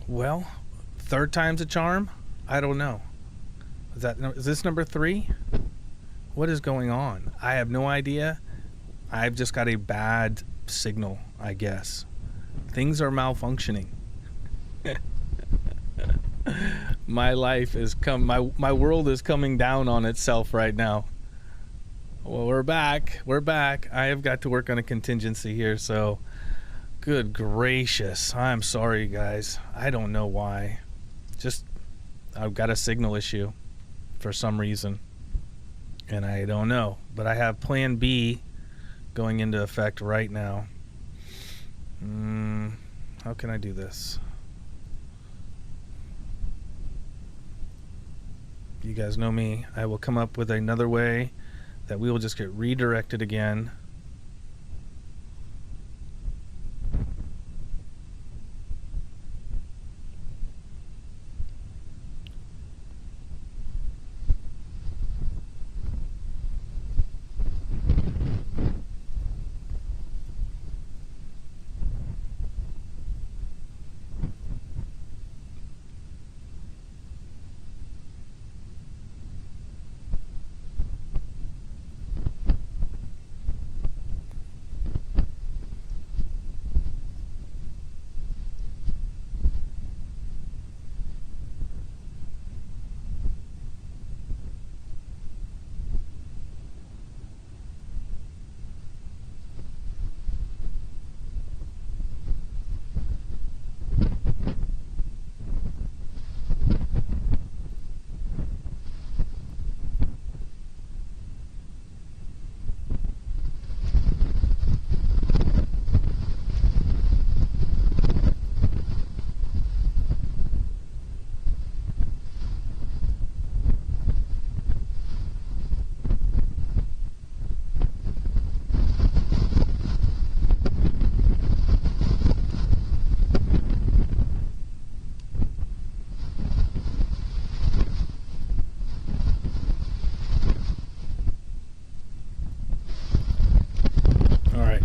Well, third time's a charm? I don't know. Is this number 3? What is going on? I have no idea. I've just got a bad signal, I guess. Things are malfunctioning. My life is my world is coming down on itself right now. Well, we're back. I have got to work on a contingency here, so good gracious. I'm sorry, guys. I don't know why. Just I've got a signal issue for some reason, and I don't know, but I have plan B going into effect right now. How can I do this? You guys know me. I will come up with another way that we will just get redirected again.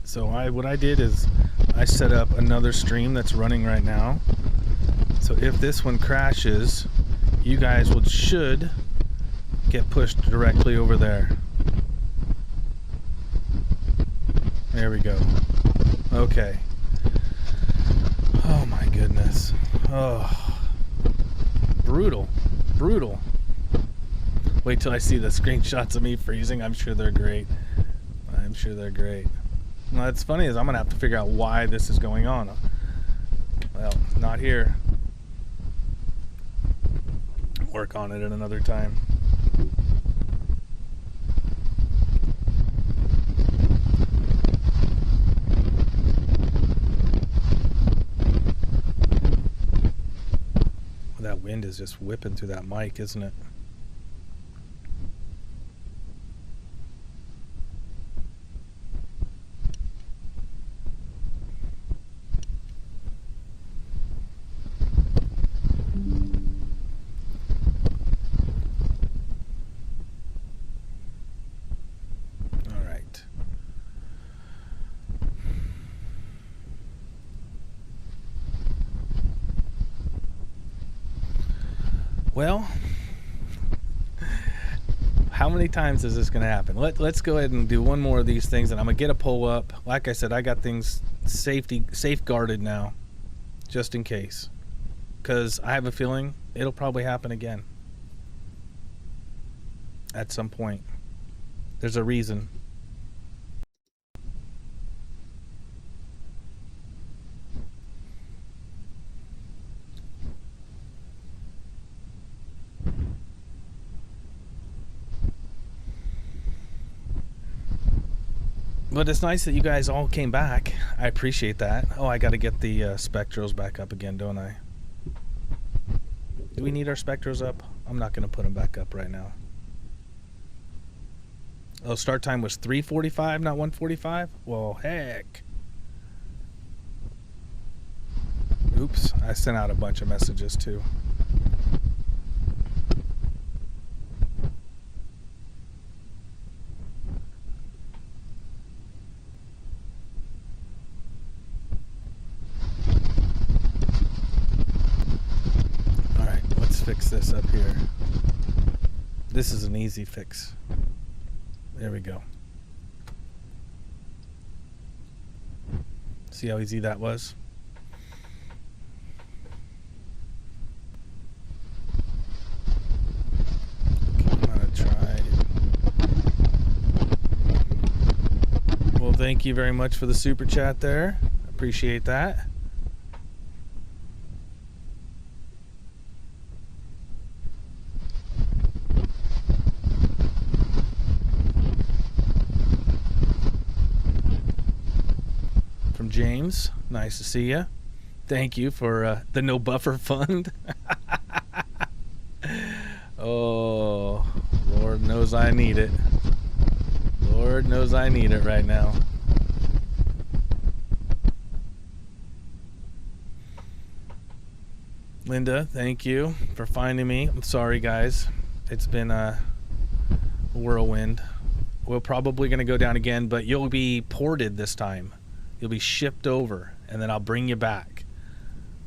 So what I did is I set up another stream that's running right now. So if this one crashes, you guys should get pushed directly over there. There we go. Okay. Oh my goodness. Oh. Brutal. Brutal. Wait till I see the screenshots of me freezing. I'm sure they're great. I'm sure they're great. Well, what's funny is I'm gonna have to figure out why this is going on. Well, not here. Work on it at another time. Well, that wind is just whipping through that mic, isn't it? Well, how many times is this going to happen? Let's go ahead and do one more of these things, and I'm going to get a poll up. Like I said, I got things safeguarded now, just in case. Because I have a feeling it'll probably happen again. At some point. There's a reason. But it's nice that you guys all came back. I appreciate that. Oh, I got to get the spectrals back up again, don't I? Do we need our spectrals up? I'm not going to put them back up right now. Oh, start time was 3:45, not 1:45? Well, heck. Oops, I sent out a bunch of messages too. this up here. This is an easy fix. There we go. See how easy that was? I'm gonna try. Well, thank you very much for the super chat there. Appreciate that. From James, nice to see you. Thank you for the no buffer fund. Oh, Lord knows I need it. Lord knows I need it right now. Linda, thank you for finding me. I'm sorry, guys. It's been a whirlwind. We're probably going to go down again, but you'll be ported this time. You'll be shipped over, and then I'll bring you back.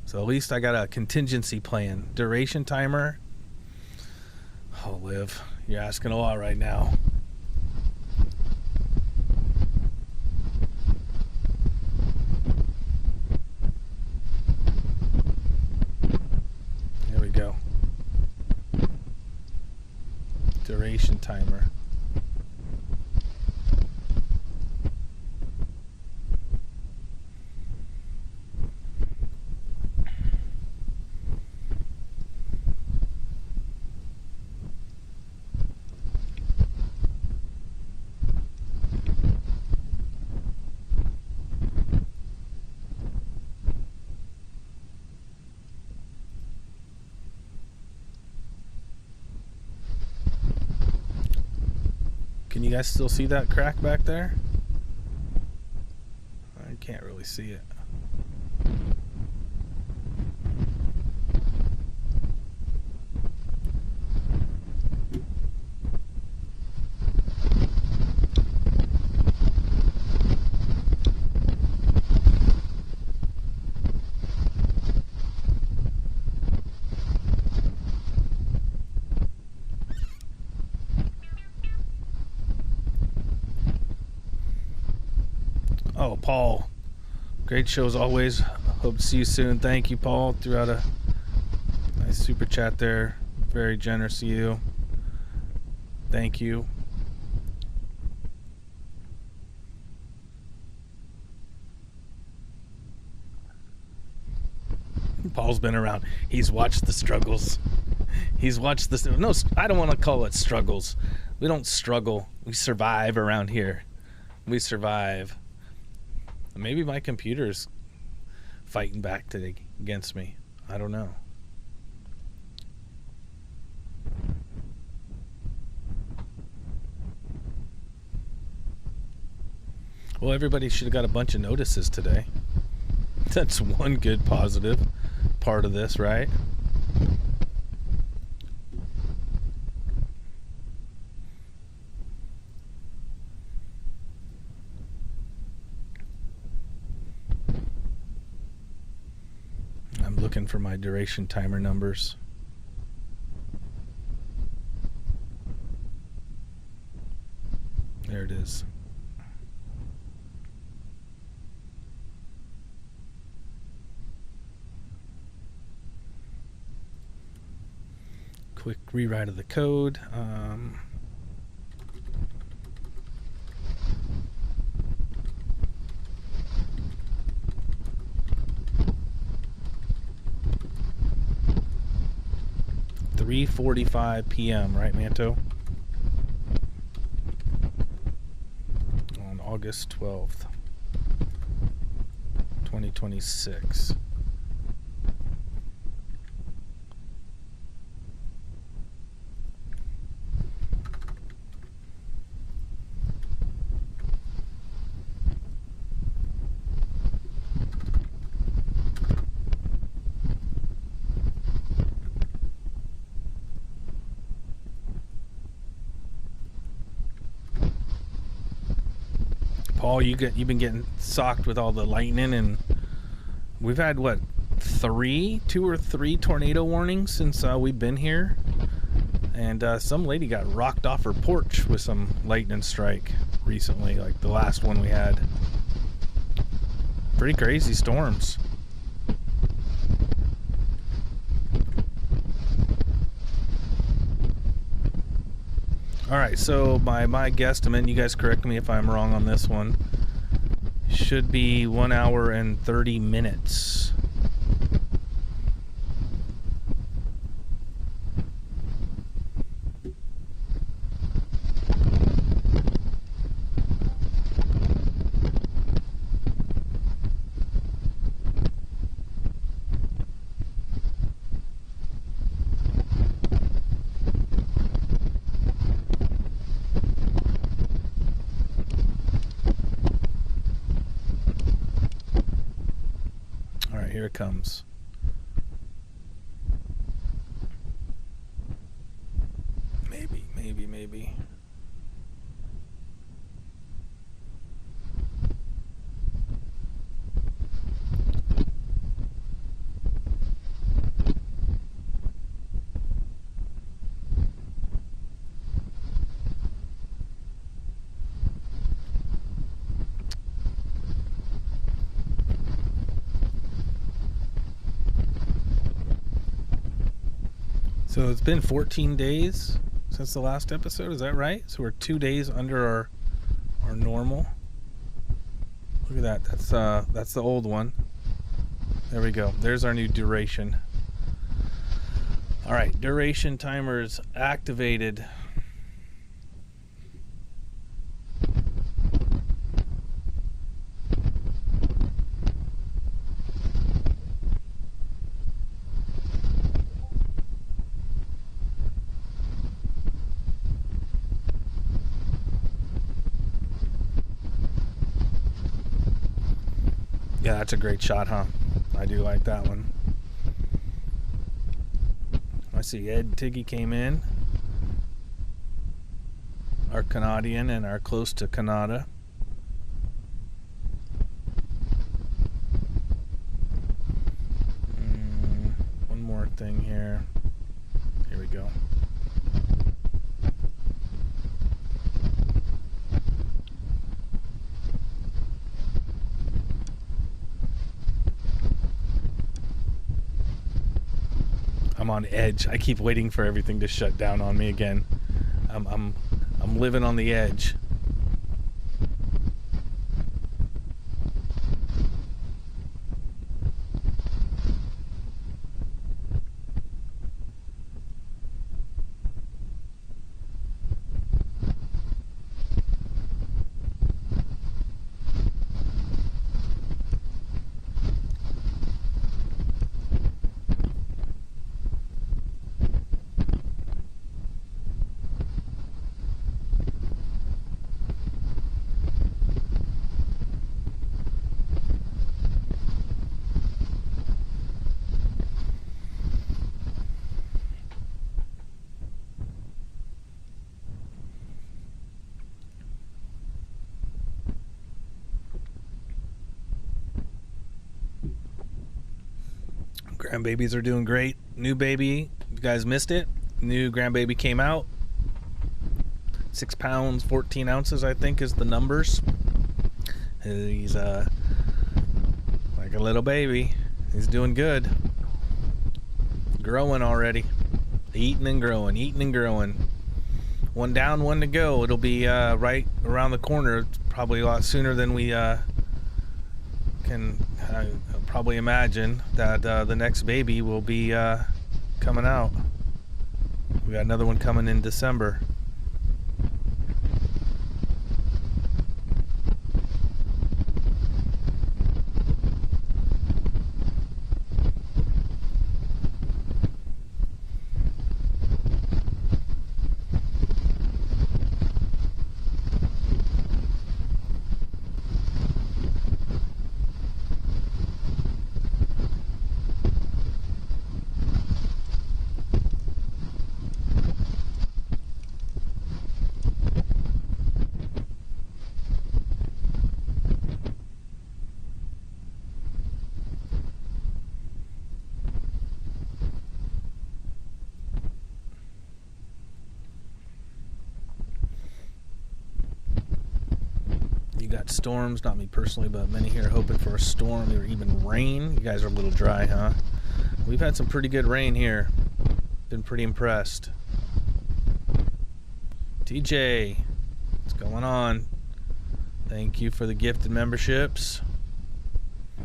So at least I got a contingency plan. Duration timer. Oh, Liv, you're asking a lot right now. There we go. Duration timer. Can you guys still see that crack back there? I can't really see it. Oh, Paul. Great show as always. Hope to see you soon. Thank you, Paul. Threw out a nice super chat there. Very generous of you. Thank you. Paul's been around. He's watched the struggles. He's watched this. No, I don't want to call it struggles. We don't struggle. We survive around here. We survive. Maybe my computer's fighting back today against me. I don't know. Well, everybody should have got a bunch of notices today. That's one good positive part of this, right? I'm looking for my duration timer numbers. There it is. Quick rewrite of the code. $3:45 p.m. right, Manto? On August 12th, 2026. Paul, you've been getting socked with all the lightning, and we've had what, two or three tornado warnings since we've been here. And some lady got rocked off her porch with some lightning strike recently, like the last one we had. Pretty crazy storms. Alright, so my guesstimate, you guys correct me if I'm wrong on this one, should be 1 hour and 30 minutes. Here it comes. Maybe. So it's been 14 days since the last episode, is that right? So we're 2 days under our normal. Look at that. That's the old one. There we go. There's our new duration. All right, duration timers activated. Yeah, that's a great shot, huh? I do like that one. I see Ed Tiggy came in. Our Canadian and our close to Canada. One more thing here. Here we go. I'm on edge. I keep waiting for everything to shut down on me again. I'm living on the edge. Grandbabies are doing great. New baby, you guys missed it. New grandbaby came out. 6 pounds, 14 ounces, I think, is the numbers. He's like a little baby. He's doing good. Growing already. Eating and growing. One down, one to go. It'll be right around the corner. It's probably a lot sooner than we can probably imagine that the next baby will be coming out. We got another one coming in December. you got storms, not me personally, but many here are hoping for a storm or even rain. You guys are a little dry, huh? We've had some pretty good rain here. Been pretty impressed. TJ, what's going on? Thank you for the gifted memberships.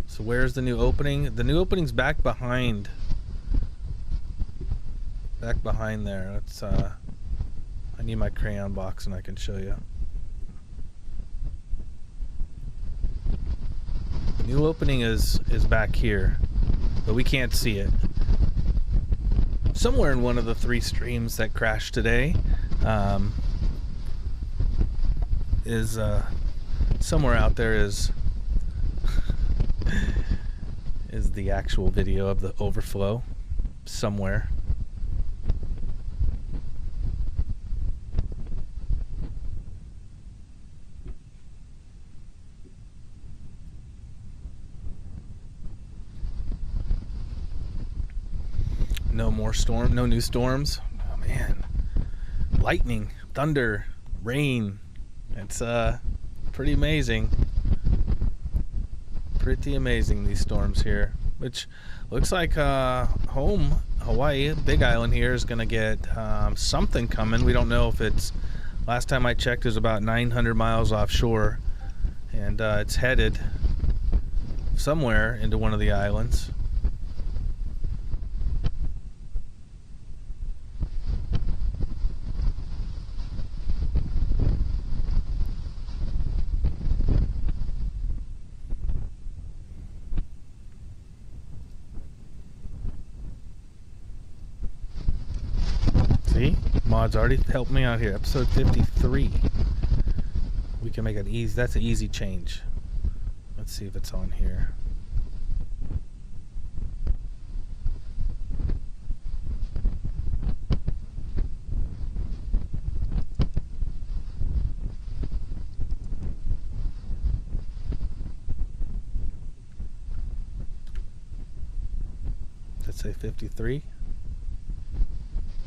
So where's the new opening? The new opening's back behind. Back behind there. Let's I need my crayon box and I can show you. New opening is back here, but we can't see it. Somewhere in one of the 3 streams that crashed today is somewhere out there is the actual video of the overflow somewhere. No more storm, no new storms. Oh man. Lightning, thunder, rain. It's pretty amazing. Pretty amazing, these storms here. Which looks like home, Hawaii, Big Island here is gonna get something coming. We don't know if it's, last time I checked, it was about 900 miles offshore. And it's headed somewhere into one of the islands. See, mods already helped me out here. Episode 53. We can make it easy. That's an easy change. Let's see if it's on here. Does it say 53?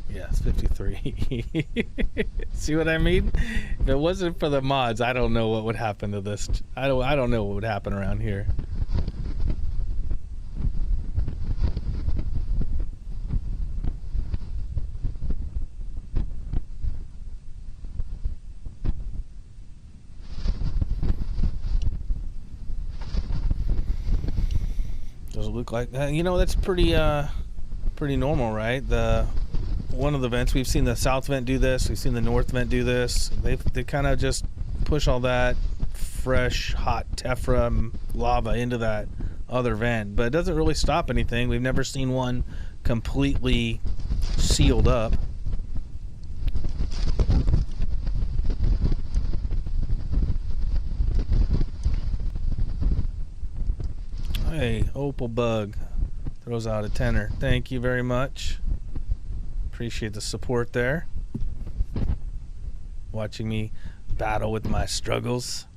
Yeah, it's 53. See what I mean? If it wasn't for the mods, I don't know what would happen to this. I don't know what would happen around here. Does it look like that? You know, that's pretty normal, right? One of the vents, we've seen the south vent do this, we've seen the north vent do this. They kind of just push all that fresh, hot Tephra lava into that other vent, but it doesn't really stop anything. We've never seen one completely sealed up. Hey, Opal Bug throws out a tenner. Thank you very much. Appreciate the support there. Watching me battle with my struggles.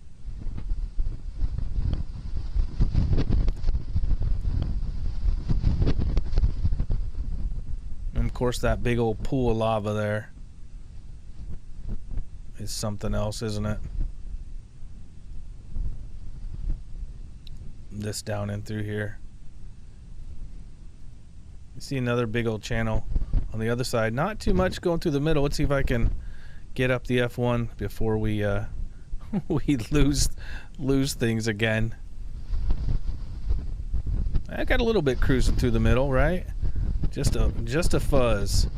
And of course that big old pool of lava there is something else, isn't it? This down in through here. You see another big old channel on the other side. Not too much going through the middle. Let's see if I can get up the F1 before we we lose things again. I got a little bit cruising through the middle, right? Just a fuzz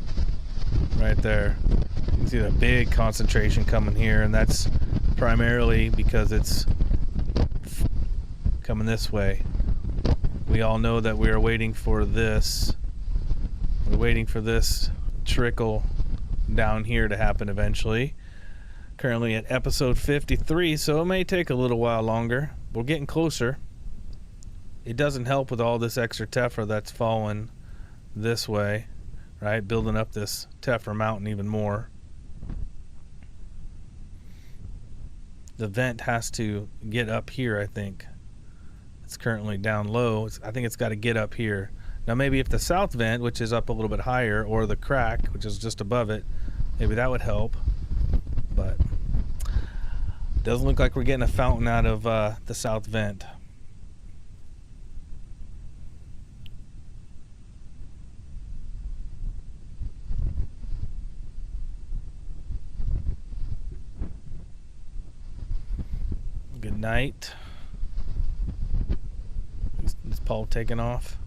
right there. You can see the big concentration coming here, and that's primarily because it's coming this way. We all know that we are waiting for this. We're waiting for this trickle down here to happen eventually. Currently at episode 53, so it may take a little while longer. We're getting closer. It doesn't help with all this extra Tephra that's fallen this way, right? Building up this Tephra mountain even more. The vent has to get up here, I think. It's currently down low. I think it's got to get up here. Now maybe if the south vent, which is up a little bit higher, or the crack, which is just above it, maybe that would help. But Doesn't look like we're getting a fountain out of the south vent. Good night. Is Paul taking off?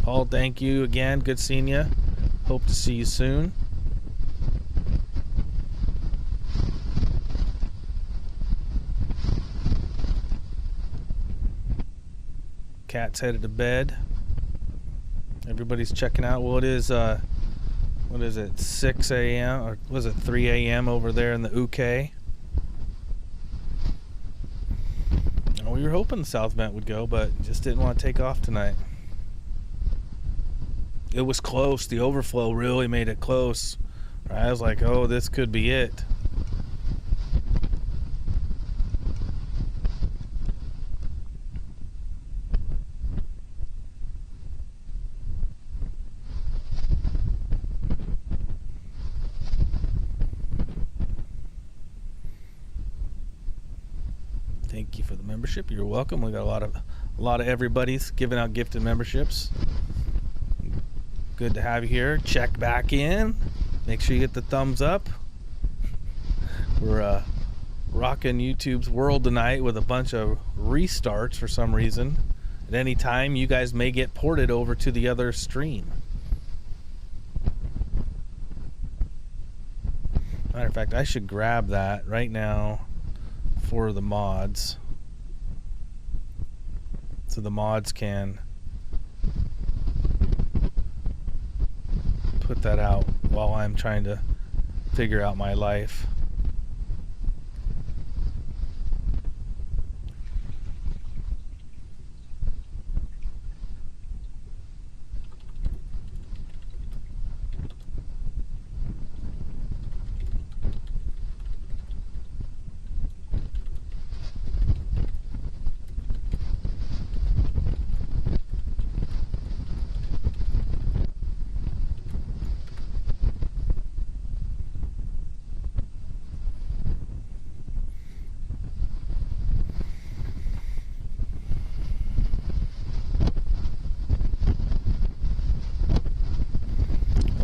Paul, thank you again. Good seeing you. Hope to see you soon. Cat's headed to bed. Everybody's checking out. Well, it is, what is it, 6 a.m. or was it 3 a.m. over there in the UK? Oh, we were hoping the south vent would go, but just didn't want to take off tonight. It was close. The overflow really made it close. I was like, oh, this could be it. Thank you for the membership. You're welcome. We got a lot of everybody's giving out gifted memberships. Good to have you here. Check back in. Make sure you hit the thumbs up. We're rocking YouTube's world tonight with a bunch of restarts for some reason. At any time, you guys may get ported over to the other stream. Matter of fact, I should grab that right now for the mods, so the mods can put that out while I'm trying to figure out my life.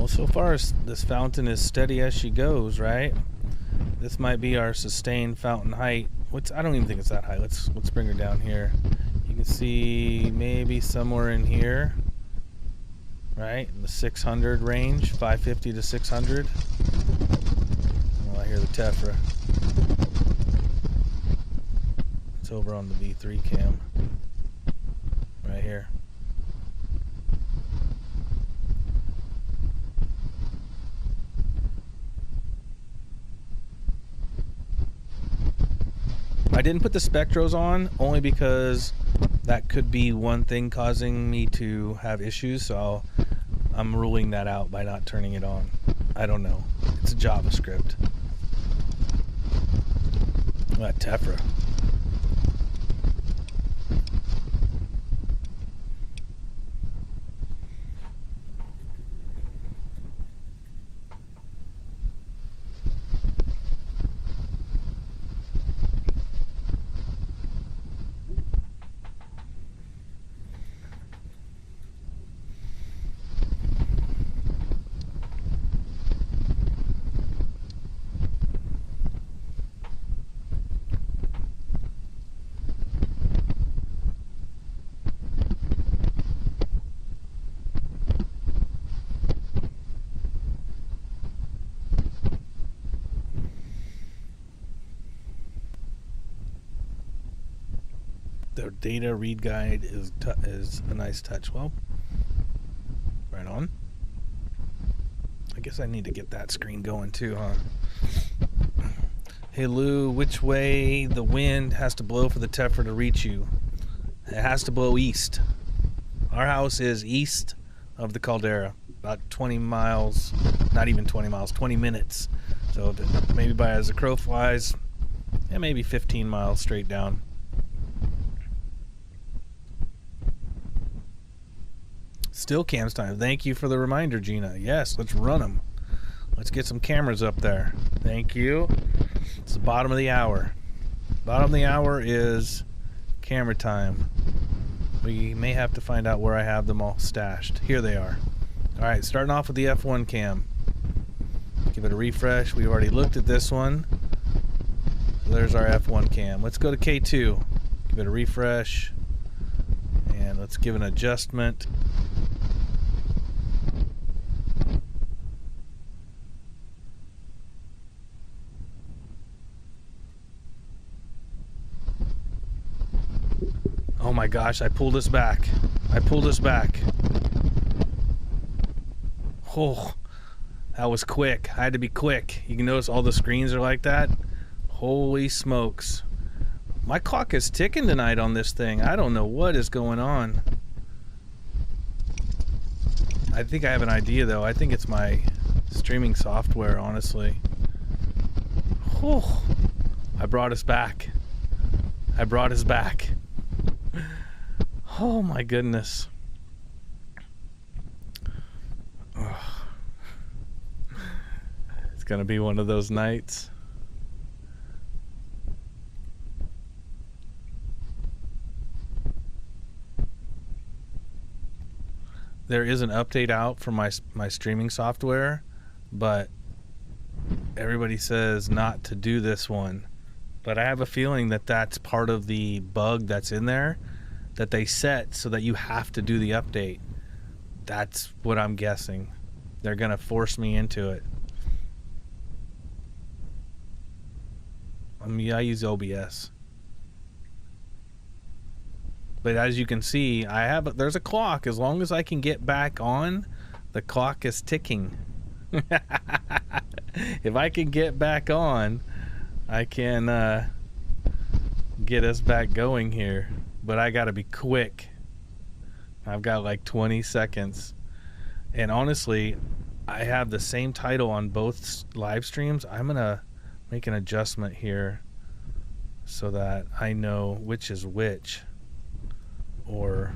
So far, this fountain is steady as she goes, right? This might be our sustained fountain height. I don't even think it's that high. Let's bring her down here. You can see maybe somewhere in here, right? In the 600 range, 550 to 600. Oh, I hear the Tephra. It's over on the V3 cam. Right here. I didn't put the spectros on only because that could be one thing causing me to have issues, so I'm ruling that out by not turning it on. I don't know. It's a JavaScript. That Tephra. The data read guide is a nice touch. Well, right on. I guess I need to get that screen going too, huh? Hey Lou, which way the wind has to blow for the Tephra to reach you? It has to blow east. Our house is east of the caldera, about 20 miles, not even 20 miles, 20 minutes. So maybe by as the crow flies, yeah, maybe 15 miles straight down. Still cams time. Thank you for the reminder, Gina. Yes, let's run them. Let's get some cameras up there. Thank you. It's the bottom of the hour. Bottom of the hour is camera time. We may have to find out where I have them all stashed. Here they are. Alright, starting off with the F1 cam. Give it a refresh. We've already looked at this one. So there's our F1 cam. Let's go to K2. Give it a refresh. And let's give an adjustment. Oh my gosh, I pulled us back. I pulled us back. Oh, that was quick. I had to be quick. You can notice all the screens are like that. Holy smokes. My clock is ticking tonight on this thing. I don't know what is going on. I think I have an idea though. I think it's my streaming software, honestly. Oh, I brought us back. I brought us back. Oh my goodness. Oh. It's gonna be one of those nights. There is an update out for my streaming software, but everybody says not to do this one. But I have a feeling that that's part of the bug that's in there that they set so that you have to do the update. That's what I'm guessing. They're gonna force me into it. I mean, I use OBS. But as you can see, there's a clock. As long as I can get back on, the clock is ticking. If I can get back on, I can get us back going here. But I gotta be quick. I've got like 20 seconds. And honestly, I have the same title on both live streams. I'm gonna make an adjustment here so that I know which is which. Or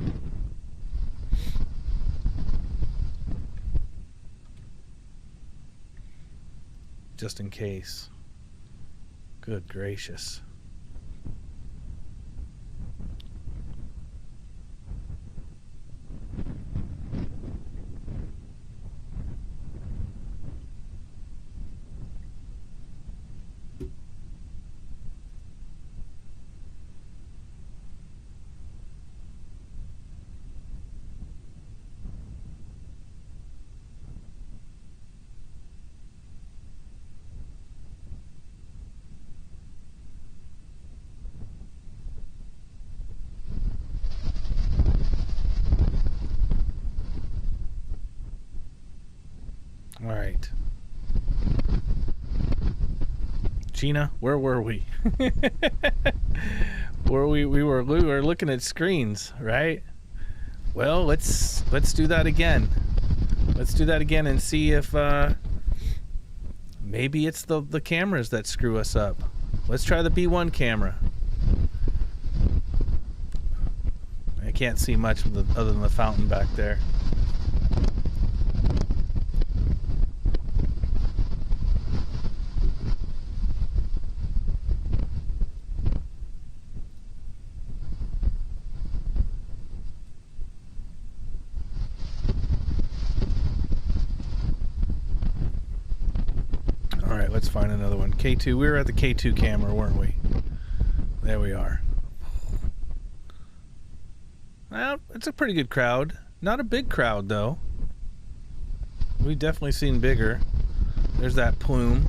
just in case. Good gracious. All right. Gina, where were we? We were looking at screens, right? Well, let's do that again. Let's do that again and see if maybe it's the cameras that screw us up. Let's try the B1 camera. I can't see much other than the fountain back there. Let's find another one. K2. We were at the K2 camera, weren't we? There we are. Well, it's a pretty good crowd. Not a big crowd, though. We've definitely seen bigger. There's that plume.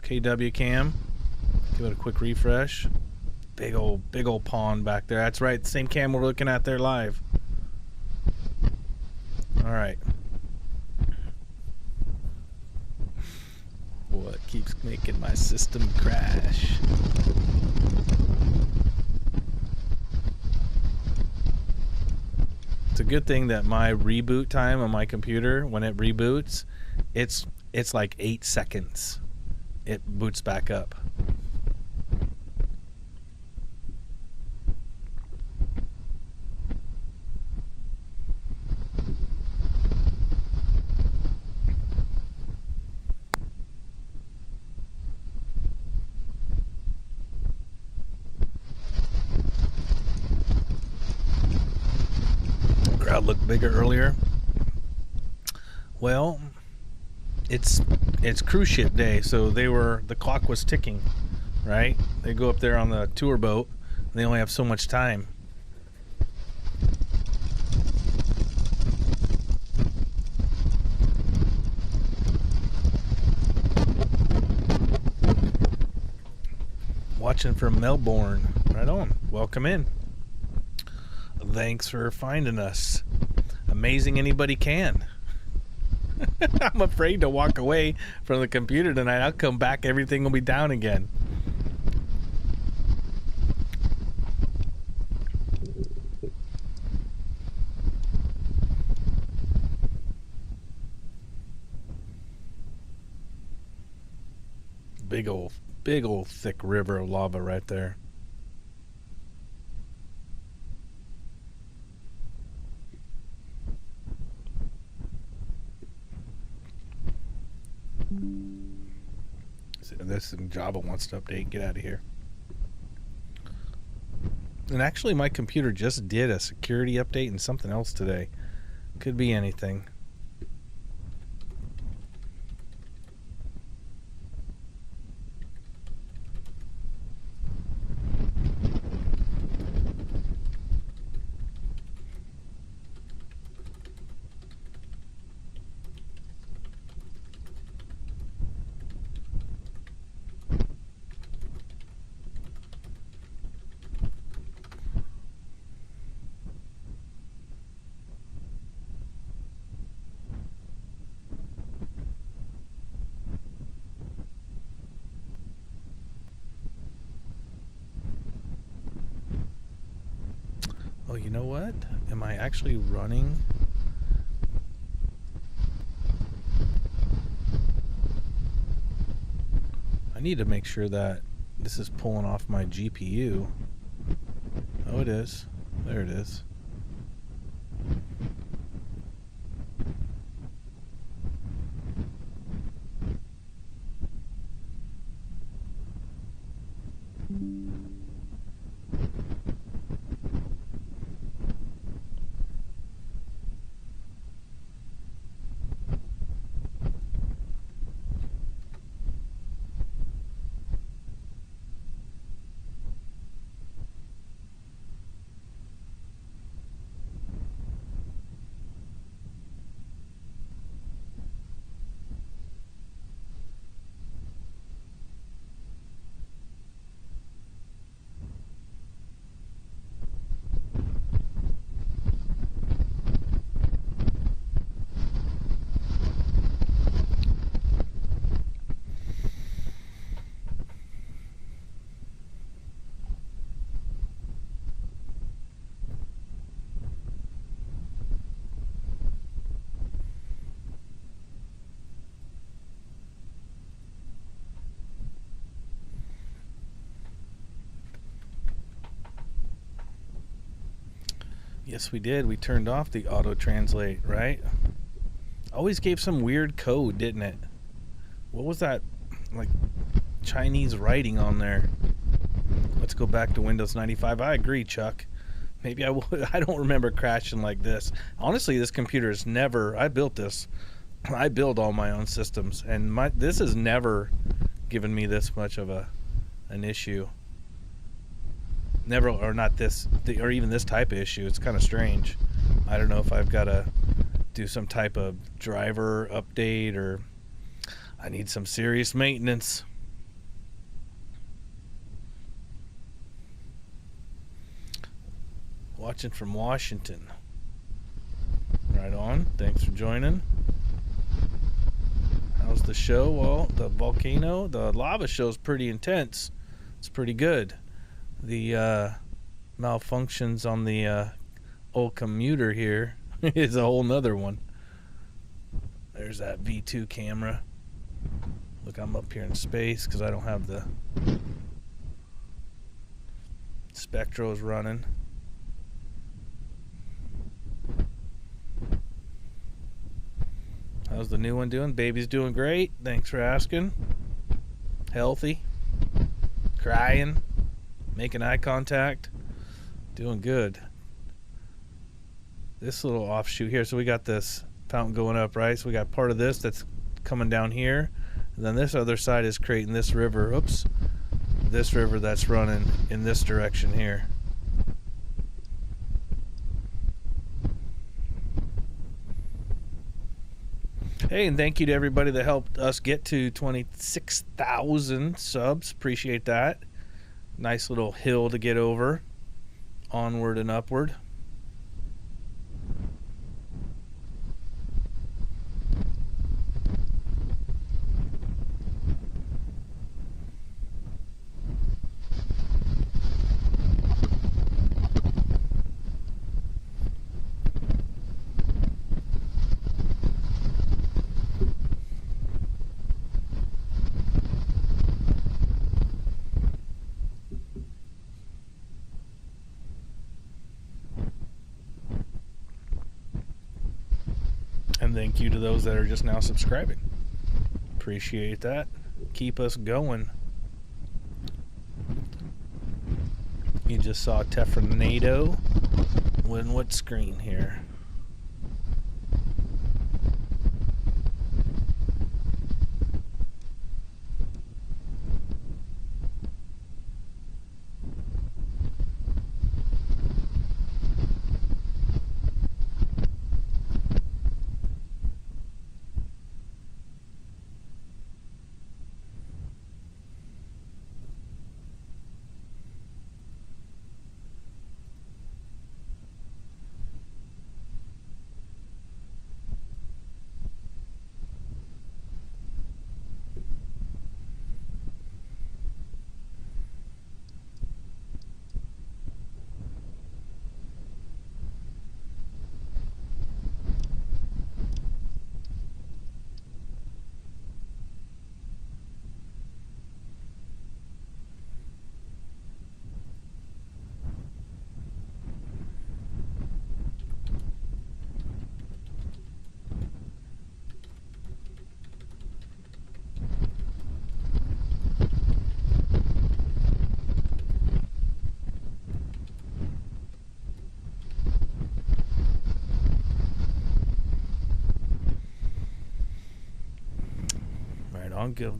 KW cam. Give it a quick refresh. Big old pond back there. That's right. Same cam we're looking at there live. All right. What keeps making my system crash? It's a good thing that my reboot time on my computer, when it reboots, it's like 8 seconds. It boots back up. cloud looked bigger earlier. Well, it's cruise ship day, so the clock was ticking, right? They go up there on the tour boat, and they only have so much time. Watching from Melbourne. Right on. Welcome in. Thanks for finding us. Amazing anybody can. I'm afraid to walk away from the computer tonight. I'll come back, everything will be down again. Big old thick river of lava right there. This Java wants to update. Get out of here. And actually, my computer just did a security update and something else today. Could be anything. Oh, you know what? Am I actually running? I need to make sure that this is pulling off my GPU. Oh, it is. There it is. Yes, we did. We turned off the auto translate, right? Always gave some weird code, didn't it? What was that, like, Chinese writing on there? Let's go back to Windows 95. I agree, Chuck. Maybe I would. I don't remember crashing like this. Honestly, this computer is never. I built this. I build all my own systems, and this has never given me this much of an issue. Never, or not this, or even this type of issue. It's kind of strange. I don't know if I've got to do some type of driver update, or I need some serious maintenance. Watching from Washington. Right on. Thanks for joining. How's the show? Well, the lava show's pretty intense. It's pretty good. The malfunctions on the old commuter here is a whole nother one. There's that V2 camera. Look, I'm up here in space because I don't have the Spectro's running. How's the new one doing? Baby's doing great. Thanks for asking. Healthy. Crying. Making eye contact. Doing good. this little offshoot here. So we got this fountain going up, right? So we got part of this that's coming down here, and then this other side is creating this river. Oops, this river that's running in this direction here. Hey, and thank you to everybody that helped us get to 26,000 subs. Appreciate that. Nice little hill to get over. Onward and upward. And thank you to those that are just now subscribing. Appreciate that. Keep us going. You just saw Tephra NATO. When what screen here?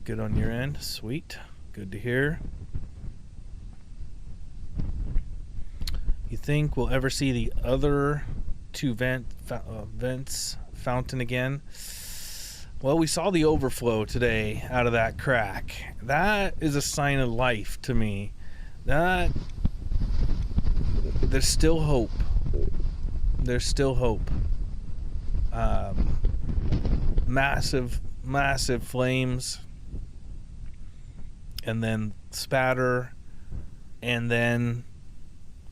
Good on your end. Sweet. Good to hear. You think we'll ever see the other two vents fountain again? Well, we saw the overflow today out of that crack. That is a sign of life to me. That there's still hope. There's still hope. Massive flames, and then spatter, and then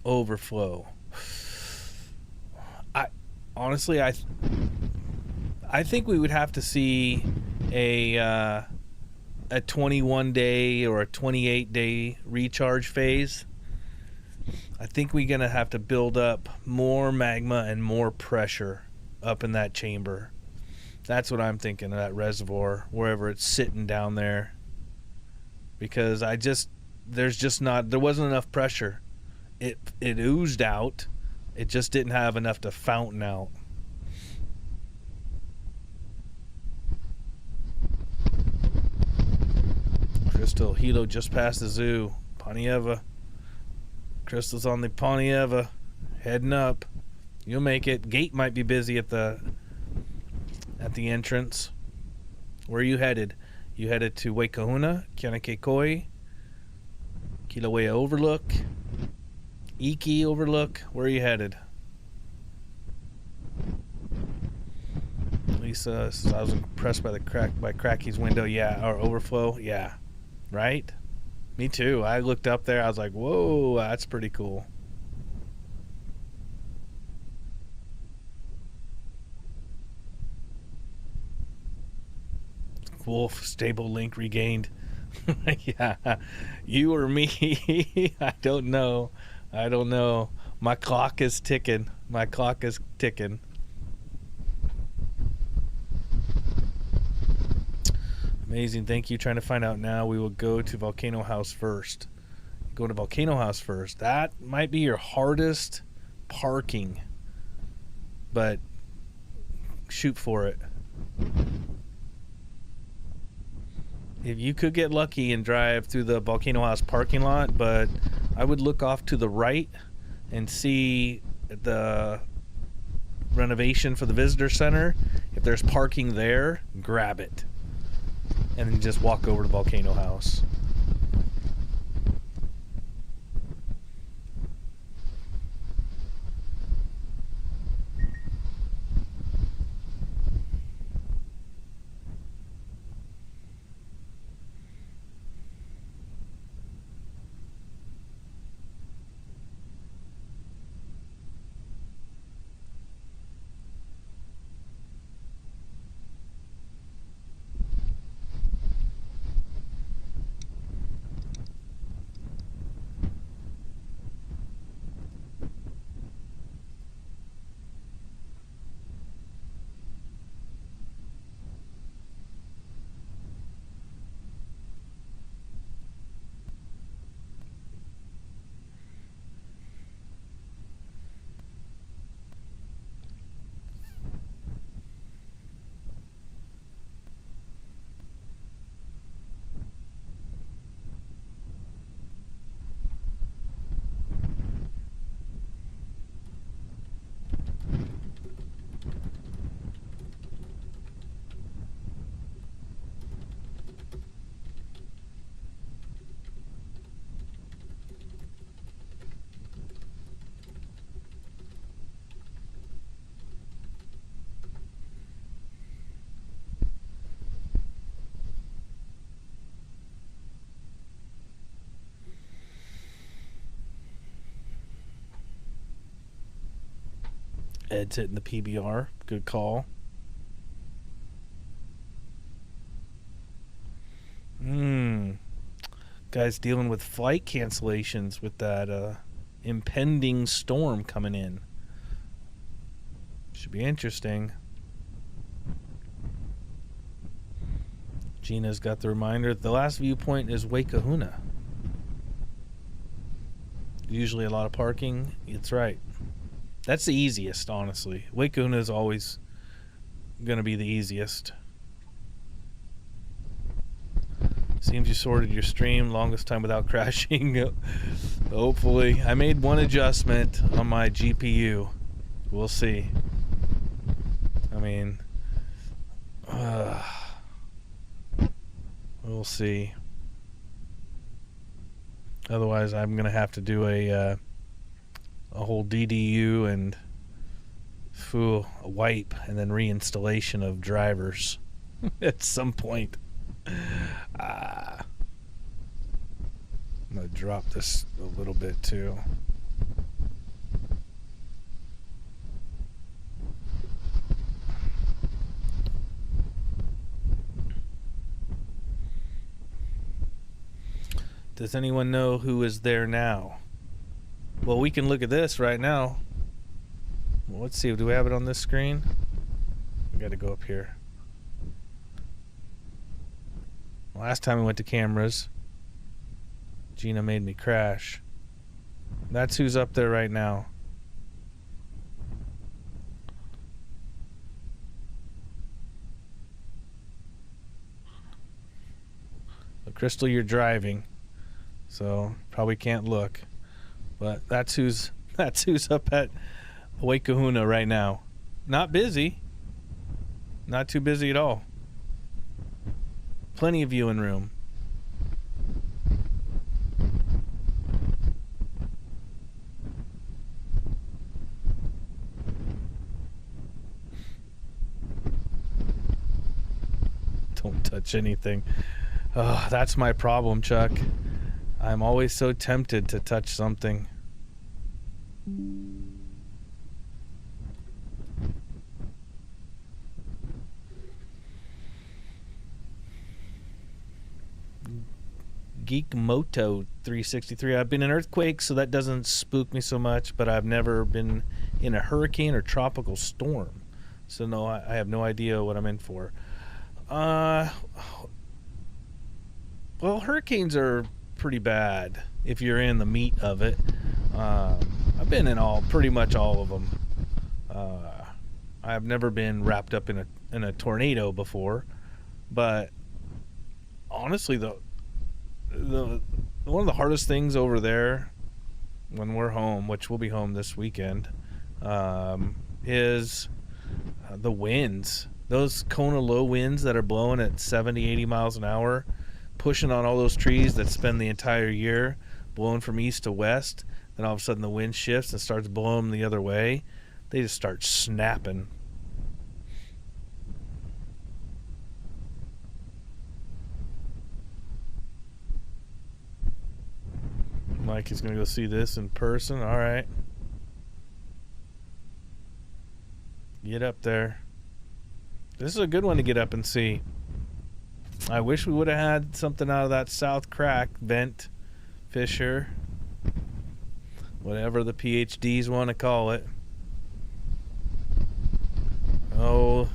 overflow. I think we would have to see a 21-day or a 28-day recharge phase. I think we're gonna have to build up more magma and more pressure up in that chamber. That's what I'm thinking of that reservoir, wherever it's sitting down there. Because there wasn't enough pressure. It oozed out. It just didn't have enough to fountain out. Crystal, Hilo just passed the zoo. Panieva. Crystal's on the Panieva. Heading up. You'll make it. Gate might be busy at the entrance. Where are you headed? You headed to Waikahuna, Kianakekoi, Kilauea Overlook, Iki Overlook. Where are you headed? Lisa says, I was impressed by Cracky's window. Yeah, or overflow. Yeah, right? Me too. I looked up there. I was like, whoa, that's pretty cool. Wolf, stable link regained. Yeah, you or me? I don't know. My clock is ticking. Amazing. Thank you. Trying to find out now. We will go to Volcano House first. Go to Volcano House first. That might be your hardest parking. but shoot for it. If you could get lucky and drive through the Volcano House parking lot, but I would look off to the right and see the renovation for the visitor center. If there's parking there, grab it and then just walk over to Volcano House. Ed's hitting the PBR. Good call. Guys dealing with flight cancellations with that impending storm coming in. Should be interesting. Gina's got the reminder. The last viewpoint is Waikahuna. Usually a lot of parking. It's right. That's the easiest, honestly. Waikahuna is always going to be the easiest. Seems you sorted your stream longest time without crashing. Hopefully. I made one adjustment on my GPU. We'll see. I mean, we'll see. Otherwise, I'm going to have to do a whole DDU and a wipe and then reinstallation of drivers at some point. I'm going to drop this a little bit too. Does anyone know who is there now? Well, we can look at this right now. Well, let's see. Do we have it on this screen? We got to go up here. Last time we went to cameras, Gina made me crash. That's who's up there right now. But Crystal, you're driving, so probably can't look. But that's who's up at Waikahuna right now. Not busy. Not too busy at all. Plenty of viewing room. Don't touch anything. Oh, that's my problem, Chuck. I'm always so tempted to touch something. Geekmoto 363. I've been in earthquakes, so that doesn't spook me so much, but I've never been in a hurricane or tropical storm. So no, I have no idea what I'm in for. Well, hurricanes are pretty bad if you're in the meat of it. I've been in pretty much all of them. I've never been wrapped up in a tornado before, but honestly, the one of the hardest things over there when we're home, which we'll be home this weekend, is the winds. Those Kona low winds that are blowing at 70, 80 miles an hour, pushing on all those trees that spend the entire year blowing from east to west. Then all of a sudden the wind shifts and starts blowing them the other way. They just start snapping. Mike is going to go see this in person. All right. Get up there. This is a good one to get up and see. I wish we would have had something out of that South Crack vent fissure. Whatever the PhDs want to call it. Oh,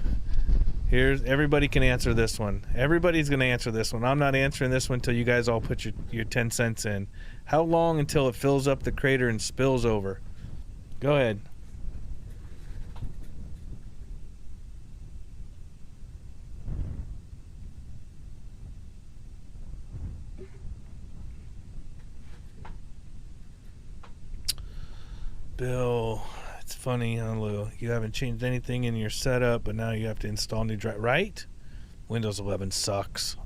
here's everybody can answer this one. Everybody's going to answer this one. I'm not answering this one until you guys all put your 10 cents in. How long until it fills up the crater and spills over? Go ahead. Bill, it's funny, huh, Lou? You haven't changed anything in your setup, but now you have to install new drive. Right? Windows 11 sucks.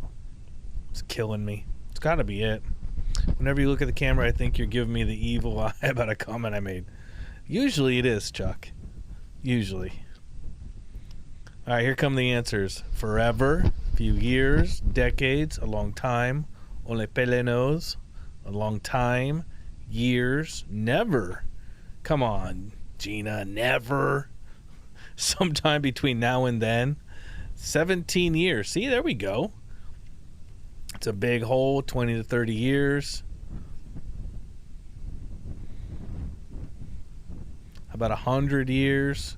It's killing me. It's got to be it. Whenever you look at the camera, I think you're giving me the evil eye about a comment I made. Usually it is, Chuck. Usually. All right, here come the answers. Forever, few years, decades, a long time. Ole pelenos, a long time. Years, never. Come on, Gina, never. Sometime between now and then. 17 years. See, there we go. It's a big hole, 20 to 30 years. About 100 years.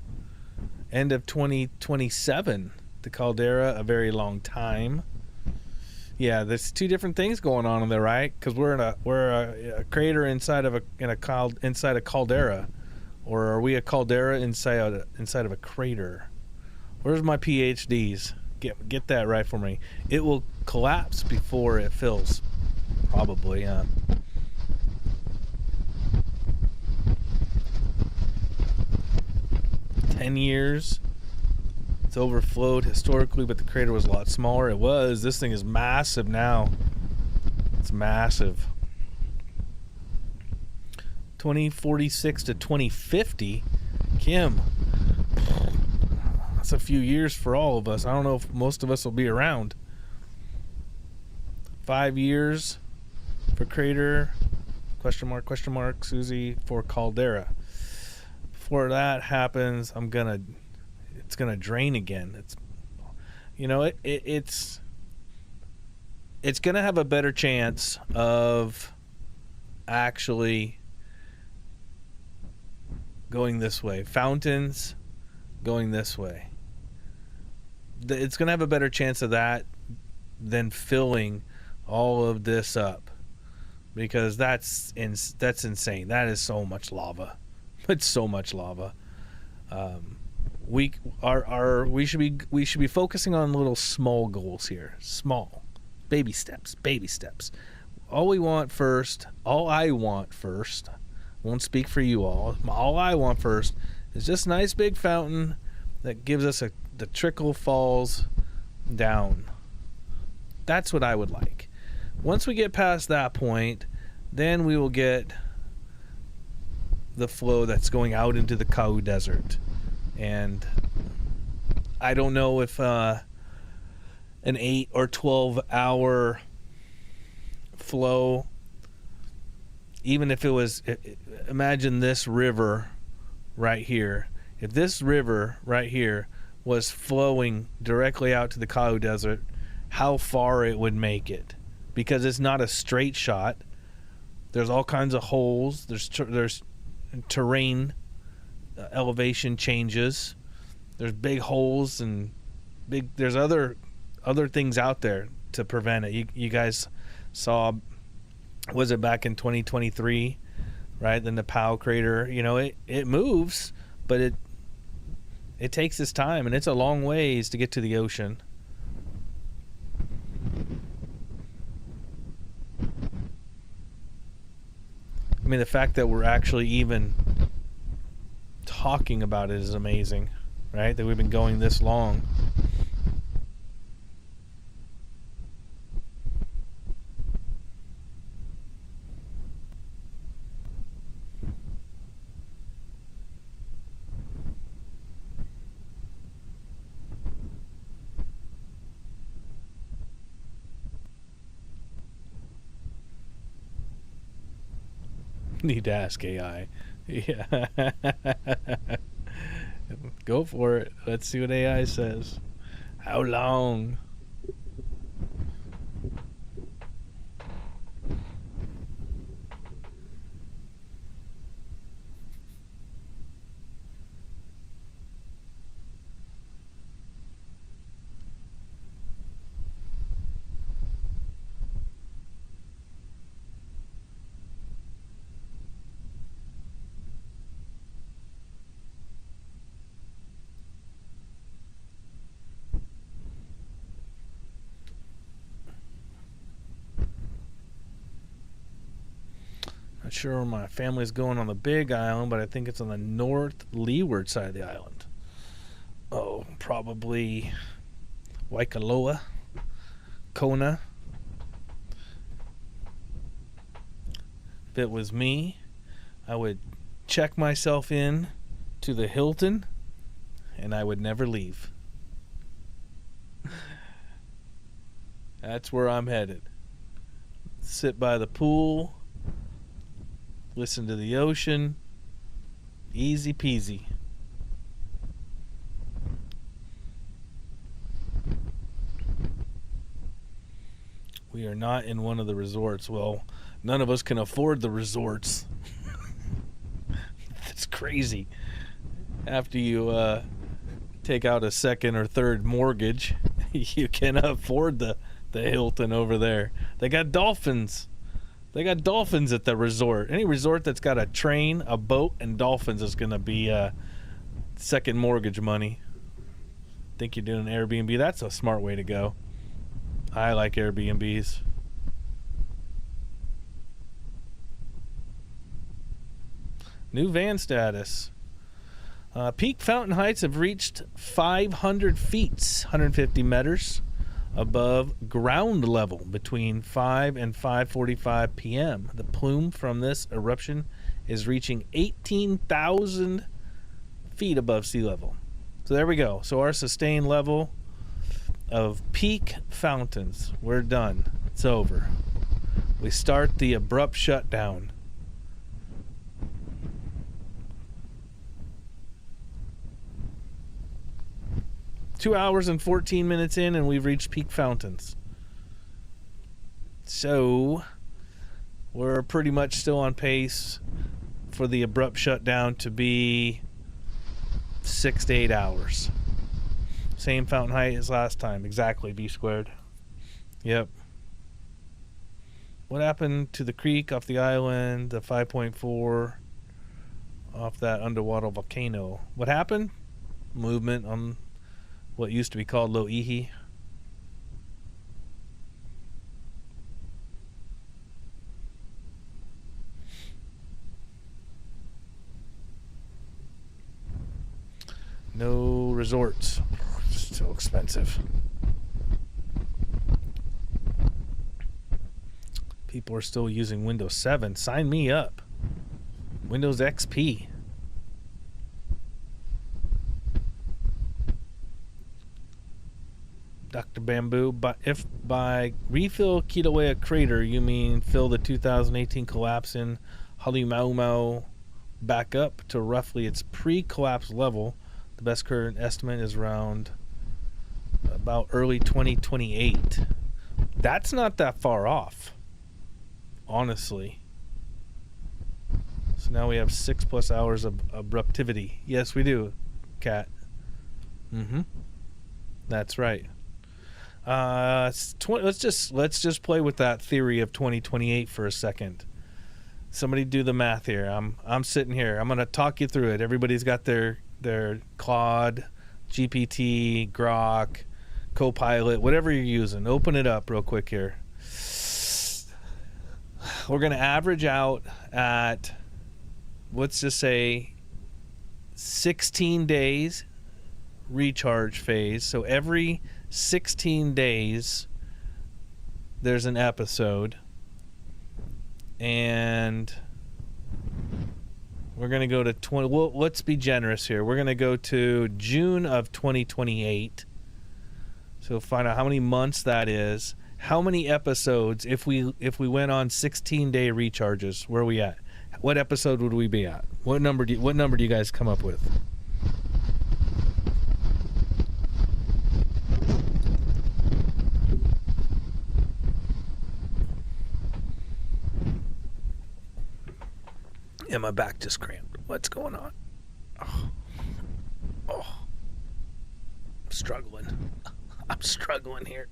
End of 2027. The caldera, a very long time. Yeah, there's two different things going on in there, right? Because we're a crater inside of inside a caldera, or are we a caldera inside of a crater? Where's my PhDs? Get that right for me. It will collapse before it fills, probably. 10 years. It's overflowed historically, but the crater was a lot smaller. It was. This thing is massive now. It's massive. 2046 to 2050. Kim, that's a few years for all of us. I don't know if most of us will be around. 5 years for crater. Question mark, Susie, for caldera. Before that happens, it's gonna drain again. It's gonna have a better chance of actually going this way. Fountains going this way. It's gonna have a better chance of that than filling all of this up, because that's insane. That is so much lava. It's so much lava. We should be focusing on little small goals here. Small, baby steps. All I want first, won't speak for you all. All I want first is just a nice big fountain that gives us the trickle falls down. That's what I would like. Once we get past that point, then we will get the flow that's going out into the Kau Desert. And I don't know if an 8 or 12 hour flow, even if it was, imagine this river right here. If this river right here was flowing directly out to the Kau Desert, how far it would make it. Because it's not a straight shot. There's all kinds of holes. There's terrain, elevation changes. There's big holes and there's other things out there to prevent it. You guys saw, was it back in 2023, right? The Nepal crater, it moves, but It takes its time, and it's a long ways to get to the ocean. I mean, the fact that we're actually even talking about it is amazing, right? That we've been going this long. Need to ask AI. Yeah. Go for it. Let's see what AI says. How long? Not sure where my family's going on the big island, but I think it's on the north leeward side of the island. Oh, probably Waikoloa, Kona. If it was me, I would check myself in to the Hilton, and I would never leave. That's where I'm headed. Sit by the pool, listen to the ocean, easy peasy. We are not in one of the resorts. Well, none of us can afford the resorts. That's crazy. After you take out a second or third mortgage, you can afford the Hilton over there. They got dolphins. They got dolphins at the resort. Any resort that's got a train, a boat, and dolphins is going to be second mortgage money. Think you're doing Airbnb? That's a smart way to go. I like Airbnbs. New van status. Peak fountain heights have reached 500 feet, 150 meters above ground level between 5 and 5:45 p.m. The plume from this eruption is reaching 18,000 feet above sea level. So there we go. So our sustained level of peak fountains, we're done. It's over. We start the abrupt shutdown. Two hours and 14 minutes in, and we've reached peak fountains. So we're pretty much still on pace for the abrupt shutdown to be 6 to 8 hours. Same fountain height as last time. Exactly, B squared. Yep. What happened to the creek off the island, the 5.4 off that underwater volcano? What happened? Movement on what used to be called Loihi. No resorts. So expensive. People are still using Windows 7. Sign me up. Windows XP. Dr. Bamboo, but if by refill Kilauea crater you mean fill the 2018 collapse in Halemaʻumaʻu back up to roughly its pre-collapse level, the best current estimate is around about early 2028. That's not that far off, honestly. So now we have 6+ hours of abruptivity. Yes, we do, Kat. That's right. Let's just play with that theory of 2028 for a second. Somebody do the math here. I'm sitting here. I'm gonna talk you through it. Everybody's got their Claude, GPT, Grok, Copilot, whatever you're using. Open it up real quick here. We're going to average out at, let's just say, 16 days recharge phase. So every 16 days there's an episode, and we're going to go to 20. Well, let's be generous here. We're going to go to June of 2028. So find out how many months that is. How many episodes if we went on 16-day recharges? Where are we at? What episode would we be at? What number do you guys come up with? Yeah, my back just cramped. What's going on? I'm struggling. I'm struggling here.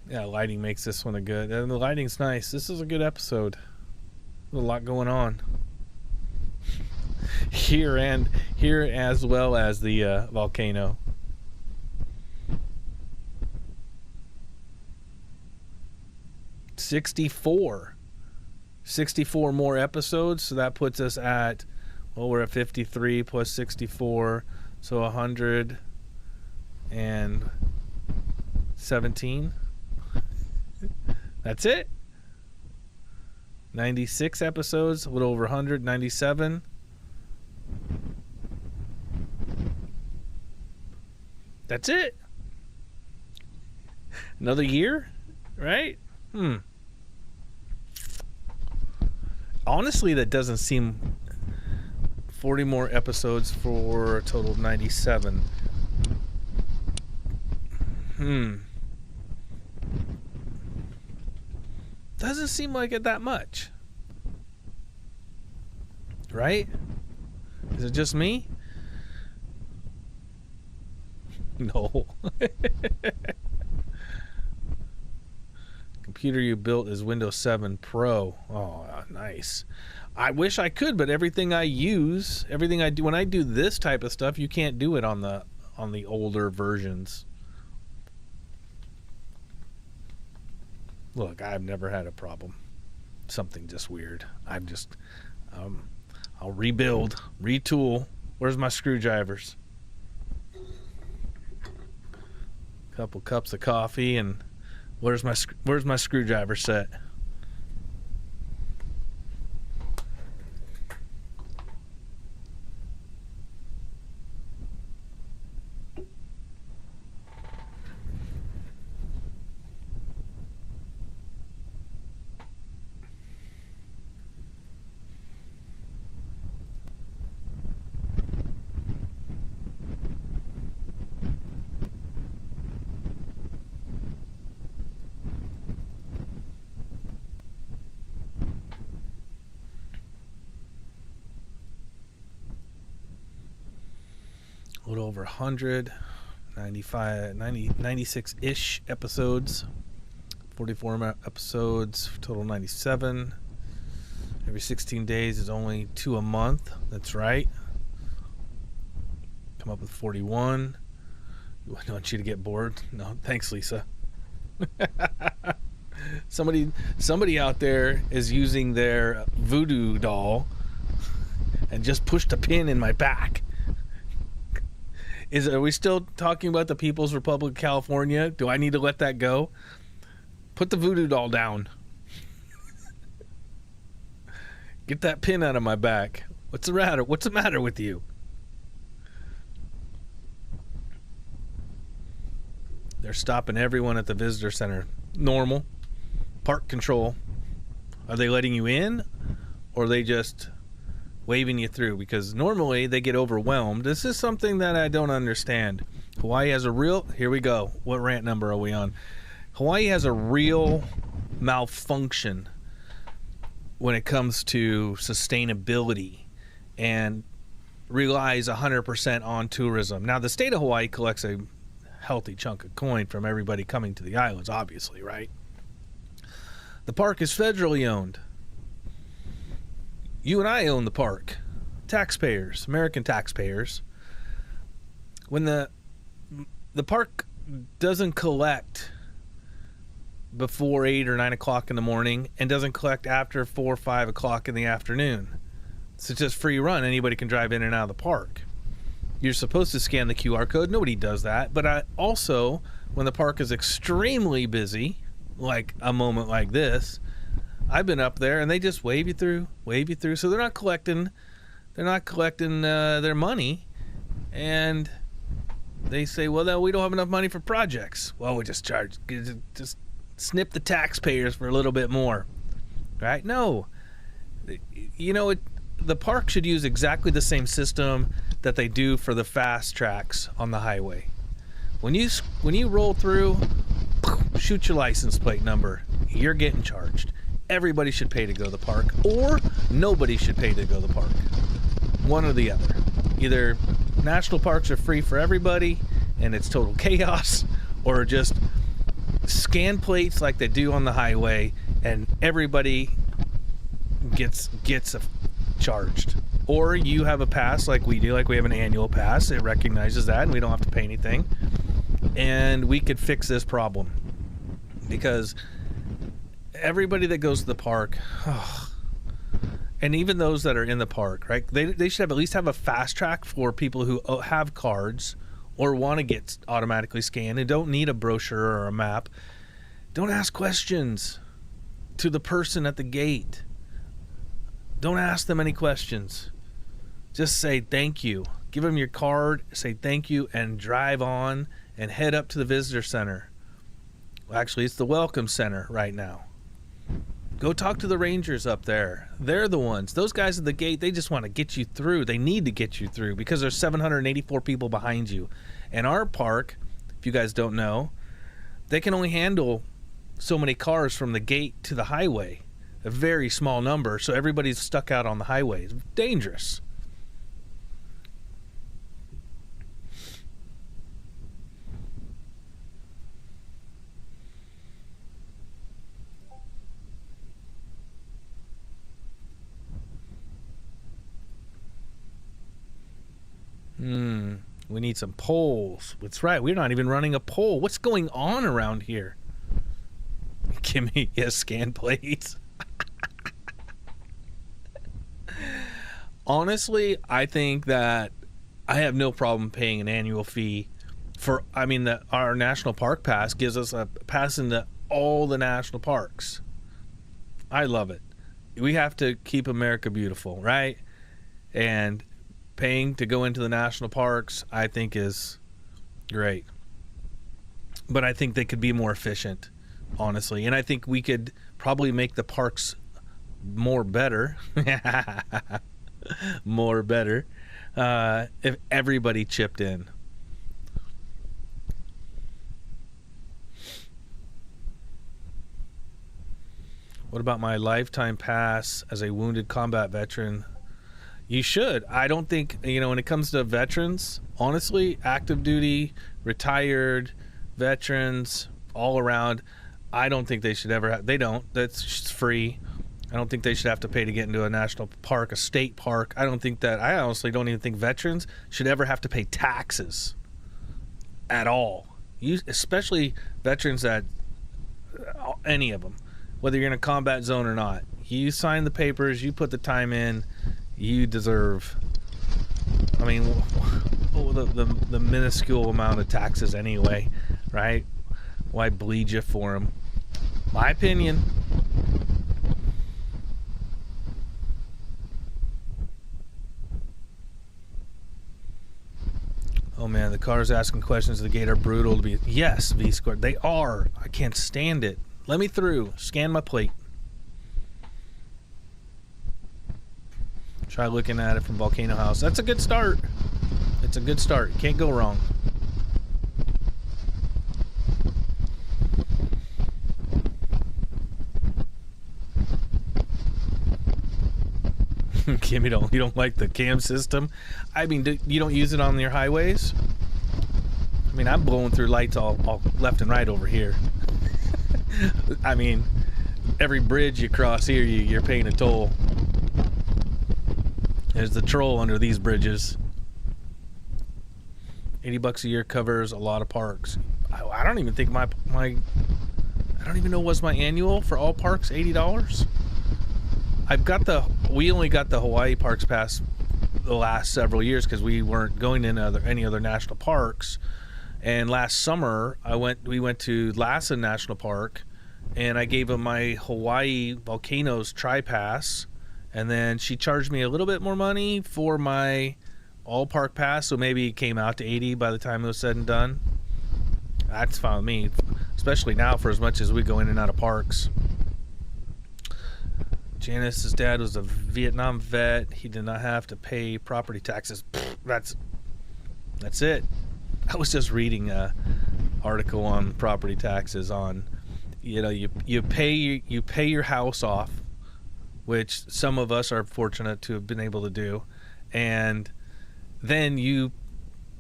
Yeah, lighting makes this one a good. And the lighting's nice. This is a good episode. There's a lot going on here as well as the volcano. $64 more episodes, so that puts us at, well, we're at 53 plus 64, so 117. That's it. 96 episodes, a little over 100, 97. That's it. Another year, right? Honestly, that doesn't seem 40 more episodes for a total of 97. Doesn't seem like it that much. Right? Is it just me? No. Computer you built is Windows 7 Pro. Oh, nice. I wish I could, but everything I use, everything I do, when I do this type of stuff, you can't do it on the older versions. Look, I've never had a problem. Something just weird. I'll rebuild, retool. Where's my screwdrivers? Couple cups of coffee, and where's my screwdriver set? A little over 100, 95, 90, 96-ish episodes, 44 episodes, total 97. Every 16 days is only 2 a month. That's right. Come up with 41. I want you to get bored. No, thanks, Lisa. Somebody out there is using their voodoo doll and just pushed a pin in my back. Are we still talking about the People's Republic of California? Do I need to let that go? Put the voodoo doll down. Get that pin out of my back. What's the matter? What's the matter with you? They're stopping everyone at the visitor center. Normal. Park control. Are they letting you in? Or are they just waving you through? Because normally they get overwhelmed. This is something that I don't understand. Hawaii has a real... Here we go. What rant number are we on? Hawaii has a real malfunction when it comes to sustainability and relies 100% on tourism. Now, the state of Hawaii collects a healthy chunk of coin from everybody coming to the islands, obviously, right? The park is federally owned. You and I own the park. Taxpayers, American taxpayers. When the park doesn't collect before 8 or 9 o'clock in the morning and doesn't collect after 4 or 5 o'clock in the afternoon. So it's just free run. Anybody can drive in and out of the park. You're supposed to scan the QR code. Nobody does that. But I also, when the park is extremely busy, like a moment like this, I've been up there and they just wave you through. So they're not collecting their money. And they say, well, we don't have enough money for projects. Well, we just snip the taxpayers for a little bit more, right? No, the park should use exactly the same system that they do for the fast tracks on the highway. When you roll through, shoot your license plate number, you're getting charged. Everybody should pay to go to the park, or nobody should pay to go to the park. One or the other. Either national parks are free for everybody and it's total chaos, or just scan plates like they do on the highway and everybody gets charged. Or you have a pass like we do, like we have an annual pass. It recognizes that and we don't have to pay anything. And we could fix this problem. Because everybody that goes to the park, and even those that are in the park, right? They should at least have a fast track for people who have cards or want to get automatically scanned and don't need a brochure or a map. Don't ask questions to the person at the gate. Don't ask them any questions. Just say thank you. Give them your card, say thank you, and drive on and head up to the visitor center. Well, actually, it's the welcome center right now. Go talk to the rangers up there. They're the ones. Those guys at the gate, they just want to get you through. They need to get you through because there's 784 people behind you. And our park, if you guys don't know, they can only handle so many cars from the gate to the highway. A very small number, so everybody's stuck out on the highway. It's dangerous. We need some poles. That's right. We're not even running a pole. What's going on around here? Give me a scan plates. Honestly, I think that I have no problem paying an annual fee for, our national park pass gives us a pass into all the national parks. I love it. We have to keep America beautiful, right? And paying to go into the national parks, I think, is great. But I think they could be more efficient, honestly. And I think we could probably make the parks more better. More better. If everybody chipped in. What about my lifetime pass as a wounded combat veteran? You should. I don't think, when it comes to veterans, honestly, active duty, retired, veterans, all around, I don't think they should ever have, they don't. That's just free. I don't think they should have to pay to get into a national park, a state park. I honestly don't even think veterans should ever have to pay taxes at all. Especially veterans that, any of them, whether you're in a combat zone or not. You sign the papers, you put the time in, you deserve, the minuscule amount of taxes anyway, right? Why bleed you for them? My opinion. Oh man, the cars asking questions at the gate are brutal to be. Yes, V-Squared, they are. I can't stand it. Let me through. Scan my plate. Try looking at it from Volcano House. That's a good start. It's a good start. Can't go wrong. Kim, you don't like the cam system? You don't use it on your highways? I'm blowing through lights all left and right over here. Every bridge you cross here, you're paying a toll. There's the troll under these bridges. $80 a year covers a lot of parks. I don't even think I don't even know what's my annual for all parks. $80. We only got the Hawaii Parks Pass the last several years because we weren't going in any other national parks. And last summer we went to Lassen National Park, and I gave him my Hawaiʻi Volcanoes Tri-Pass, and then she charged me a little bit more money for my all park pass, so maybe it came out to $80 by the time it was said and done. That's fine with me, especially now for as much as we go in and out of parks. Janice's dad was a Vietnam vet. He did not have to pay property taxes. That's it. I was just reading an article on property taxes on, you pay your house off, which some of us are fortunate to have been able to do, and then you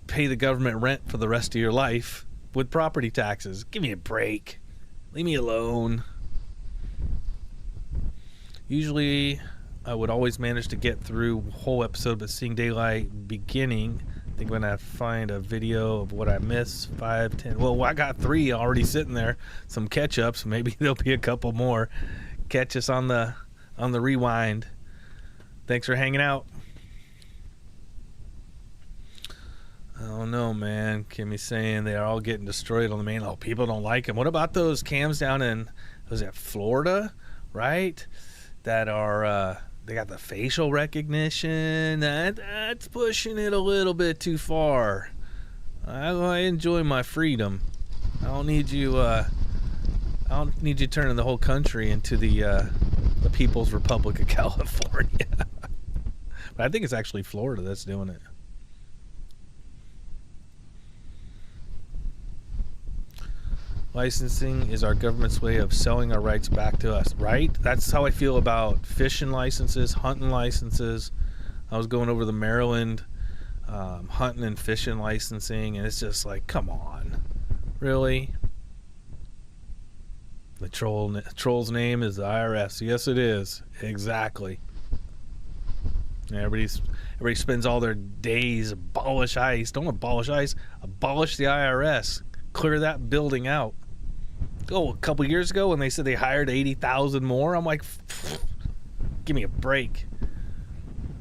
pay the government rent for the rest of your life with property taxes. Give me a break. Leave me alone. Usually, I would always manage to get through a whole episode, but seeing daylight beginning, I think I'm going to find a video of what I missed. 5, 10. Well, I got 3 already sitting there. Some catch-ups. Maybe there'll be a couple more. Catch us on the rewind. Thanks for hanging out. Oh no, man. Kimmy's saying they are all getting destroyed on the main. Oh, people don't like them. What about those cams down in, was that Florida, right? That are, they got the facial recognition. That's pushing it a little bit too far. I enjoy my freedom. I don't need you turning the whole country into the People's Republic of California. But I think it's actually Florida that's doing it. Licensing is our government's way of selling our rights back to us, right? That's how I feel about fishing licenses, hunting licenses. I was going over the Maryland hunting and fishing licensing, and it's just like, come on, really? The troll's name is the IRS. Yes, it is. Exactly. And everybody spends all their days abolish ICE. Don't abolish ICE. Abolish the IRS. Clear that building out. Oh, a couple years ago when they said they hired 80,000 more, I'm like, give me a break.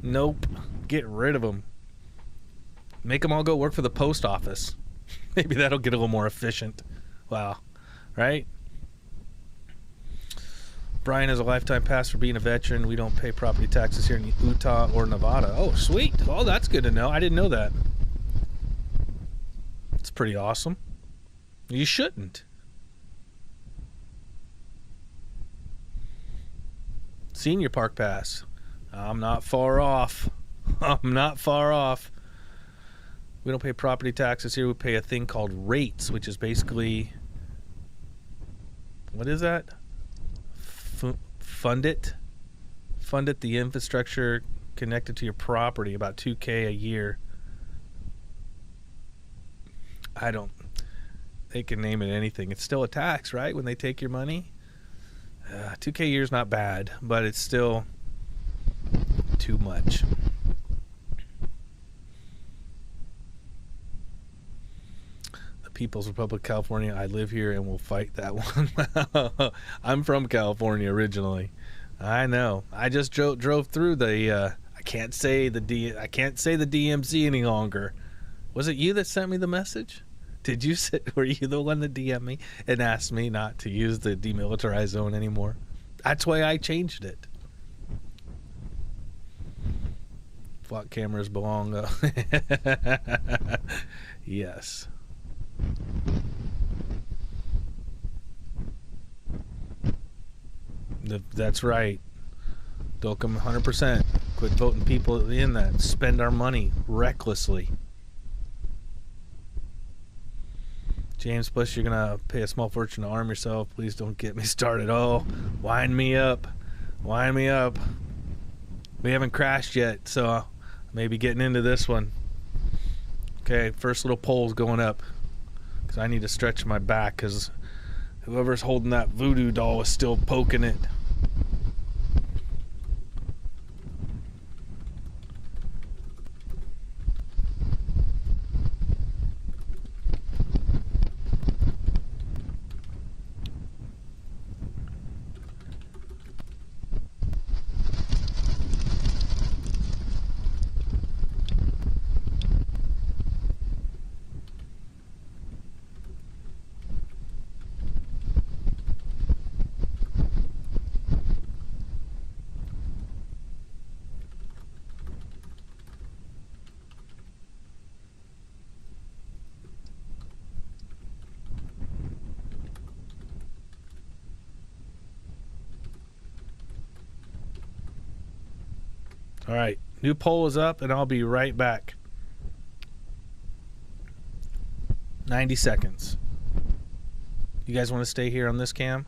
Nope. Get rid of them. Make them all go work for the post office. Maybe that'll get a little more efficient. Wow. Right? Brian has a lifetime pass for being a veteran. We don't pay property taxes here in Utah or Nevada. Oh, sweet. Oh, that's good to know. I didn't know that. It's pretty awesome. You shouldn't. Senior Park Pass. I'm not far off. I'm not far off. We don't pay property taxes here. We pay a thing called rates, which is basically, what is that? Fund it, the infrastructure connected to your property, about $2,000 a year. They can name it anything. It's still a tax, right? When they take your money. $2,000 a year is not bad, but it's still too much. The People's Republic of California. I live here and will fight that one. I'm from California originally. I know. I just drove through the. I can't say the DMZ any longer. Was it you that sent me the message? Were you the one that DM'd me and asked me not to use the demilitarized zone anymore? That's why I changed it. Flock cameras belong. Yes. That's right. Dolcom 100%. Quit voting people in that spend our money recklessly. James, plus you're gonna pay a small fortune to arm yourself. Please don't get me started. Oh, wind me up. Wind me up. We haven't crashed yet, so maybe getting into this one. Okay, first little poll's going up because I need to stretch my back because whoever's holding that voodoo doll is still poking it. All right, new poll is up, and I'll be right back. 90 seconds. You guys want to stay here on this cam?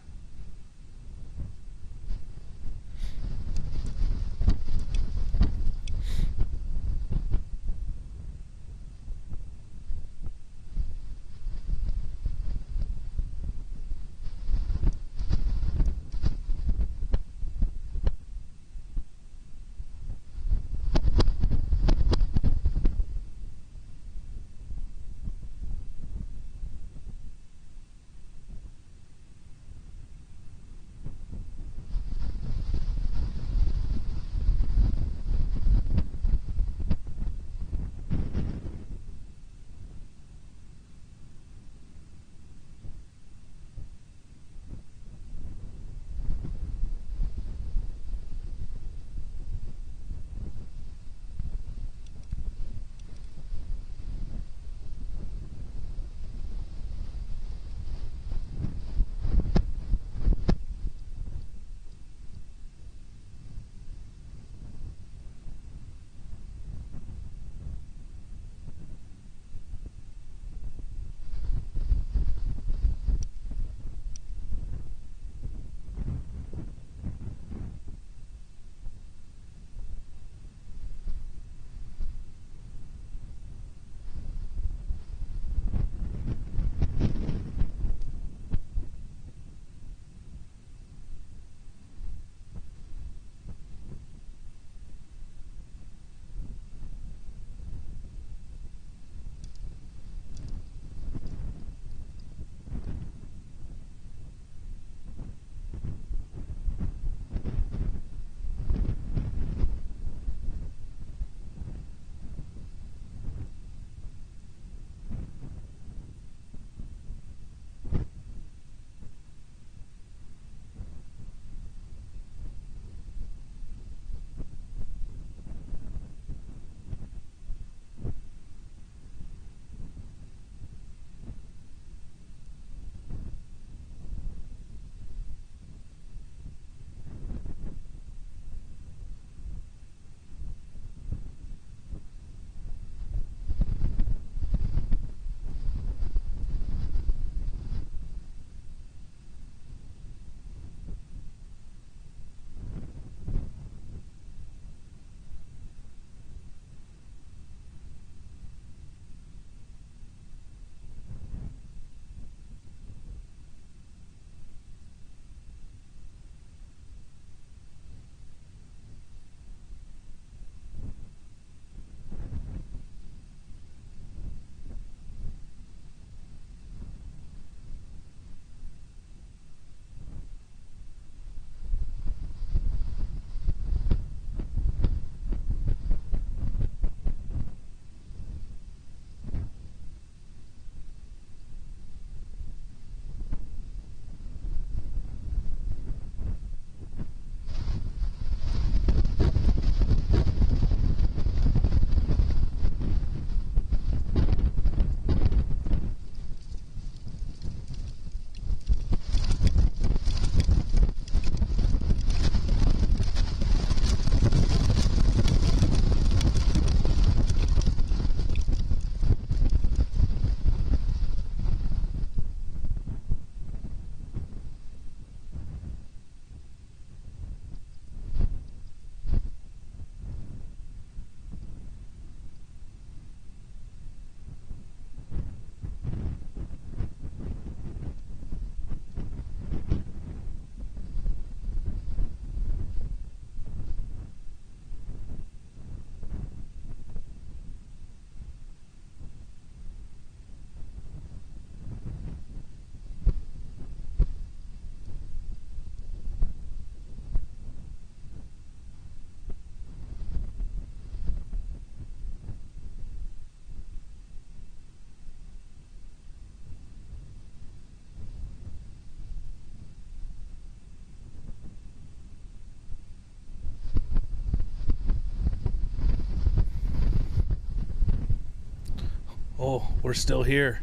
Oh, we're still here.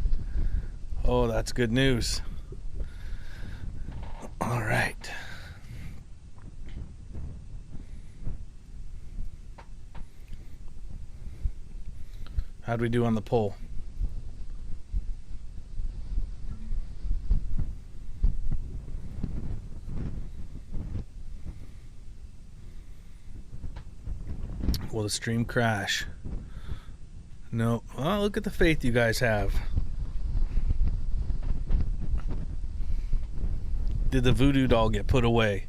Oh, that's good news. All right. How'd we do on the poll? Will the stream crash? No. Oh, look at the faith you guys have. Did the voodoo doll get put away?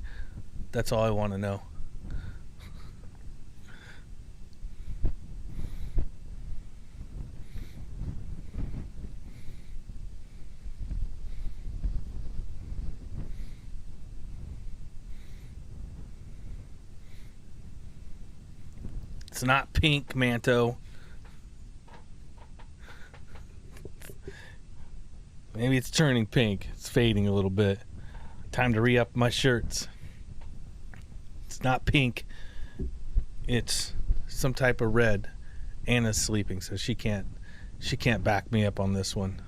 That's all I want to know. It's not pink, Manto. Maybe it's turning pink. It's fading a little bit. Time to re-up my shirts. It's not pink. It's some type of red. Anna's sleeping, so she can't back me up on this one.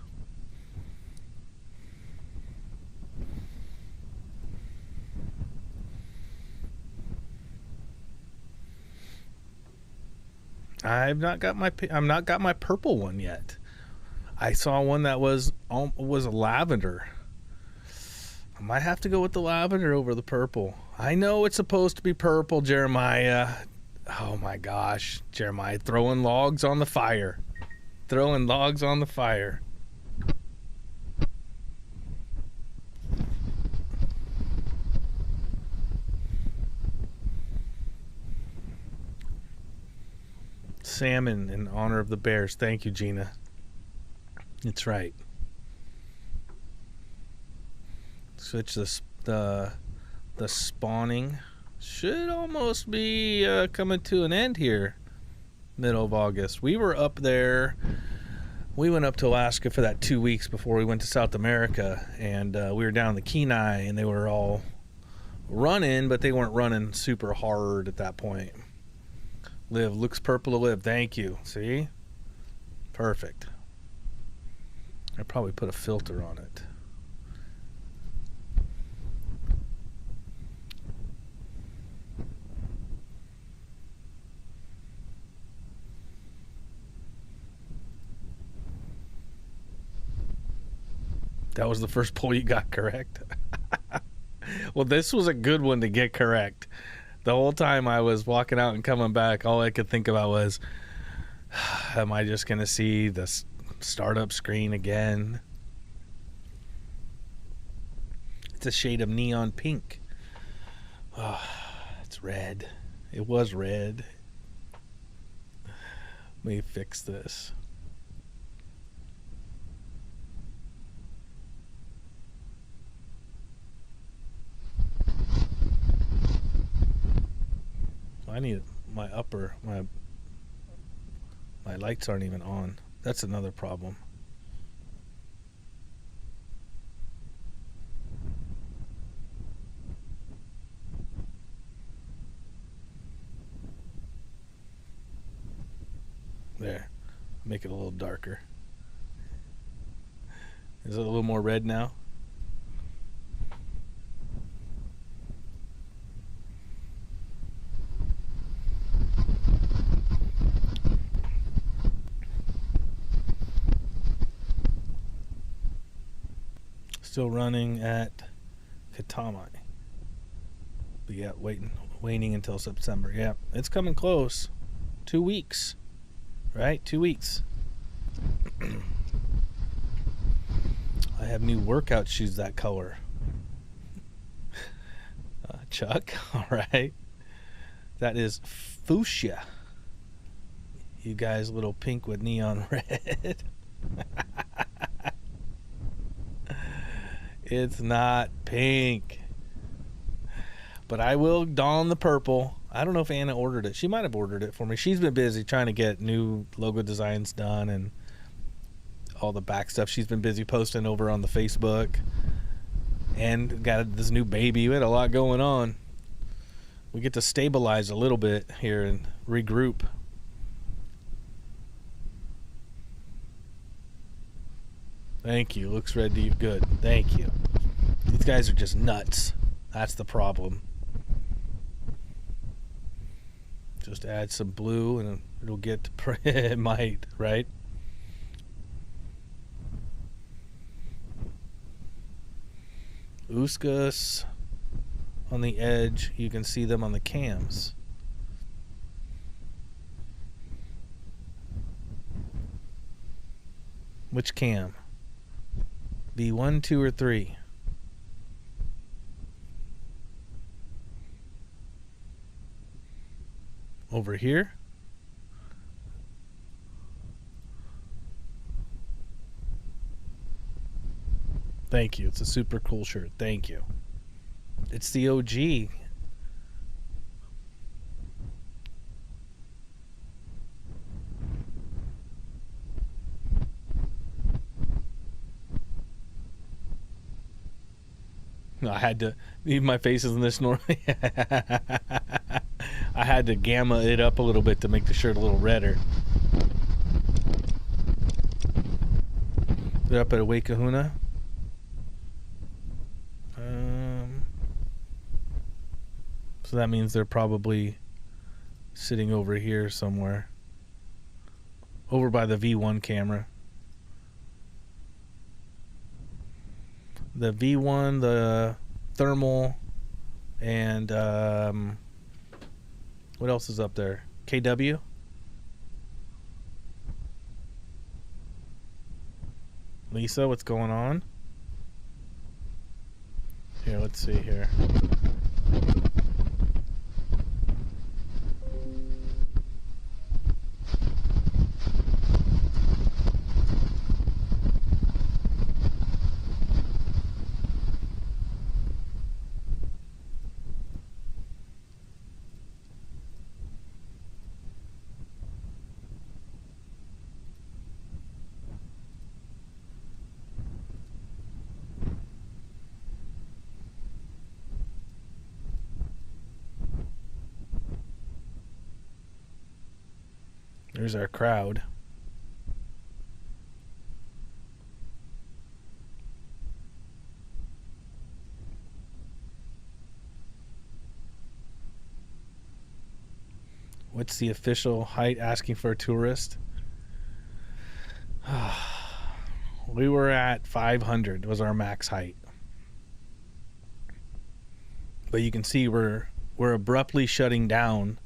I'm not got my purple one yet. I saw one that was lavender. I might have to go with the lavender over the purple. I know it's supposed to be purple, Jeremiah. Oh my gosh, Jeremiah, throwing logs on the fire. Throwing logs on the fire. Salmon in honor of the bears. Thank you, Gina. It's right. Switch the spawning. Should almost be coming to an end here. Middle of August. We were up there. We went up to Alaska for that 2 weeks before we went to South America, and we were down in the Kenai, and they were all running, but they weren't running super hard at that point. Liv, looks purple to live. Thank you. See? Perfect. I probably put a filter on it. That was the first poll you got correct. Well, this was a good one to get correct. The whole time I was walking out and coming back, all I could think about was, am I just going to see the startup screen again? It's a shade of neon pink. Oh, it's red. It was red. Let me fix this. I need my lights aren't even on. That's another problem. There. Make it a little darker. Is it a little more red now? Still running at Katama. But yeah, waiting until September. Yeah, it's coming close. 2 weeks. Right? 2 weeks. I have new workout shoes that color. Chuck, all right. That is fuchsia. You guys, little pink with neon red. It's not pink. But I will don the purple. I don't know if Anna ordered it. She might have ordered it for me. She's been busy trying to get new logo designs done and all the back stuff. She's been busy posting over on the Facebook. And got this new baby. We had a lot going on. We get to stabilize a little bit here and regroup. Thank you. Looks red to you. Good. Thank you. These guys are just nuts. That's the problem. Just add some blue and it'll get to it might, right? Uskas on the edge. You can see them on the cams. Which cam? B1, 2, or 3? Over here? Thank you. It's a super cool shirt. Thank you. It's the OG. No, I had to leave my face in this normally. I had to gamma it up a little bit to make the shirt a little redder. They're up at Waikahuna. So that means they're probably sitting over here somewhere. Over by the V1 camera. The V1, the thermal, and what else is up there? KW? Lisa, what's going on? Here, let's see here. There's our crowd. What's the official height asking for a tourist? We were at 500 was our max height. But you can see we're abruptly shutting down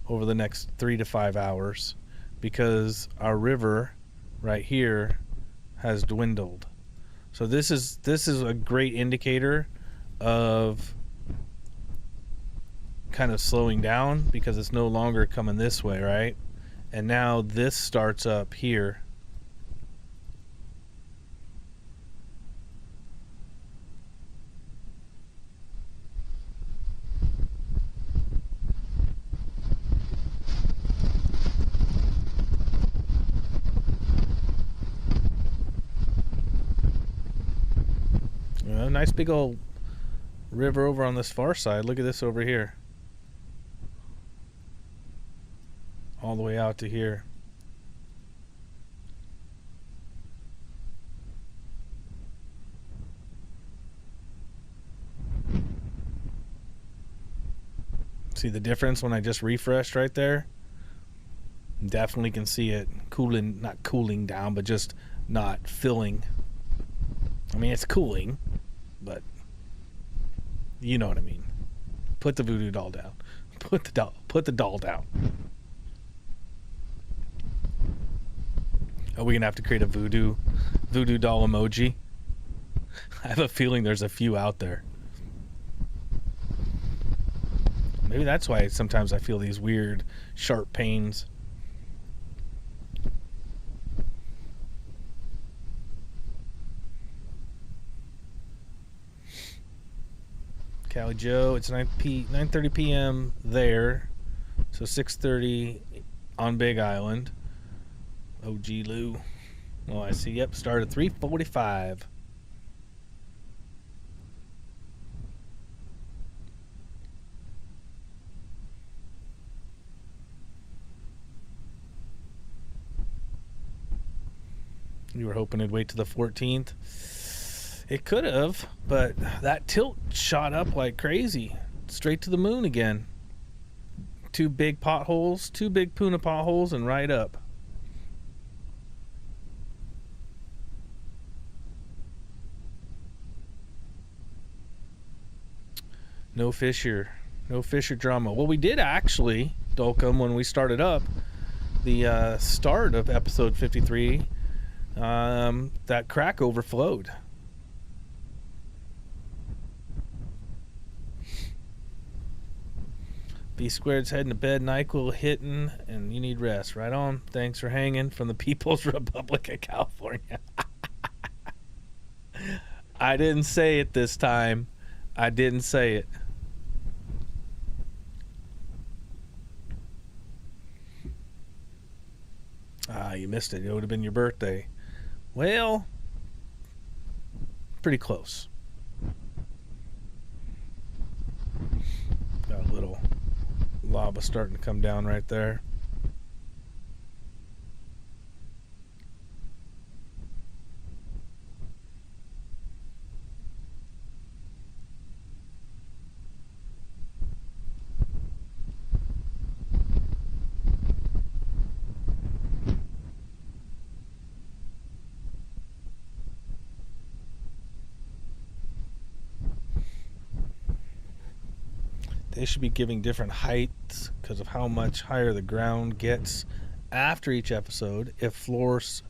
over the next 3 to 5 hours because our river right here has dwindled. So this is a great indicator of kind of slowing down because it's no longer coming this way, right? And now this starts up here. Nice big old river over on this far side. Look at this over here. All the way out to here. See the difference when I just refreshed right there? Definitely can see it cooling, not cooling down, but just not filling. I mean, it's cooling, but you know what I mean. Put the voodoo doll down. Put the doll down. Are we gonna have to create a voodoo doll emoji? I have a feeling there's a few out there. Maybe that's why sometimes I feel these weird sharp pains. Cali Joe, it's 9:30 p.m. there, so 6:30 on Big Island. OG Lou. Oh, I see. Yep, started 3:45. You were hoping it'd wait to the 14th. It could have, but that tilt shot up like crazy. Straight to the moon again. two big potholes, two big Puna potholes, and right up. No fissure drama. Well, we did actually, Dolcum, when we started up, the start of episode 53, that crack overflowed. B squared's heading to bed, NyQuil hitting, and you need rest. Right on. Thanks for hanging from the People's Republic of California. I didn't say it this time. I didn't say it. You missed it. It would have been your birthday. Well, pretty close. Got a little lava starting to come down right there. They should be giving different heights because of how much higher the ground gets after each episode. If floors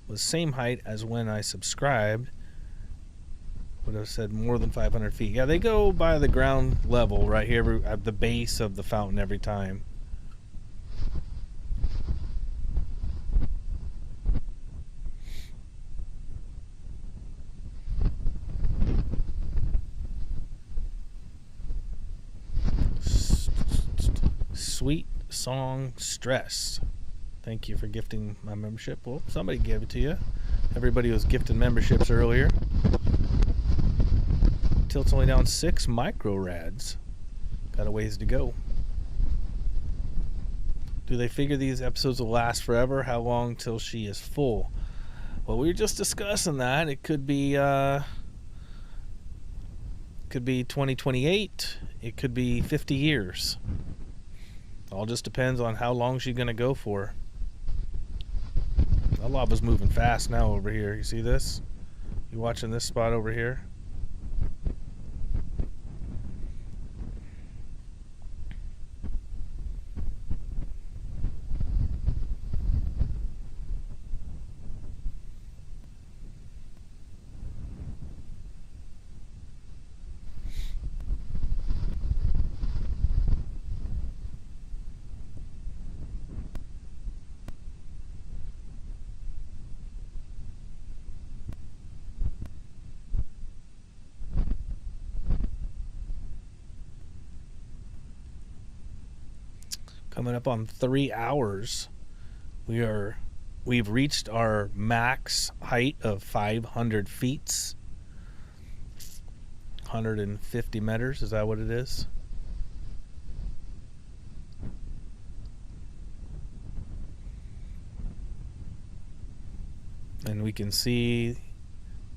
was same height as when I subscribed, would have said more than 500 feet. Yeah, they go by the ground level right here at the base of the fountain every time. Sweet song Stress. Thank you for gifting my membership. Well, somebody gave it to you. Everybody was gifting memberships earlier. Tilt's only down 6 microrads. Got a ways to go. Do they figure these episodes will last forever? How long till she is full? Well, we were just discussing that. It could be 2028. It could be 50 years. All just depends on how long she's going to go for. That lava's moving fast now over here. You see this? You watching this spot over here? Coming up on 3 hours, we've reached our max height of 500 feet. 150 meters, is that what it is? And we can see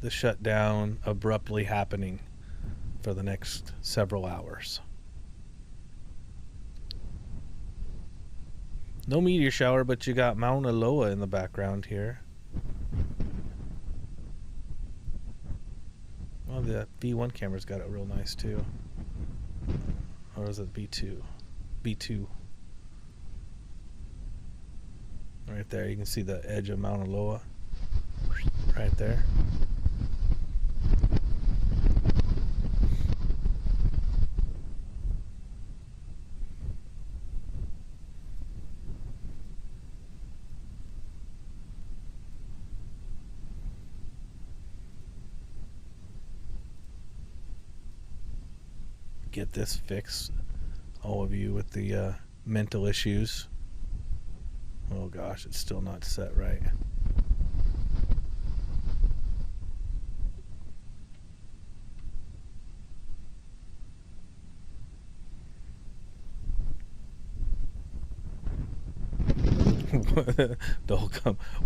the shutdown abruptly happening for the next several hours. No meteor shower, but you got Mauna Loa in the background here. Well, the B1 camera's got it real nice too. Or is it B2? B2. Right there, you can see the edge of Mauna Loa. Right there. Get this fixed, all of you with the mental issues. Oh gosh, it's still not set right.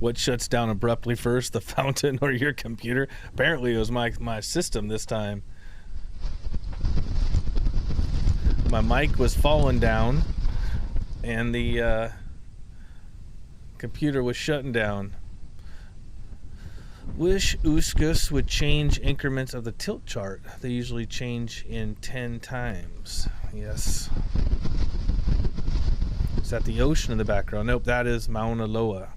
What shuts down abruptly first, the fountain or your computer? Apparently it was my system this time. My mic was falling down. and the computer was shutting down. Wish August would change increments of the tilt chart. They usually change in 10 times. Yes. Is that the ocean in the background? Nope, that is Mauna Loa.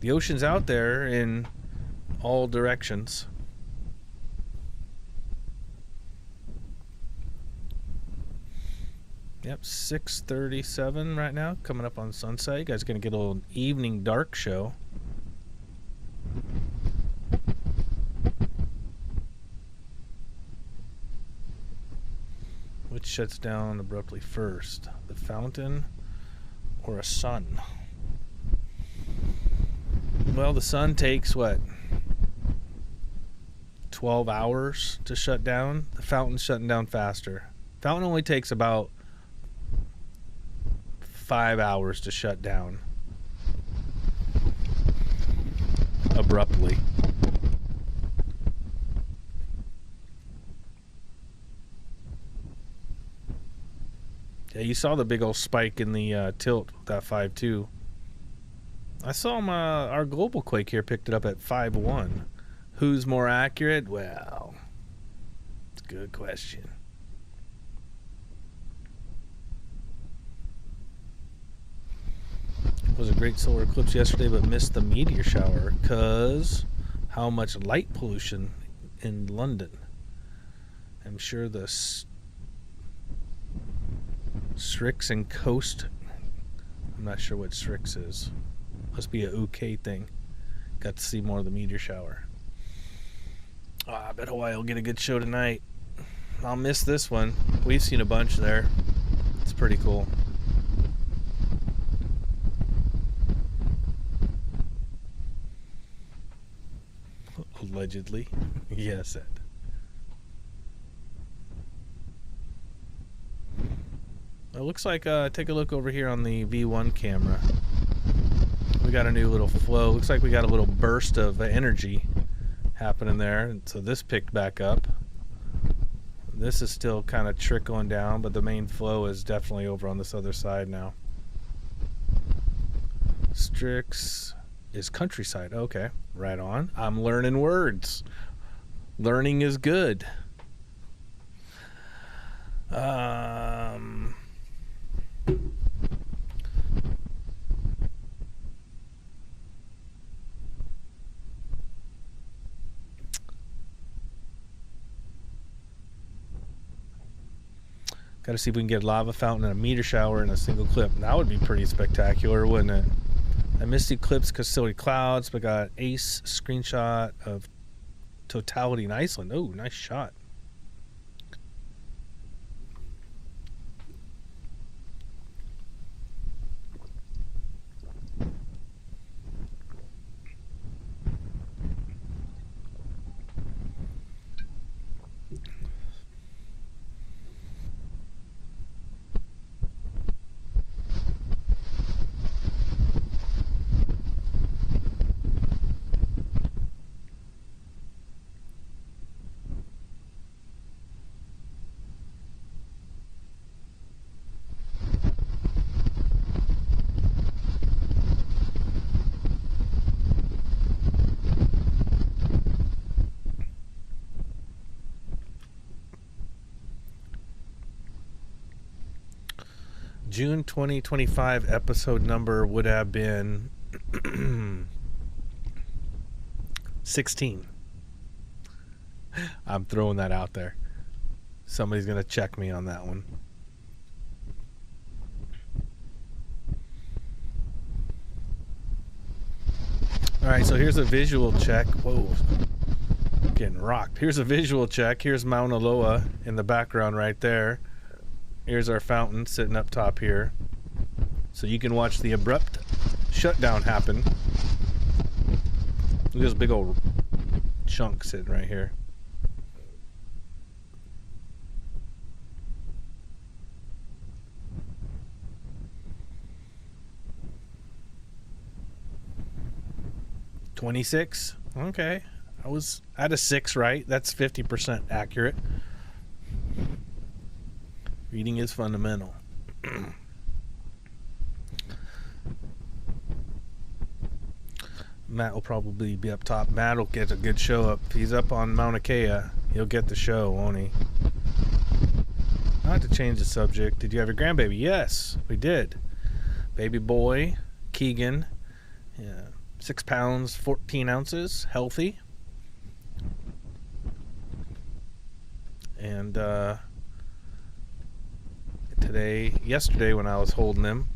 The ocean's out there in all directions. Yep, 6:37 right now, coming up on sunset. You guys are going to get a little evening dark show. Which shuts down abruptly first? The fountain or a sun? Well, the sun takes, what, 12 hours to shut down? The fountain's shutting down faster. Fountain only takes about 5 hours to shut down abruptly. Yeah, you saw the big old spike in the tilt with that 5.2. I saw our global quake here picked it up at 5.1. Who's more accurate? Well, it's a good question. It was a great solar eclipse yesterday, but missed the meteor shower because how much light pollution in London. I'm sure the Strix and Coast. I'm not sure what Strix is. Must be a UK thing. Got to see more of the meteor shower. I bet Hawaii will get a good show tonight. I'll miss this one. We've seen a bunch there. It's pretty cool. Allegedly. Yes, Ed. It looks like, take a look over here on the V1 camera. We got a new little flow. Looks like we got a little burst of energy happening there. So this picked back up. This is still kind of trickling down, but the main flow is definitely over on this other side now. Strix is countryside. Okay, right on. I'm learning words. Learning is good. Got to see if we can get a lava fountain and a meteor shower in a single clip. That would be pretty spectacular, wouldn't it? I missed eclipse because silly clouds, but got ace screenshot of totality in Iceland. Oh, nice shot. June 2025 episode number would have been 16. I'm throwing that out there. Somebody's going to check me on that one. All right, so here's a visual check. Whoa, getting rocked. Here's a visual check. Here's Mauna Loa in the background right there. Here's our fountain sitting up top here. So you can watch the abrupt shutdown happen. Look at this big old chunk sitting right here. $26. Okay. I was at a 6, right? That's 50% accurate. Reading is fundamental. Matt will probably be up top. Matt will get a good show up. He's up on Mauna Kea. He'll get the show, won't he? Not to change the subject. Did you have your grandbaby? Yes, we did. Baby boy, Keegan. 6 pounds, 14 ounces. Healthy. And yesterday when I was holding him,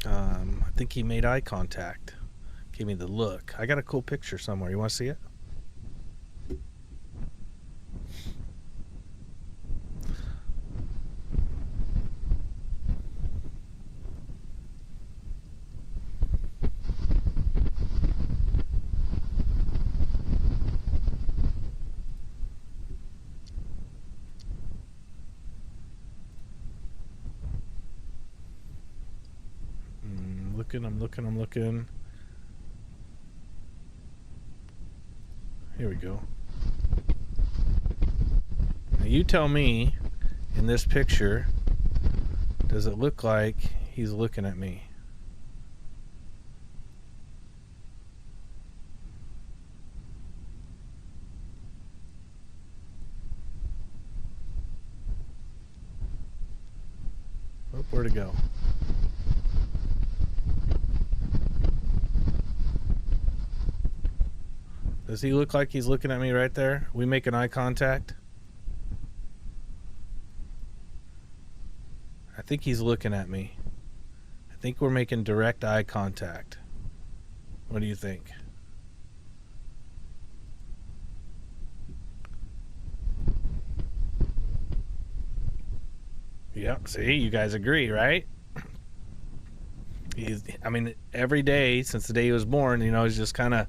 I think he made eye contact. Gave me the look. I got a cool picture somewhere. You want to see it? I'm looking. Here we go. Now you tell me, in this picture, does it look like he's looking at me? Oh, where'd it go? Does he look like he's looking at me right there? We making eye contact? I think he's looking at me. I think we're making direct eye contact. What do you think? Yep, see, you guys agree, right? Every day since the day he was born, he's just kind of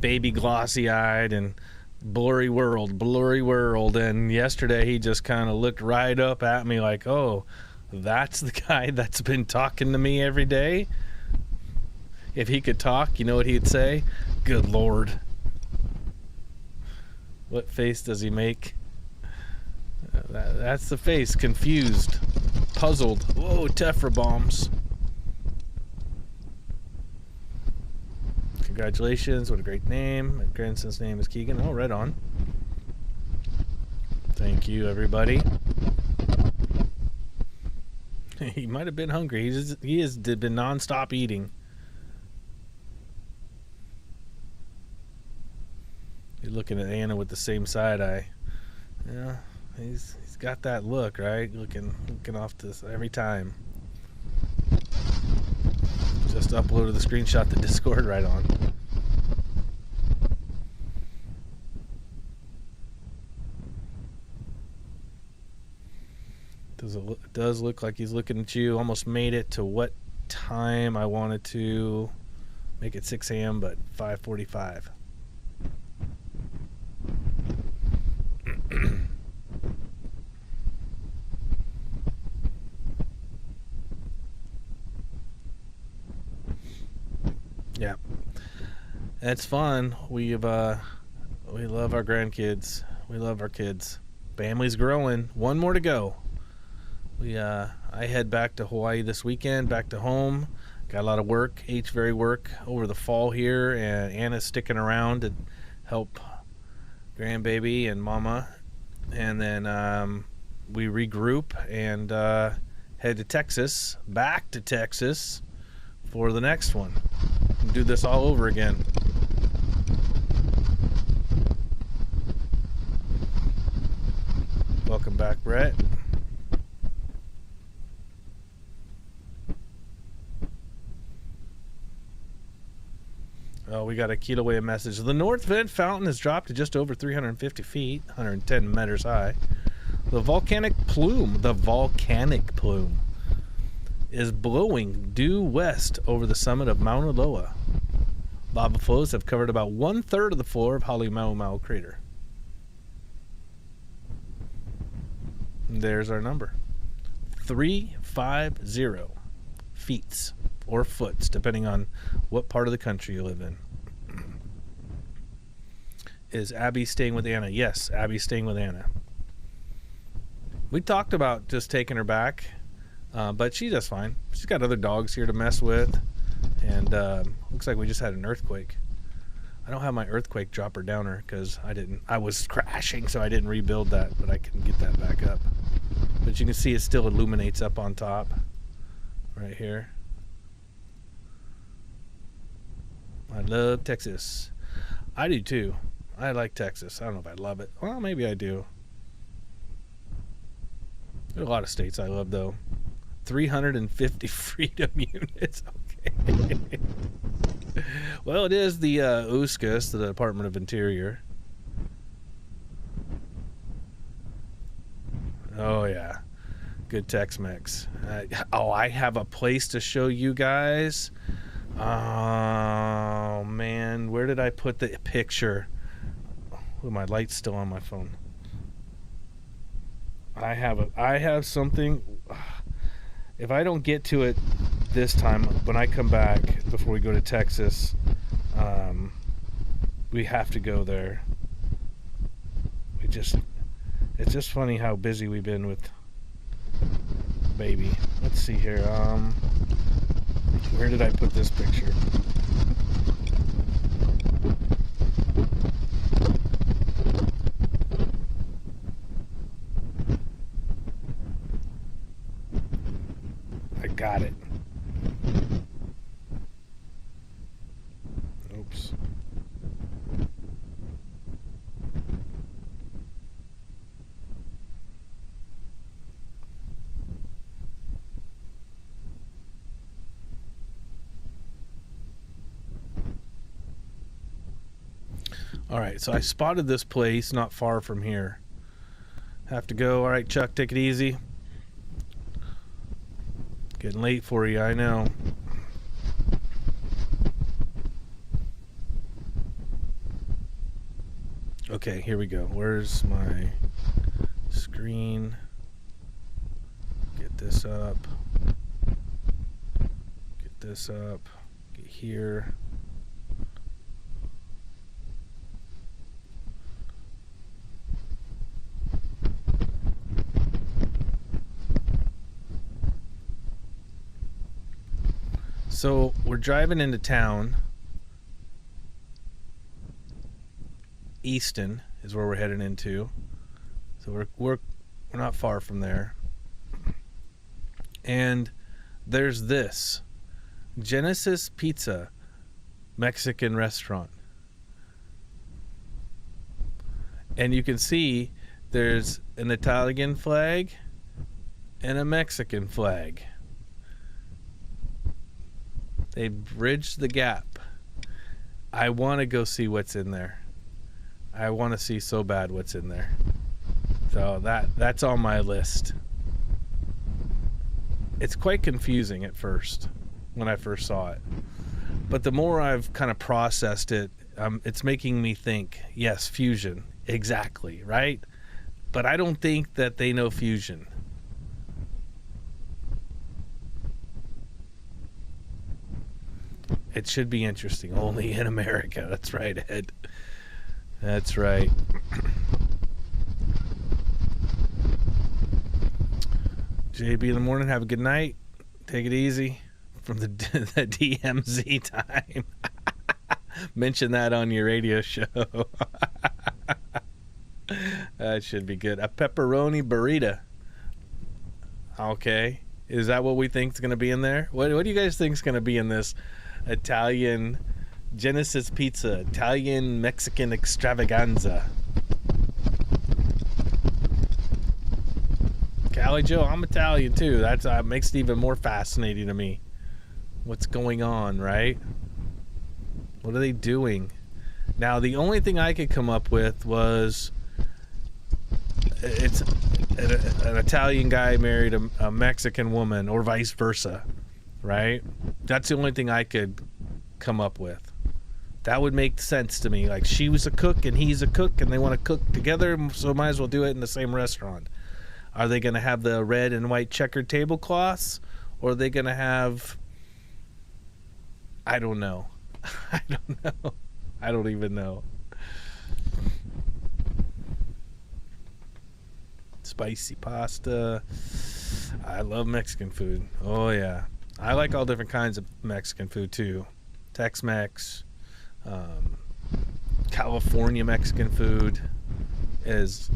baby glossy-eyed and blurry world. And yesterday he just kind of looked right up at me like, oh, that's the guy that's been talking to me every day. If he could talk, you know what he'd say? Good Lord. What face does he make? That's the face. Confused. Puzzled. Whoa, Tephra bombs. Congratulations. What a great name. My grandson's name is Keegan. Oh, right on. Thank you, everybody. He might have been hungry. He has been non-stop eating. You're looking at Anna with the same side eye. Yeah, he's got that look, right? Looking off this every time. Just uploaded the screenshot to Discord right on. It does look like he's looking at you. Almost made it to what time I wanted to make it 6 a.m. but 5:45. Yeah, it's fun. We love our grandkids. We love our kids. Family's growing. One more to go. I head back to Hawaii this weekend, back to home. Got a lot of work, work over the fall here, and Anna's sticking around to help grandbaby and mama. And then we regroup and head to Texas, back to Texas for the next one. Do this all over again. Welcome back, Brett. Oh, we got a Kilauea message. The North Vent Fountain has dropped to just over 350 feet, 110 meters high. The volcanic plume is blowing due west over the summit of Mauna Loa. Lava flows have covered about 1/3 of the floor of Halemaʻumaʻu crater. And there's our number. 350 feet or foots, depending on what part of the country you live in. Is Abby staying with Anna? Yes, Abby's staying with Anna. We talked about just taking her back, but she does fine. She's got other dogs here to mess with, and looks like we just had an earthquake. I don't have my earthquake dropper downer because I was crashing, so I didn't rebuild that, but I can get that back up. But you can see it still illuminates up on top right here. I love Texas. I do too. I like Texas. I don't know if I love it. Well, maybe I do. There are a lot of states I love, though. 350 freedom units. Okay. Well, it is the USCIS, the Department of Interior. Oh, yeah. Good Tex-Mex. I have a place to show you guys. Oh, man. Where did I put the picture? Oh, my light's still on my phone. I have something. If I don't get to it this time, when I come back before we go to Texas, we have to go there. It's just funny how busy we've been with baby. Let's see here. Where did I put this picture? I got it. Oops. All right, so I spotted this place not far from here. Have to go. All right, Chuck, take it easy. Getting late for you, I know. Okay, here we go. Where's my screen? Get this up. Get this up. Get here. So we're driving into town. Easton is where we're heading into. So we're not far from there. And there's this Genesis Pizza Mexican restaurant. And you can see there's an Italian flag and a Mexican flag. They bridged the gap. I want to go see what's in there. I want to see so bad what's in there. So that's on my list. It's quite confusing at first when I first saw it. But the more I've kind of processed it, it's making me think, yes, fusion. Exactly, right? But I don't think that they know fusion. It should be interesting. Only in America. That's right, Ed. That's right. JB in the morning. Have a good night. Take it easy from the DMZ time. Mention that on your radio show. That should be good. A pepperoni burrito. Okay. Is that what we think is going to be in there? What do you guys think is going to be in this Italian Genesis Pizza, Italian Mexican extravaganza? Cali Joe, I'm Italian too. That makes it even more fascinating to me. What's going on, right? What are they doing? Now, the only thing I could come up with was it's an Italian guy married a Mexican woman, or vice versa, right? That's the only thing I could come up with. That would make sense to me. Like, she was a cook and he's a cook and they want to cook together, so might as well do it in the same restaurant. Are they going to have the red and white checkered tablecloths, or are they going to have, I don't know. I don't know. I don't even know. spicy pasta. I love Mexican food. Oh yeah, I like all different kinds of Mexican food too. Tex-Mex, California Mexican food is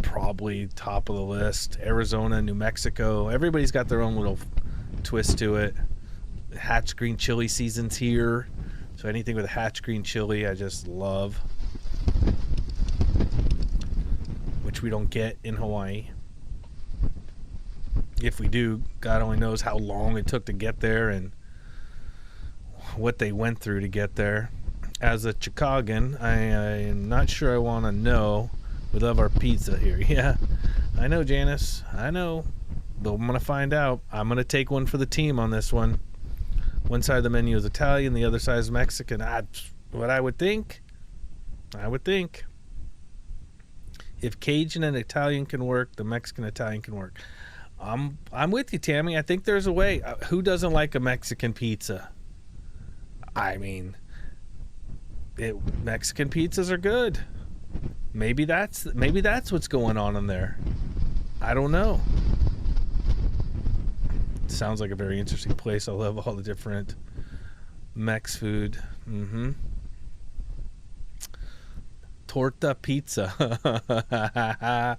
probably top of the list. Arizona, New Mexico, everybody's got their own little twist to it. Hatch green chili season's here, so anything with a hatch green chili I just love, which we don't get in Hawaii. If we do, God only knows how long it took to get there and what they went through to get there. As a Chicagoan, I am not sure I want to know. We love our pizza here. Yeah, I know, Janice. I know. But I'm going to find out. I'm going to take one for the team on this one. One side of the menu is Italian, the other side is Mexican. What I would think. If Cajun and Italian can work, the Mexican-Italian can work. I'm with you, Tammy. I think there's a way. Who doesn't like a Mexican pizza? I mean, Mexican pizzas are good. Maybe that's what's going on in there. I don't know. Sounds like a very interesting place. I love all the different Mex food. Torta pizza.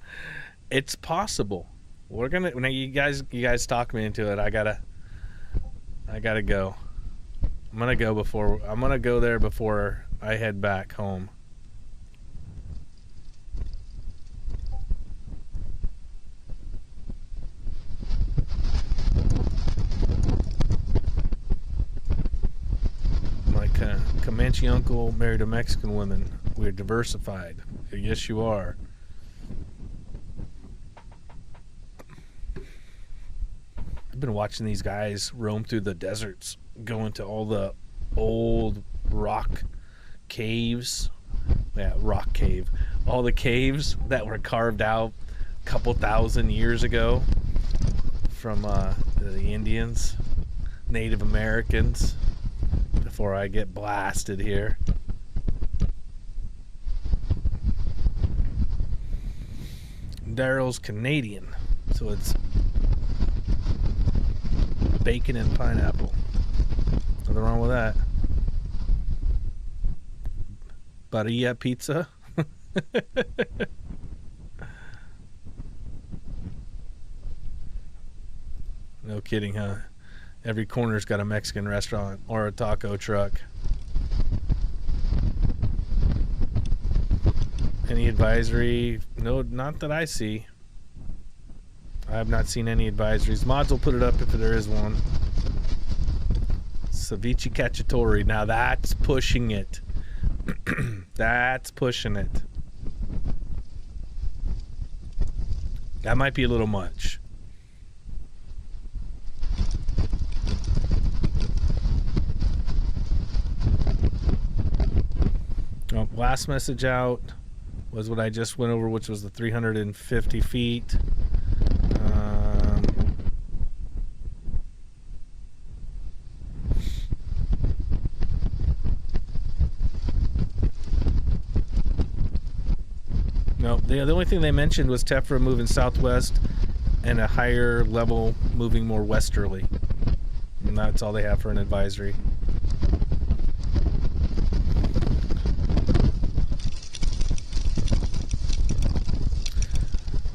It's possible. We're gonna. When you guys talk me into it. I gotta go. I'm gonna go there before I head back home. My Comanche uncle married a Mexican woman. We're diversified. Yes, you are. I've been watching these guys roam through the deserts, going to all the old rock caves. Yeah, rock cave. All the caves that were carved out a couple thousand years ago from the Indians, Native Americans, before I get blasted here. Daryl's Canadian, so it's bacon and pineapple. Nothing wrong with that. Barilla pizza. No kidding, huh? Every corner's got a Mexican restaurant or a taco truck. Any advisory? No, not that I see. I have not seen any advisories. Mods will put it up if there is one. Ceviche Cacciatore. Now that's pushing it. That's pushing it. That might be a little much. Oh, last message out was what I just went over, which was the 350 feet. No, the only thing they mentioned was Tephra moving southwest and a higher level moving more westerly. And that's all they have for an advisory.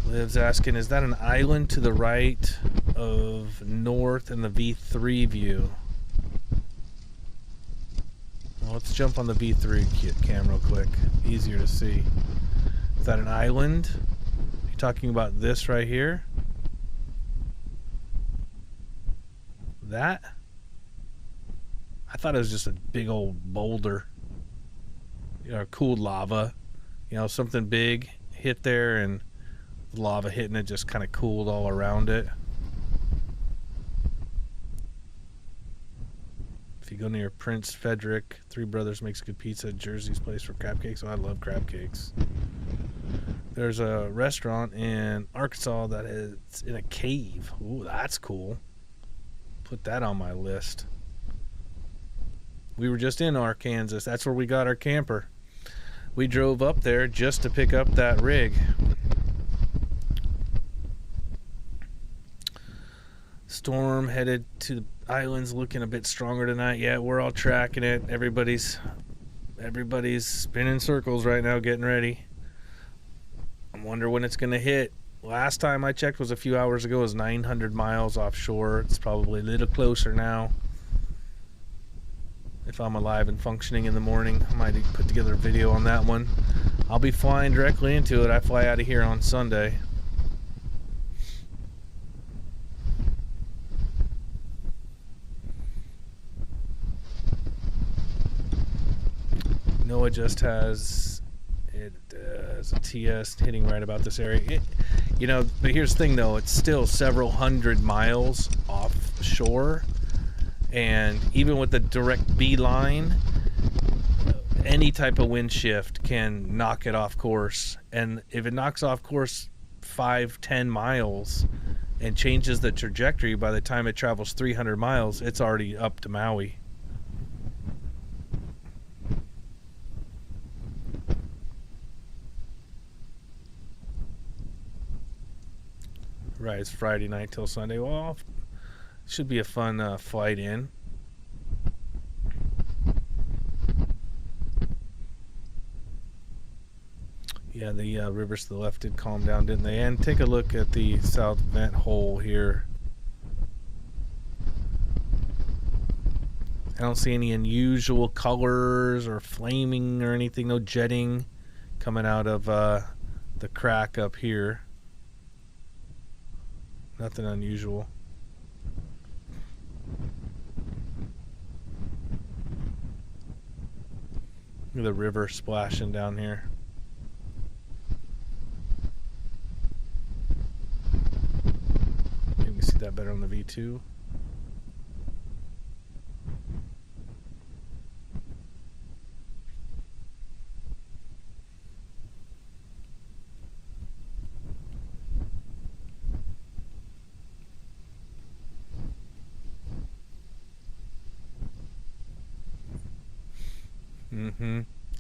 Liv's asking, is that an island to the right of north in the V3 view? Well, let's jump on the V3 cam real quick. Easier to see. Is that an island? Are you talking about this right here? That? I thought it was just a big old boulder. You know, cooled lava. You know, something big hit there and lava hitting it just kind of cooled all around it. If you go near Prince Frederick, Three Brothers makes good pizza. Jersey's place for crab cakes. Oh, I love crab cakes. There's a restaurant in Arkansas that is in a cave. Ooh, that's cool. Put that on my list. We were just in Arkansas. That's where we got our camper. We drove up there just to pick up that rig. storm headed to the islands, looking a bit stronger tonight. Yeah, we're all tracking it. Everybody's spinning circles right now, getting ready. I wonder when it's going to hit. Last time I checked was a few hours ago. It was 900 miles offshore. It's probably a little closer now. If I'm alive and functioning in the morning, I might put together a video on that one. I'll be flying directly into it. I fly out of here on Sunday. NOAA just has it as a TS hitting right about this area. But here's the thing though, it's still several hundred miles offshore, and even with the direct beeline, any type of wind shift can knock it off course. And if it knocks off course 5-10 miles and changes the trajectory, by the time it travels 300 miles, it's already up to Maui. Right, it's Friday night till Sunday. Well, should be a fun flight in. Yeah, the rivers to the left did calm down, didn't they? And take a look at the south vent hole here. I don't see any unusual colors or flaming or anything. No jetting coming out of the crack up here. Nothing unusual. Look at the river splashing down here. You can see that better on the V2.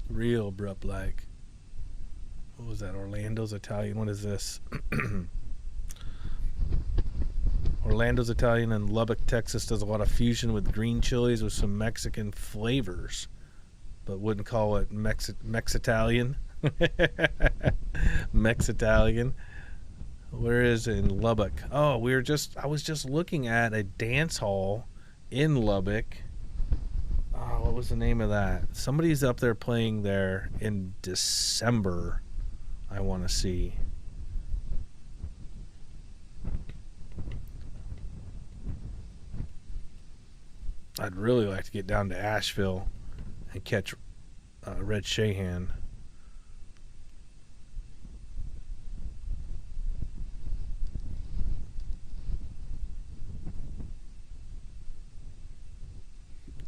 Real abrupt like. What was that? Orlando's Italian. What is this? Orlando's Italian and Lubbock, Texas does a lot of fusion with green chilies with some Mexican flavors, but wouldn't call it Mex-Italian. Mex-Italian. Where is it in Lubbock? Oh, I was just looking at a dance hall in Lubbock. Oh, what was the name of that? Somebody's up there playing there in December. I want to see. I'd really like to get down to Asheville and catch Red Shahan.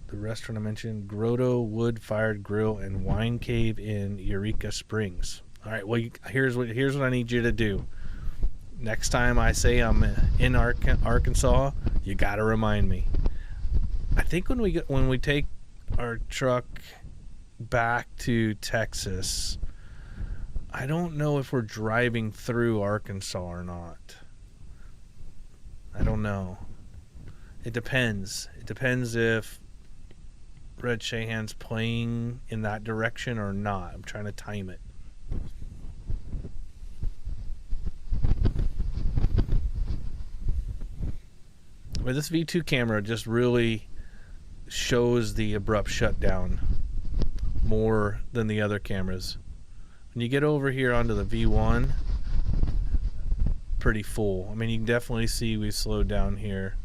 The restaurant I mentioned, Grotto Wood Fired Grill and Wine Cave in Eureka Springs. All right, well, here's what I need you to do. Next time I say I'm in Arkansas, you got to remind me. I think when we take our truck back to Texas, I don't know if we're driving through Arkansas or not. I don't know. It depends. It depends if Red Shahan's playing in that direction or not. I'm trying to time it. But this V2 camera just really shows the abrupt shutdown more than the other cameras. When you get over here onto the V1, pretty full. I mean, you can definitely see we slowed down here.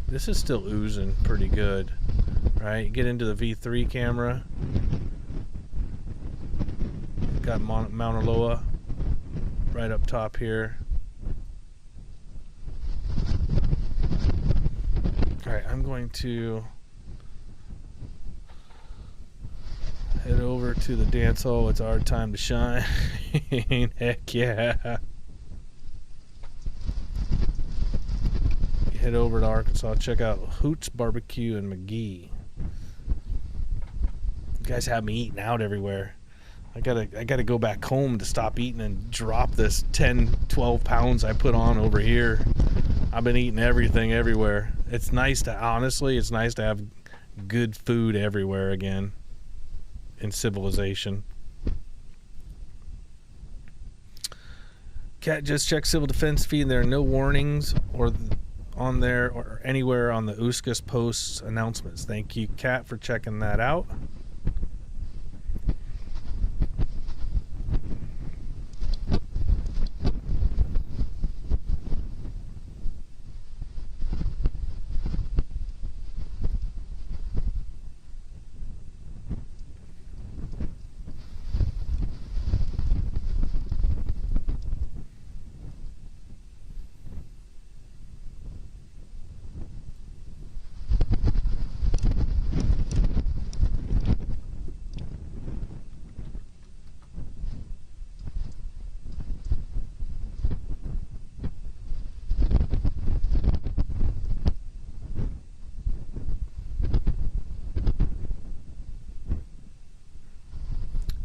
This is still oozing pretty good, right? Get into the V3 camera. Got Mauna Loa right up top here. All right, I'm going to head over to the dance hall. It's our time to shine. Heck yeah. Head over to Arkansas. Check out Hoots Barbecue in McGee. You guys have me eating out everywhere. I gotta go back home to stop eating and drop this 10-12 pounds I put on over here. I've been eating everything everywhere. It's nice to have good food everywhere again in civilization. Cat just checked civil defense feed. There are no warnings on there or anywhere on the USCIS posts announcements. Thank you, Cat, for checking that out.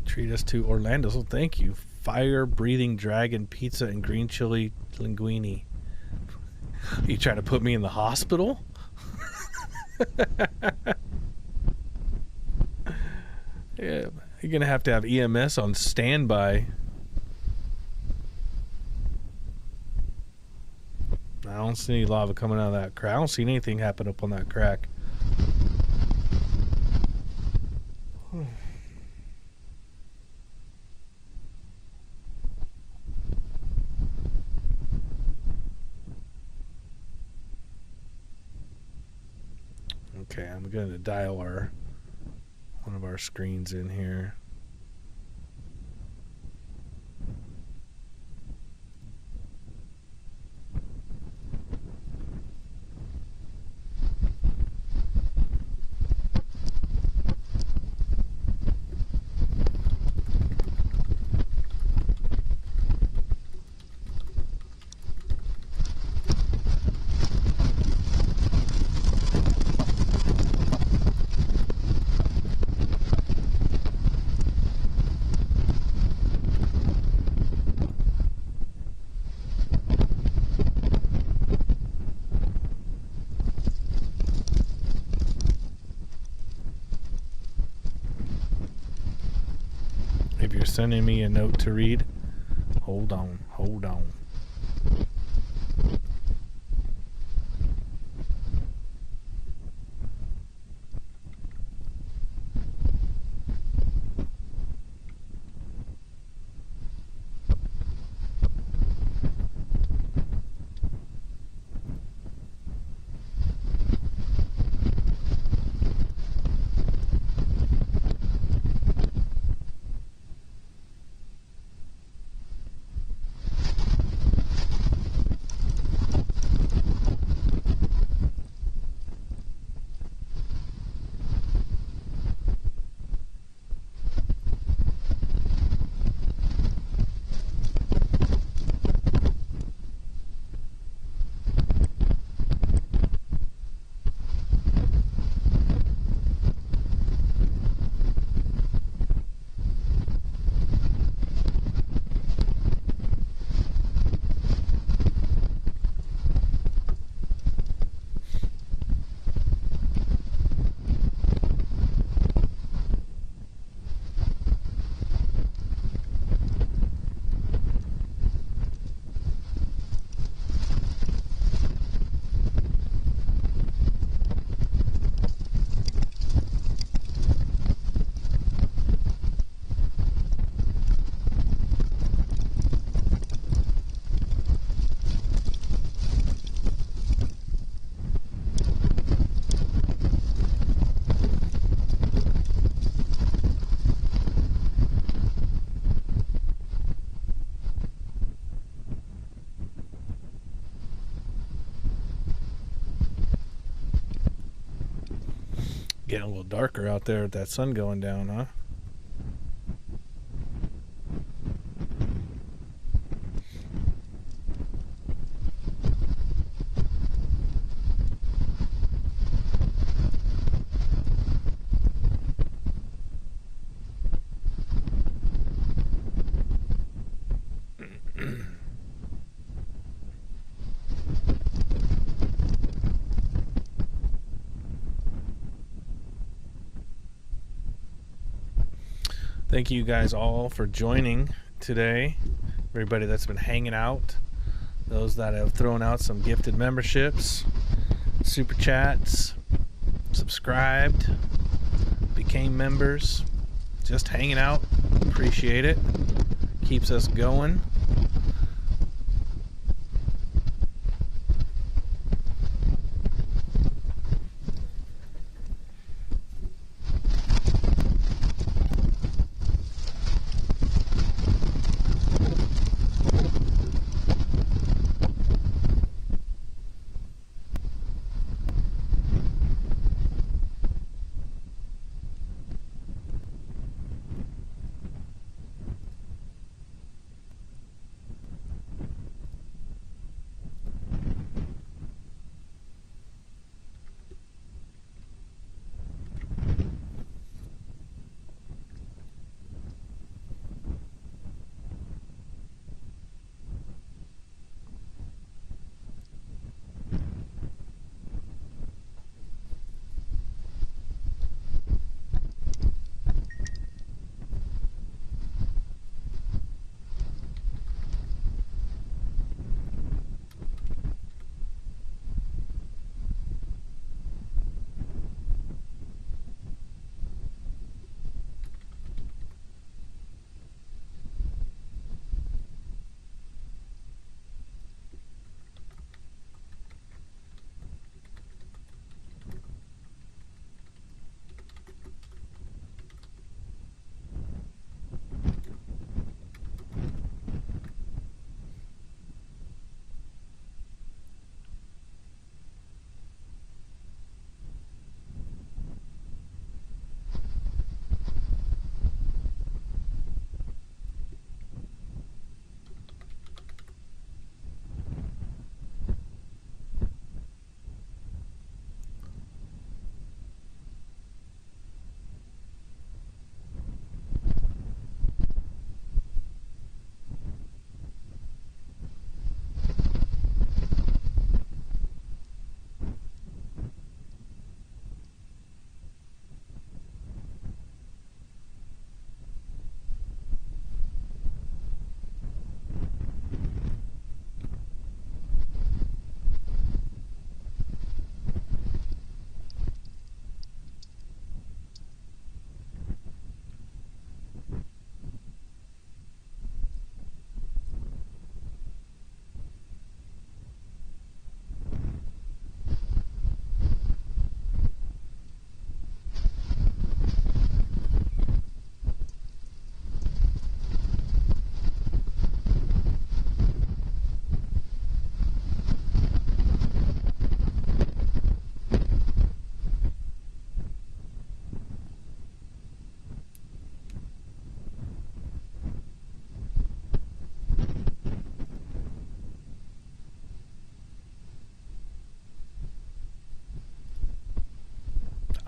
Treat us to Orlando, so thank you. Fire breathing dragon pizza and green chili linguine. You trying to put me in the hospital? Yeah, you're gonna have to have EMS on standby. I don't see any lava coming out of that crack. I don't see anything happen up on that crack. Okay, I'm going to dial one of our screens in here. If you're sending me a note to read, hold on. Getting a little darker out there with that sun going down, huh? Thank you guys all for joining today. Everybody that's been hanging out, those that have thrown out some gifted memberships, super chats, subscribed, became members, just hanging out. Appreciate it. Keeps us going.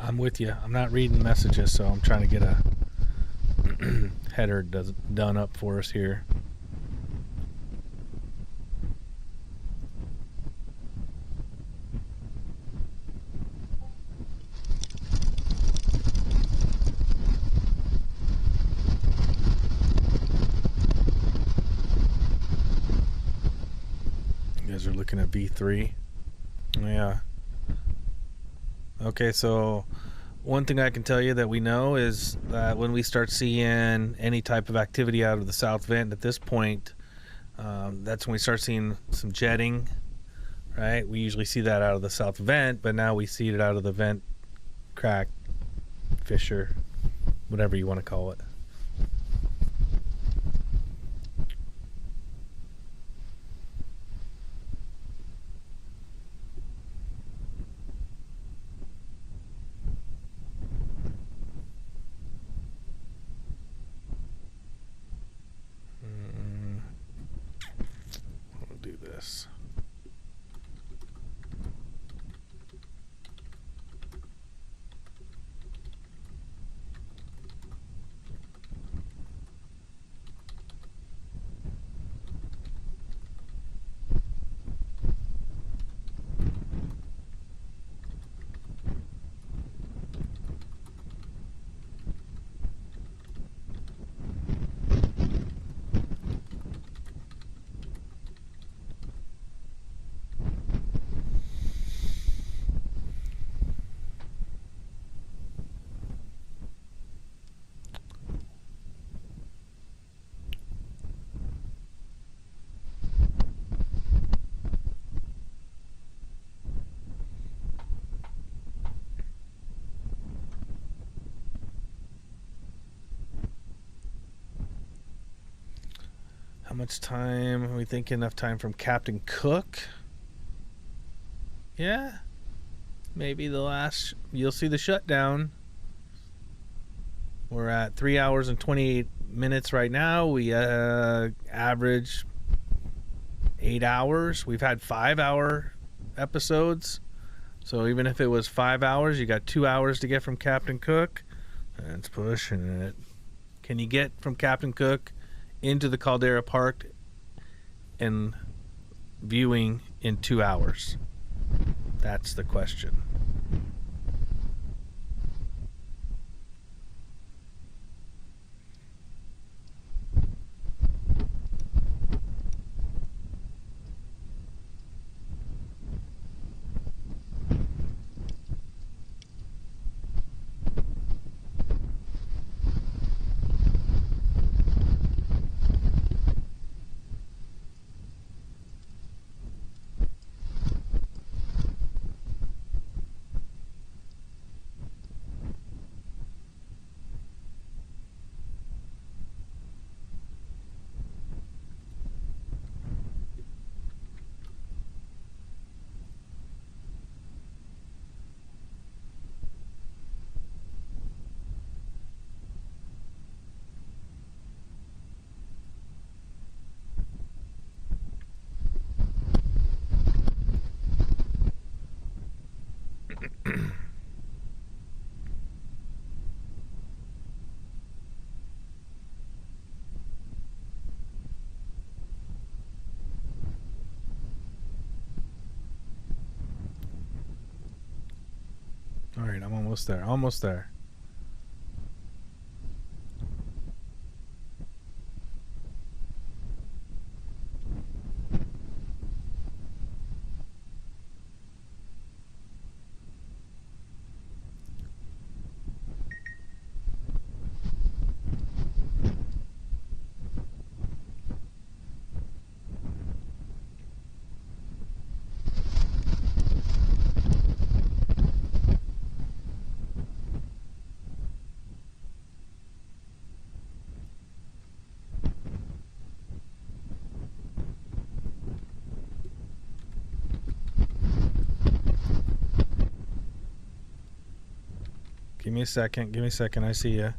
I'm with you. I'm not reading messages, so I'm trying to get a header done up for us here. You guys are looking at V3. Yeah. Okay, so one thing I can tell you that we know is that when we start seeing any type of activity out of the south vent at this point, that's when we start seeing some jetting, right? We usually see that out of the south vent, but now we see it out of the vent crack, fissure, whatever you want to call it. I'll do this. How much time are we thinking? Enough time from Captain Cook? Yeah. Maybe the last... You'll see the shutdown. We're at 3 hours and 28 minutes right now. We average 8 hours. We've had 5-hour episodes. So even if it was 5 hours, you got 2 hours to get from Captain Cook. That's pushing it. Can you get from Captain Cook into the Caldera Park and viewing in 2 hours? That's the question. All right, I'm almost there. Almost there. Give me a second. Give me a second. I see you.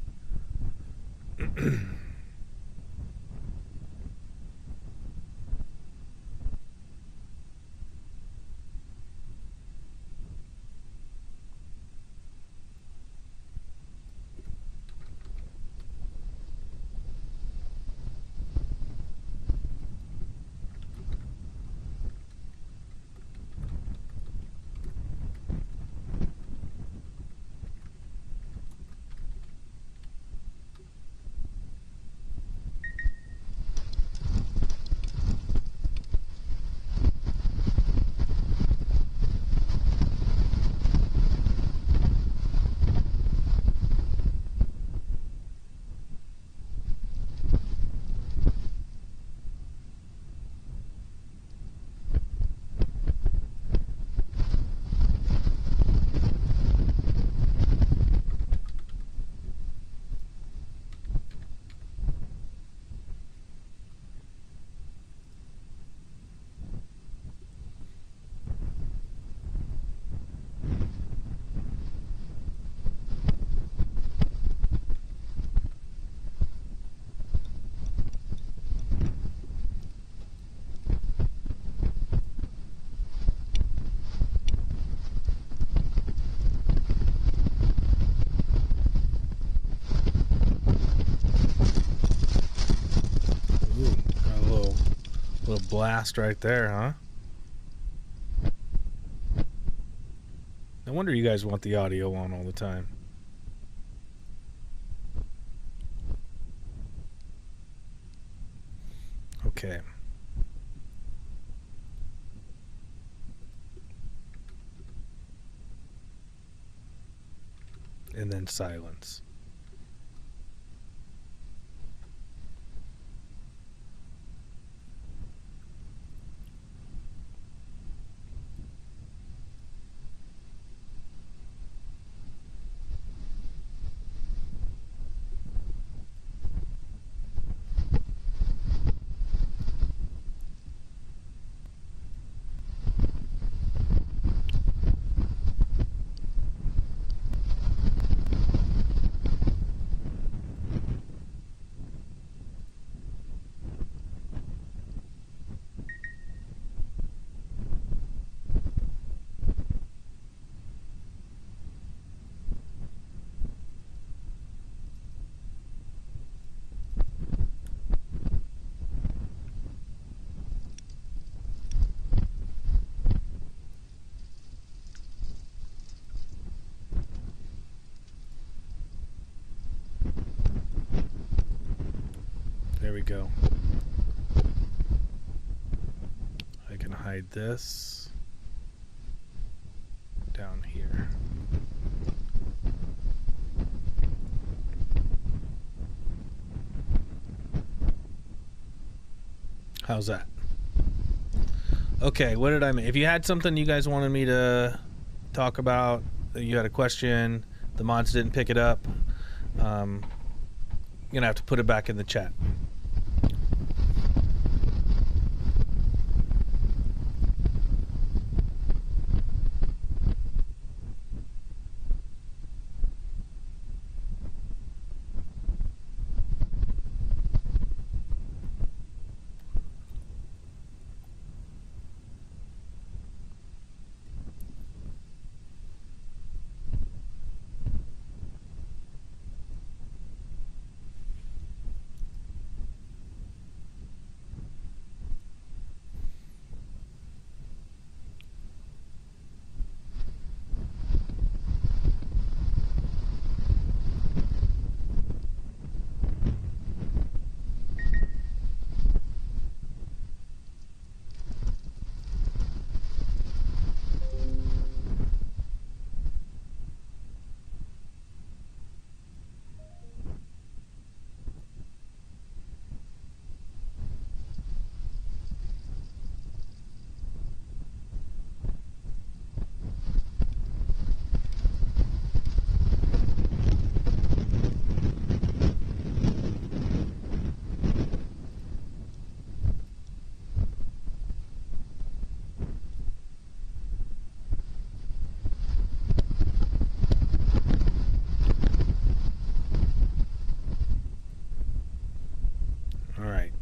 Little blast right there, huh? No wonder you guys want the audio on all the time. Okay. And then silence. There we go. I can hide this down here. How's that? Okay, what did I mean? If you had something you guys wanted me to talk about, you had a question, the mods didn't pick it up, you're gonna have to put it back in the chat.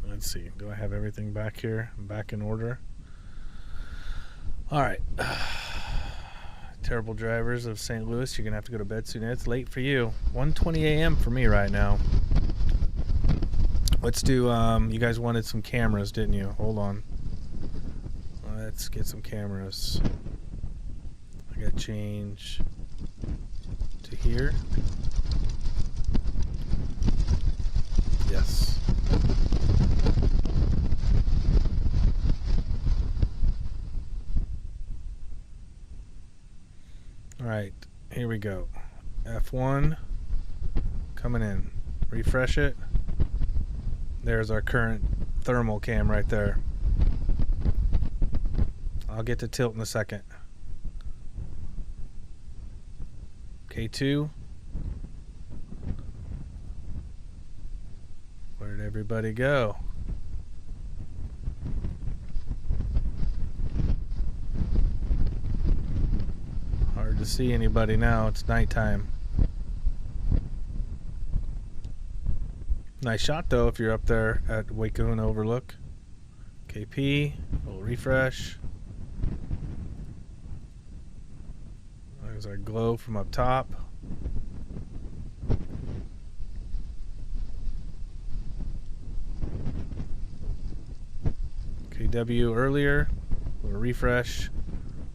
Let's see. Do I have everything back here? I'm back in order. All right. Terrible drivers of St. Louis, you're going to have to go to bed soon. It's late for you. 1:20 a.m. for me right now. Let's do, you guys wanted some cameras, didn't you? Hold on. Let's get some cameras. I got to change to here. Yes. All right, here we go. F1 coming in. Refresh it. There's our current thermal cam right there. I'll get to tilt in a second. K2. Where did everybody go? Hard to see anybody now. It's nighttime. Nice shot though if you're up there at Waikahuna Overlook. KP, a little refresh. There's our glow from up top. KW earlier, a little refresh.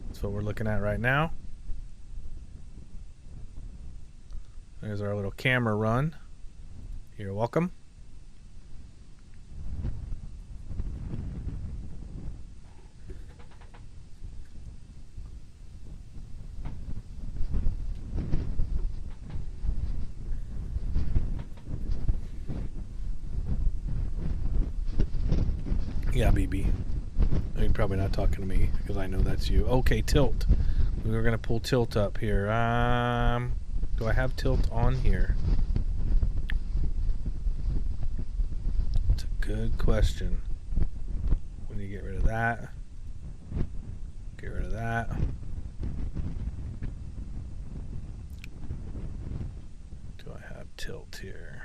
That's what we're looking at right now. There's our little camera run. You're welcome. Yeah, BB. You're probably not talking to me because I know that's you. Okay, tilt. We were gonna pull tilt up here. Do I have tilt on here? It's a good question. We need to get rid of that. Get rid of that. Do I have tilt here?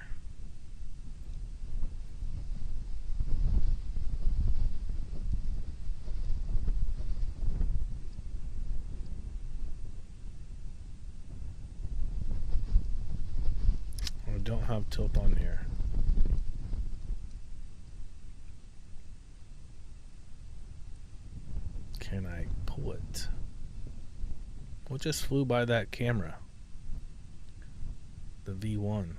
Don't have tilt on here. Can I pull it? What just flew by that camera? The V1.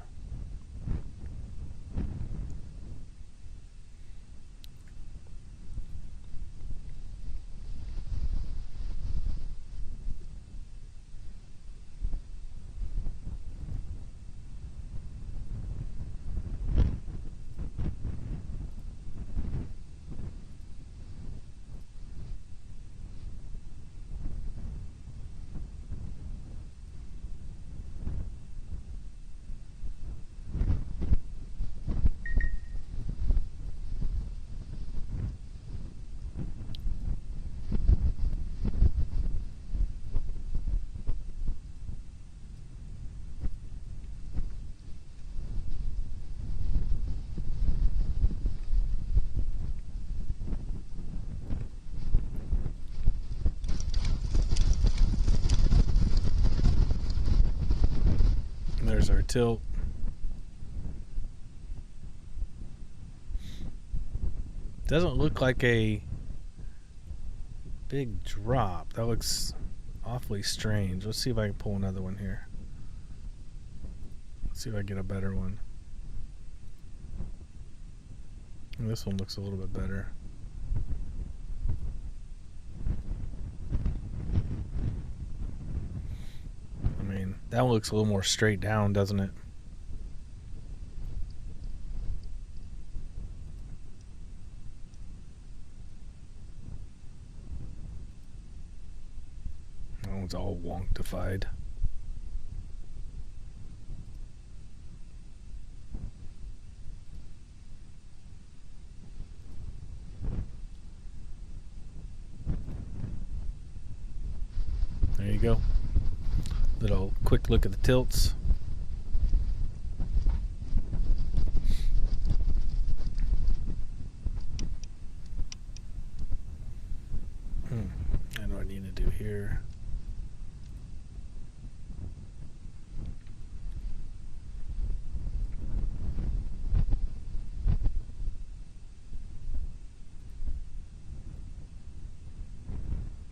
our tilt. Doesn't look like a big drop. That looks awfully strange. Let's see if I can pull another one here. Let's see if I get a better one. And this one looks a little bit better. I mean, that one looks a little more straight down, doesn't it? That one's all wonktified. There you go. Little quick look at the tilts. I know what I need to do here.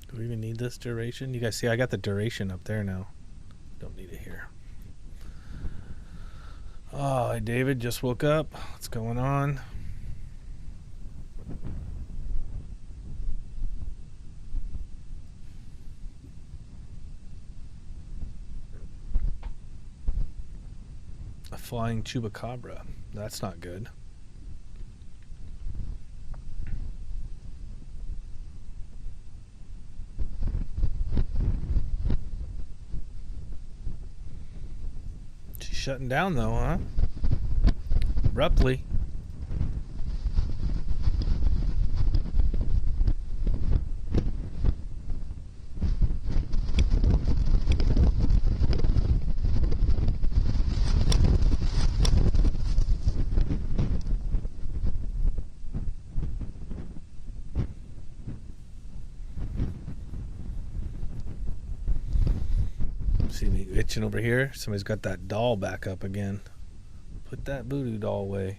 Do we even need this duration? You guys see I got the duration up there now. Don't need it here. Oh, hi David, just woke up. What's going on? A flying chupacabra. That's not good. Shutting down though, huh? Abruptly. See me itching over here? Somebody's got that doll back up again. Put that voodoo doll away.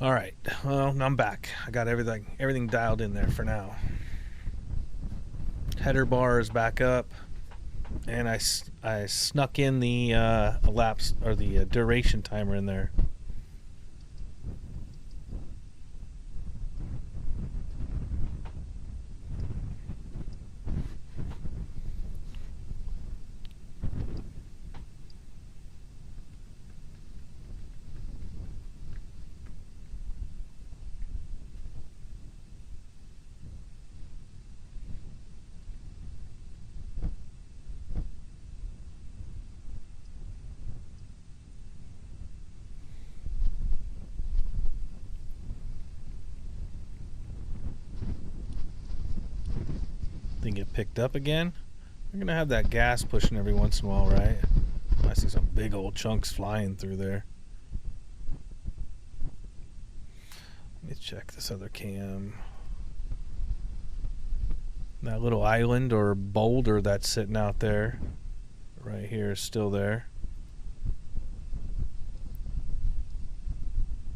All right. Well, I'm back. I got everything dialed in there for now. Header bar is back up, and I snuck in the elapsed or the duration timer in there. Think it picked up again. We're gonna have that gas pushing every once in a while, right? I see some big old chunks flying through there. Let me check this other cam. That little island or boulder that's sitting out there right here is still there.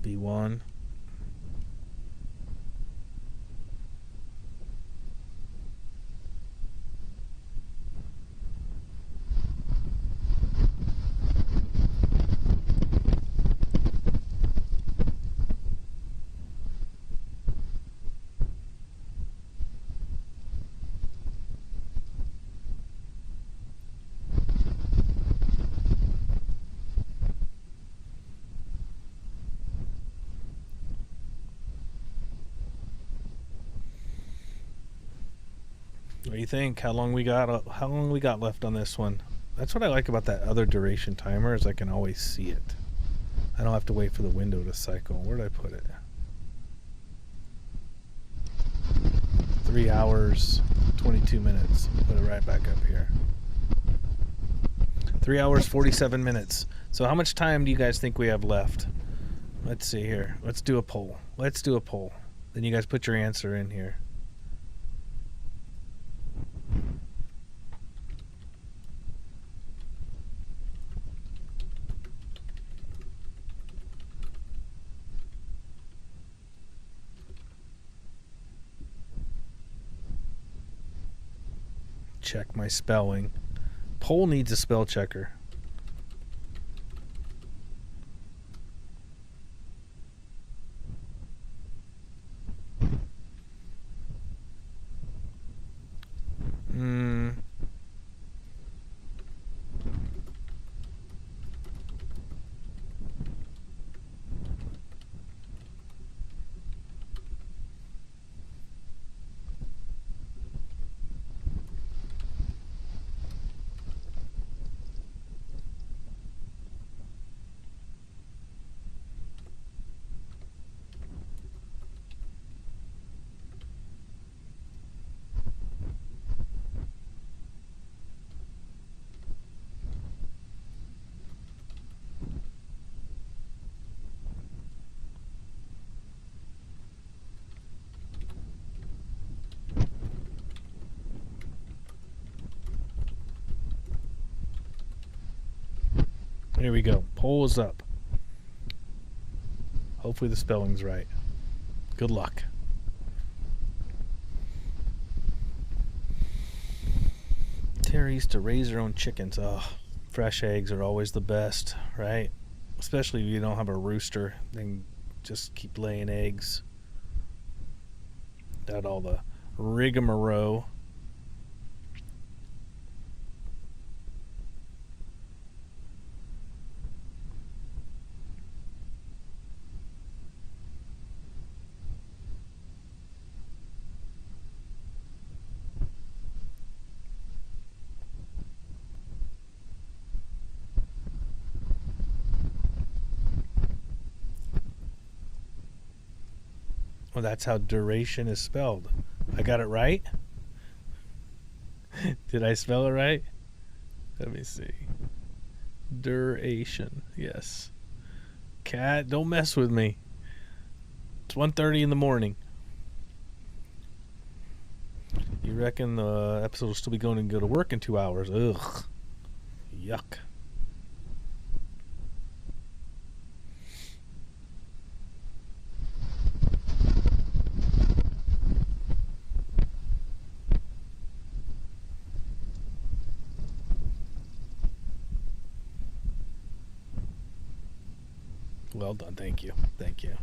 B1. What do you think? How long we got left on this one? That's what I like about that other duration timer, is I can always see it. I don't have to wait for the window to cycle. Where did I put it? 3 hours, 22 minutes. Put it right back up here. 3 hours, 47 minutes. So how much time do you guys think we have left? Let's see here. Let's do a poll. Then you guys put your answer in here. Check my spelling. Poll needs a spell checker. Here we go. Poll is up. Hopefully the spelling's right. Good luck. Tara used to raise her own chickens. Oh, fresh eggs are always the best, right? Especially if you don't have a rooster. Then just keep laying eggs. Without all the rigmarole. Well, that's how duration is spelled. I got it right? Did I spell it right? Let me see. Duration. Yes. Cat, don't mess with me. It's 1:30 in the morning. You reckon the episode will still be going and go to work in 2 hours? Ugh. Yuck. Well done. Thank you. Thank you.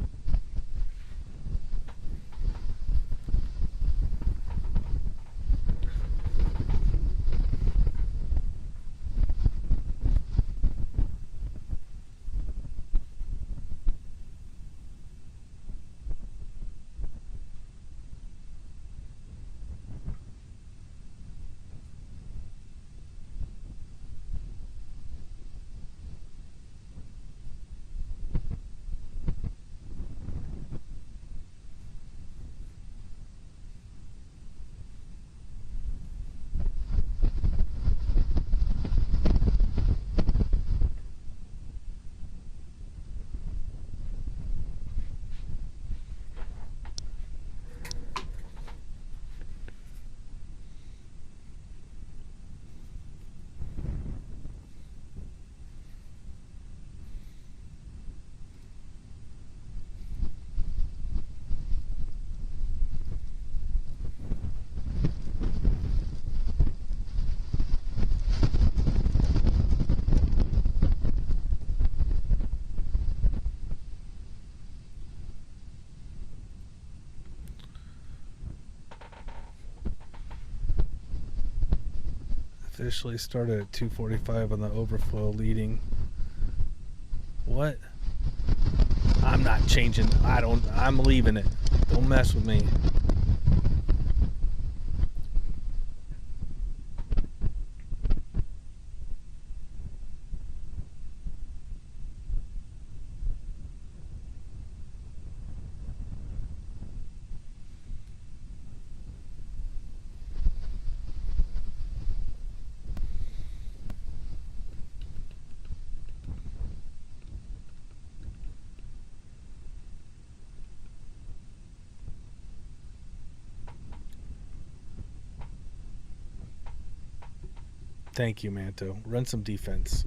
Officially started at 2:45 on the overflow leading. What? I'm not changing. I'm leaving it. Don't mess with me. Thank you, Manto. Run some defense.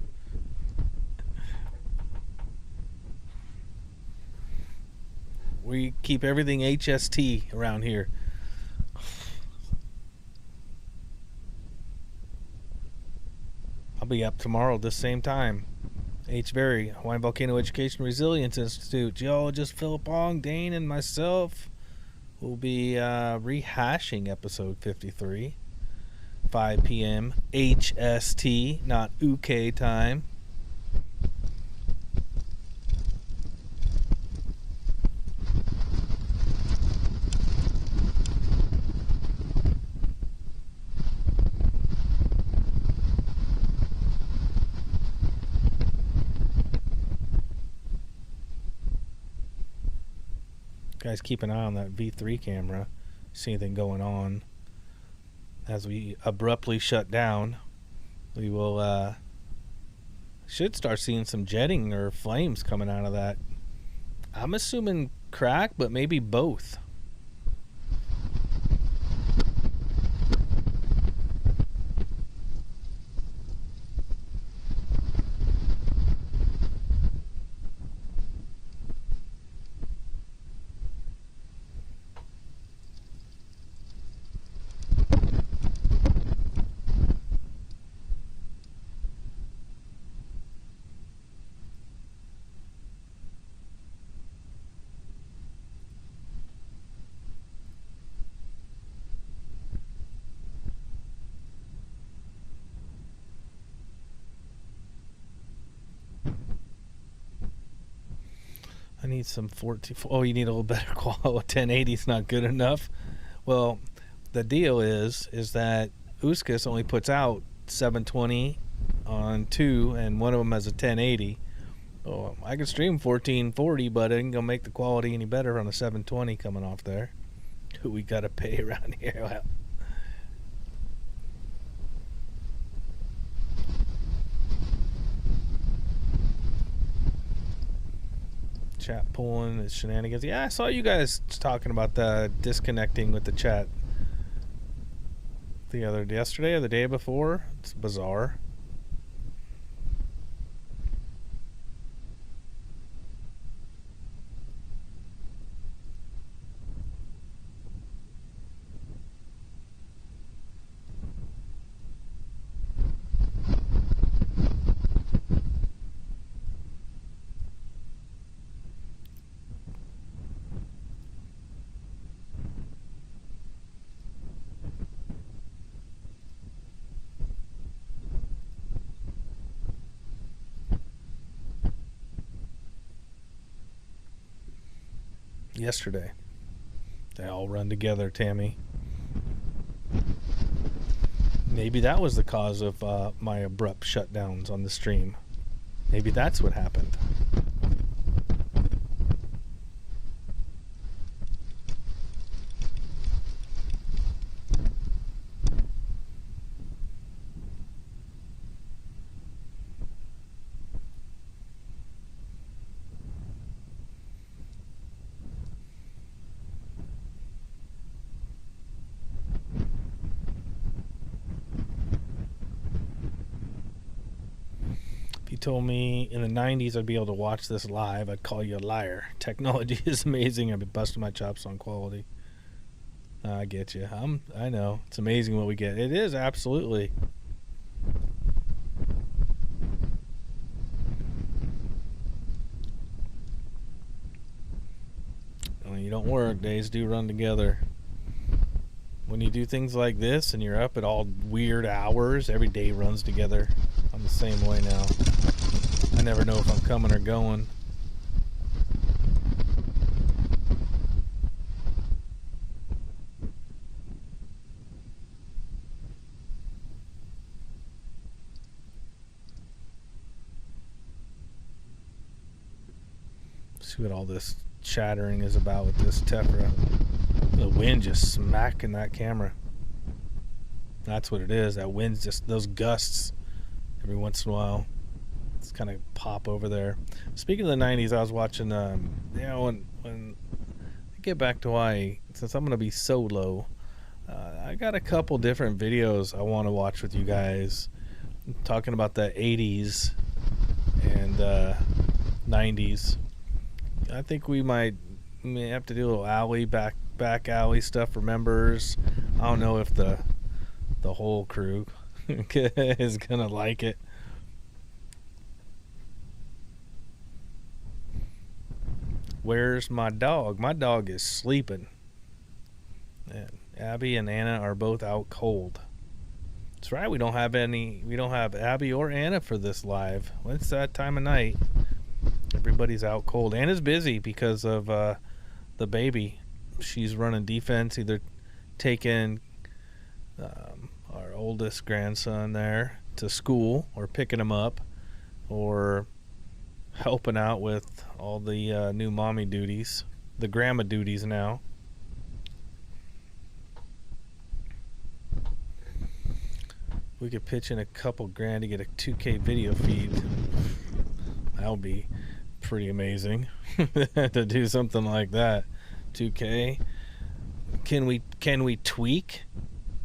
We keep everything HST around here. I'll be up tomorrow at the same time. H. Berry, Hawaiian Volcano Education Resilience Institute. Geologist Philip Ong, Dane, and myself will be rehashing episode 53. 5 p.m. HST, not UK time. Guys, keep an eye on that V3 camera. See anything going on. As we abruptly shut down, we will should start seeing some jetting or flames coming out of that. I'm assuming crack, but maybe both. I need some 14. Oh, you need a little better quality. 1080 is not good enough. Well, the deal is that Uskas only puts out 720 on 2, and one of them has a 1080. Oh, I can stream 1440, but it ain't gonna make the quality any better on a 720 coming off there. Who we gotta pay around here? Well, chat pulling is shenanigans. Yeah, I saw you guys talking about the disconnecting with the chat yesterday or the day before. It's bizarre. yesterday. They all run together, Tammy. Maybe that was the cause of my abrupt shutdowns on the stream. Maybe that's what happened. Told me in the 90s I'd be able to watch this live, I'd call you a liar. Technology is amazing. I've been busting my chops on quality. I get you. I know. It's amazing what we get. It is, absolutely. When you don't work, days do run together. When you do things like this and you're up at all weird hours, every day runs together. I'm the same way now. I never know if I'm coming or going. See what all this chattering is about with this Tephra. The wind just smacking that camera. That's what it is. That wind's just those gusts every once in a while. It's kind of pop over there. Speaking of the 90s, I was watching, when I get back to Hawaii, since I'm going to be solo, I got a couple different videos I want to watch with you guys talking about the 80s and 90s. I think we may have to do a little back alley stuff for members. I don't know if the whole crew is going to like it. Where's my dog? My dog is sleeping. And Abby and Anna are both out cold. That's right. We don't have Abby or Anna for this live. Well, it's that time of night. Everybody's out cold. Anna's busy because of the baby. She's running defense, either taking our oldest grandson there to school or picking him up, or helping out with all the new mommy duties, the grandma duties now. We could pitch in a couple grand to get a 2K video feed. That would be pretty amazing to do something like that. 2K. Can we tweak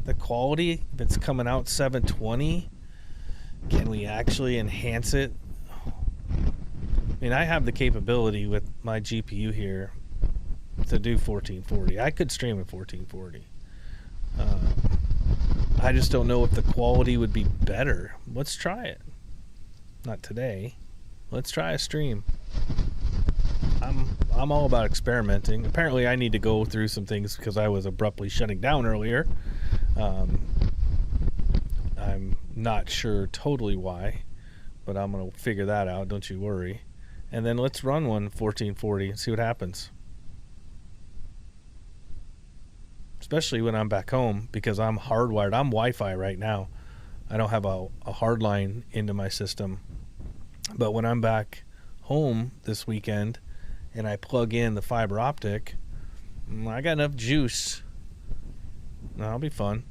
the quality if it's coming out 720? Can we actually enhance it? I mean, I have the capability with my GPU here to do 1440. I could stream at 1440. I just don't know if the quality would be better. Let's try it. Not today. Let's try a stream. I'm all about experimenting. Apparently, I need to go through some things because I was abruptly shutting down earlier. I'm not sure totally why, but I'm going to figure that out. Don't you worry. And then let's run one 1440 and see what happens. Especially when I'm back home, because I'm hardwired. I'm Wi-Fi right now. I don't have a hard line into my system. But when I'm back home this weekend and I plug in the fiber optic, I got enough juice. That'll be fun.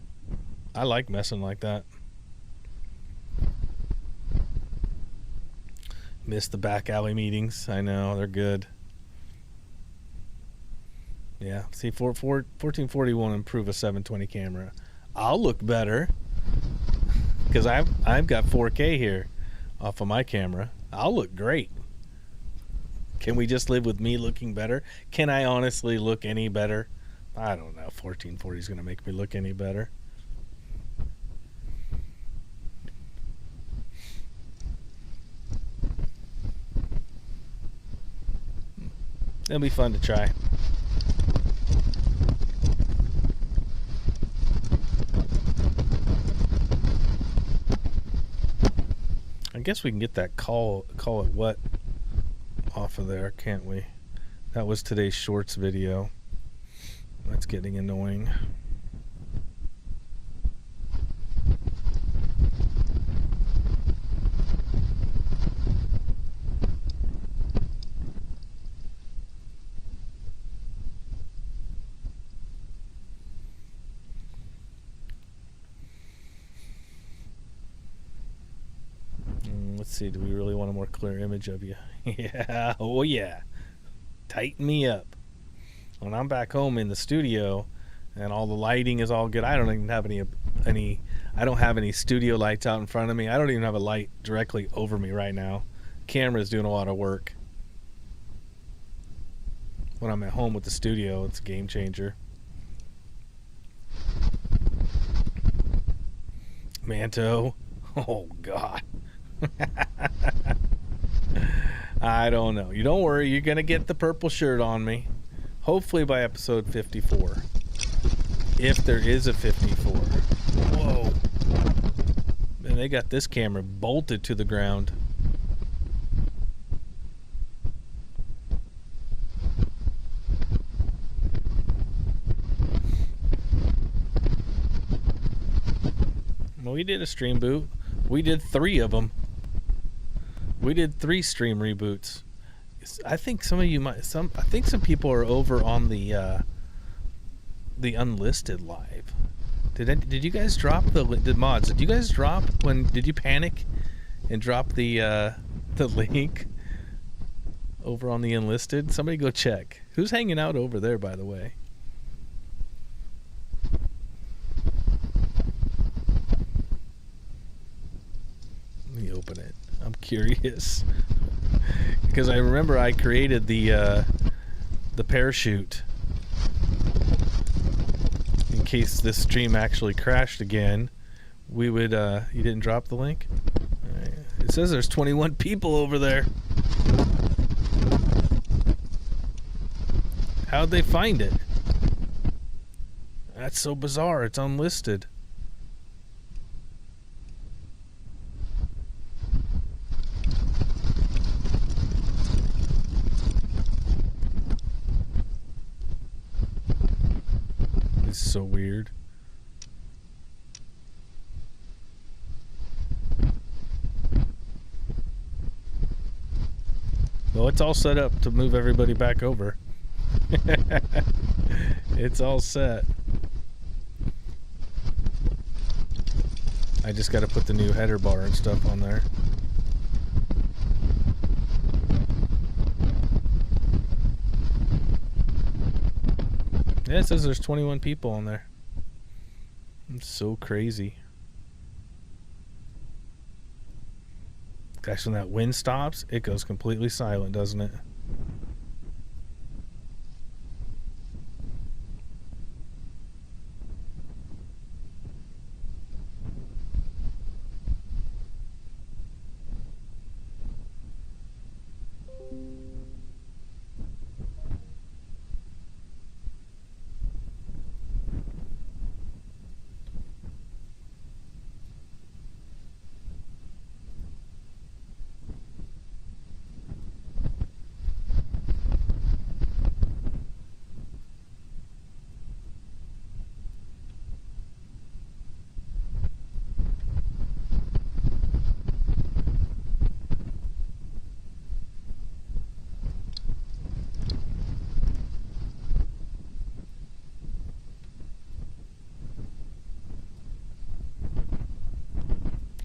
I like messing like that. Miss the back alley meetings. I know, they're good. Yeah, see, 1440 won't improve a 720 camera. I'll look better because I've got 4K here off of my camera. I'll look great. Can we just live with me looking better? Can I honestly look any better? I don't know. 1440 is going to make me look any better. It'll be fun to try. I guess we can get that call it what off of there, can't we? That was today's shorts video. That's getting annoying. Let's see, do we really want a more clear image of you? Yeah, oh yeah. Tighten me up. When I'm back home in the studio and all the lighting is all good, I don't even have I don't have any studio lights out in front of me. I don't even have a light directly over me right now. Camera's doing a lot of work. When I'm at home with the studio, it's a game changer. Manto. Oh God. I don't know. You don't worry, you're gonna get the purple shirt on me. Hopefully by episode 54. If there is a 54. Whoa. And they got this camera bolted to the ground. Well, we did a stream boot. We did 3 of them. We did 3 stream reboots. I think some of you might. I think some people are over on the unlisted live. Did you guys drop the mods? Did you guys drop when? Did you panic and drop the link over on the enlisted? Somebody go check. Who's hanging out over there, by the way? Let me open it. I'm curious because I remember I created the parachute in case this stream actually crashed again. We would you didn't drop the link? It says there's 21 people over there. How'd they find it? That's so bizarre. It's unlisted. So weird. Well, it's all set up to move everybody back over. It's all set. I just got to put the new header bar and stuff on there. Yeah, it says there's 21 people on there. It's so crazy. Gosh, when that wind stops, it goes completely silent, doesn't it?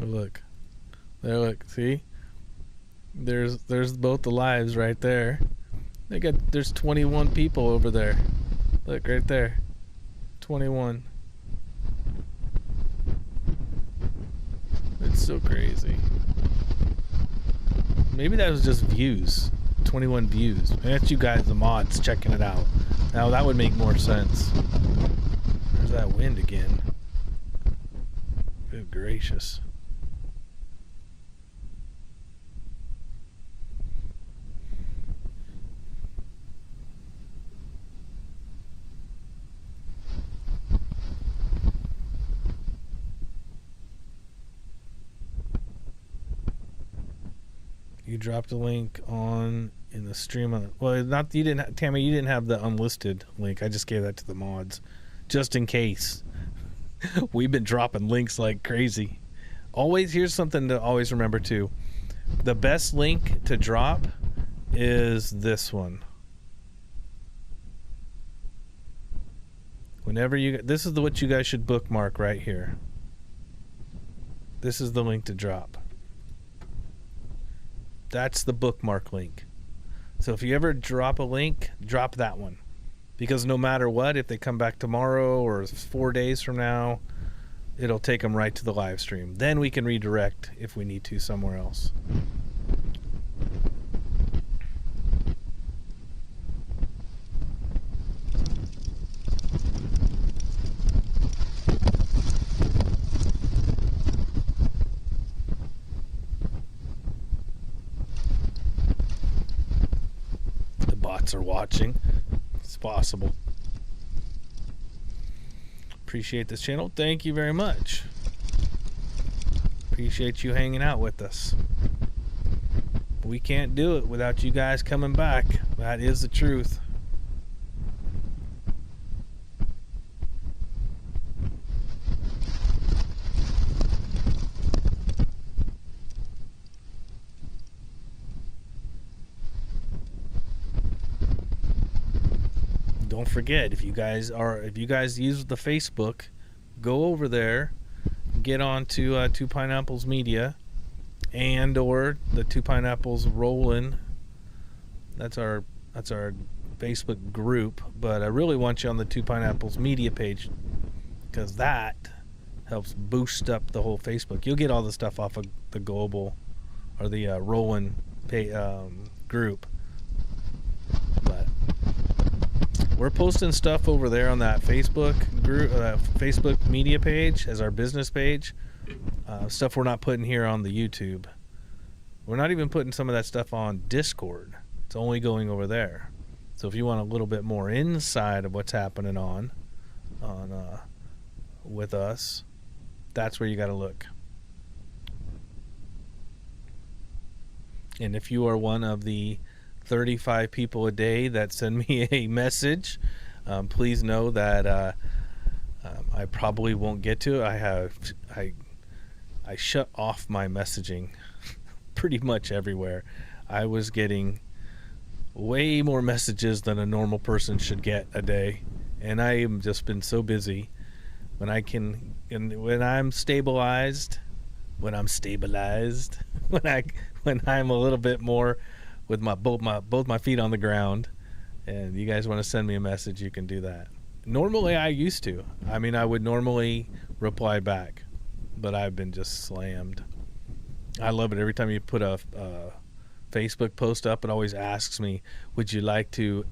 Look. There, look. See? There's both the lives right there. There's 21 people over there. Look, right there. 21. It's so crazy. Maybe that was just views. 21 views. Maybe that's you guys, the mods, checking it out. Now that would make more sense. There's that wind again. Good gracious. You dropped a link on in the stream. Well, not you didn't, Tammy. You didn't have the unlisted link. I just gave that to the mods, just in case. We've been dropping links like crazy. Always, here's something to always remember too. The best link to drop is this one. Whenever you, this is what you guys should bookmark right here. This is the link to drop. That's the bookmark link. So if you ever drop a link, drop that one. Because no matter what, if they come back tomorrow or 4 days from now, it'll take them right to the live stream. Then we can redirect if we need to somewhere else. Are watching. It's possible. Appreciate this channel. Thank you very much. Appreciate you hanging out with us. We can't do it without you guys coming back. That is the truth. Don't forget, if you guys use the Facebook, go over there, get on to Two Pineapples Media, and or the Two Pineapples Rollin'. That's our Facebook group. But I really want you on the Two Pineapples Media page, because that helps boost up the whole Facebook. You'll get all the stuff off of the global or the Rollin' group. But we're posting stuff over there on that Facebook group, Facebook media page as our business page. Stuff we're not putting here on the YouTube. We're not even putting some of that stuff on Discord. It's only going over there. So if you want a little bit more inside of what's happening on with us, that's where you got to look. And if you are one of the 35 people a day that send me a message, please know that I probably won't get to it. I shut off my messaging pretty much everywhere. I was getting way more messages than a normal person should get a day, and I have just been so busy. When I'm stabilized, when I'm a little bit more with both my feet on the ground, and you guys want to send me a message, you can do that. Normally I used to. I mean, I would normally reply back, but I've been just slammed. I love it. Every time you put a Facebook post up, it always asks me, would you like to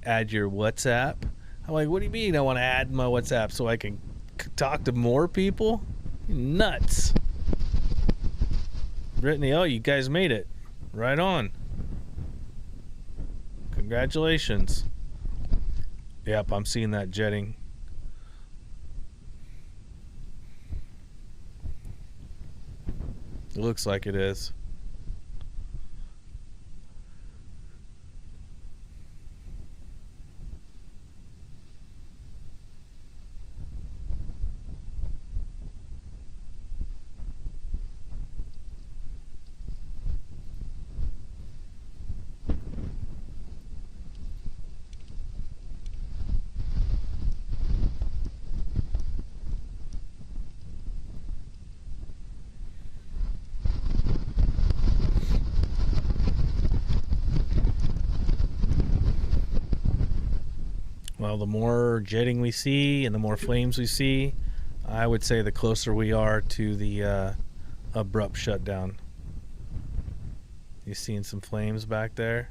add your WhatsApp? I'm like, what do you mean I want to add my WhatsApp so I can talk to more people? Nuts. Brittany, oh, you guys made it. Right on. Congratulations. Yep, I'm seeing that jetting. It looks like it is. Well, the more jetting we see and the more flames we see, I would say the closer we are to the abrupt shutdown. You seeing some flames back there?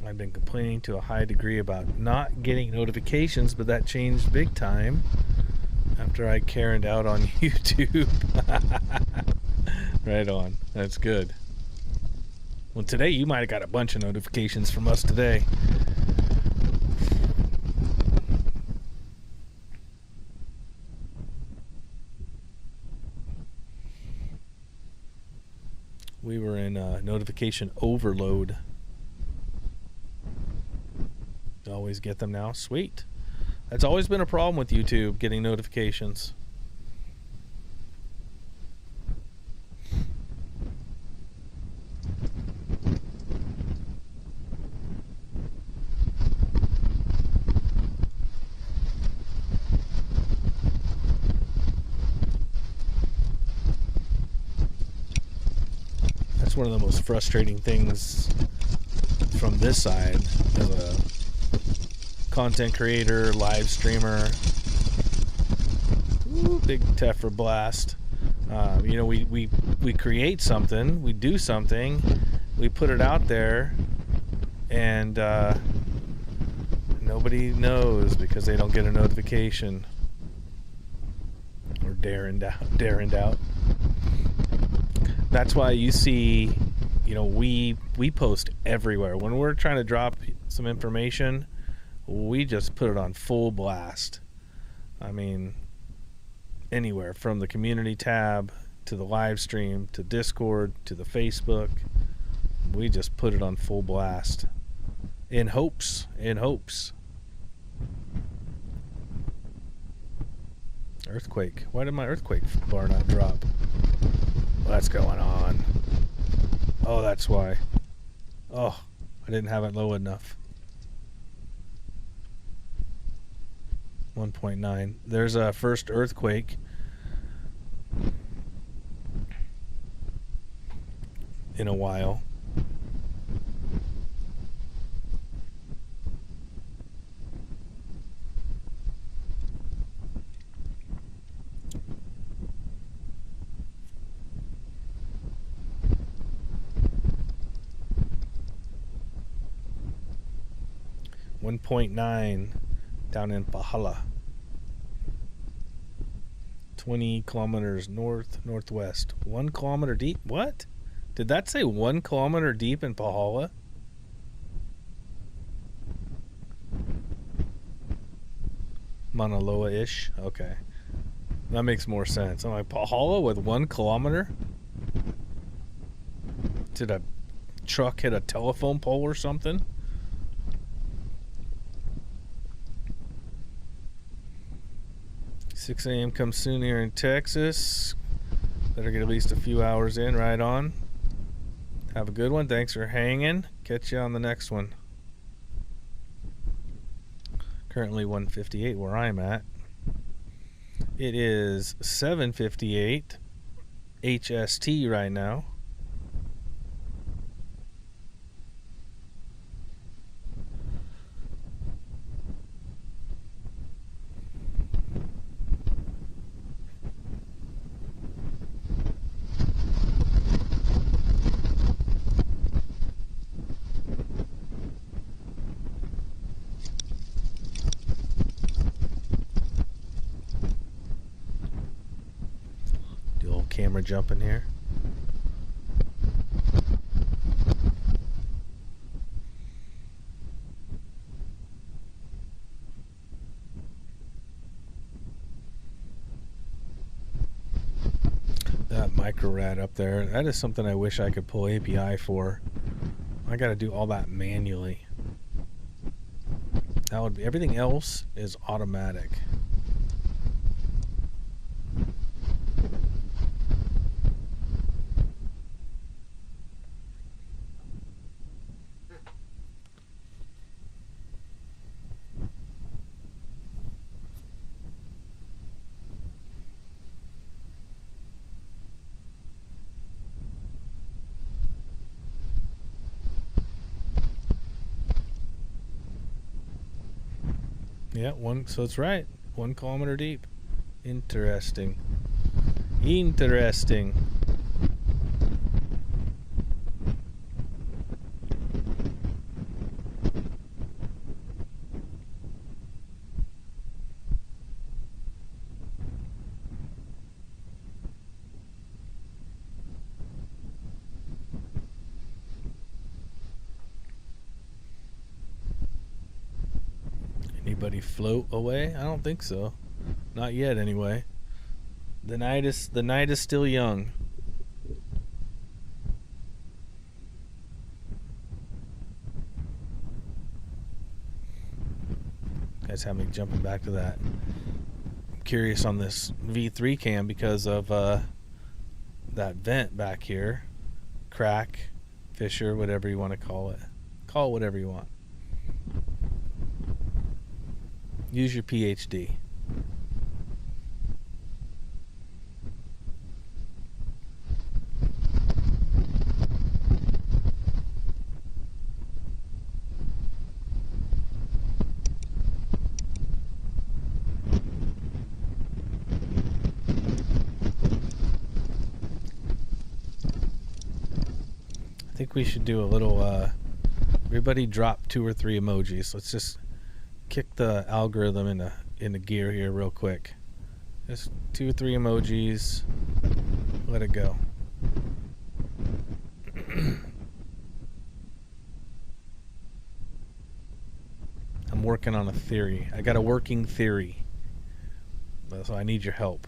I've been complaining to a high degree about not getting notifications, but that changed big time after I Karened out on YouTube. Right on. That's good. Well, today you might have got a bunch of notifications from us today. We were in notification overload. Always get them now. Sweet. That's always been a problem with YouTube, getting notifications. That's one of the most frustrating things from this side as a content creator, live streamer. Ooh, big Tephra blast. You know, we create something, we do something, we put it out there, and nobody knows because they don't get a notification. Or daring doubt. That's why you see, you know, we post everywhere. When we're trying to drop some information, we just put it on full blast. I mean, anywhere from the community tab to the live stream to Discord to the Facebook, we just put it on full blast in hopes. Earthquake. Why did my earthquake bar not drop? What's going on? Oh, that's why. Oh, I didn't have it low enough. 1.9. There's a first earthquake. In a while. .9 down in Pahala. 20 kilometers northwest. 1 kilometer deep? What? Did that say 1 kilometer deep in Pahala? Mauna Loa-ish? Okay. That makes more sense. I'm like, Pahala with 1 kilometer? Did a truck hit a telephone pole or something? .6 a.m. comes soon here in Texas. Better get at least a few hours in. Right on. Have a good one. Thanks for hanging. Catch you on the next one. Currently 1:58 where I'm at. It is 7:58 HST right now. Camera jumping here. That micro rad up there, that is something I wish I could pull API for. I got to do all that manually. That would be, everything else is automatic. Yeah, so it's right. 1 kilometer deep. Interesting. Interesting. everybody float away? I don't think so. Not yet, anyway. The night is still young. Guys have me jumping back to that. I'm curious on this V3 cam because of that vent back here. Crack, fissure, whatever you want to call it. Call it whatever you want. Use your PhD. I think we should do a little everybody drop 2 or 3 emojis. Let's just kick the algorithm into gear here real quick. Just 2 or 3 emojis. Let it go. I'm working on a theory. I got a working theory. So I need your help.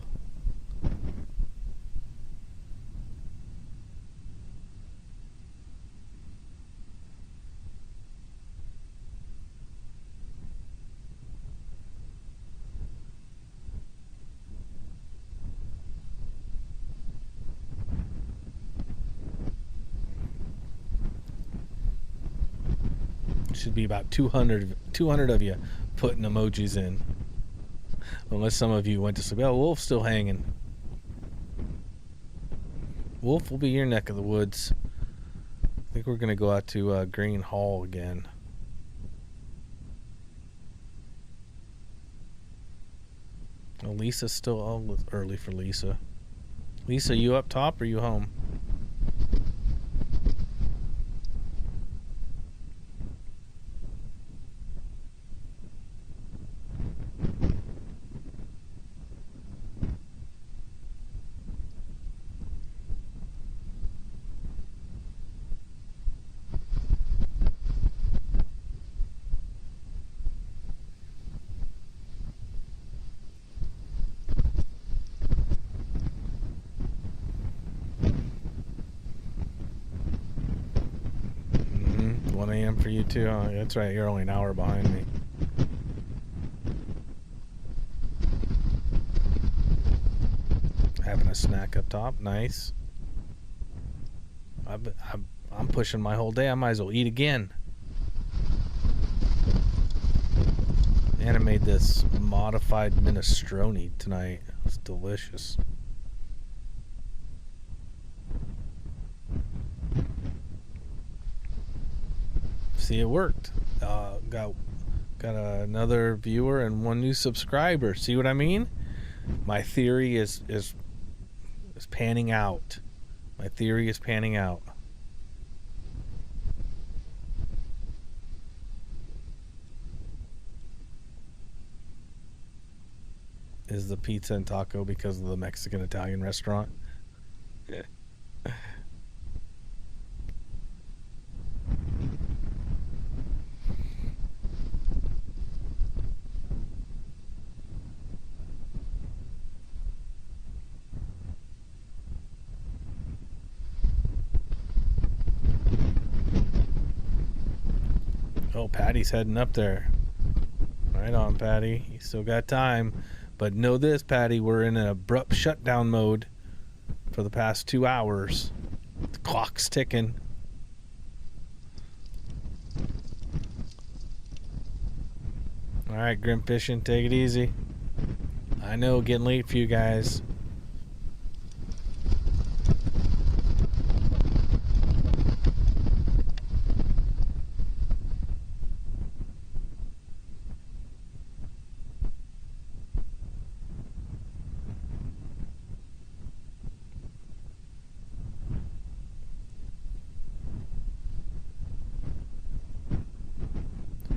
Should be about 200 of you putting emojis in. Unless some of you went to sleep. Oh, Wolf's still hanging. Wolf will be your neck of the woods. I think we're going to go out to Green Hall again. Oh, Lisa's still early for Lisa. Lisa, you up top or you home? For you too. Oh, that's right, you're only an hour behind me. Having a snack up top, nice. I'm pushing my whole day. I might as well eat again. And I made this modified minestrone tonight. It's delicious. See, it worked. Got another viewer and 1 new subscriber. See what I mean? My theory is panning out. My theory is panning out. Is the pizza and taco because of the Mexican Italian restaurant? Yeah. Oh, Patty's heading up there. Right on, Patty. You still got time. But know this, Patty, we're in an abrupt shutdown mode for the past 2 hours. The clock's ticking. All right, Grim Fishing, take it easy. I know, getting late for you guys.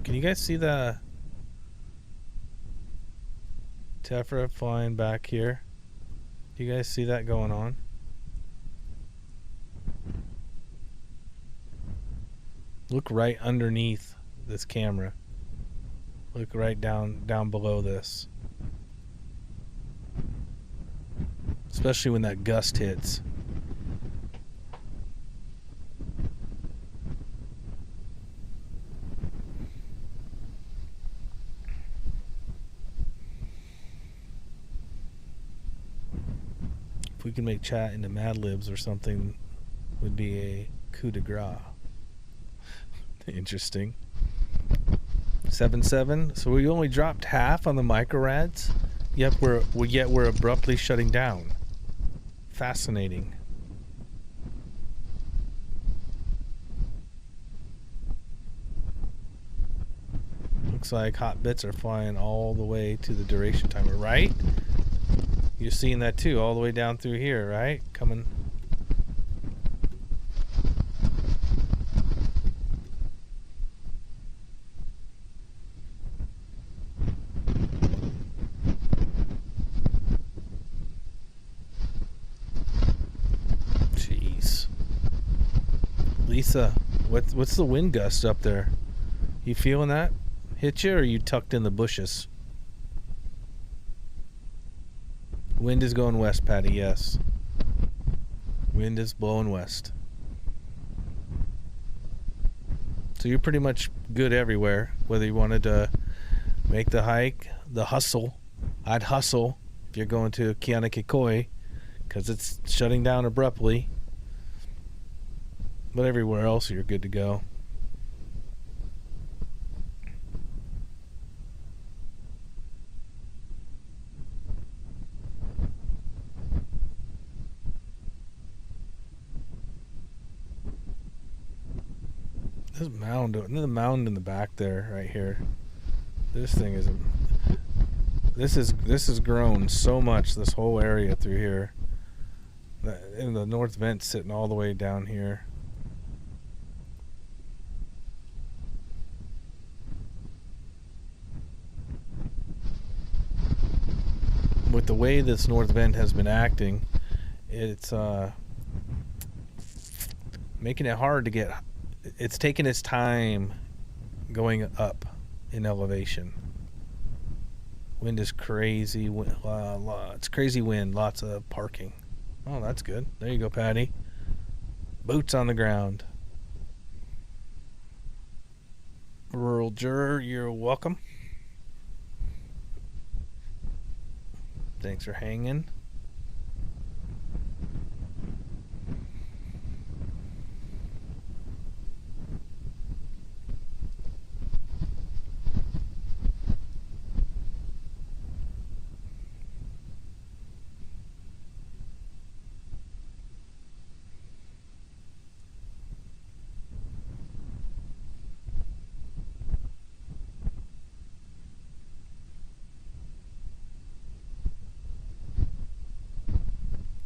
Can you guys see the Tephra flying back here? Do you guys see that going on? Look right underneath this camera. Look right down below this. Especially when that gust hits. If we can make chat into Mad Libs or something, would be a coup de grace. Interesting. 7.7. So we only dropped half on the microrads, yet we're abruptly shutting down. Fascinating. Looks like hot bits are flying all the way to the duration timer, right? You're seeing that too, all the way down through here, right? Coming. Jeez. Lisa, what's the wind gust up there? You feeling that? Hit you, or are you tucked in the bushes? Wind is going west, Patty, yes. Wind is blowing west. So you're pretty much good everywhere, whether you wanted to make the hike, the hustle. I'd hustle if you're going to Keanakekoi, because it's shutting down abruptly. But everywhere else, you're good to go. This mound, the mound in the back there, right here. This thing is, this has grown so much. This whole area through here, and the north vent sitting all the way down here. With the way this north vent has been acting, it's making it hard to get. It's taking its time going up in elevation. Wind is crazy. It's crazy wind. Lots of parking. Oh, that's good. There you go, Patty. Boots on the ground. Rural Juror, you're welcome. Thanks for hanging.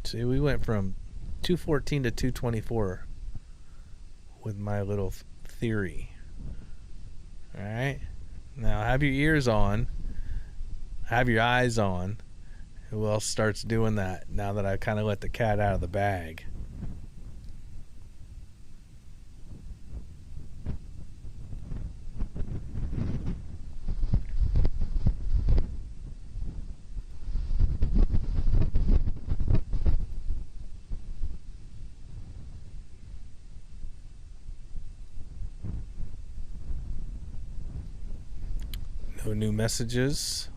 See, we went from 214 to 224 with my little theory. All right. Now have your ears on, have your eyes on. Who else starts doing that now that I kind of let the cat out of the bag? No new messages.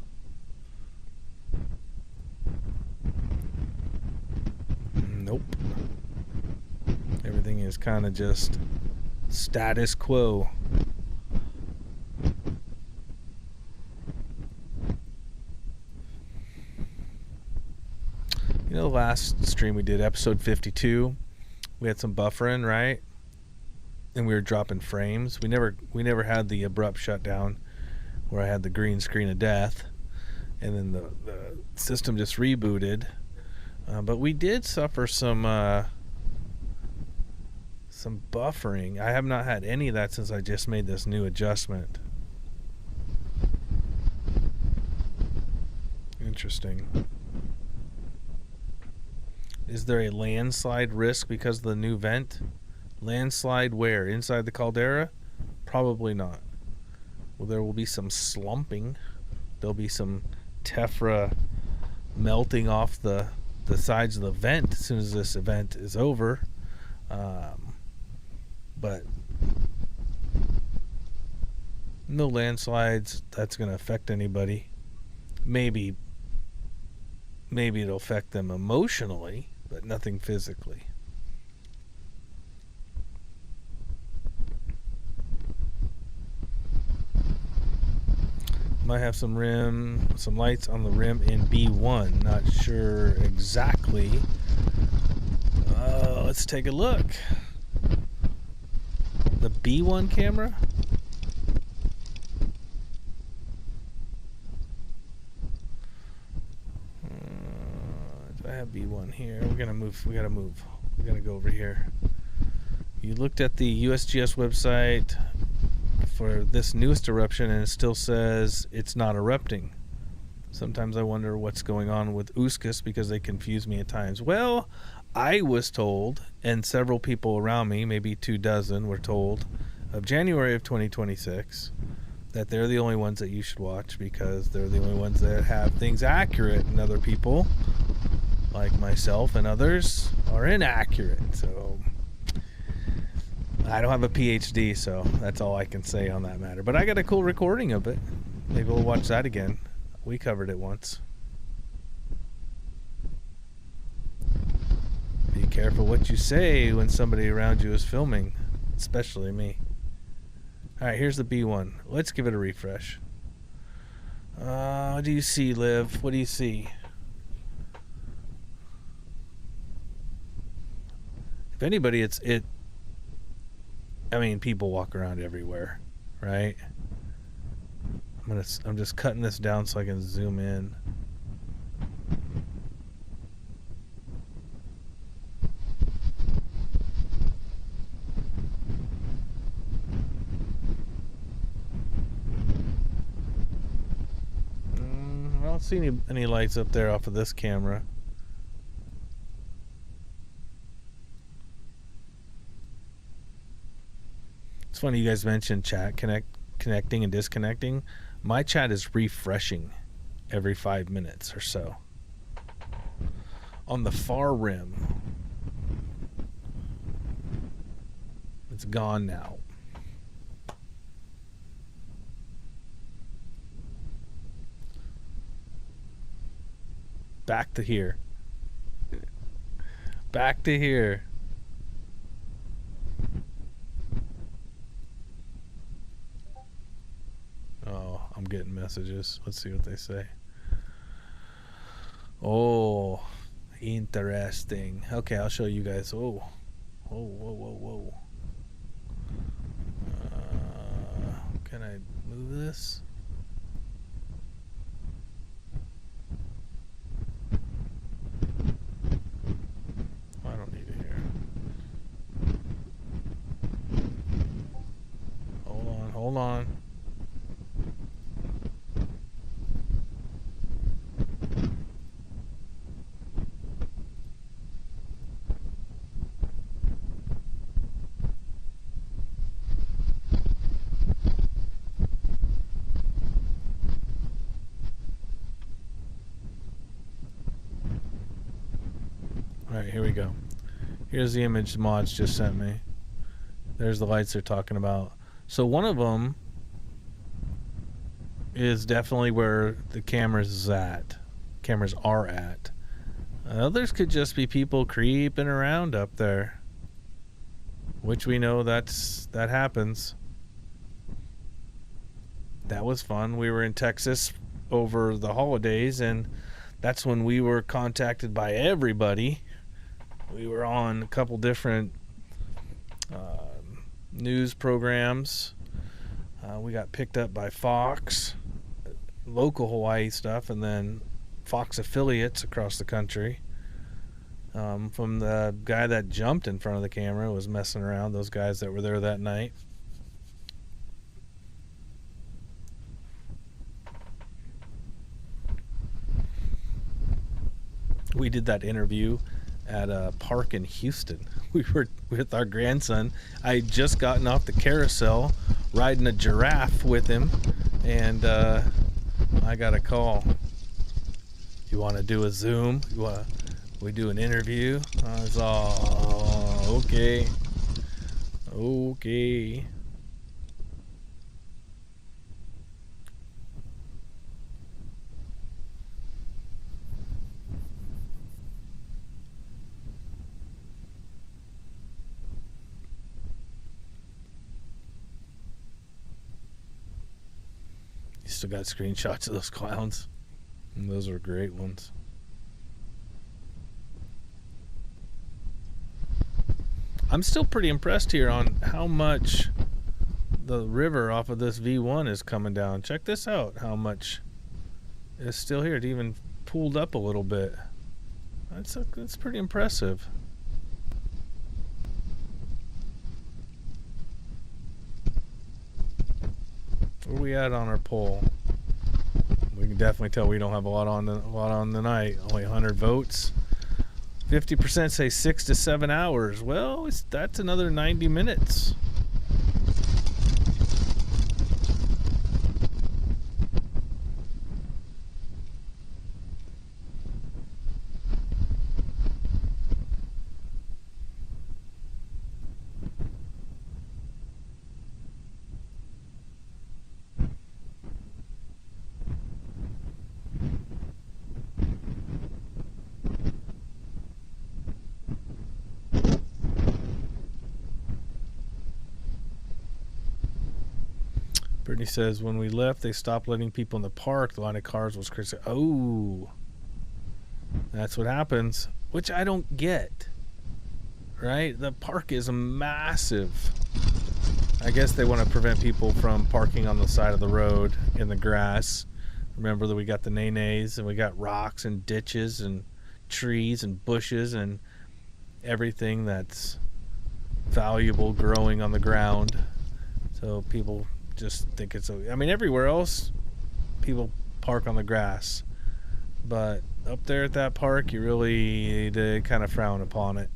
Nope. Everything is kind of just status quo. You know, the last stream we did, episode 52, we had some buffering, right? And we were dropping frames. We never had the abrupt shutdown where I had the green screen of death, and then the system just rebooted. But we did suffer some buffering. I have not had any of that since I just made this new adjustment. Interesting. Is there a landslide risk because of the new vent? Landslide where? Inside the caldera? Probably not. Well, there will be some slumping. There'll be some tephra melting off the sides of the vent as soon as this event is over. But no landslides that's going to affect anybody. Maybe it'll affect them emotionally, but nothing physically. Might have some lights on the rim in B1. Not sure exactly. Let's take a look. The B1 camera? Do I have B1 here? We gotta move. We gotta go over here. You looked at the USGS website for this newest eruption and it still says it's not erupting. Sometimes I wonder what's going on with August because they confuse me at times. Well, I was told, and several people around me, maybe 24, were told of January of 2026 that they're the only ones that you should watch because they're the only ones that have things accurate, and other people like myself and others are inaccurate. So I don't have a PhD, so that's all I can say on that matter. But I got a cool recording of it. Maybe we'll watch that again. We covered it once. Be careful what you say when somebody around you is filming, especially me. Alright, here's the B1. Let's give it a refresh. What do you see, Liv? What do you see? If anybody, I mean, people walk around everywhere, right? I'm just cutting this down so I can zoom in. I don't see any lights up there off of this camera. It's funny you guys mentioned chat connecting and disconnecting. My chat is refreshing every 5 minutes or so. On the far rim, it's gone now. Back to here. Back to here. Oh, I'm getting messages. Let's see what they say. Oh, interesting. Okay, I'll show you guys. Oh, whoa. Can I move this? I don't need it here. Hold on. Alright, here we go. Here's the image Mods just sent me. There's the lights they're talking about. So one of them is definitely where the cameras are at. Others could just be people creeping around up there, which we know that happens. That was fun. We were in Texas over the holidays, and that's when we were contacted by everybody. We were on a couple different news programs. We got picked up by Fox, local Hawaii stuff, and then Fox affiliates across the country. From the guy that jumped in front of the camera, was messing around, those guys that were there that night. We did that interview at a park in Houston. We were with our grandson. I had just gotten off the carousel riding a giraffe with him, and I got a call. You want to do a Zoom? We do an interview? I was all, okay. Okay. You still got screenshots of those clowns? And those are great ones. I'm still pretty impressed here on how much the river off of this V1 is coming down. Check this out, how much is still here. It even pulled up a little bit. That's pretty impressive. Where are we at on our poll? We can definitely tell we don't have a lot on the night. Only 100 votes. 50% say 6 to 7 hours. Well, that's another 90 minutes. Brittany says, when we left, they stopped letting people in the park. The line of cars was crazy. Oh, that's what happens, which I don't get, right? The park is massive. I guess they want to prevent people from parking on the side of the road in the grass. Remember that we got the nays and we got rocks and ditches and trees and bushes and everything that's valuable growing on the ground. So people just think it's I mean, everywhere else people park on the grass, but up there at that park you really kind of frown upon it,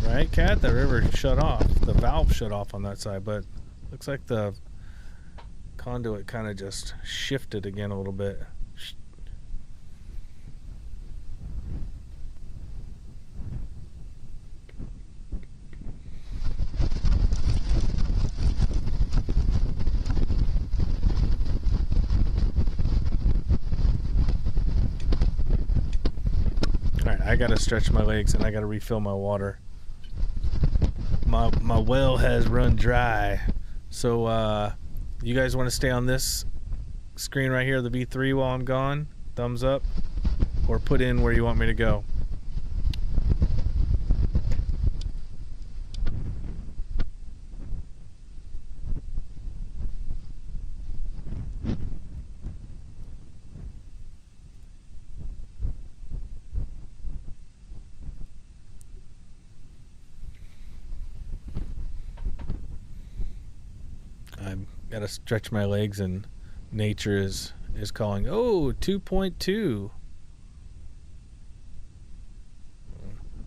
right, Kat? The river shut off, the valve shut off on that side, but looks like the conduit kind of just shifted again a little bit. I gotta stretch my legs and I gotta refill my water. My well has run dry. So you guys want to stay on this screen right here, the V3, while I'm gone? Thumbs up, or put in where you want me to go. Gotta stretch my legs, and nature is calling. Oh, 2.2.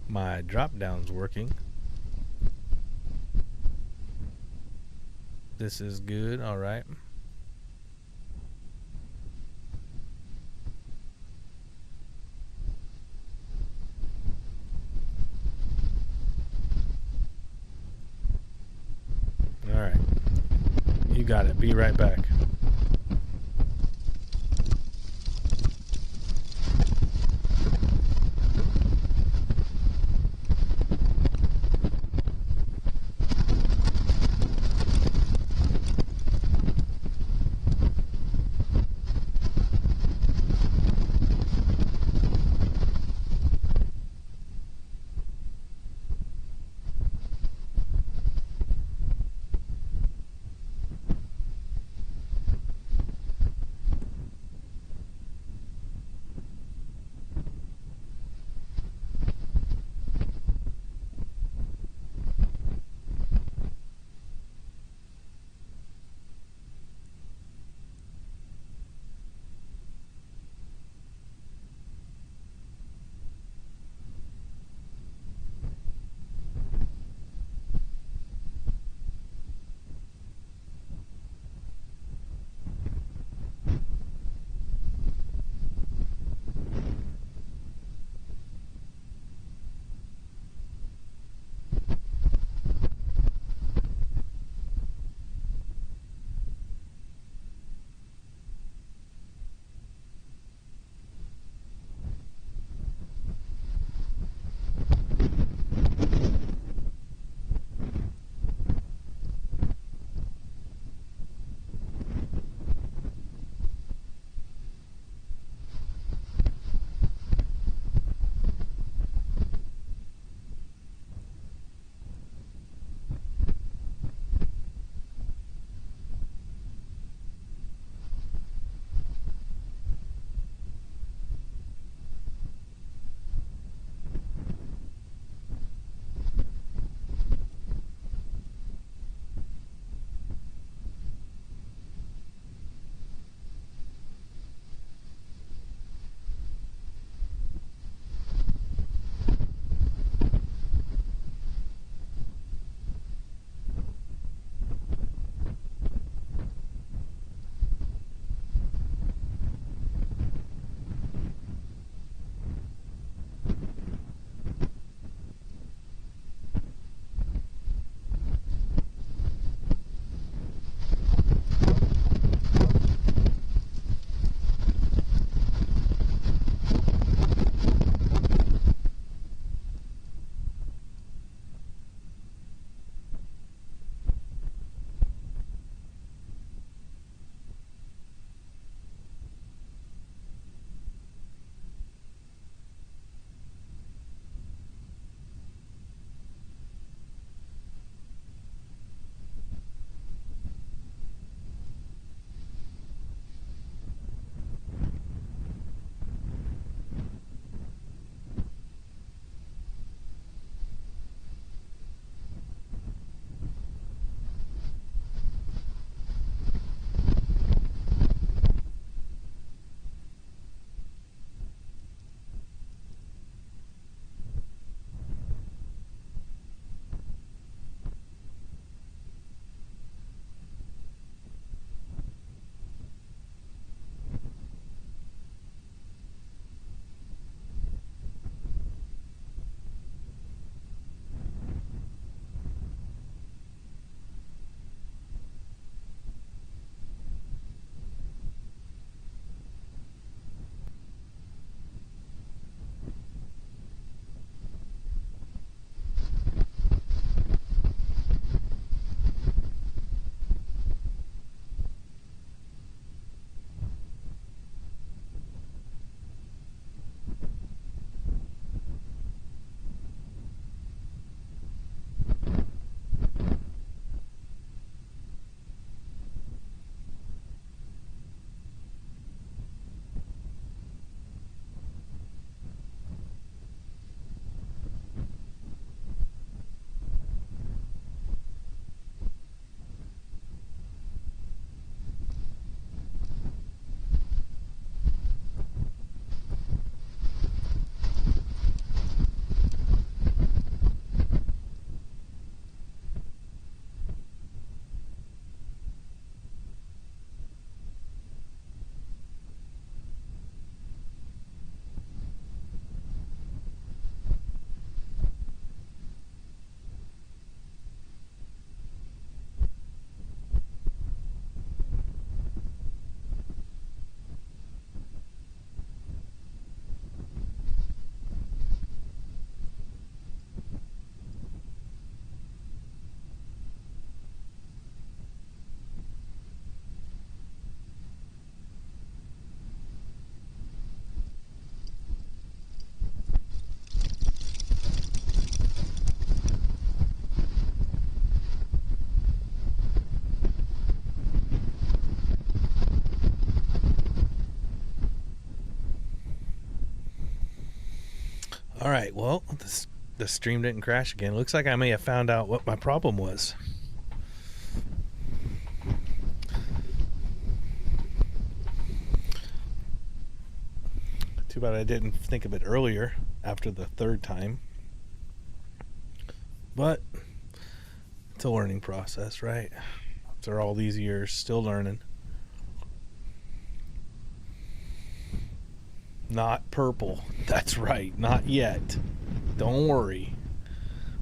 My drop down's working. This is good. All right. All right. You got it. Be right back. All right, well, the stream didn't crash again. Looks like I may have found out what my problem was. Too bad I didn't think of it earlier after the third time. But it's a learning process, right? After all these years, still learning. Not purple. That's right, not yet. Don't worry.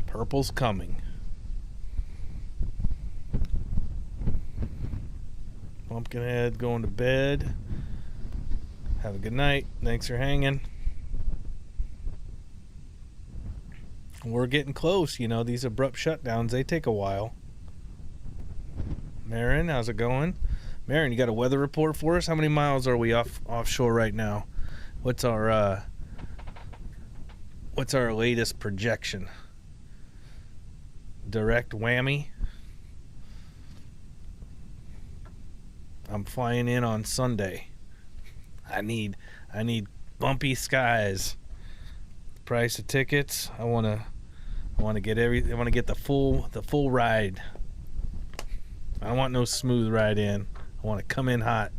Purple's coming. Pumpkinhead going to bed. Have a good night. Thanks for hanging. We're getting close, you know, these abrupt shutdowns, they take a while. Marin, how's it going? Marin, you got a weather report for us? How many miles are we offshore right now? What's our latest projection? Direct whammy. I'm flying in on Sunday. I need bumpy skies. Price of tickets. I want to get the full ride. I don't want no smooth ride in. I want to come in hot.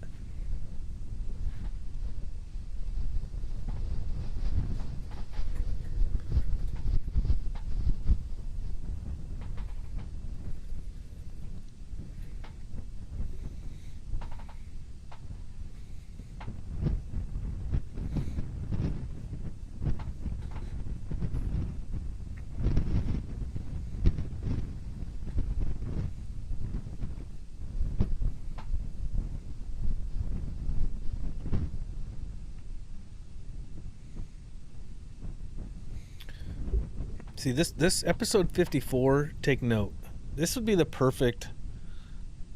See, this episode 54, take note. This would be the perfect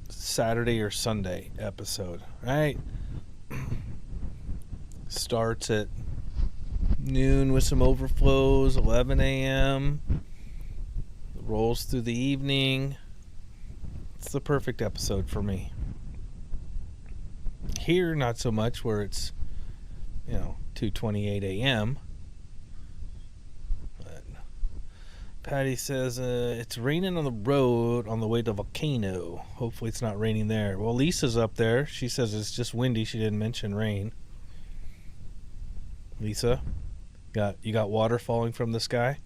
Saturday or Sunday episode, right? Starts at noon with some overflows, 11 a.m. Rolls through the evening. It's the perfect episode for me. Here, not so much, where it's, 2:28 a.m. Patty says it's raining on the road on the way to Volcano. Hopefully it's not raining there. Well, Lisa's up there. She says it's just windy. She didn't mention rain. Lisa, you got water falling from the sky?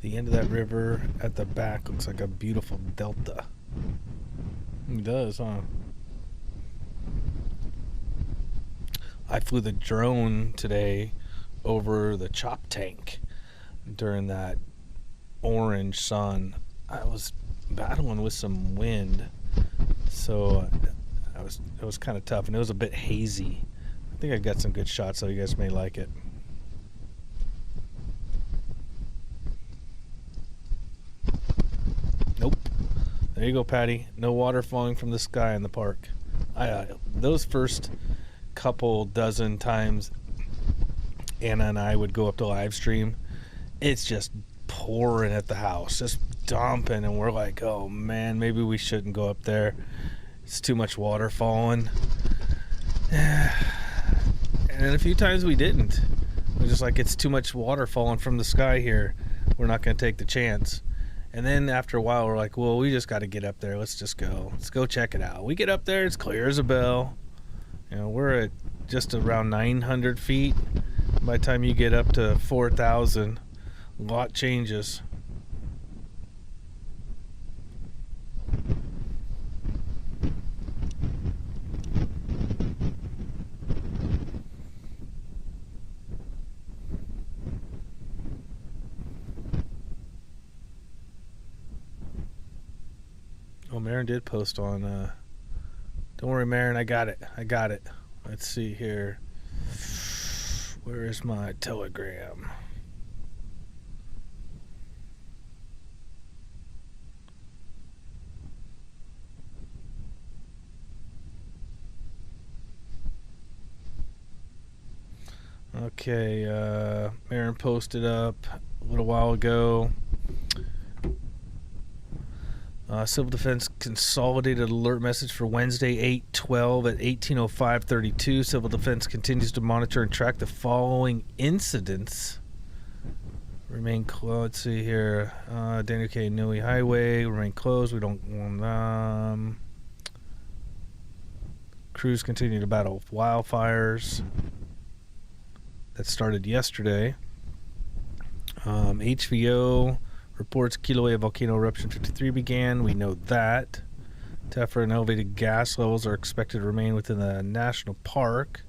The end of that river at the back looks like a beautiful delta. It does, huh? I flew the drone today over the chop tank during that orange sun. I was battling with some wind, so it was kind of tough, and it was a bit hazy. I think I got some good shots, so you guys may like it. Nope. There you go, Patty. No water falling from the sky in the park. Those first couple dozen times Anna and I would go up to live stream, it's just pouring at the house, just dumping, and we're like, oh man, maybe we shouldn't go up there. It's too much water falling. And a few times we didn't. We're just like, it's too much water falling from the sky here. We're not going to take the chance. And then after a while, we're like, well, we just got to get up there. Let's just go. Let's go check it out. We get up there. It's clear as a bell. We're at just around 900 feet. By the time you get up to 4,000, a lot changes. Oh, Marin did post on, don't worry, Marin, I got it. Let's see here. Where is my Telegram? Okay, Aaron posted up a little while ago. Civil Defense Consolidated Alert Message for Wednesday, 8/12 at 18:05:32. Civil Defense continues to monitor and track the following incidents. Remain closed. Let's see here. Daniel K. Nui Highway. Remain closed. We don't want crews continue to battle wildfires. That started yesterday. HVO reports Kilauea volcano eruption 53 began. We know that. Tephra and elevated gas levels are expected to remain within the national park.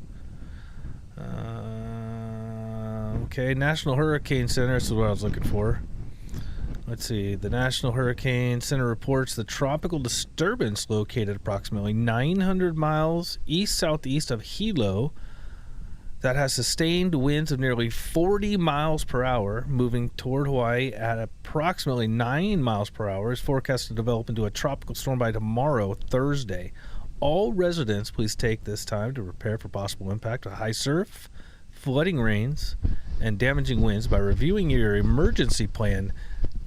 Okay, National Hurricane Center. This is what I was looking for. Let's see. The National Hurricane Center reports the tropical disturbance located approximately 900 miles east-southeast of Hilo that has sustained winds of nearly 40 miles per hour, moving toward Hawaii at approximately 9 miles per hour, is forecast to develop into a tropical storm by tomorrow, Thursday. All residents, please take this time to prepare for possible impact of high surf, flooding rains, and damaging winds by reviewing your emergency plan.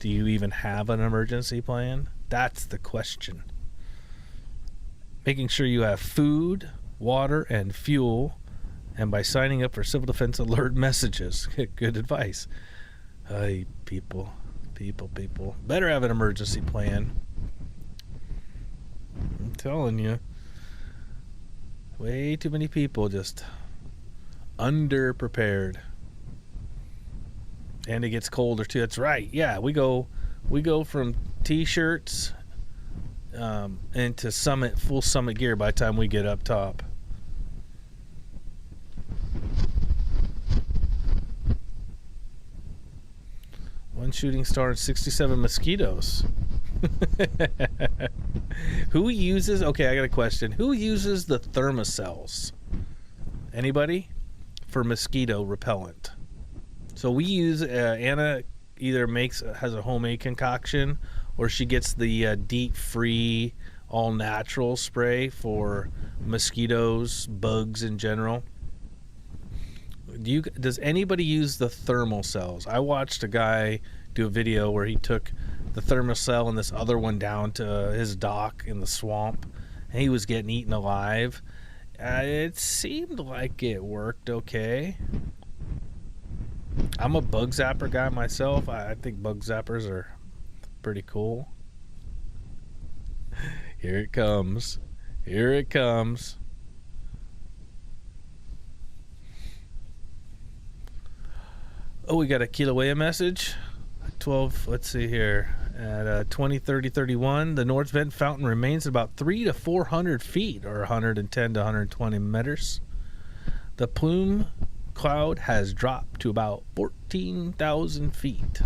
Do you even have an emergency plan? That's the question. Making sure you have food, water, and fuel, and by signing up for Civil Defense Alert messages. Good advice. Hey, people. Better have an emergency plan. I'm telling you. Way too many people just underprepared. And it gets colder too. That's right. Yeah, we go from t-shirts into full summit gear by the time we get up top. One shooting star and 67 mosquitoes. Who uses, okay, I got a question. Who uses the thermocells? Anybody? For mosquito repellent. So we use, Anna either has a homemade concoction, or she gets the DEET-free, all-natural spray for bugs in general. Does anybody use the thermal cells? I watched a guy do a video where he took the thermocell and this other one down to his dock in the swamp, and he was getting eaten alive. It seemed like it worked okay. I'm a bug zapper guy myself. I think bug zappers are pretty cool. Here it comes. Here it comes. Oh, we got a Kilauea message. 12, let's see here. At 20:30:31, the North Vent Fountain remains at about 300 to 400 feet, or 110 to 120 meters. The plume cloud has dropped to about 14,000 feet.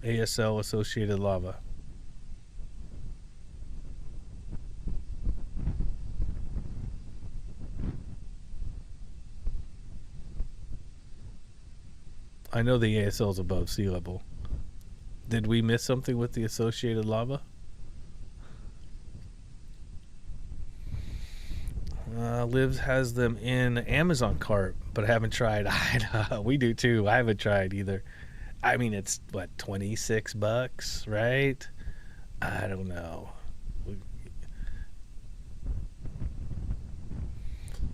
ASL associated lava. I know the ASL is above sea level. Did we miss something with the associated lava? Liv has them in Amazon cart, but I haven't tried. We do too. I haven't tried either. I mean, it's what, $26, right? I don't know.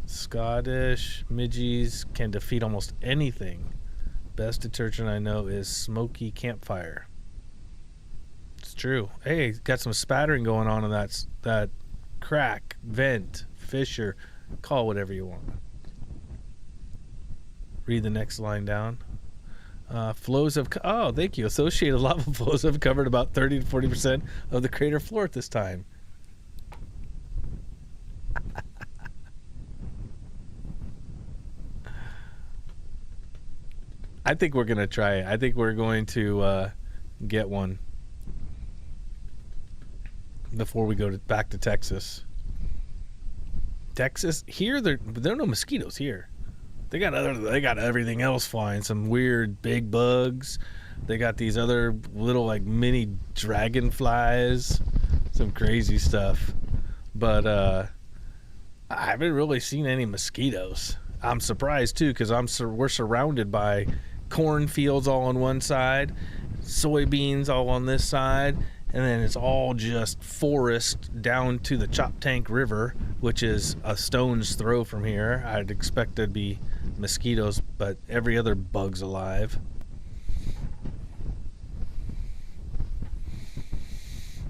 Scottish midgies can defeat almost anything. Best detergent I know is smoky campfire. It's true. Hey, got some spattering going on in that crack, vent, fissure, call whatever you want. Read the next line down. Flows of, oh, thank you. Associated lava flows have covered about 30 to 40% of the crater floor at this time. I think we're going to try it. I think we're going to get one before we go back to Texas. Texas, here there are no mosquitoes here. They got everything else flying. Some weird big bugs. They got these other little like mini dragonflies. Some crazy stuff. But I haven't really seen any mosquitoes. I'm surprised too, because we're surrounded by cornfields all on one side, soybeans all on this side, and then it's all just forest down to the Choptank River, which is a stone's throw from here. I'd expect there'd be mosquitoes, but every other bug's alive.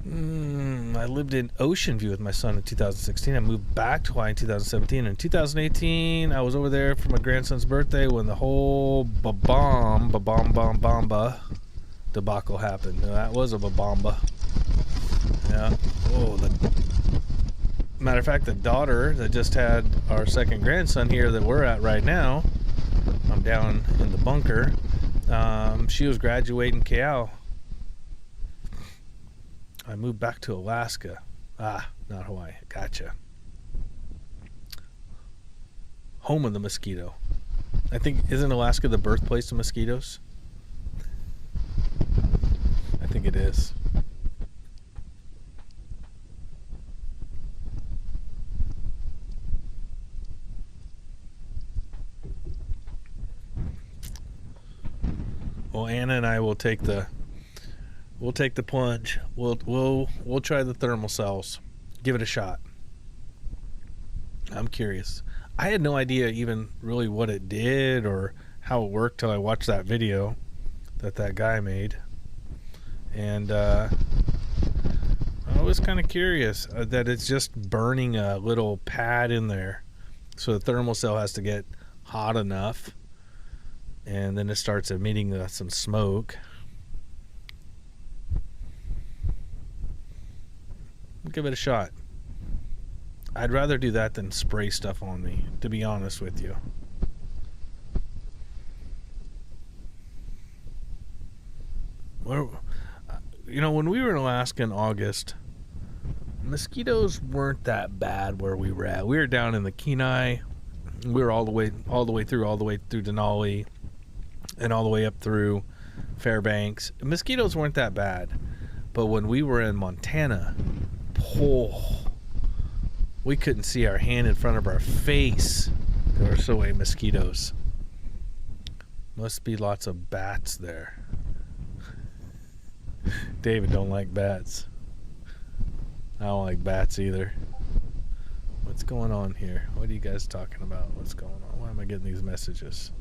I lived in Ocean View with my son in 2016. I moved back to Hawaii in 2017. In 2018, I was over there for my grandson's birthday when the whole Babamba debacle happened. That was a Babamba. Yeah. Oh, matter of fact, the daughter that just had our second grandson here that we're at right now, I'm down in the bunker. She was graduating Kilauea. I moved back to Alaska. Not Hawaii. Gotcha. Home of the mosquito. I think, isn't Alaska the birthplace of mosquitoes? I think it is. Well, Anna and I will take the plunge. We'll try the thermal cells. Give it a shot. I'm curious. I had no idea even really what it did or how it worked till I watched that video that guy made. And I was kind of curious that it's just burning a little pad in there. So the thermal cell has to get hot enough, and then it starts emitting some smoke. Give it a shot. I'd rather do that than spray stuff on me, to be honest with you. When we were in Alaska in August, mosquitoes weren't that bad where we were at. We were down in the Kenai. We were all the way through Denali, and all the way up through Fairbanks. Mosquitoes weren't that bad, but when we were in Montana, we couldn't see our hand in front of our face. There were so many mosquitoes. Must be lots of bats there. David don't like bats. I don't like bats either. What's going on here? What are you guys talking about? What's going on? Why am I getting these messages?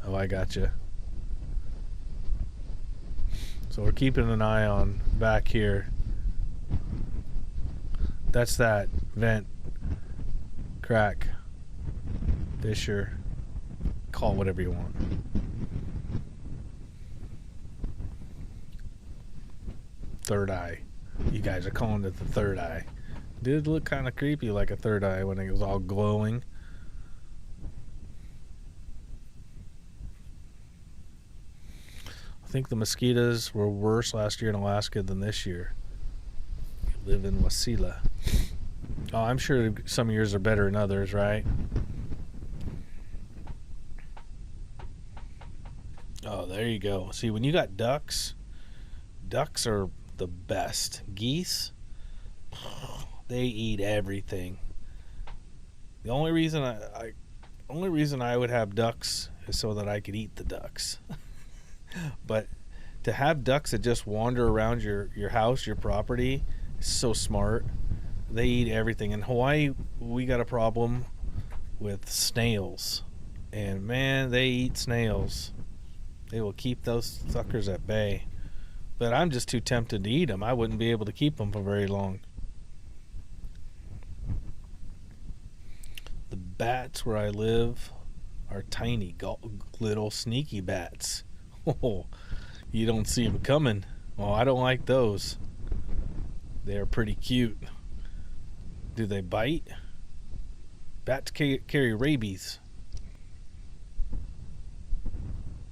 Oh, I gotcha. So we're keeping an eye on back here. That's that vent, crack, fissure, call it whatever you want. Third eye. You guys are calling it the third eye. Did look kind of creepy like a third eye when it was all glowing. I think the mosquitoes were worse last year in Alaska than this year. You live in Wasilla. Oh, I'm sure some years are better than others, right? Oh, there you go. See, when you got ducks are the best. Geese, they eat everything. The only reason I would have ducks is so that I could eat the ducks. But to have ducks that just wander around your house, your property, is so smart. They eat everything. In Hawaii, we got a problem with snails. And man, they eat snails. They will keep those suckers at bay. But I'm just too tempted to eat them. I wouldn't be able to keep them for very long. The bats where I live are tiny, little sneaky bats. Oh, you don't see them coming. Oh, I don't like those. They are pretty cute. Do they bite? Bats carry rabies.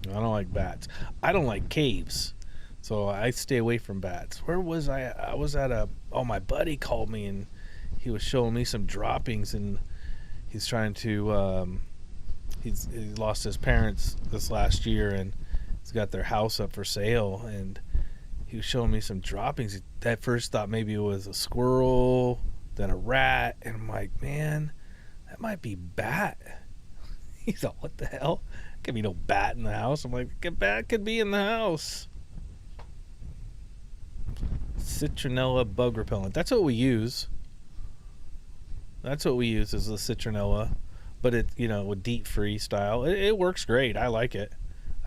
I don't like bats. I don't like caves. So I stay away from bats. Where was I? I was at my buddy called me and he was showing me some droppings, and he's trying to, he lost his parents this last year, and he's got their house up for sale, and he was showing me some droppings. I at first thought maybe it was a squirrel, then a rat, and I'm like, man, That might be bat. He's all, what the hell? Could be no bat in the house. I'm like, a bat could be in the house. Citronella bug repellent. That's what we use. That's what we use is the citronella, but it, you know, with DEET free style. It works great. I like it.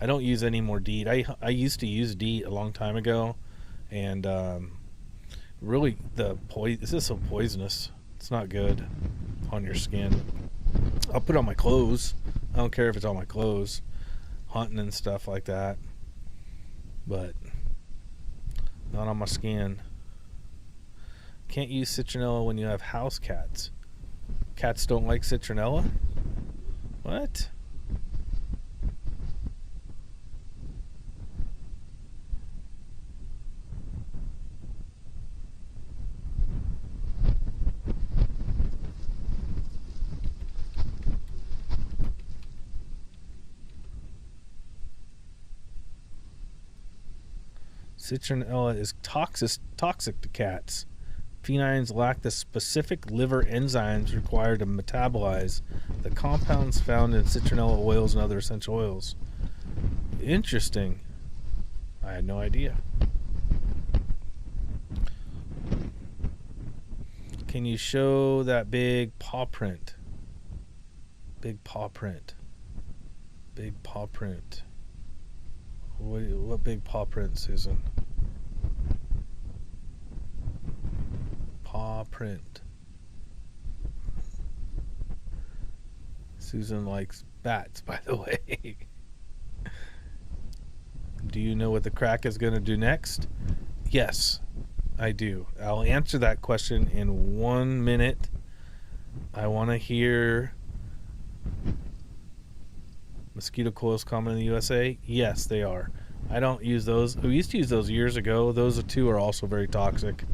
I don't use any more DEET. I used to use DEET a long time ago, and really this is so poisonous. It's not good on your skin. I'll put it on my clothes. I don't care if it's on my clothes, hunting and stuff like that, but not on my skin. Can't use citronella when you have house cats. Cats don't like citronella? What? Citronella is toxic to cats. Felines lack the specific liver enzymes required to metabolize the compounds found in citronella oils and other essential oils. Interesting. I had no idea. Can you show that big paw print? Big paw print. Big paw print. What big paw print, Susan? Paw print. Susan likes bats, by the way. Do you know what the crack is going to do next? Yes, I do. I'll answer that question in 1 minute. I want to hear mosquito coils common in the USA. Yes, they are. I don't use those. We used to use those years ago. Those two are also very toxic.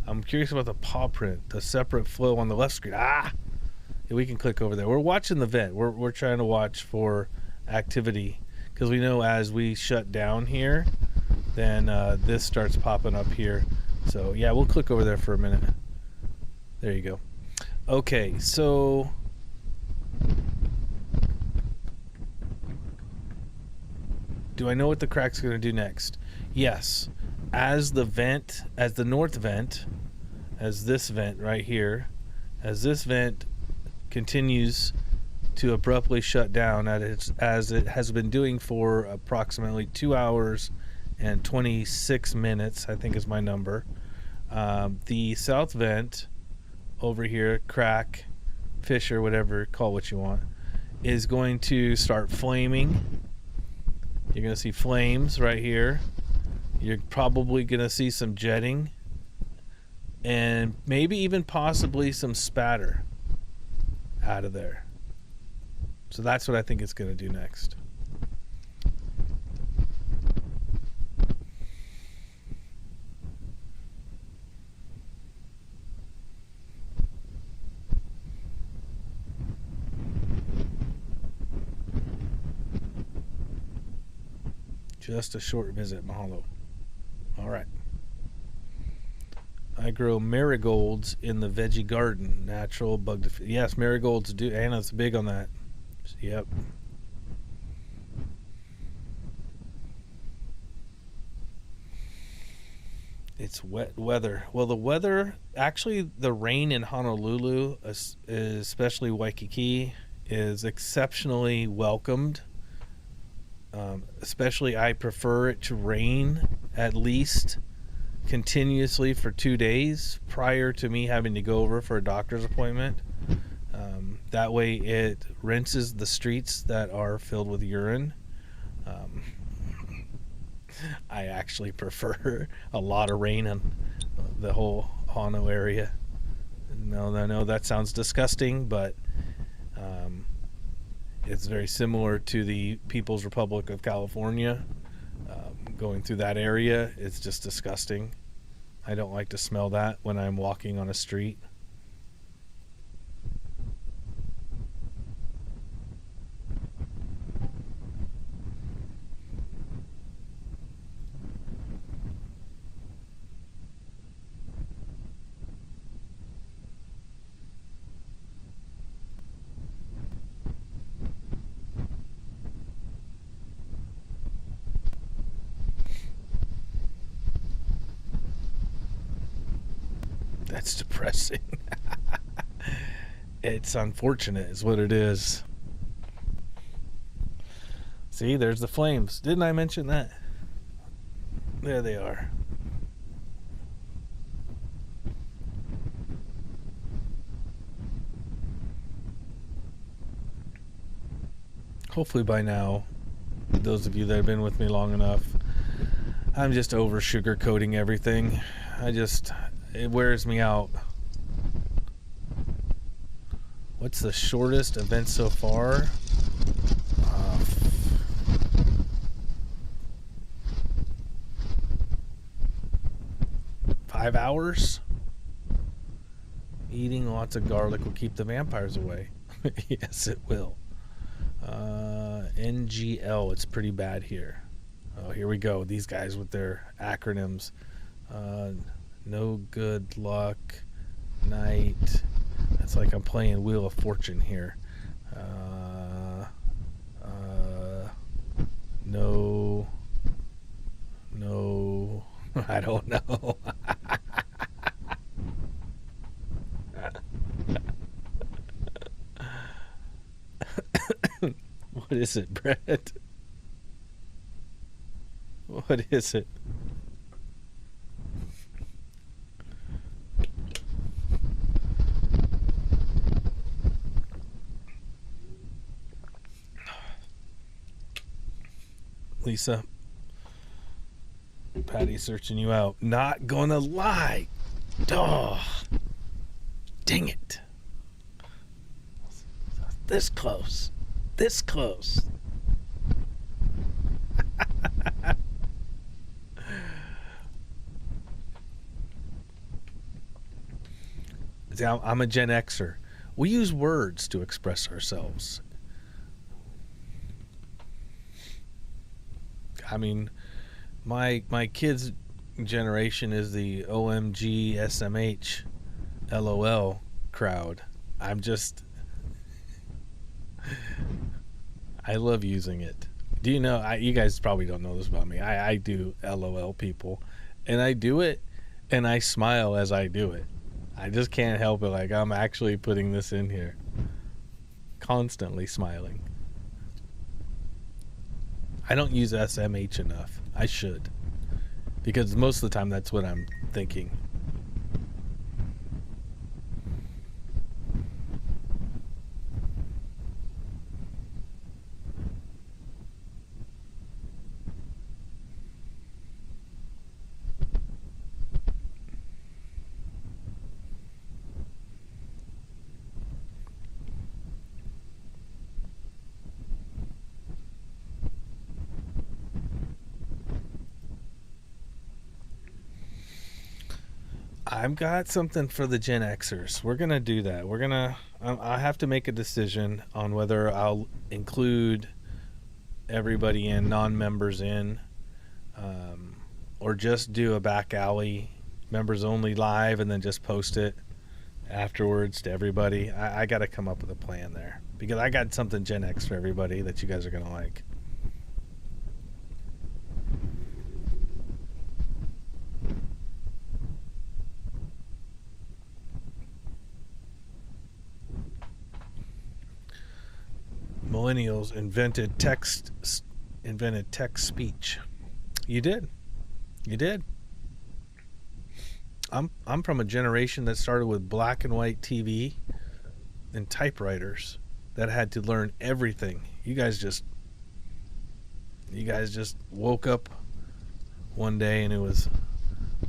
I'm curious about the paw print, the separate flow on the left screen. Yeah, we can click over there. We're watching the vent. We're trying to watch for activity, because we know as we shut down here, then this starts popping up here. So yeah, we'll click over there for a minute. There you go. Okay, so do I know what the crack's going to do next? Yes. As the north vent, as this vent right here, as this vent continues to abruptly shut down as it has been doing for approximately 2 hours and 26 minutes, I think is my number. The south vent over here, crack, fissure, whatever, call what you want, is going to start flaming. You're going to see flames right here. You're probably going to see some jetting and maybe even possibly some spatter out of there. So that's what I think it's going to do next. Just a short visit, mahalo. All right. I grow marigolds in the veggie garden. Natural bug defeat. Yes, marigolds do. Anna's big on that. Yep. It's wet weather. Well, the weather, actually, the rain in Honolulu, especially Waikiki, is exceptionally welcomed. Especially, I prefer it to rain at least continuously for 2 days prior to me having to go over for a doctor's appointment. That way it rinses the streets that are filled with urine. I actually prefer a lot of rain in the whole Hano area. No, that sounds disgusting, but it's very similar to the People's Republic of California. Going through that area, it's just disgusting. I don't like to smell that when I'm walking on a street. That's depressing. It's unfortunate is what it is. See, there's the flames. Didn't I mention that? There they are. Hopefully by now, those of you that have been with me long enough, I'm just over sugarcoating everything. It wears me out. What's the shortest event so far? 5 hours? Eating lots of garlic will keep the vampires away. Yes, it will. NGL, it's pretty bad here. Oh, here we go. These guys with their acronyms. No good luck. Night. It's like I'm playing Wheel of Fortune here. No. I don't know. What is it, Brett? What is it? Lisa, Patty's searching you out. Not gonna lie. Oh, dang it. This close. This close. See, I'm a Gen Xer. We use words to express ourselves. I mean, my kids' generation is the OMG SMH LOL crowd. I love using it. Do you know, you guys probably don't know this about me. I do LOL people, and I do it and I smile as I do it. I just can't help it. Like, I'm actually putting this in here. Constantly smiling. I don't use SMH enough. I should. Because most of the time that's what I'm thinking. I've got something for the Gen Xers. We're gonna do that. I have to make a decision on whether I'll include everybody in, non-members in, or just do a back alley, members only live, and then just post it afterwards to everybody. I got to come up with a plan there, because I got something Gen X for everybody that you guys are gonna like. Millennials invented text speech. You did. I'm from a generation that started with black and white TV and typewriters that had to learn everything. You guys just woke up one day and it was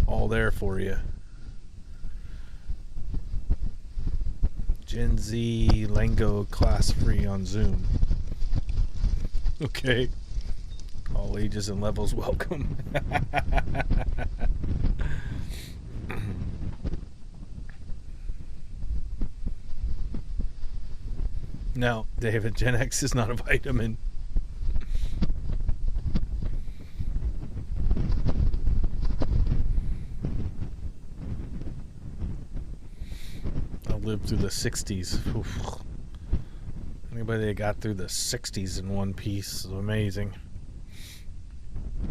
all there for you. Gen Z Lingo class free on Zoom. Okay. All ages and levels welcome. No, David, Gen X is not a vitamin. Lived through the 60s. Oof. Anybody that got through the 60s in one piece is amazing.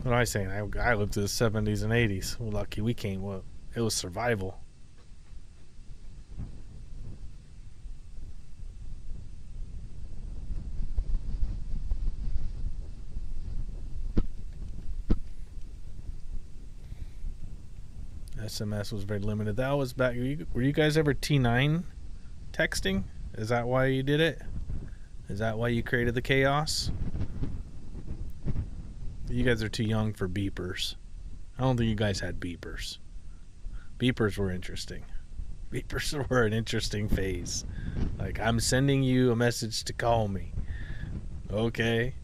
What am I saying? I lived through the 70s and 80s. Well, lucky we came. Well, it was survival. SMS was very limited. That was back. Were you guys ever T9 texting? Is that why you did it? Is that why you created the chaos? You guys are too young for beepers. I don't think you guys had beepers. Beepers were interesting. Beepers were an interesting phase. Like, I'm sending you a message to call me. Okay.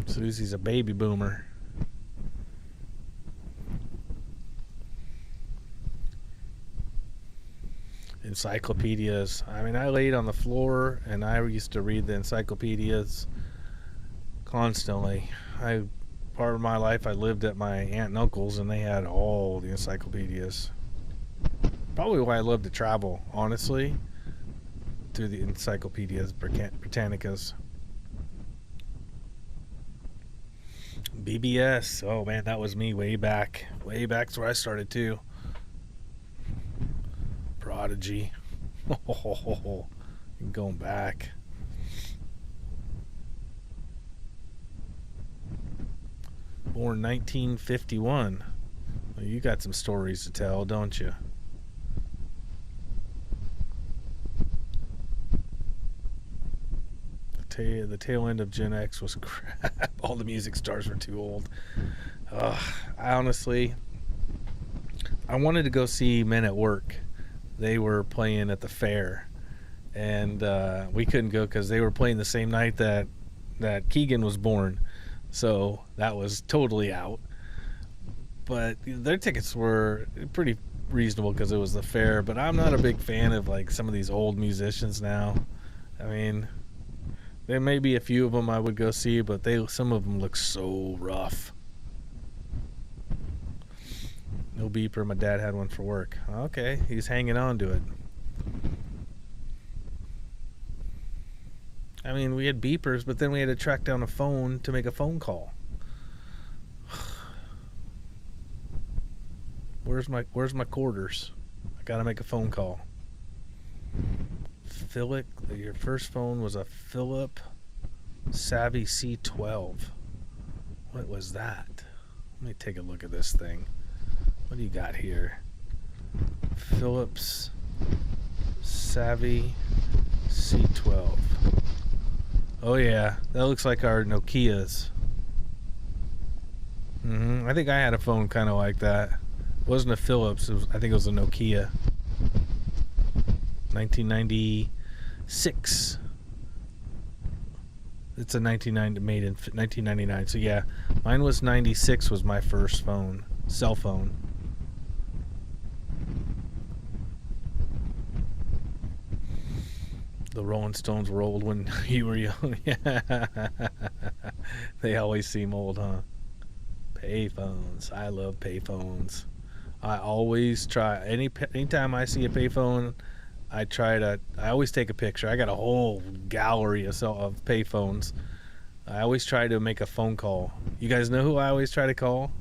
Susie's a baby boomer. Encyclopedias. I mean, I laid on the floor and I used to read the encyclopedias constantly. Part of my life I lived at my aunt and uncle's and they had all the encyclopedias. Probably why I love to travel, honestly, through the encyclopedias Britannicas. BBS. Oh man, that was me way back. Way back's where I started too. Prodigy. Oh, going back. Born 1951. Well, you got some stories to tell, don't you? The tail end of Gen X was crap. All the music stars were too old. I honestly, I wanted to go see Men at Work. They were playing at the fair, and we couldn't go because they were playing the same night that Keegan was born, so that was totally out. But their tickets were pretty reasonable because it was the fair. But I'm not a big fan of like some of these old musicians now. I mean, there may be a few of them I would go see, but some of them look so rough. No beeper. My dad had one for work. Okay, he's hanging on to it. I mean, we had beepers, but then we had to track down a phone to make a phone call. Where's my quarters? I gotta make a phone call. Philip, your first phone was a Philip Savvy C12. What was that? Let me take a look at this thing. What do you got here? Philips Savvy C12. Oh yeah, that looks like our Nokias. I think I had a phone kind of like that. It wasn't a Philips. I think it was a Nokia. 1996. It's a 1990 made in 1999. So yeah, mine was 96. Was my first phone, cell phone. The Rolling Stones were old when you were young. Yeah, they always seem old, huh? Payphones. I love payphones. I always try anytime I see a payphone. I always take a picture. I got a whole gallery of payphones. I always try to make a phone call. You guys know who I always try to call?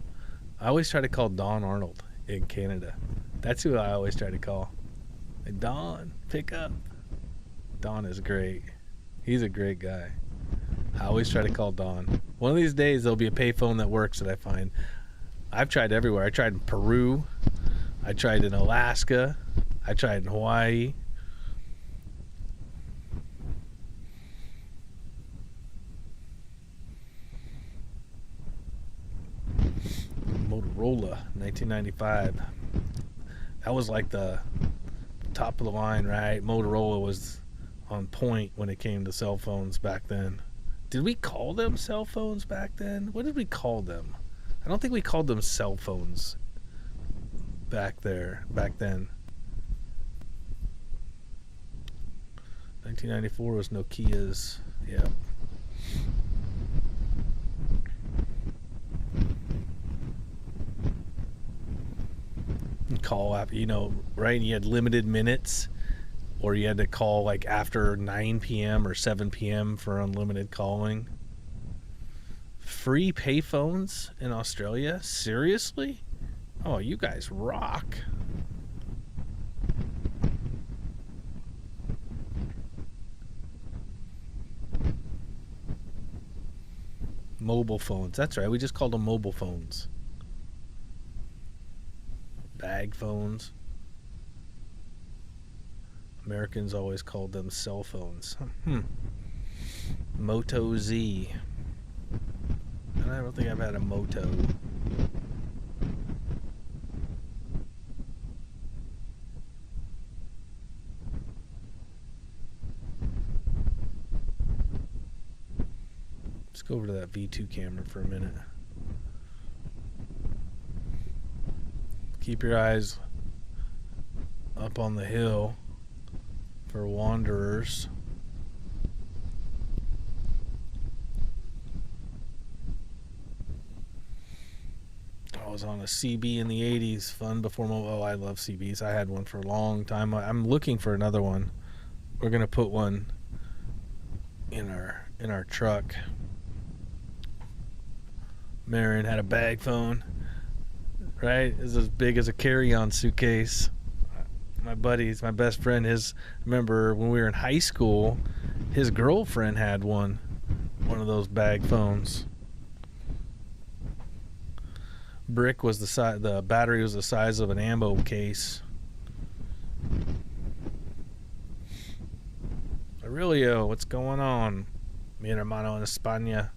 I always try to call Don Arnold in Canada. That's who I always try to call. Hey, Don, pick up. Don is great. He's a great guy. I always try to call Don. One of these days there'll be a payphone that works that I find. I've tried everywhere. I tried in Peru. I tried in Alaska. I tried in Hawaii. Motorola, 1995. That was like the top of the line, right? Motorola was on point when it came to cell phones back then. Did we call them cell phones back then? What did we call them? I don't think we called them cell phones back then. 1994 was Nokia's. Yeah. Call up, right? You had limited minutes, or you had to call like after 9 p.m. or 7 p.m. for unlimited calling. Free payphones in Australia? Seriously? Oh, you guys rock. Mobile phones. That's right. We just called them mobile phones. Bag phones. Americans always called them cell phones. Moto Z. I don't think I've had a Moto. Let's go over to that V2 camera for a minute. Keep your eyes up on the hill for wanderers. I was on a CB in the 80s, fun before mobile. Oh, I love CBs. I had one for a long time. I'm looking for another one. We're gonna put one in our truck. Marion had a bag phone, right? It's as big as a carry-on suitcase. My buddies, my best friend, remember when we were in high school, his girlfriend had one of those bag phones. Brick was the battery was the size of an ammo case. Aurelio, what's going on? Mi hermano en España.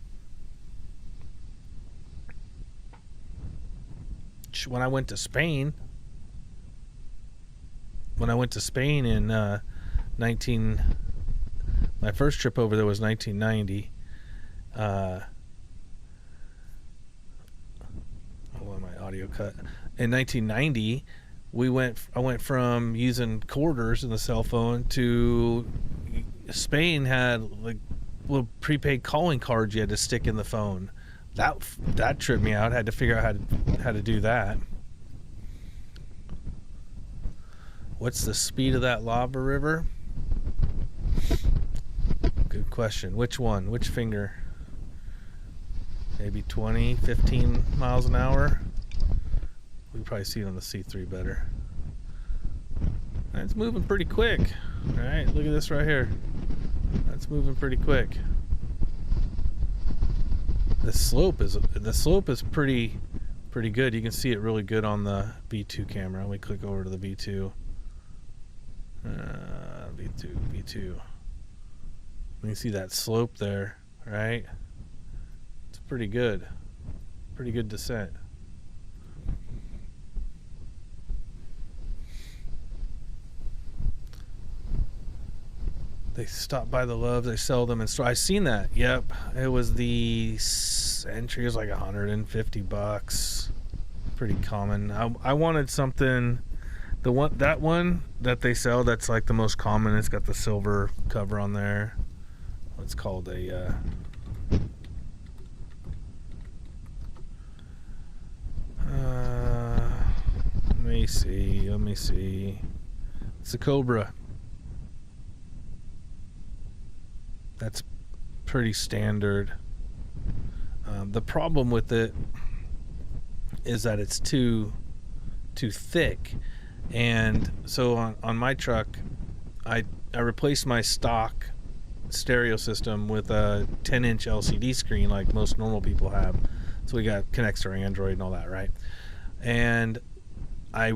When I went to Spain in my first trip over there was 1990. My audio cut. In 1990, I went from using quarters in the cell phone to Spain had like little prepaid calling cards you had to stick in the phone. That tripped me out. I had to figure out how to do that. What's the speed of that lava river? Good question. Which one? Which finger? Maybe 20, 15 miles an hour. We can probably see it on the C3 better. It's moving pretty quick. All right, look at this right here. That's moving pretty quick. The slope is pretty good. You can see it really good on the V2 camera. Let me click over to the V2. V2. You can see that slope there, right? It's pretty good. Pretty good descent. They stop by the Loves. They sell them in store. I seen that. Yep, it was the entry was like $150. Pretty common. I wanted something. That one that they sell, that's like the most common. It's got the silver cover on there. It's called a. Let me see. It's a Cobra. That's pretty standard. The problem with it is that it's too thick, and so on my truck, I replaced my stock stereo system with a 10-inch LCD screen like most normal people have. So we got connects to Android and all that, right? And I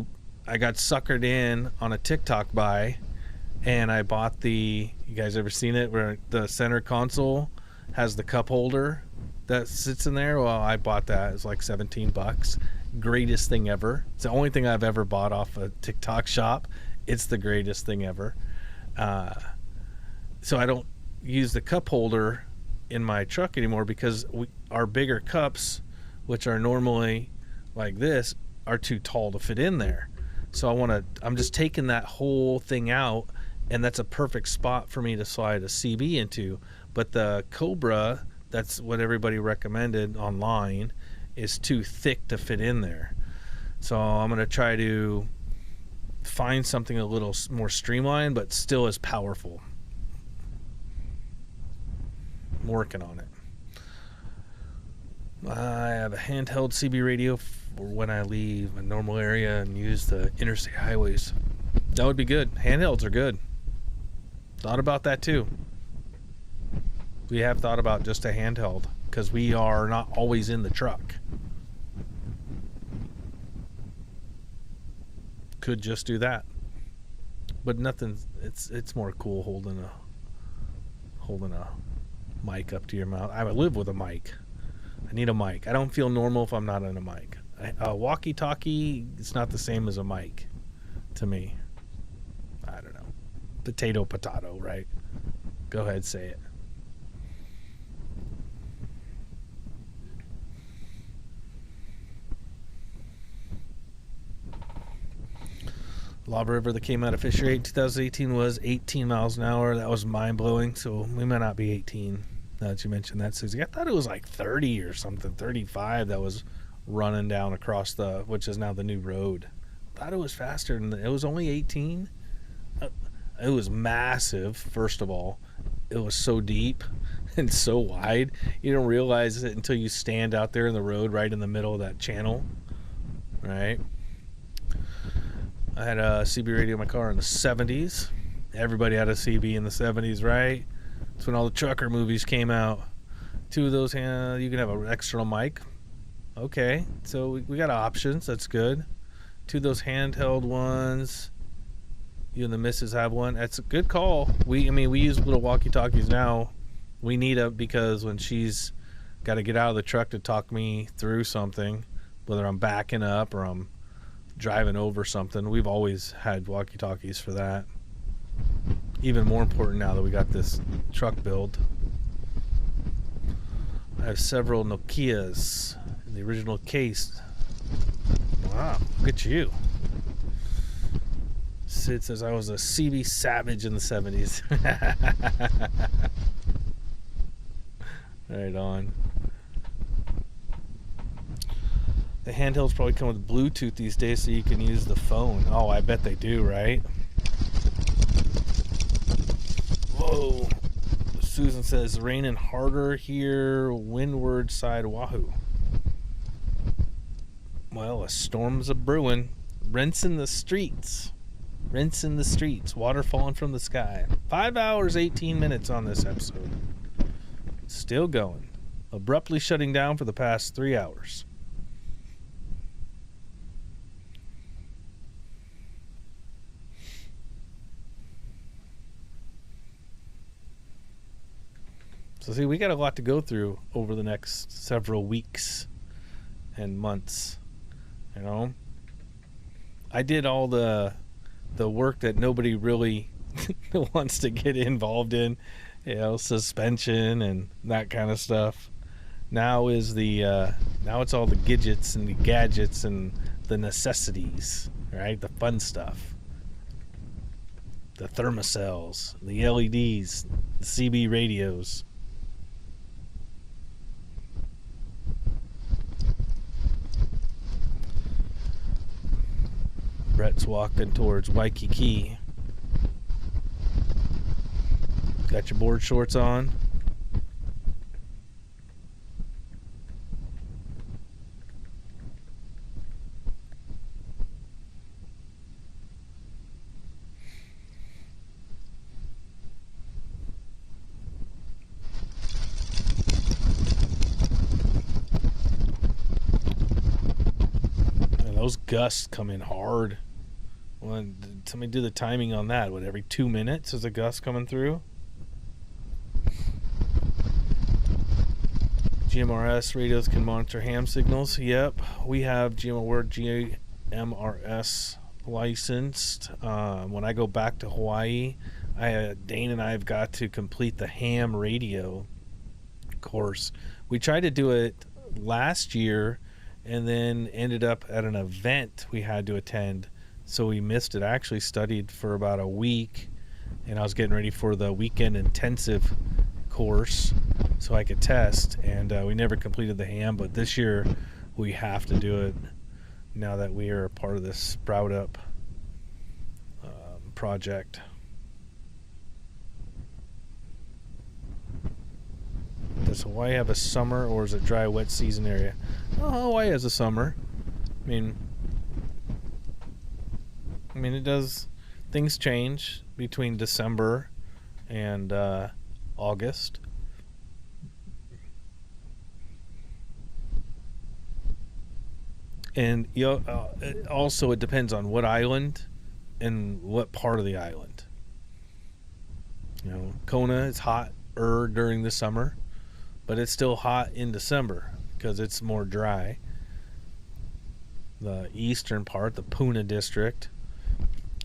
got suckered in on a TikTok buy, and I bought you guys ever seen it where the center console has the cup holder that sits in there? Well, I bought that. It's like $17. Greatest thing ever. It's the only thing I've ever bought off a TikTok shop. It's the greatest thing ever. So I don't use the cup holder in my truck anymore because our bigger cups, which are normally like this, are too tall to fit in there. So I'm just taking that whole thing out, and that's a perfect spot for me to slide a CB into. But the Cobra, that's what everybody recommended online, is too thick to fit in there. So I'm going to try to find something a little more streamlined, but still as powerful. I'm working on it. I have a handheld CB radio for when I leave a normal area and use the interstate highways. That would be good. Handhelds are good. Thought about that too. We have thought about just a handheld because we are not always in the truck. Could just do that, but nothing. It's more cool holding a mic up to your mouth. I live with a mic. I need a mic. I don't feel normal if I'm not on a mic. A walkie-talkie, it's not the same as a mic to me. I don't know. Potato, right? Go ahead, say it. Lava River that came out of Fisher 8 in 2018 was 18 miles an hour. That was mind-blowing, so we might not be 18 now that you mentioned that, Susie. I thought it was like 30 or something, 35 that was running down across which is now the new road. I thought it was faster than it was only 18. It was massive, first of all. It was so deep and so wide. You don't realize it until you stand out there in the road right in the middle of that channel, right? I had a CB radio in my car in the 70s. Everybody had a CB in the 70s, right? That's when all the trucker movies came out. Two of those, you can have an external mic. Okay, so we got options. That's good. Two of those handheld ones. You and the missus have one. That's a good call. We use little walkie-talkies now. We need it because when she's got to get out of the truck to talk me through something, whether I'm backing up or I'm driving over something, we've always had walkie-talkies for that. Even more important now that we got this truck build. I have several Nokias in the original case. Wow, look at you. Sid says I was a CB savage in the 70s. Right on. The handhelds probably come with Bluetooth these days so you can use the phone. Oh, I bet they do, right? Whoa. Susan says, raining harder here, windward side Oahu. Well, a storm's a brewing. Rinsing the streets. Water falling from the sky. 5 hours, 18 minutes on this episode. Still going. Abruptly shutting down for the past 3 hours. So see, we got a lot to go through over the next several weeks and months. You know, I did all the work that nobody really wants to get involved in, you know, suspension and that kind of stuff. Now is now it's all the gadgets and the gadgets and the necessities, right? The fun stuff. The thermocells, the LEDs, the CB radios. Brett's walking towards Waikiki. Got your board shorts on. And those gusts come in hard. Well, somebody do the timing on that. What, every 2 minutes is a gust coming through? GMRS radios can monitor ham signals. Yep, we have GMRS licensed. When I go back to Hawaii, Dane and I have got to complete the ham radio course. We tried to do it last year and then ended up at an event we had to attend. So we missed it. I actually studied for about a week, and I was getting ready for the weekend intensive course so I could test, and we never completed the ham, but this year we have to do it now that we are a part of this Sprout Up project. Does Hawaii have a summer, or is it dry, wet season area? Oh, Hawaii has a summer. I mean, it does. Things change between December and August. And also it depends on what island and what part of the island. Kona is hot during the summer, but it's still hot in December because it's more dry. The eastern part, the Puna district,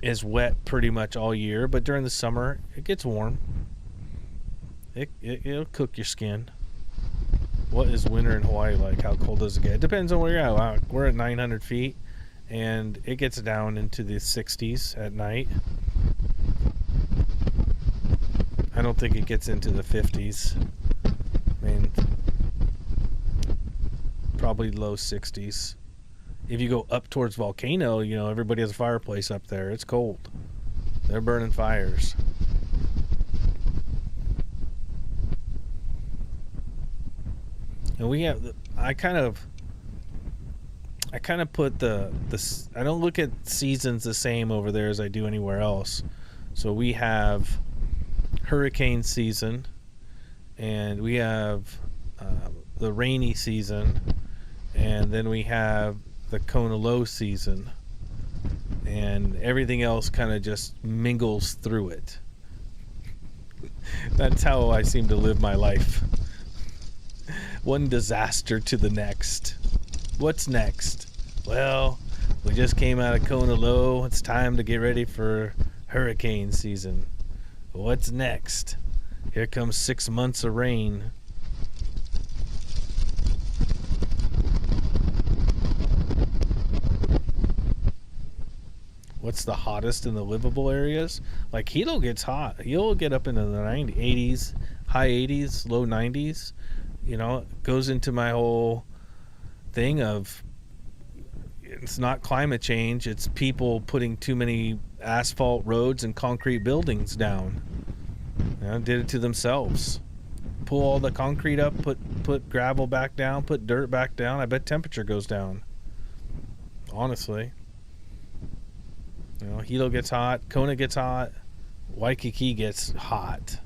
is wet pretty much all year, but during the summer it gets warm. It'll cook your skin. What is winter in Hawaii like? How cold does it get? It depends on where you're at. We're at 900 feet, and it gets down into the 60s at night. I don't think it gets into the 50s. I mean, probably low 60s. If you go up towards Volcano, everybody has a fireplace up there. It's cold. They're burning fires. And we have, I kind of put I don't look at seasons the same over there as I do anywhere else. So we have hurricane season, and we have the rainy season, and then we have the Kona low season, and everything else kind of just mingles through it. That's how I seem to live my life. One disaster to the next. What's next? Well, we just came out of Kona low. It's time to get ready for hurricane season. What's next? Here comes 6 months of rain. What's the hottest in the livable areas? Like Hilo gets hot. He'll get up into the 80s, high 80s, low 90s. It goes into my whole thing of it's not climate change. It's people putting too many asphalt roads and concrete buildings down. Did it to themselves. Pull all the concrete up, put gravel back down, put dirt back down. I bet temperature goes down. Honestly. Hilo gets hot, Kona gets hot, Waikiki gets hot.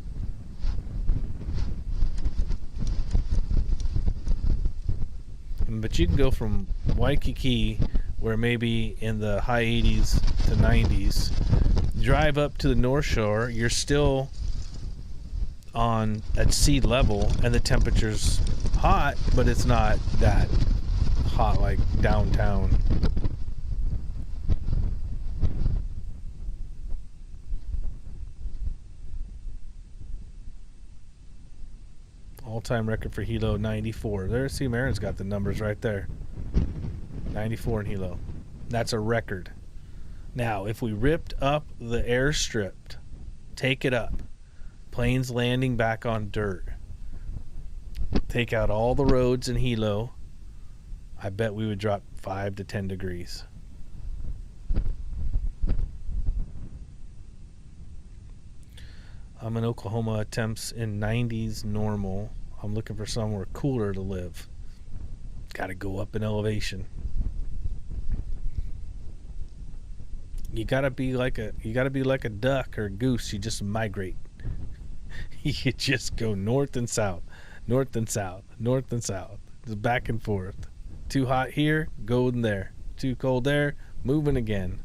But you can go from Waikiki, where maybe in the high 80s to 90s, drive up to the North Shore, you're still at sea level, and the temperature's hot, but it's not that hot like downtown. All-time record for Hilo, 94. There, see, Marin's got the numbers right there. 94 in Hilo. That's a record. Now, if we ripped up the airstrip, take it up, planes landing back on dirt, take out all the roads in Hilo, I bet we would drop 5 to 10 degrees. I'm in Oklahoma, temps in 90s normal. I'm looking for somewhere cooler to live. Got to go up in elevation. You gotta be like a duck or a goose. You just migrate. You just go north and south, north and south, north and south, just back and forth. Too hot here, going there. Too cold there, moving again.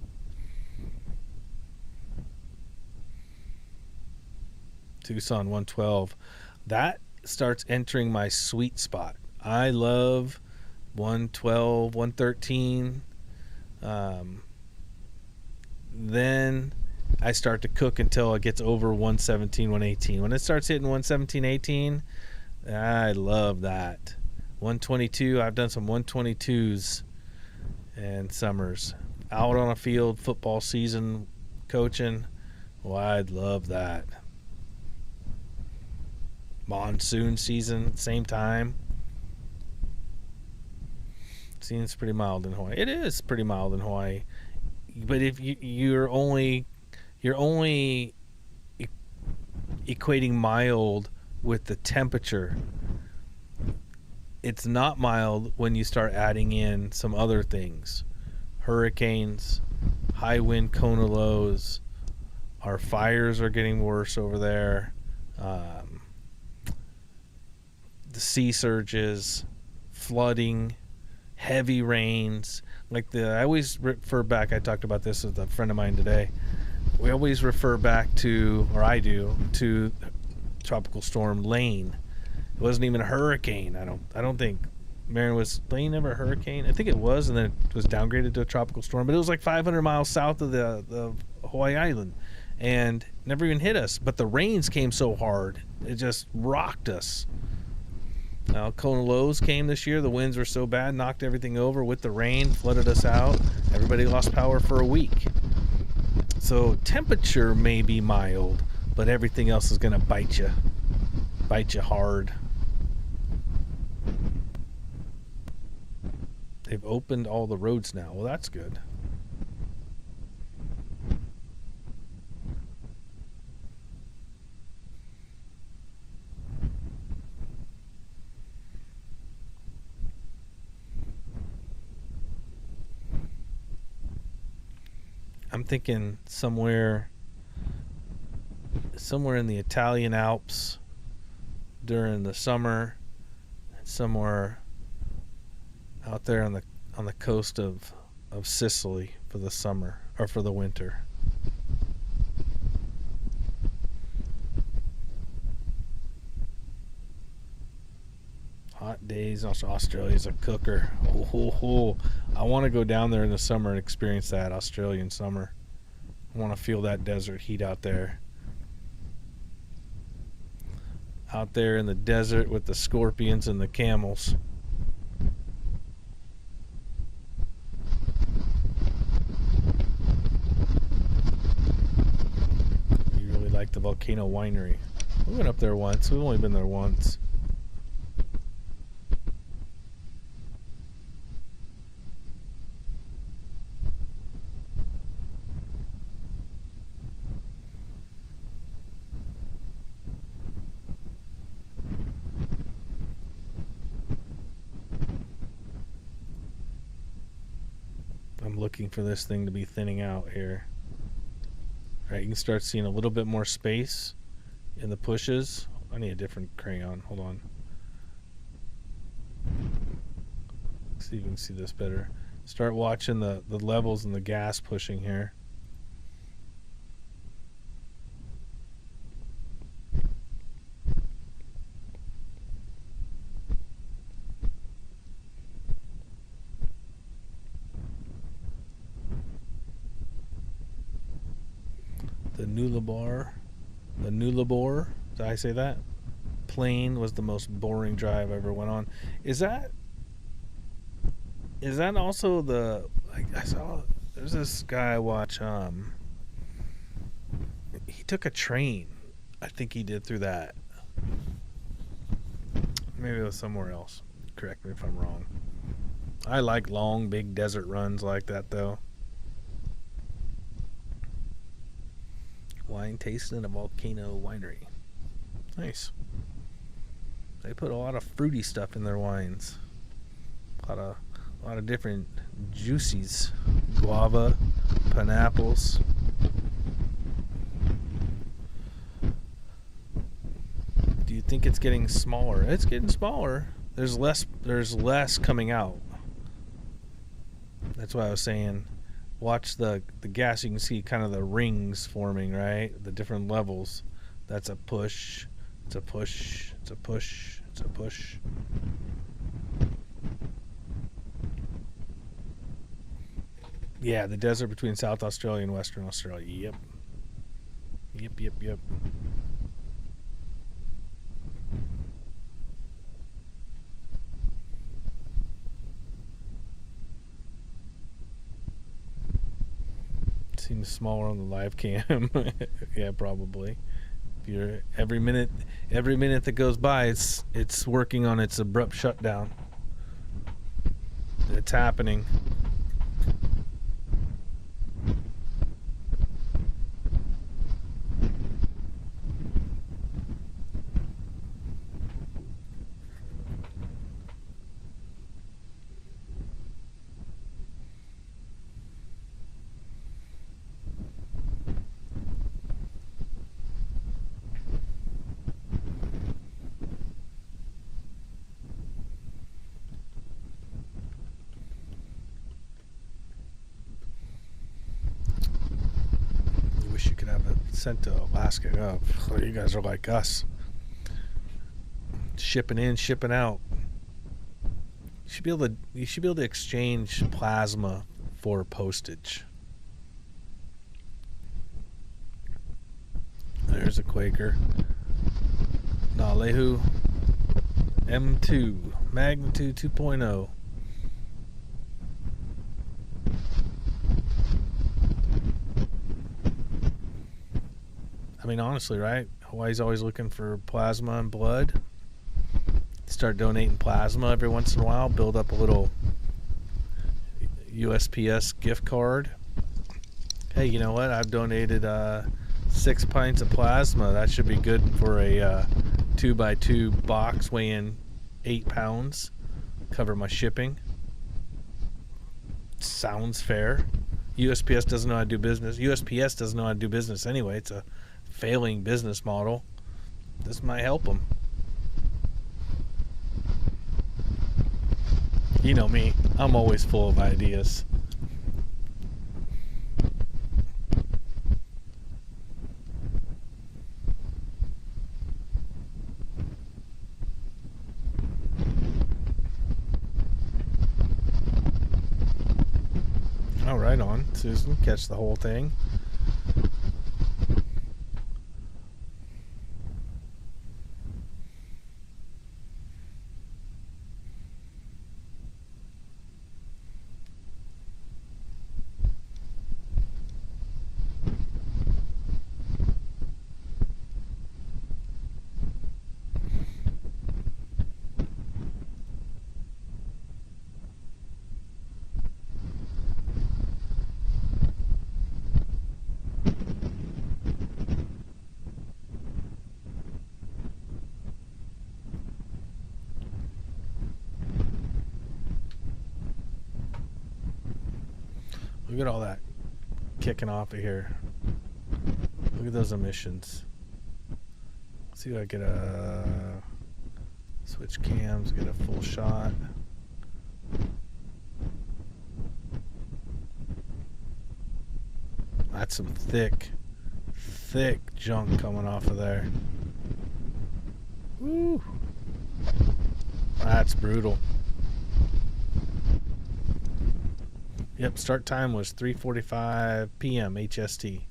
Tucson 112. That starts entering my sweet spot. I love 112, 113. Then I start to cook until it gets over 117, 118. When it starts hitting 117, 18, I love that. 122, I've done some 122s and summers. Out on a field, football season, coaching. Well, I'd love that. Monsoon season, same time. Seems pretty mild in Hawaii. It is pretty mild in Hawaii. But if you're only equating mild with the temperature, it's not mild when you start adding in some other things. Hurricanes, high wind Kona lows, our fires are getting worse over there. The sea surges, flooding, heavy rains. like I always refer back. I talked about this with a friend of mine today. We always refer back to, or I do, to Tropical Storm Lane. It wasn't even a hurricane. I don't think. Marion, was Lane ever a hurricane? I think it was, and then it was downgraded to a tropical storm. But it was like 500 miles south of the Hawaii Island, and never even hit us. But the rains came so hard, it just rocked us. Kona lows came this year. The winds were so bad, knocked everything over with the rain, flooded us out. Everybody lost power for a week. So temperature may be mild, but everything else is going to bite you hard. They've opened all the roads now. Well, that's good. I'm thinking somewhere in the Italian Alps during the summer, somewhere out there on the coast of Sicily for the summer or for the winter. Hot days. Also, Australia's a cooker. I want to go down there in the summer and experience that Australian summer. I want to feel that desert heat out there. Out there in the desert with the scorpions and the camels. You really like the Volcano Winery. We went up there once. We've only been there once. I'm looking for this thing to be thinning out here. All right, you can start seeing a little bit more space in the pushes. I need a different crayon. Hold on. See if you can see this better. Start watching the levels and the gas pushing here. The Nullarbor, did I say that? Plane was the most boring drive I ever went on. Is that also the, like, I saw there's this guy I watch, he took a train, I think he did, through that. Maybe it was somewhere else. Correct me if I'm wrong. I like long big desert runs like that though. Wine tasting at a volcano winery. Nice. They put a lot of fruity stuff in their wines. A lot of different juices. Guava, pineapples. Do you think it's getting smaller? It's getting smaller. There's less coming out. That's why I was saying, watch the gas. You can see kind of the rings forming, right? The different levels. That's a push. It's a push. It's a push. It's a push. Yeah, the desert between South Australia and Western Australia. Yep. Yep. Seems smaller on the live cam. Yeah, probably. If you're every minute that goes by, it's working on its abrupt shutdown. It's happening. sent to Alaska. Oh, you guys are like us. Shipping in, shipping out. You should be able to exchange plasma for postage. There's a Quaker. Nalehu M2, magnitude 2.0. I mean, honestly, right? Hawaii's always looking for plasma and blood. Start donating plasma every once in a while. Build up a little USPS gift card. Hey, you know what? I've donated 6 pints of plasma. That should be good for a 2x2 box weighing 8 pounds. Cover my shipping. Sounds fair. USPS doesn't know how to do business. USPS doesn't know how to do business anyway. It's a failing business model. This might help them. You know me. I'm always full of ideas. Oh, right on, Susan. Catch the whole thing. Look at all that kicking off of here. Look at those emissions. Let's see if I get a switch cams, get a full shot. That's some thick junk coming off of there. Woo! That's brutal. Yep, start time was 3:45 p.m. HST.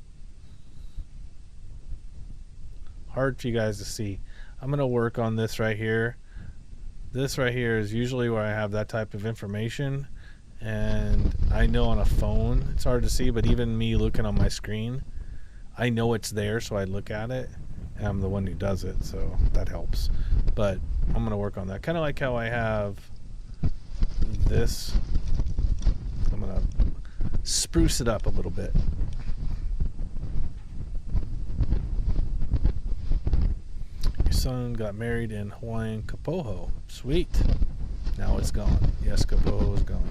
Hard for you guys to see. I'm going to work on this right here. This right here is usually where I have that type of information. And I know on a phone it's hard to see, but even me looking on my screen, I know it's there, so I look at it. And I'm the one who does it, so that helps. But I'm going to work on that. Kind of like how I have this. I'm going to spruce it up a little bit. Your son got married in Hawaiian Kapoho. Sweet. Now it's gone. Yes, Kapoho is gone.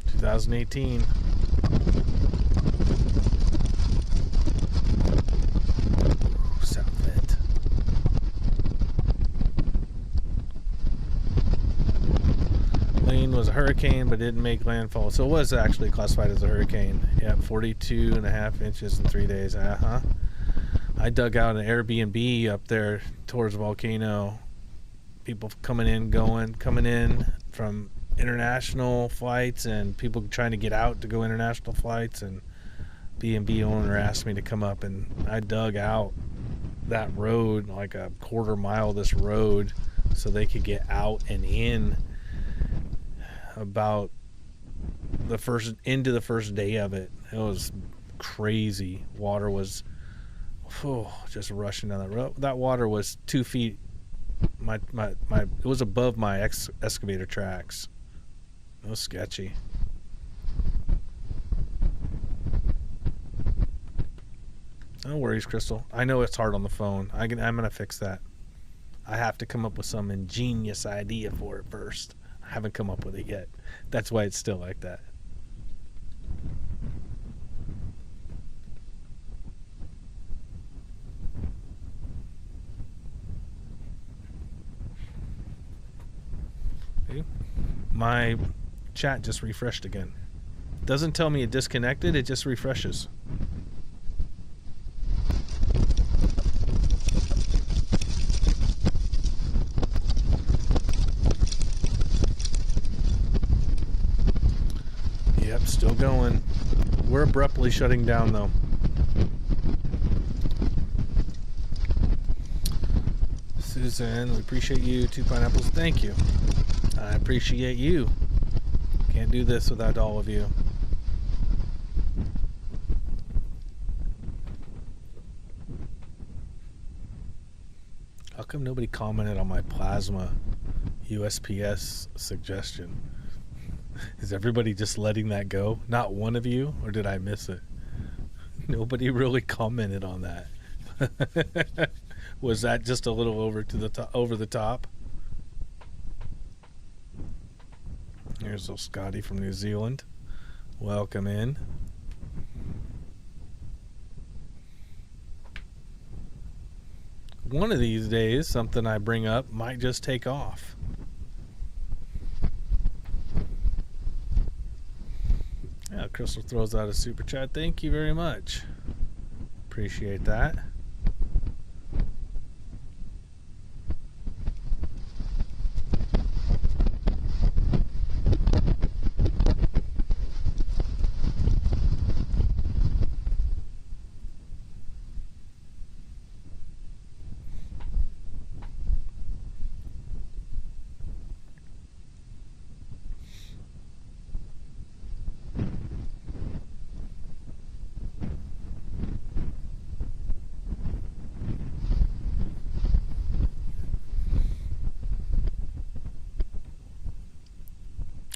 2018. South vent. Lane was a hurricane but didn't make landfall, so it was actually classified as a hurricane. Yeah, 42.5 inches in 3 days. I dug out an Airbnb up there towards Volcano. People coming in from international flights and people trying to get out to go international flights, and B&B owner asked me to come up, and I dug out that road, like a quarter mile of this road, so they could get out and in about the first day of it. It was crazy. Water was just rushing down that road. That water was 2 feet. It was above my excavator tracks. It was sketchy. No worries, Crystal. I know it's hard on the phone. I'm gonna fix that. I have to come up with some ingenious idea for it first. I haven't come up with it yet. That's why it's still like that. Okay. My chat just refreshed again. Doesn't tell me it disconnected, it just refreshes. Yep, still going. We're abruptly shutting down, though. Susan, we appreciate you. 2 pineapples, thank you. I appreciate you. Can't do this without all of you. How come nobody commented on my plasma USPS suggestion? Is everybody just letting that go? Not one of you? Or did I miss it? Nobody really commented on that. Was that just a little over the top? Here's little Scotty from New Zealand. Welcome in. One of these days, something I bring up might just take off. Yeah, Crystal throws out a super chat. Thank you very much. Appreciate that.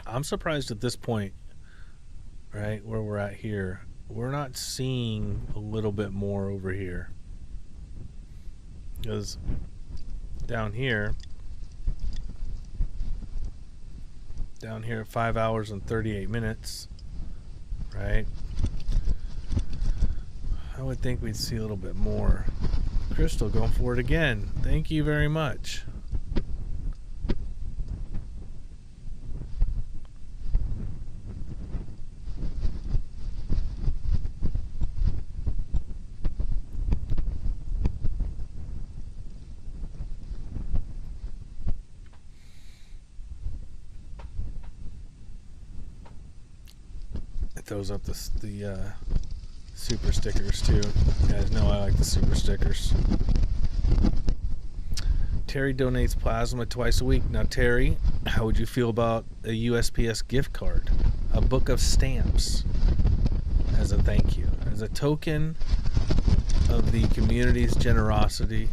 I'm surprised at this point, right, where we're at here, we're not seeing a little bit more over here. Because down here at 5 hours and 38 minutes, right, I would think we'd see a little bit more. Crystal going for it again. Thank you very much. Throws up the super stickers too. You guys know I like the super stickers. Terry donates plasma twice a week. Now Terry, how would you feel about a USPS gift card? A book of stamps as a thank you, as a token of the community's generosity,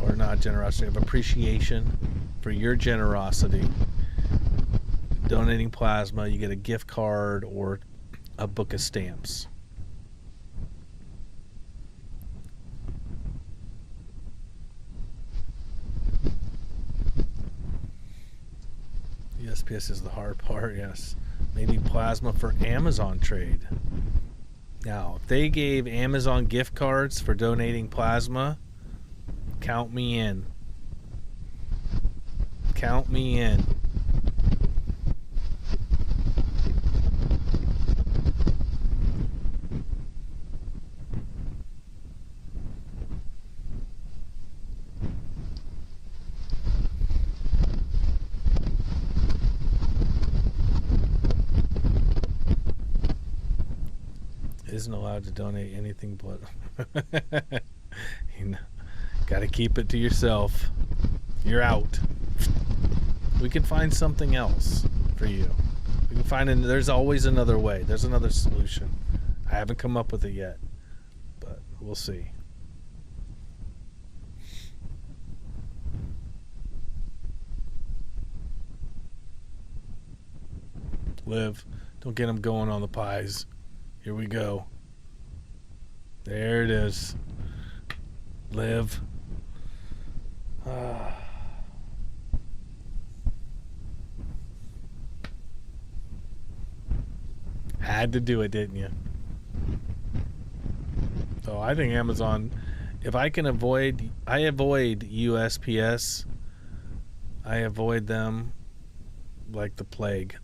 or not generosity, of appreciation for your generosity. Donating plasma, you get a gift card or a book of stamps. USPS is the hard part, yes. Maybe plasma for Amazon trade. Now, if they gave Amazon gift cards for donating plasma, count me in. Count me in. Isn't allowed to donate anything but you know, gotta keep it to yourself. You're out. We can find something else for you. We can find there's always another way. There's another solution. I haven't come up with it yet, but we'll see. Liv, don't get them going on the pies. Here we go. There it is. Live. Had to do it, didn't you? So I think Amazon, if I can avoid, I avoid USPS. I avoid them like the plague.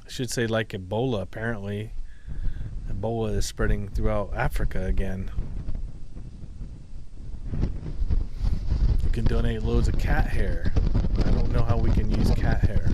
I should say like Ebola, apparently. Ebola is spreading throughout Africa again. You can donate loads of cat hair. I don't cat hair.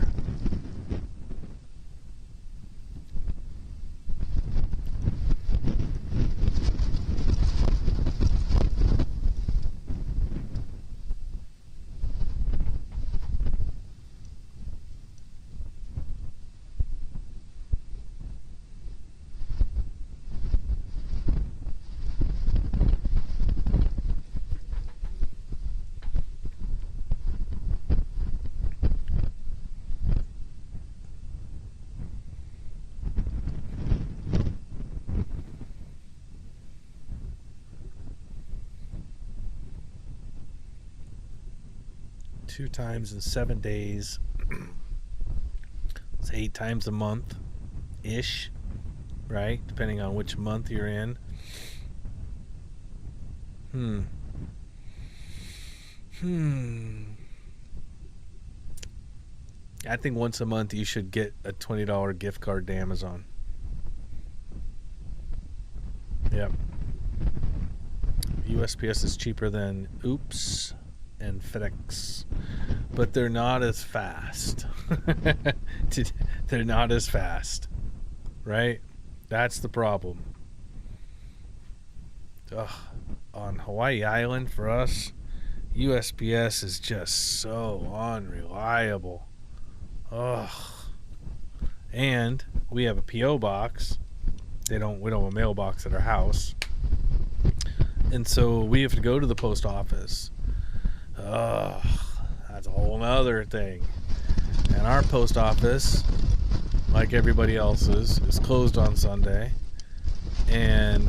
Two times in 7 days. It's 8 times a month ish, right? Depending on which month you're in. I think once a month you should get a $20 gift card to Amazon. Yep. USPS is cheaper than Oops and FedEx, but they're not as fast. They're not as fast, right? That's the problem. Ugh. On Hawaii Island, for us, USPS is just so unreliable. Ugh. And we have a PO box. We don't have a mailbox at our house, and so we have to go to the post office. Ugh, that's a whole nother thing. And our post office, like everybody else's, is closed on Sunday. And,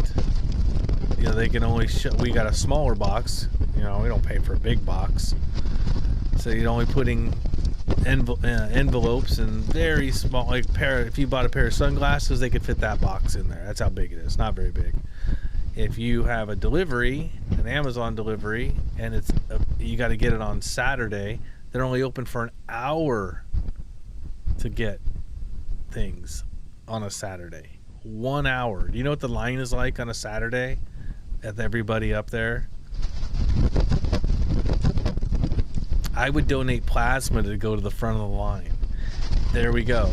you know, they can only we got a smaller box. You know, we don't pay for a big box. So you're only putting envelopes and very small, like if you bought a pair of sunglasses, they could fit that box in there. That's how big it is. Not very big. If you have a delivery, an Amazon delivery, and it's you got to get it on Saturday, they're only open for an hour to get things on a Saturday. 1 hour. Do you know what the line is like on a Saturday at everybody up there? I would donate plasma to go to the front of the line. There we go.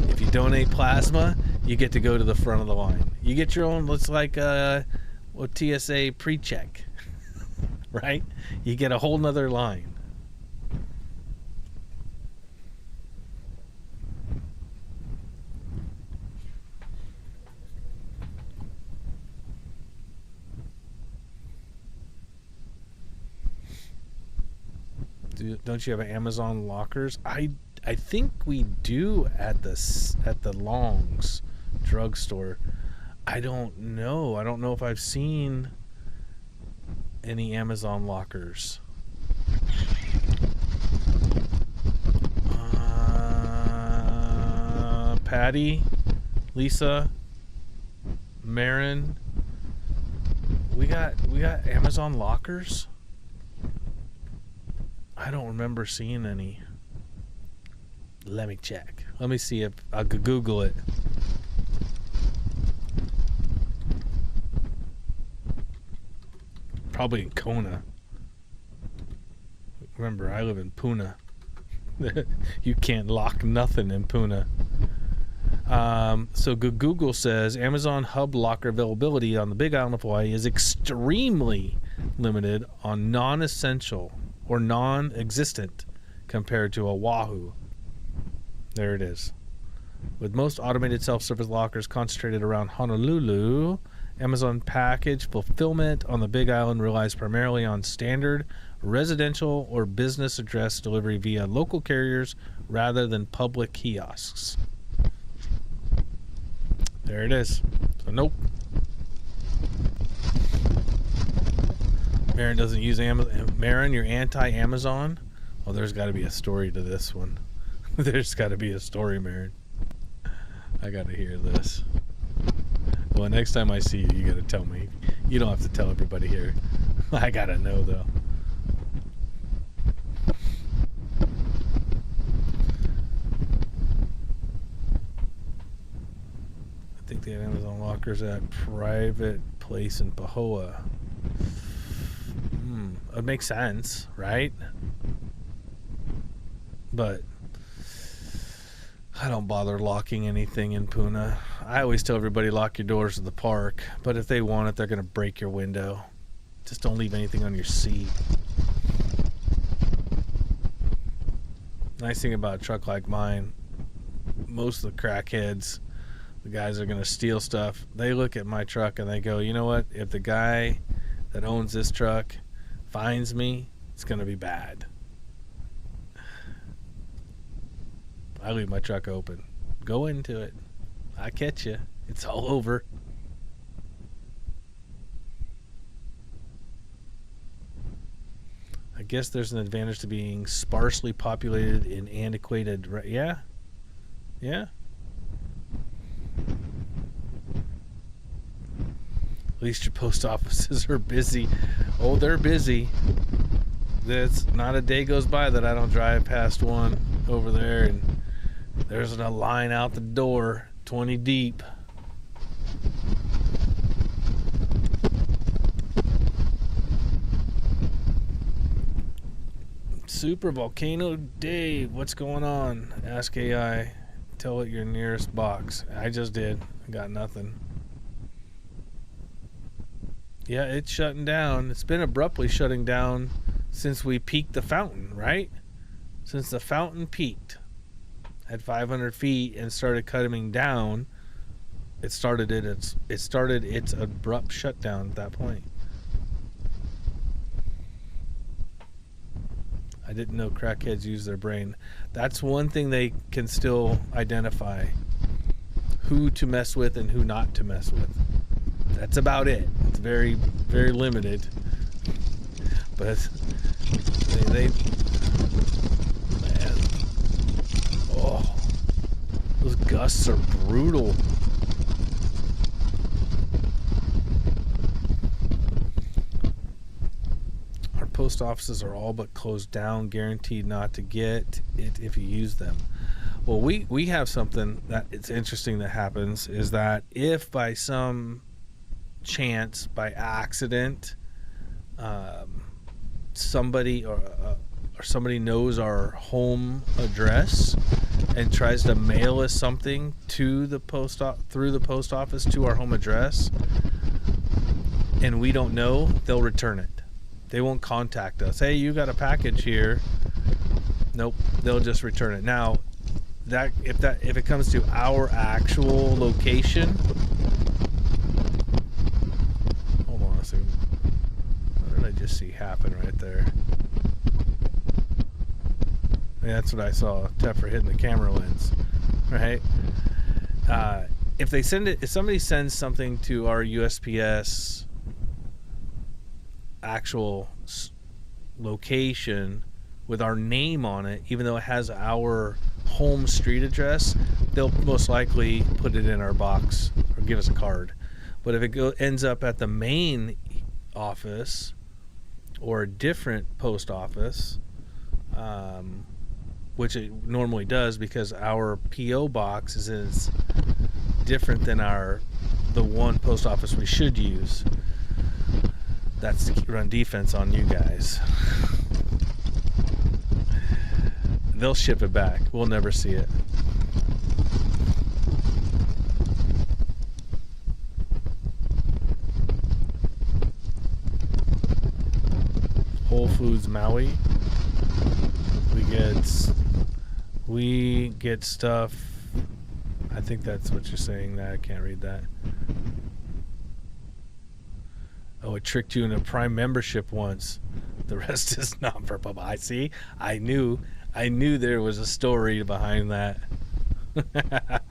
If you donate plasma, you get to go to the front of the line. You get your own, looks like a TSA pre-check, right? You get a whole nother line. Don't you have Amazon lockers? I think we do at the Long's drugstore. I don't know. I don't know if I've seen any Amazon lockers. Patty, Lisa, Marin, we got Amazon lockers? I don't remember seeing any. Let me check. Let me see if I could Google it. Probably in Kona. Remember, I live in Puna. You can't lock nothing in Puna. So Google says Amazon hub locker availability on the Big Island of Hawaii is extremely limited on non-essential or non-existent compared to Oahu. There it is. With most automated self-service lockers concentrated around Honolulu, Amazon package fulfillment on the Big Island relies primarily on standard residential or business address delivery via local carriers rather than public kiosks. There it is. So nope. Marin doesn't use Amazon. Marin, you're anti-Amazon? Oh, there's got to be a story to this one. There's got to be a story, Marin. I got to hear this. Well, next time I see you, you got to tell me. You don't have to tell everybody here. I got to know, though. I think they have Amazon lockers at private place in Pahoa. It makes sense, right? But I don't bother locking anything in Puna. I always tell everybody lock your doors to the park, but if they want it, they're going to break your window. Just don't leave anything on your seat. Nice thing about a truck like mine, most of the crackheads, the guys that are going to steal stuff, they look at my truck and they go, you know what? If the guy that owns this truck finds me, it's going to be bad. I leave my truck open. Go into it. I catch you. It's all over. I guess there's an advantage to being sparsely populated in antiquated... Yeah? Yeah? At least your post offices are busy. Oh, they're busy. There's not a day goes by that I don't drive past one over there and there's a line out the door, 20 deep. Super Volcano Dave, what's going on? Ask AI. Tell it your nearest box. I just did. I got nothing. Yeah, it's shutting down. It's been abruptly shutting down since we peaked the fountain, right? Since the fountain peaked at 500 feet and started cutting down, it started its abrupt shutdown at that point. I didn't know crackheads use their brain. That's one thing they can still identify. Who to mess with and who not to mess with. That's about it. It's very, very limited. But they man. Oh, those gusts are brutal. Our post offices are all but closed down, guaranteed not to get it if you use them. Well, we have something that it's interesting that happens is that if by some chance, by accident, somebody or somebody knows our home address and tries to mail us something to the through the post office to our home address, and we don't know, they'll return it. They won't contact us. Hey, you got a package here. Nope, they'll just return it. Now, if it comes to our actual location, hold on a second. What did I just see happen right there? Yeah, that's what I saw. Tephra hitting the camera lens, right? If somebody sends something to our USPS actual location with our name on it, even though it has our home street address, they'll most likely put it in our box or give us a card. But if it ends up at the main office or a different post office, which it normally does because our PO box is different than the one post office we should use. That's to run defense on you guys. They'll ship it back. We'll never see it. Whole Foods Maui. We get stuff. I think that's what you're saying. That I can't read that. Oh, it tricked you into Prime membership once. The rest is not for Bubba. I see. I knew there was a story behind that.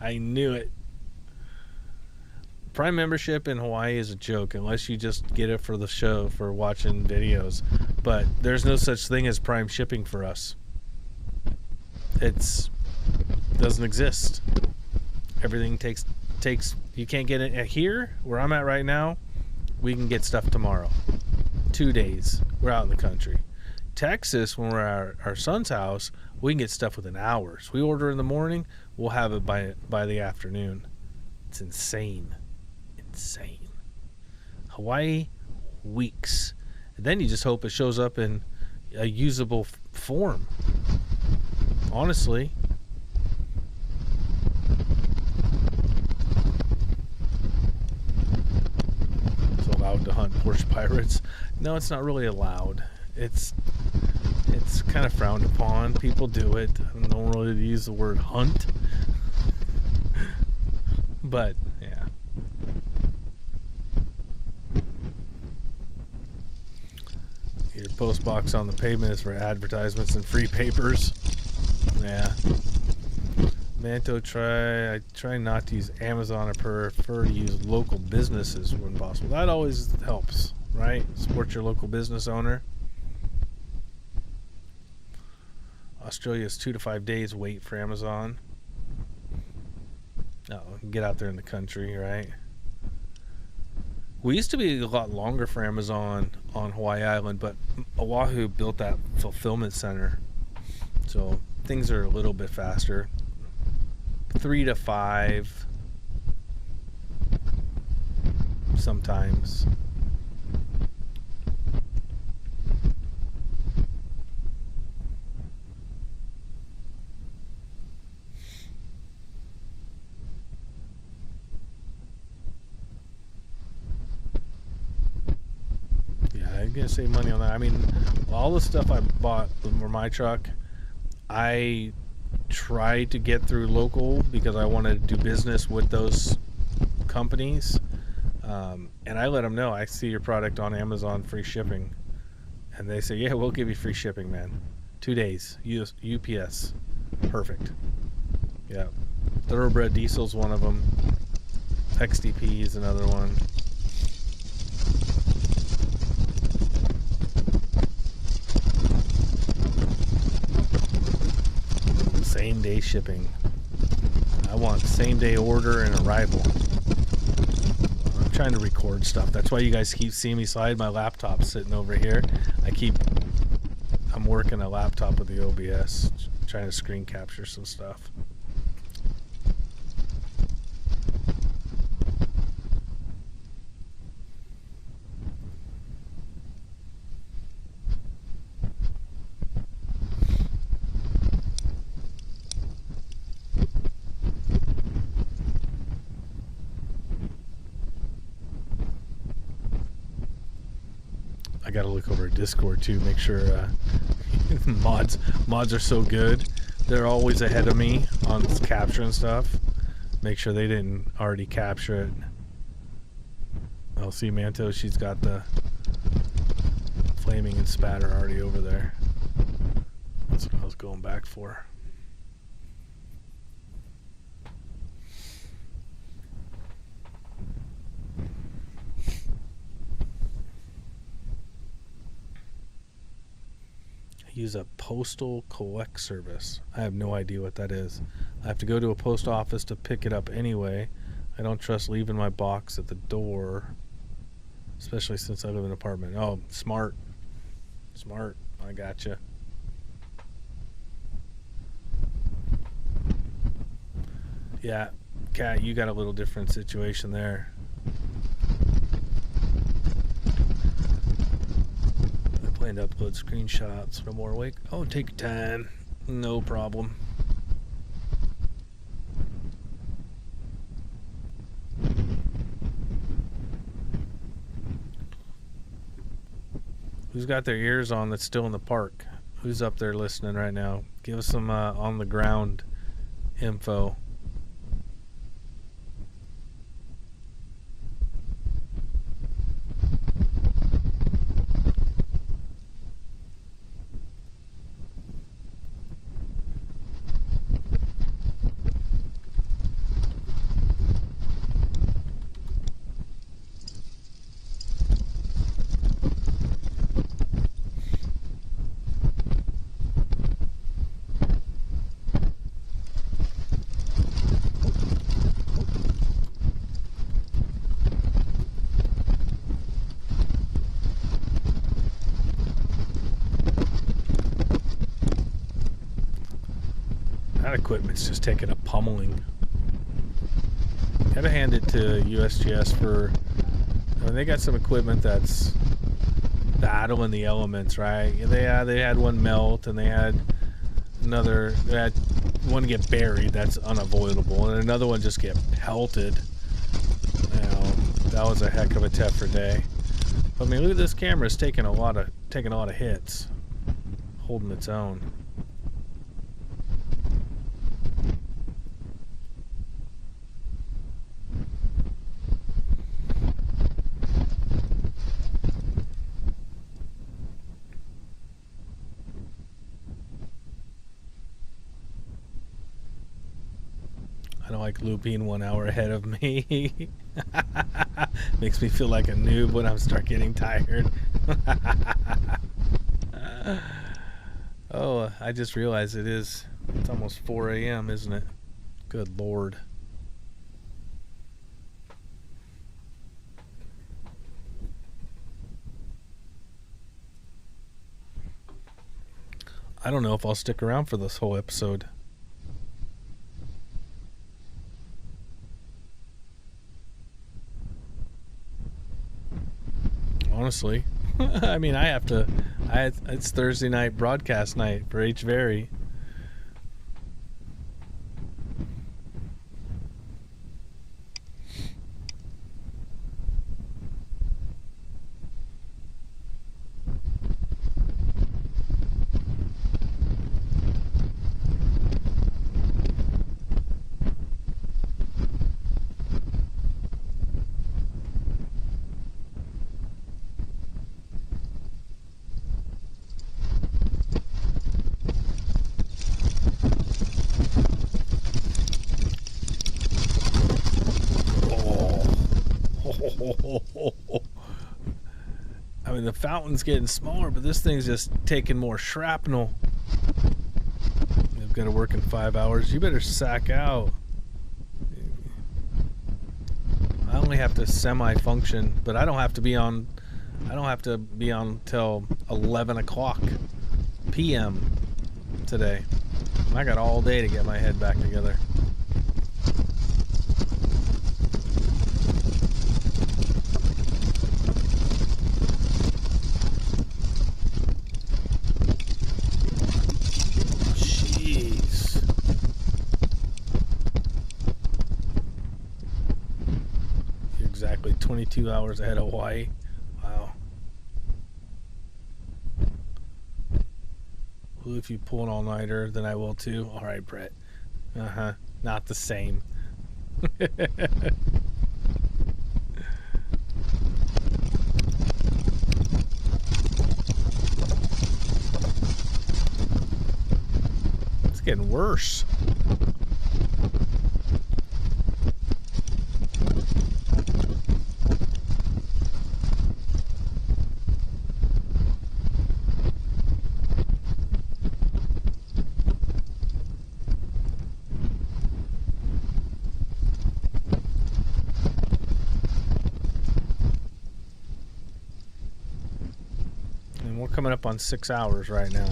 I knew it. Prime membership in Hawaii is a joke unless you just get it for the show, for watching videos. But there's no such thing as Prime shipping for us. Doesn't exist. Everything takes. You can't get it here where I'm at right now. We can get stuff tomorrow. 2 days. We're out in the country. Texas, when we're at our son's house, we can get stuff within hours. We order in the morning, we'll have it by the afternoon. It's insane. Insane. Hawaii, weeks. And then you just hope it shows up in a usable form. Honestly. torch pirates. No, it's not really allowed. It's kind of frowned upon. People do it. I don't really use the word hunt. But, yeah. Your post box on the pavement is for advertisements and free papers. Yeah. Manto, I try not to use Amazon. I prefer to use local businesses when possible. That always helps, right? Support your local business owner. Australia is 2 to 5 days wait for Amazon. No, get out there in the country, right? We used to be a lot longer for Amazon on Hawaii Island, but Oahu built that fulfillment center, so things are a little bit faster. 3 to 5 sometimes. I'm gonna save money on that. I mean, all the stuff I bought for my truck, I tried to get through local because I wanted to do business with those companies, and I let them know, I see your product on Amazon, free shipping, and they say, yeah, we'll give you free shipping, man. 2 days. UPS. Perfect. Yeah. Thoroughbred Diesel's one of them. XDP is another one. Same day shipping. I want same day order and arrival. I'm trying to record stuff. That's why you guys keep seeing me slide my laptop sitting over here. I'm working a laptop with the OBS, trying to screen capture some stuff. I gotta look over at Discord too, make sure mods are so good. They're always ahead of me on capture and stuff. Make sure they didn't already capture it. I'll see Manto, she's got the flaming and spatter already over there. That's what I was going back for. Use a postal collect service. I have no idea what that is. I have to go to a post office to pick it up anyway. I don't trust leaving my box at the door, especially since I live in an apartment. Oh, smart. Smart. I gotcha. Yeah, Kat, you got a little different situation there. Plan to upload screenshots when I'm more awake. Oh, take your time. No problem. Who's got their ears on that's still in the park? Who's up there listening right now? Give us some on the ground info. That equipment's just taking a pummeling. Gotta hand it to USGS for, I mean, they got some equipment that's battling the elements, right? They had one melt, and they had one get buried, that's unavoidable, and another one just get pelted. You know, that was a heck of a Tephra day. I mean, look at this camera. It's taking a lot of hits, holding its own. I don't like looping 1 hour ahead of me. Makes me feel like a noob when I start getting tired. Oh, I just realized it's almost 4 a.m., isn't it? Good Lord. I don't know if I'll stick around for this whole episode. Honestly. I mean, it's Thursday night broadcast night for H. Very. I mean, the fountain's getting smaller, but this thing's just taking more shrapnel. I've got to work in 5 hours. You better sack out. I only have to semi-function, but I don't have to be on till 11 o'clock p.m. today. I got all day to get my head back together. Exactly 22 hours ahead of Hawaii. Wow. Well, if you pull an all-nighter, then I will too. All right, Brett. Not the same. It's getting worse. Coming up on 6 hours right now.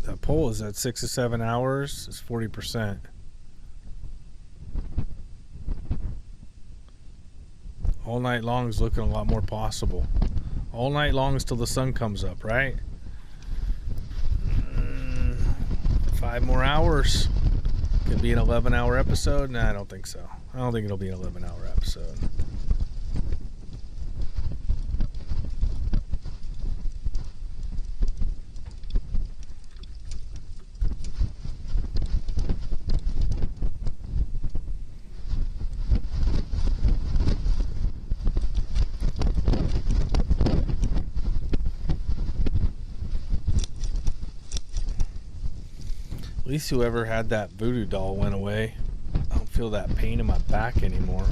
The pole is at 6 to 7 hours. It's 40%. All night long is looking a lot more possible. All night long is till the sun comes up, right? 5 more hours. Could be an 11-hour episode. Nah, I don't think so. I don't think it'll be an 11-hour episode. At least whoever had that voodoo doll went away. I don't feel that pain in my back anymore.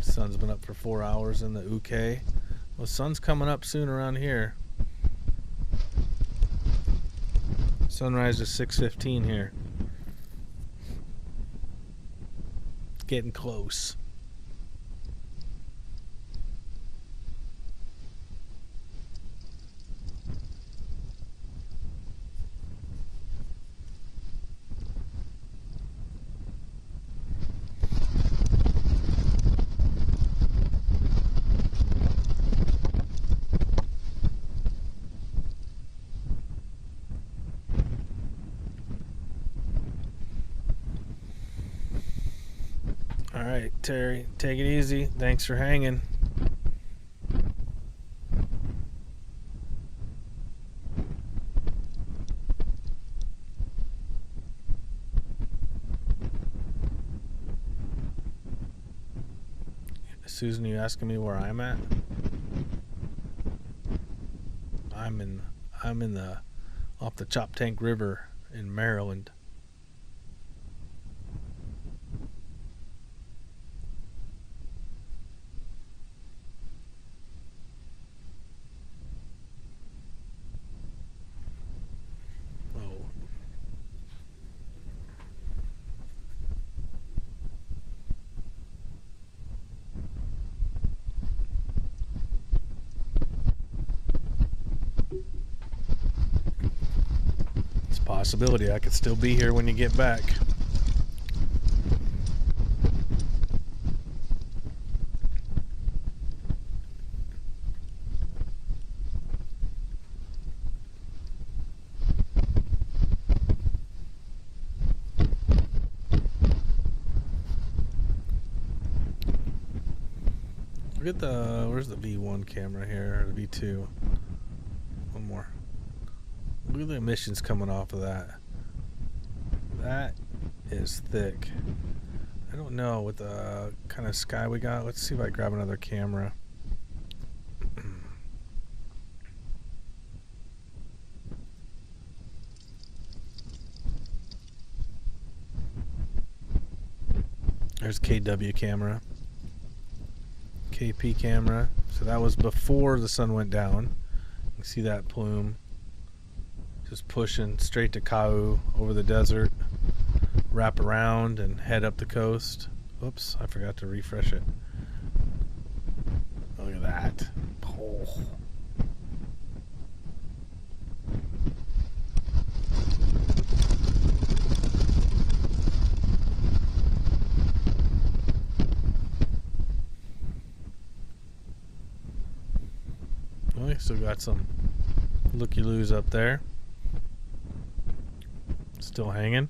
Sun's been up for 4 hours in the UK. Well, sun's coming up soon around here. Sunrise is 6:15 here. Getting close. All right, Terry, take it easy. Thanks for hanging. Susan, you asking me where I'm at? I'm in the off the Chop Tank River in Maryland. Oh. It's a possibility I could still be here when you get back. Look at the, where's the V1 camera here, or the V2? One more. Look at the emissions coming off of that. That is thick. I don't know what the kind of sky we got. Let's see if I grab another camera. There's KW camera. KP camera. So that was before the sun went down. You can see that plume just pushing straight to Kau over the desert, wrap around and head up the coast. Oops, I forgot to refresh it. Oh, look at that. Oh. We still got some looky-loos up there. Still hanging.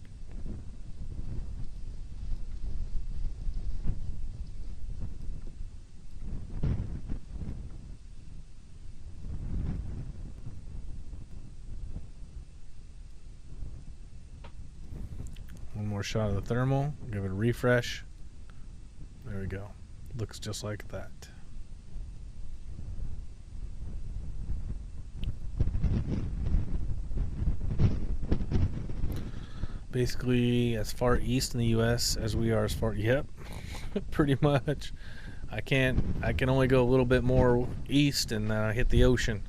One more shot of the thermal. Give it a refresh. There we go. Looks just like that. Basically as far east in the US as we are as far, yep, pretty much. I can only go a little bit more east and hit the ocean.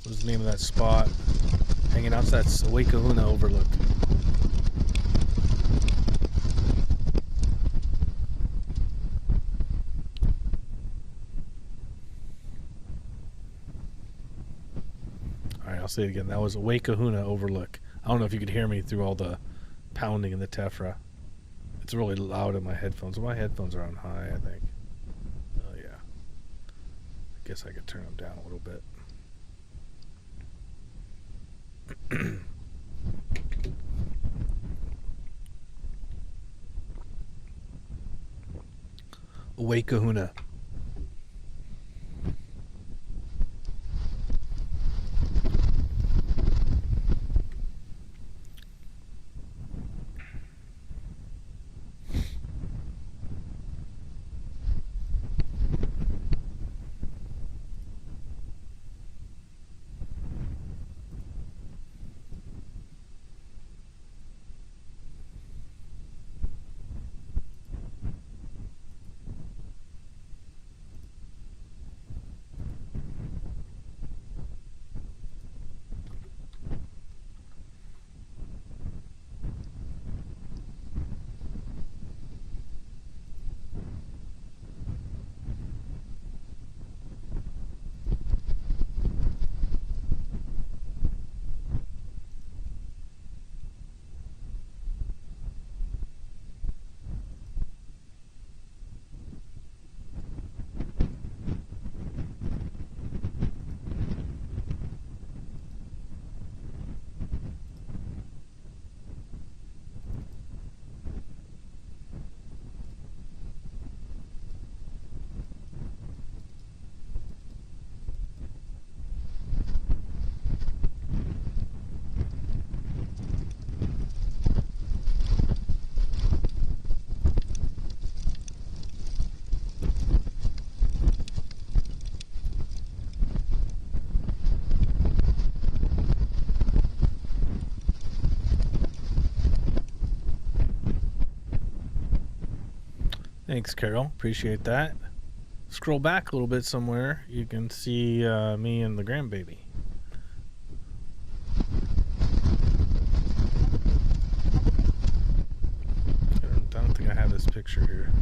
What's the name of that spot? Hanging out, that's Waikahuna Overlook. I'll say it again. That was Waikahuna Overlook. I don't know if you could hear me through all the pounding in the Tephra. It's really loud in my headphones. My headphones are on high, I think. Oh, yeah. I guess I could turn them down a little bit. Waikahuna. Thanks, Carol. Appreciate that. Scroll back a little bit somewhere. You can see me and the grandbaby. I don't think I have this picture here.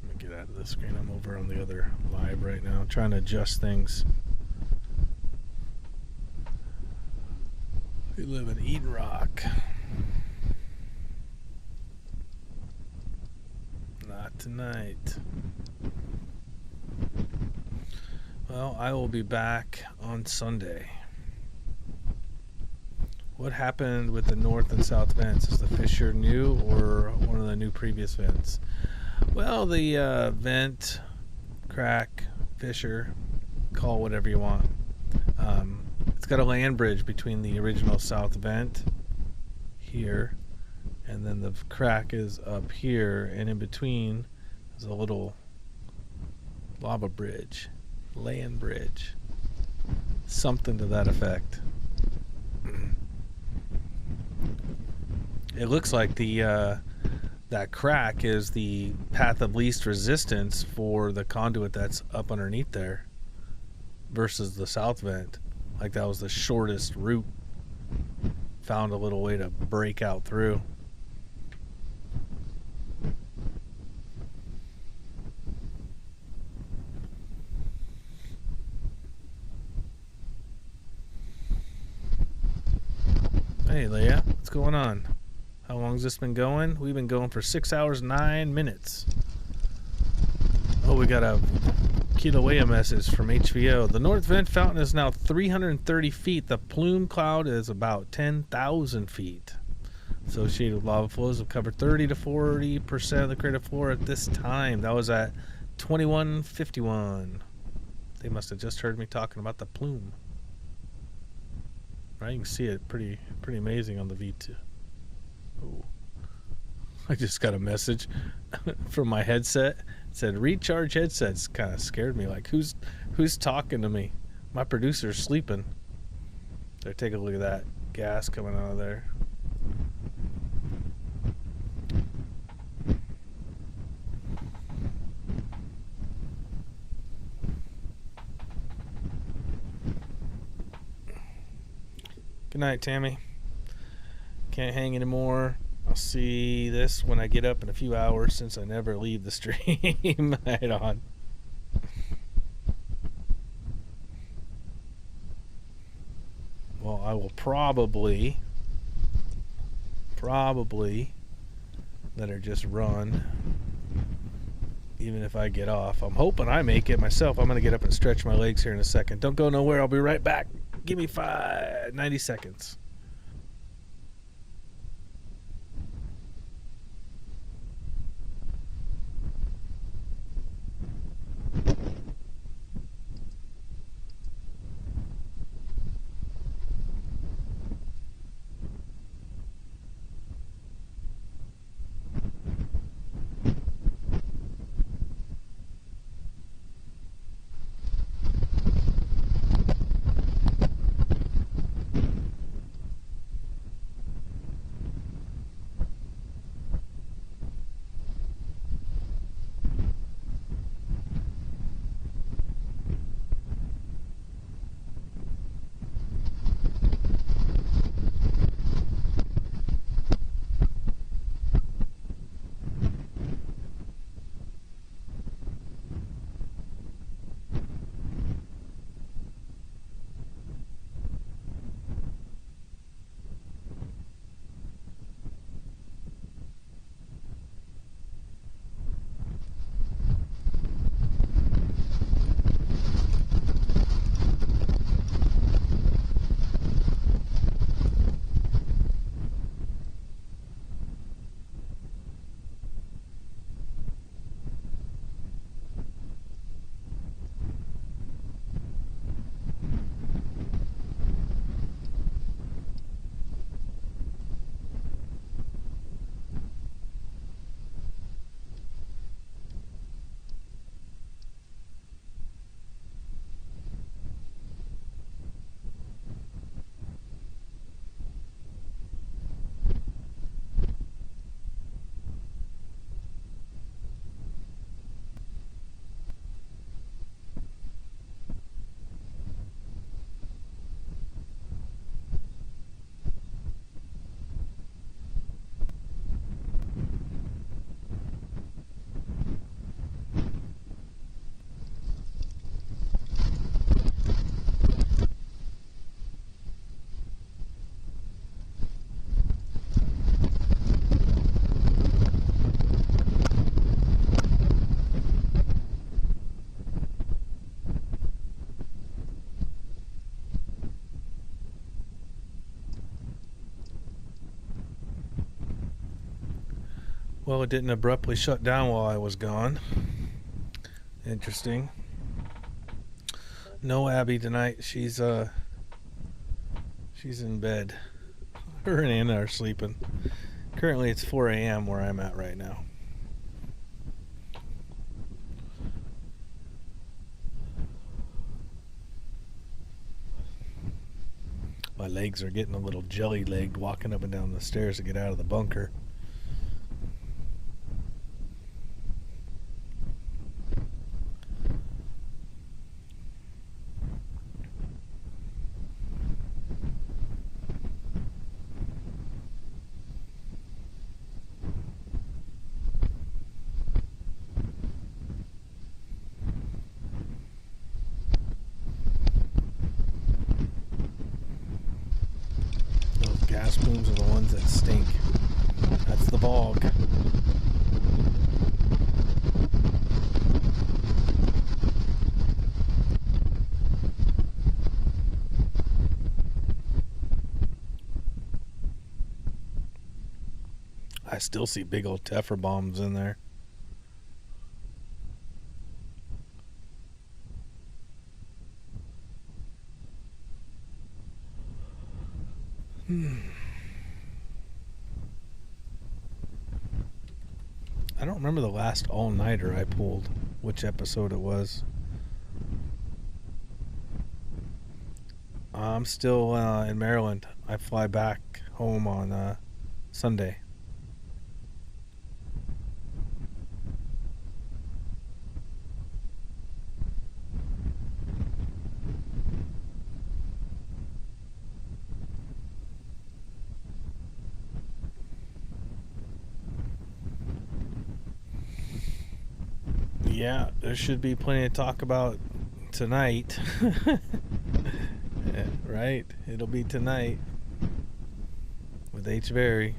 Let me get out of the screen. I'm over on the other live right now, trying to adjust things. We live in Eden Rock. Not tonight. Well, I will be back on Sunday. What happened with the north and south vents? Is the fissure new or one of the new previous vents? Well, the vent, crack, fissure, call whatever you want. It's got a land bridge between the original south vent here, and then the crack is up here, and in between is a little lava bridge, land bridge, something to that effect. It looks like the that crack is the path of least resistance for the conduit that's up underneath there versus the south vent. Like that was the shortest route. Found a little way to break out through. Hey Leia, what's going on? How long's this been going? We've been going for 6 hours, 9 minutes. Oh, we got a Kilauea message from HVO. The north vent fountain is now 330 feet. The plume cloud is about 10,000 feet. Associated with lava flows have covered 30 to 40% of the crater floor at this time. That was at 2151. They must have just heard me talking about the plume. Right, you can see it pretty amazing on the V2. Ooh. I just got a message from my headset. It said recharge headsets. Kind of scared me. Like who's talking to me? My producer's sleeping. There, take a look at that gas coming out of there. Good night, Tammy. Can't hang anymore. I'll see this when I get up in a few hours since I never leave the stream. Right on. Well, I will probably let her just run even if I get off. I'm hoping I make it myself. I'm going to get up and stretch my legs here in a second. Don't go nowhere. I'll be right back. Give me 90 seconds. Well, it didn't abruptly shut down while I was gone. Interesting. No Abby tonight. She's in bed. Her and Anna are sleeping. Currently it's 4 a.m. where I'm at right now. My legs are getting a little jelly-legged walking up and down the stairs to get out of the bunker. Gas plumes are the ones that stink. That's the bog. I still see big old Tephra bombs in there. I don't remember the last all-nighter I pulled, which episode it was. I'm still in Maryland. I fly back home on Sunday. Yeah, there should be plenty to talk about tonight. Yeah, right? It'll be tonight with H. Very.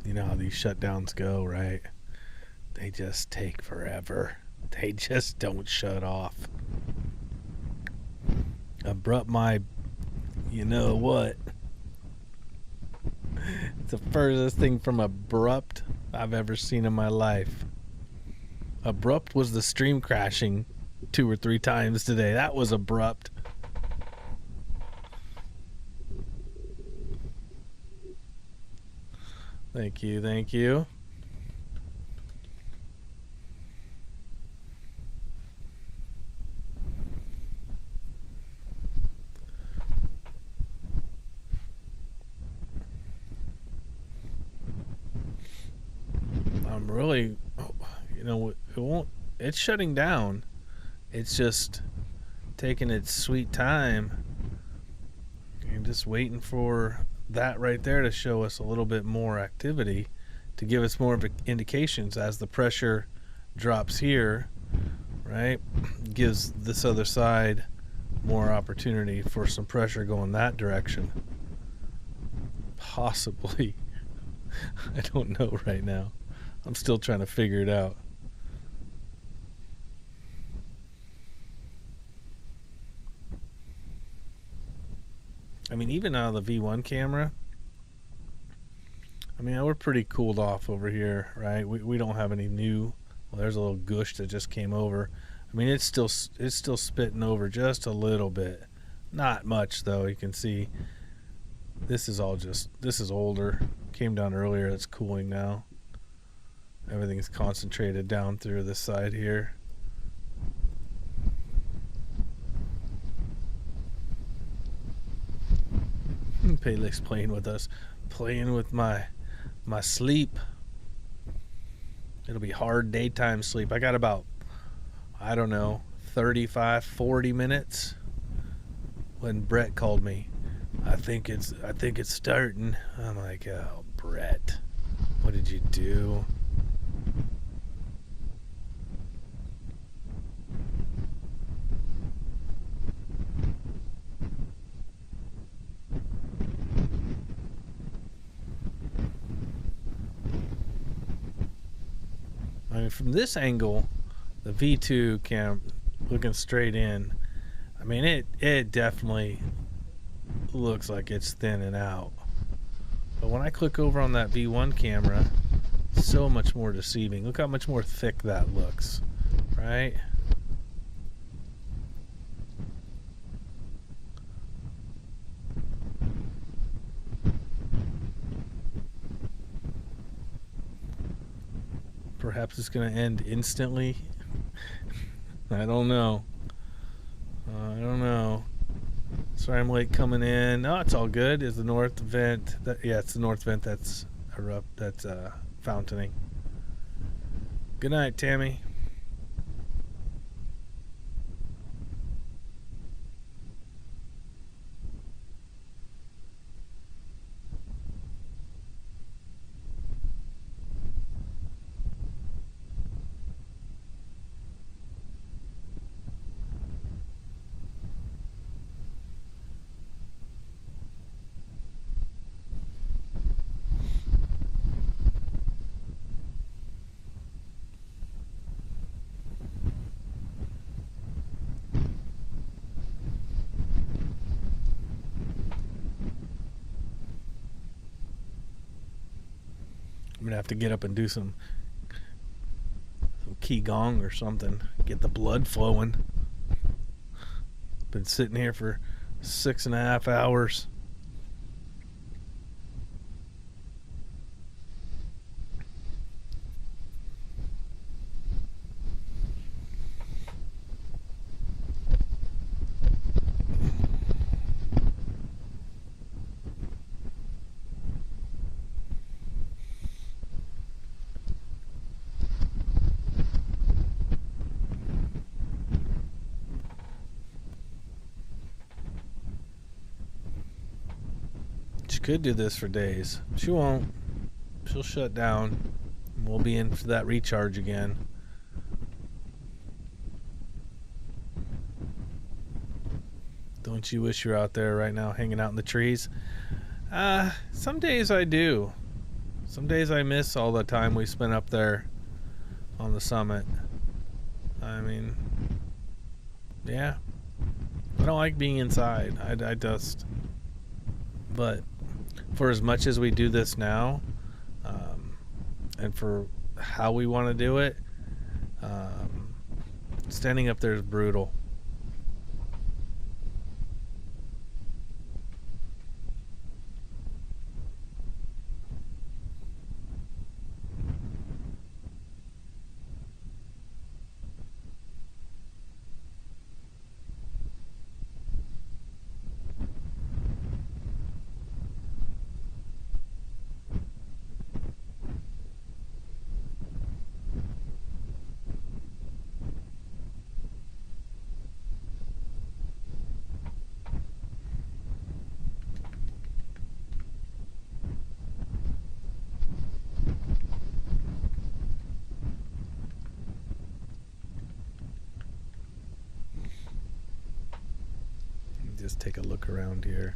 You know how these shutdowns go, right? They just take forever. They just don't shut off. You know what? It's the furthest thing from abrupt I've ever seen in my life. Abrupt was the stream crashing 2 or 3 times today. That was abrupt. Thank you, thank you. I'm really, it's shutting down. It's just taking its sweet time. I'm just waiting for that right there to show us a little bit more activity, to give us more indications as the pressure drops here, right? Gives this other side more opportunity for some pressure going that direction. Possibly. I don't know right now. I'm still trying to figure it out. I mean, even out of the V1 camera, I mean, we're pretty cooled off over here, right? We don't have any new. Well, there's a little gush that just came over. I mean, it's still spitting over just a little bit. Not much, though. You can see this is older. Came down earlier. It's cooling now. Everything's concentrated down through this side here. Paylix playing with us, playing with my sleep. It'll be hard daytime sleep. I got about, I don't know, 35, 40 minutes when Brett called me. I think it's starting. I'm like, oh, Brett, what did you do? I mean, from this angle, the V2 cam looking straight in, I mean, it definitely looks like it's thinning out. But when I click over on that V1 camera, so much more deceiving. Look how much more thick that looks, right? Perhaps it's going to end instantly. I don't know. Sorry I'm late coming in. No, it's all good. Is the north vent? Yeah, it's the north vent that's fountaining. Good night, Tammy. I'm gonna have to get up and do some qigong or something. Get the blood flowing. Been sitting here for 6.5 hours. She could do this for days. She won't. She'll shut down. We'll be in for that recharge again. Don't you wish you were out there right now hanging out in the trees? Some days I do. Some days I miss all the time we spent up there on the summit. I mean, yeah. I don't like being inside. I just... But for as much as we do this now, and for how we want to do it, standing up there is brutal. Just take a look around here.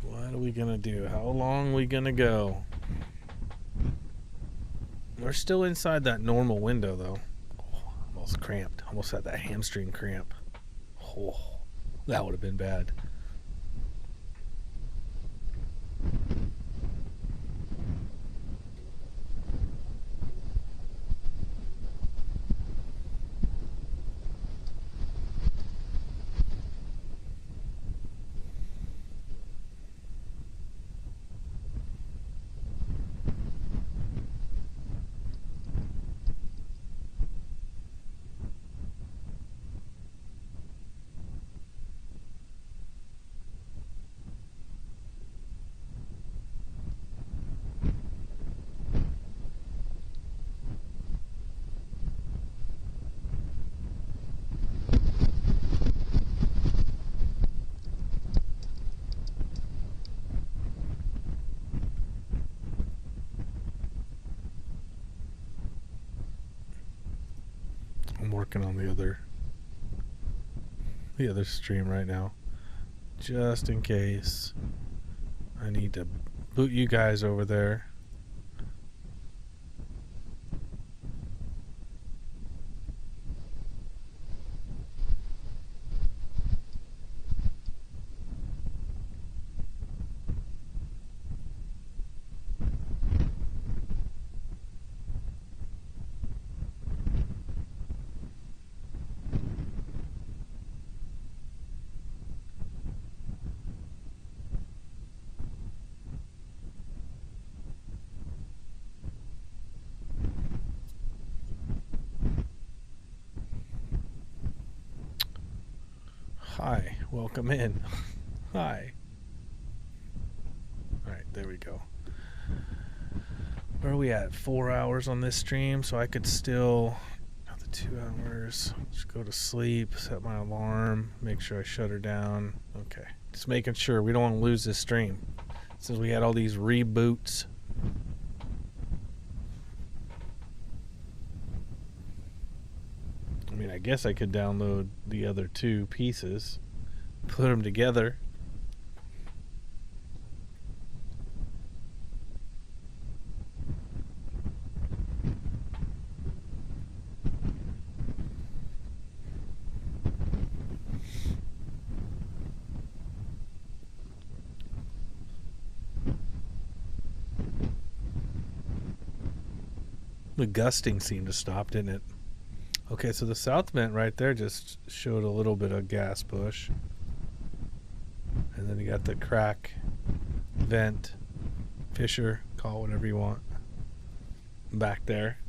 What are we gonna do? How long are we gonna go? We're still inside that normal window though. Oh, almost cramped. Almost had that hamstring cramp. Oh, that would have been bad. working on the other stream right now, just in case I need to boot you guys over there. Hi, welcome in. Hi. Alright, there we go. Where are we at? 4 hours on this stream, so I could still, another 2 hours, just go to sleep, set my alarm, make sure I shut her down. Okay, just making sure we don't want to lose this stream since we had all these reboots. I mean, I guess I could download the other two pieces, put them together. The gusting seemed to stop, didn't it? Okay, so the south vent right there just showed a little bit of gas push. And then you got the crack vent, fissure, call it whatever you want, back there.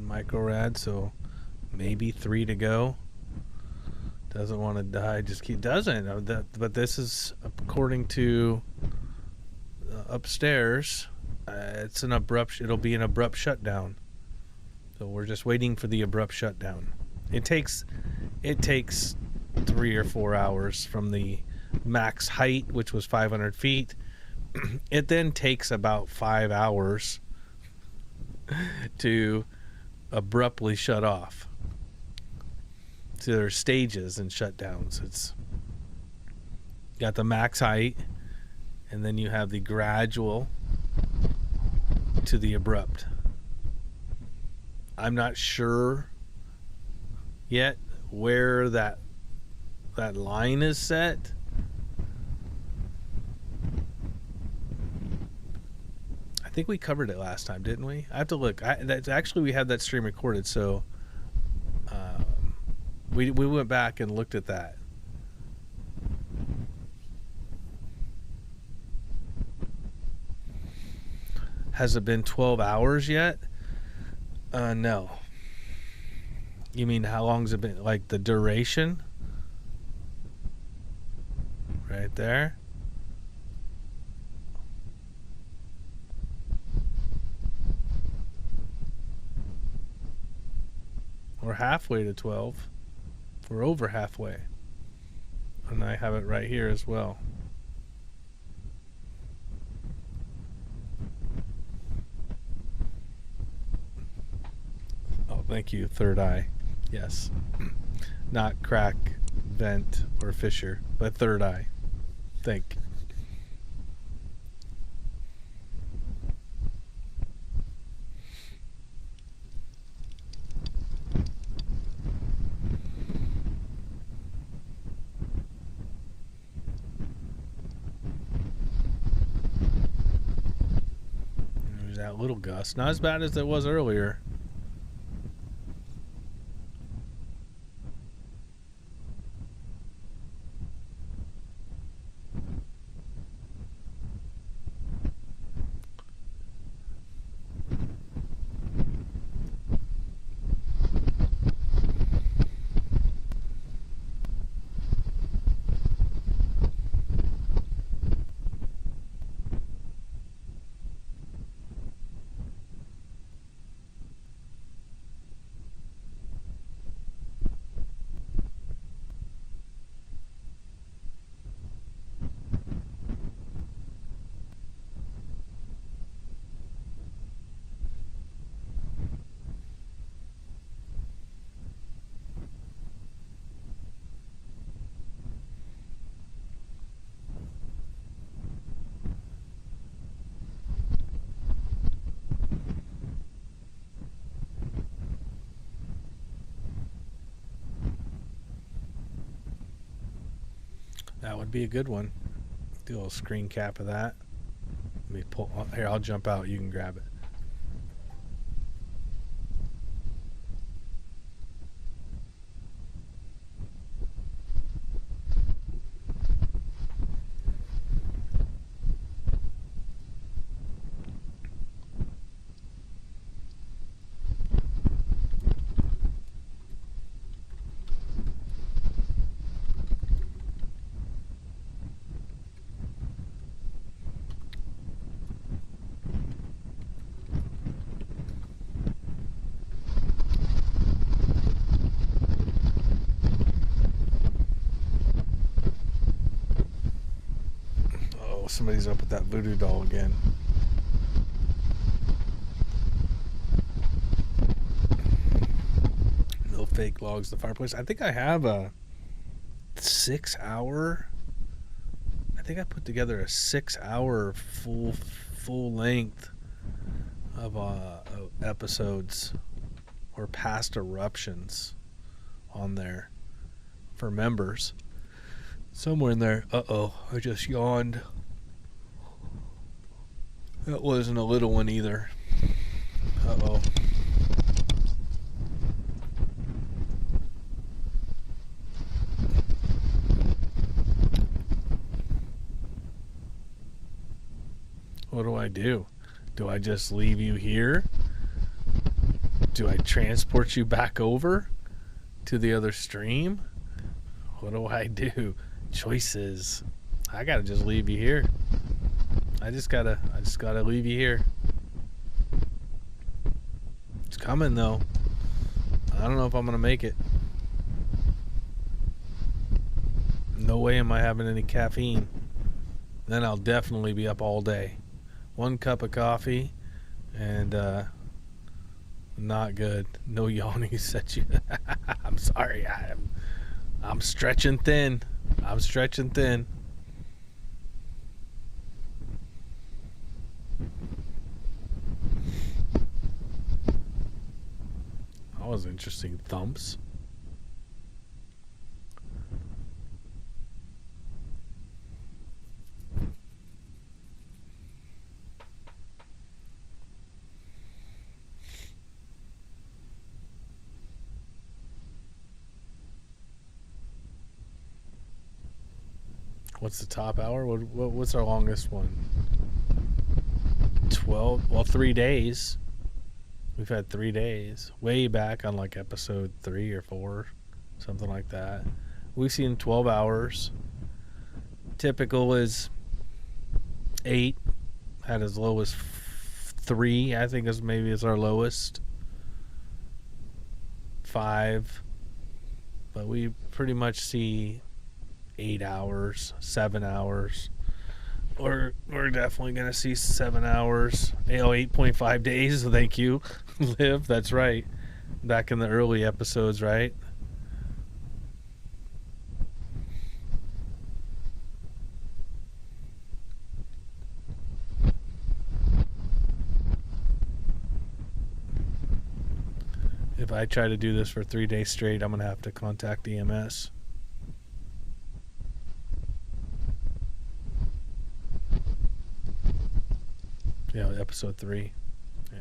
Microrad, so maybe 3 to go. Doesn't want to die, just keep doesn't. But this is according to upstairs. It's an abrupt. It'll be an abrupt shutdown. So we're just waiting for the abrupt shutdown. It takes 3 or 4 hours from the max height, which was 500 feet. It then takes about 5 hours to abruptly shut off. So there are stages and shutdowns. It's got the max height, and then you have the gradual to the abrupt. I'm not sure yet where that line is set. I think we covered it last time, didn't we? I have to look. That's actually, we had that stream recorded, so we went back and looked at that. Has it been 12 hours yet? No. You mean how long's it been? Like the duration? Right there. We're halfway to 12. We're over halfway. And I have it right here as well. Oh, thank you, third eye. Yes. Not crack, vent, or fissure, but third eye. Thank you. That little gust, not as bad as it was earlier. That would be a good one. Do a little screen cap of that. Let me pull. Here, I'll jump out. You can grab it. Somebody's up with that voodoo doll again. No fake logs. The fireplace. I think I have a 6 hour. I think I put together a 6 hour full length of episodes or past eruptions on there for members. Somewhere in there. Uh-oh, I just yawned. That wasn't a little one either. Uh-oh. What do I do? Do I just leave you here? Do I transport you back over to the other stream? What do I do? Choices. I gotta just leave you here. I just gotta leave you here. It's coming though. I don't know if I'm gonna make it. No way am I having any caffeine. Then I'll definitely be up all day. 1 cup of coffee and not good. No yawning set you. I'm sorry. I'm stretching thin. I'm stretching thin. That was interesting. Thumps. What's the top hour? What's our longest one? 12. Well, 3 days. We've had 3 days. Way back on like episode 3 or 4, something like that. We've seen 12 hours. Typical is 8. Had as low as 3. I think is maybe is our lowest. 5. But we pretty much see 8 hours, 7 hours. We're definitely going to see 7 hours. 8.5 days. Thank you, Liv. That's right. Back in the early episodes, right? If I try to do this for 3 days straight, I'm going to have to contact EMS. Yeah, episode 3. Yeah.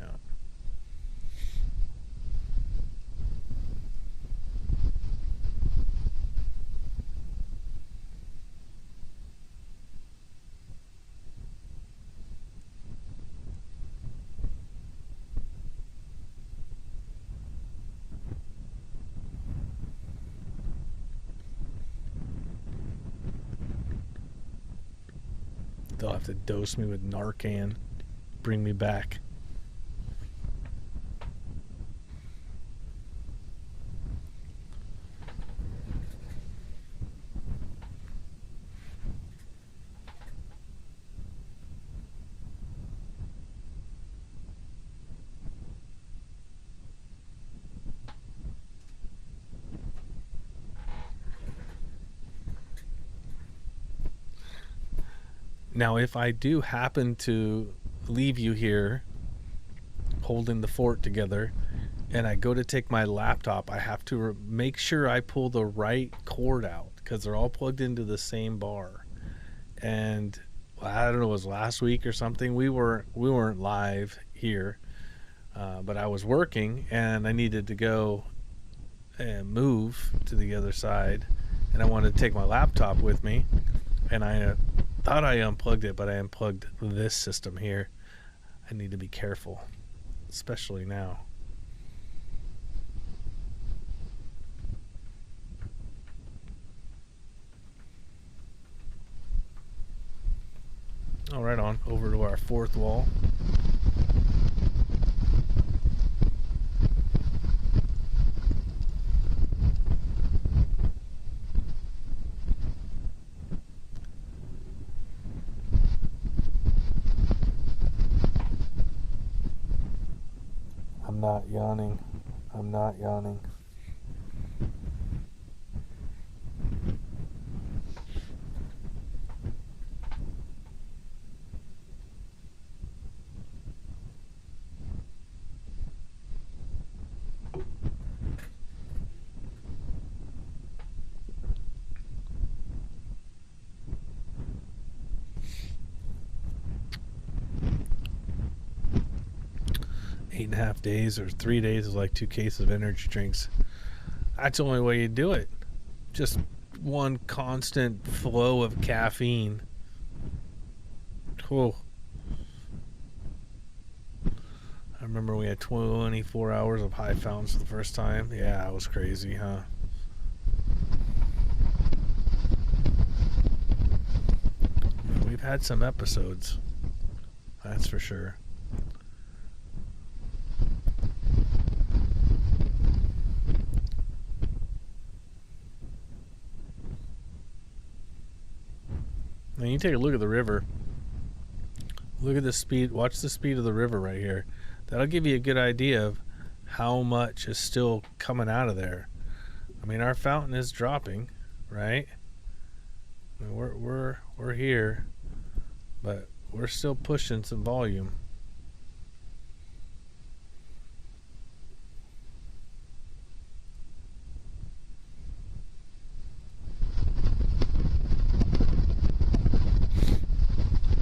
They'll have to dose me with Narcan. Bring me back. Now, if I do happen to leave you here holding the fort together and I go to take my laptop, I have to make sure I pull the right cord out because they're all plugged into the same bar. And I don't know, it was last week or something. We weren't live here, but I was working and I needed to go and move to the other side, and I wanted to take my laptop with me, and I thought I unplugged it, but I unplugged this system here. I need to be careful, especially now. Oh, right on, over to our fourth wall. I'm not yawning. I'm not yawning. Eight and a half days or 3 days is like 2 cases of energy drinks. That's the only way you do it. Just one constant flow of caffeine. Oh. I remember we had 24 hours of high fountains for the first time. Yeah, it was crazy, huh? We've had some episodes. That's for sure. Now you take a look at the river. Look at the speed. Watch the speed of the river right here. That'll give you a good idea of how much is still coming out of there. I mean, our fountain is dropping, right? I mean, we're here, but we're still pushing some volume.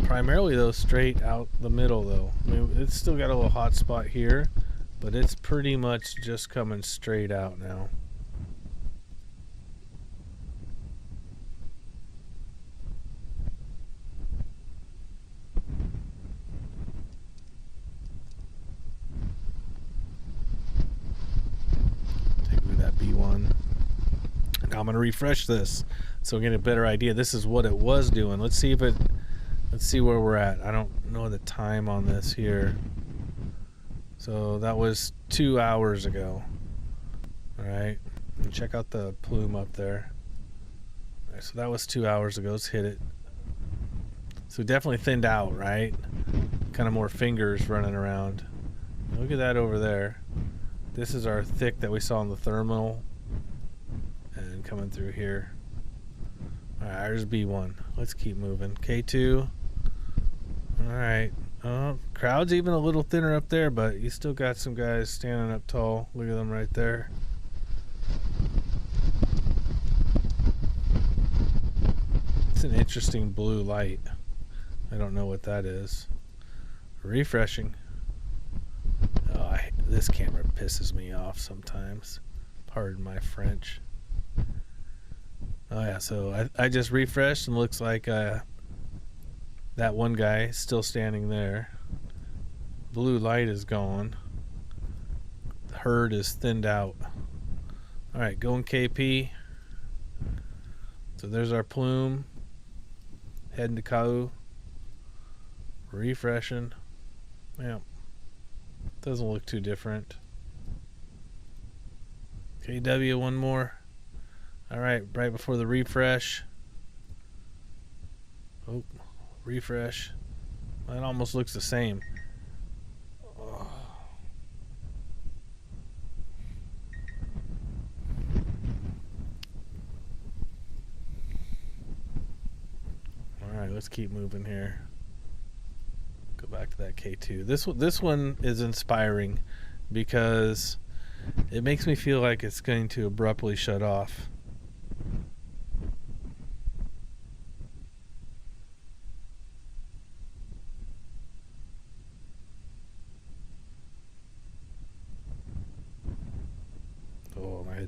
Primarily though, straight out the middle though. I mean, it's still got a little hot spot here, but it's pretty much just coming straight out now. Take a look at that B1. Now I'm gonna refresh this so we get a better idea. This is what it was doing. Let's see where we're at. I don't know the time on this here. So that was 2 hours ago. All right. And check out the plume up there. All right, so that was 2 hours ago. Let's hit it. So definitely thinned out, right? Kind of more fingers running around. Look at that over there. This is our thick that we saw in the thermal. And coming through here. All right, there's B1. Let's keep moving. K2. All right. Crowd's even a little thinner up there, but you still got some guys standing up tall. Look at them right there. It's an interesting blue light. I don't know what that is. Refreshing. Oh, this camera pisses me off sometimes. Pardon my French. Oh yeah, so I just refreshed and looks like that one guy is still standing there. Blue light is gone. The herd is thinned out. Alright, going KP. So there's our plume. Heading to Kau. Refreshing. Yeah. Doesn't look too different. KW, one more. Alright, right before the refresh. Oh, refresh. That almost looks the same. Oh. Alright, let's keep moving here. Go back to that K2. This one is inspiring because it makes me feel like it's going to abruptly shut off.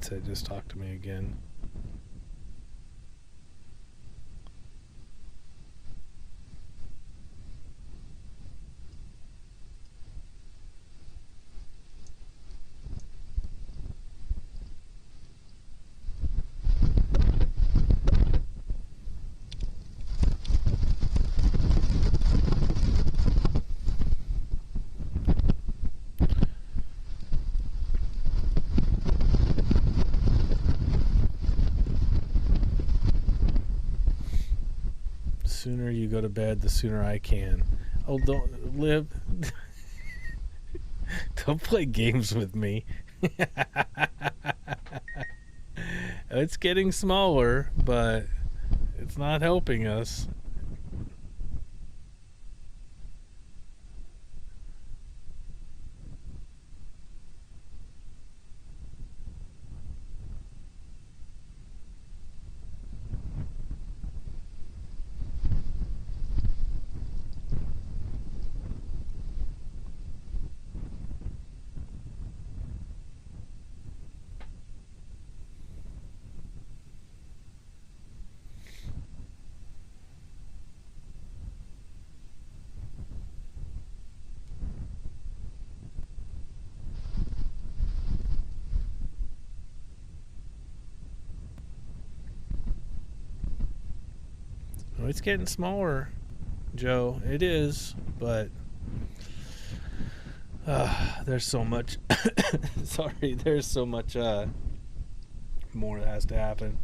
headset just talked to me again. The sooner you go to bed, the sooner I can. Oh, don't live. Don't play games with me. It's getting smaller, but it's not helping us. It's getting smaller, Joe. It is, but there's so much. Sorry, there's so much more that has to happen.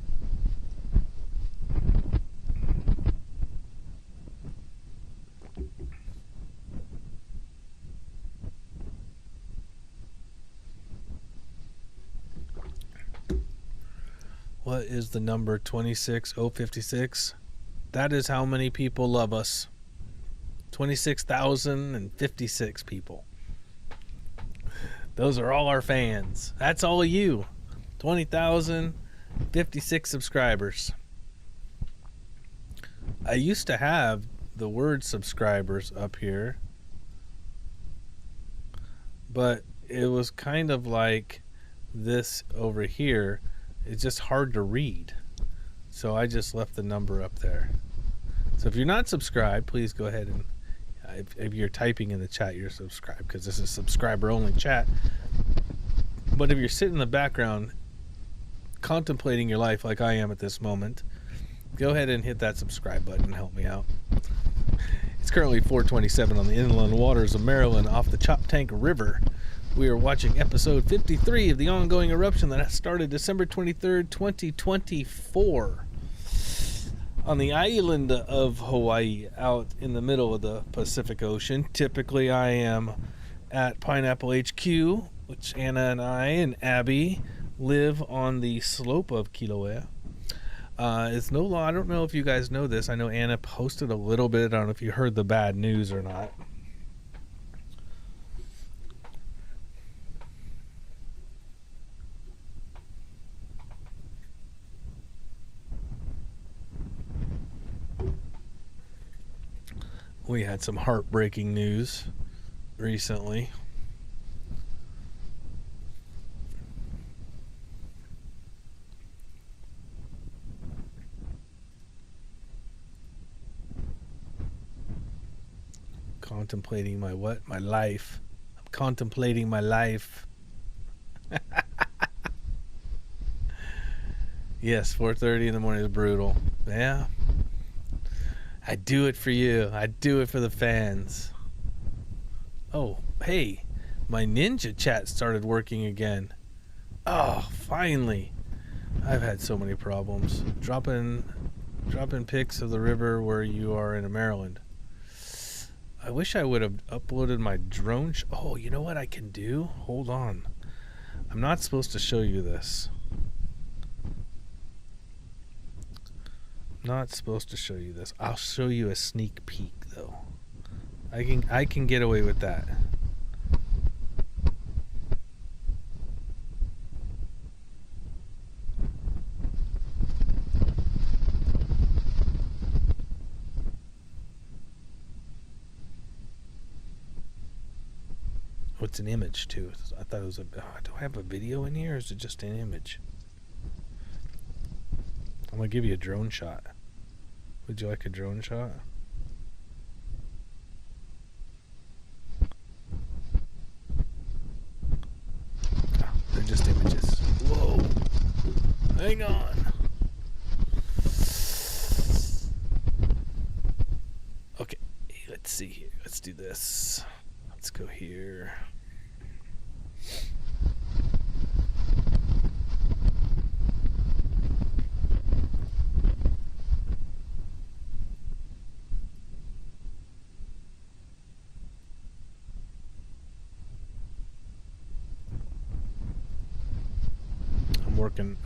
What is the number? 26056? That is how many people love us. 26,056 people. Those are all our fans. That's all of you. 20,056 subscribers. I used to have the word subscribers up here, but it was kind of like this over here. It's just hard to read. So I just left the number up there. So if you're not subscribed, please go ahead and if you're typing in the chat, you're subscribed, because this is subscriber only chat. But if you're sitting in the background contemplating your life like I am at this moment, go ahead and hit that subscribe button and help me out. It's currently 4:27 on the inland waters of Maryland off the Choptank River. We are watching episode 53 of the ongoing eruption that started December 23rd, 2024 on the island of Hawaii, out in the middle of the Pacific Ocean. Typically I am at Pineapple HQ, which Anna and I and Abby live on the slope of Kilauea. It's no law. I don't know if you guys know this. I know Anna posted a little bit. I don't know if you heard the bad news or not. We had some heartbreaking news recently. Contemplating my what? My life. I'm contemplating my life. Yes, 4:30 in the morning is brutal. Yeah. I do it for you. I do it for the fans. Oh, hey, my ninja chat started working again. Oh, finally. I've had so many problems. Dropping pics of the river where you are in Maryland. I wish I would have uploaded my drone. Oh, you know what I can do? Hold on. I'm not supposed to show you this. Not supposed to show you this. I'll show you a sneak peek though. I can get away with that. What's an image too? I thought it was do I have a video in here, or is it just an image? I'm gonna give you a drone shot. Would you like a drone shot? Oh, they're just images. Whoa! Hang on. Okay, let's see here. Let's do this. Let's go here.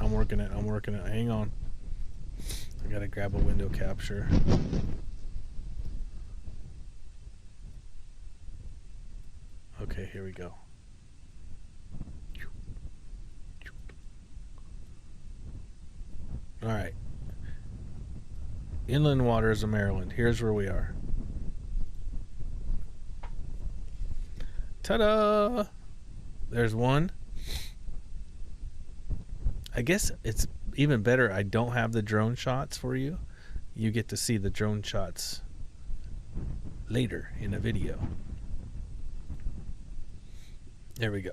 I'm working it. Hang on. I gotta grab a window capture. Okay, here we go. All right. Inland waters of Maryland. Here's where we are. Ta-da! There's one. I guess it's even better I don't have the drone shots for you. You get to see the drone shots later in a video. There we go.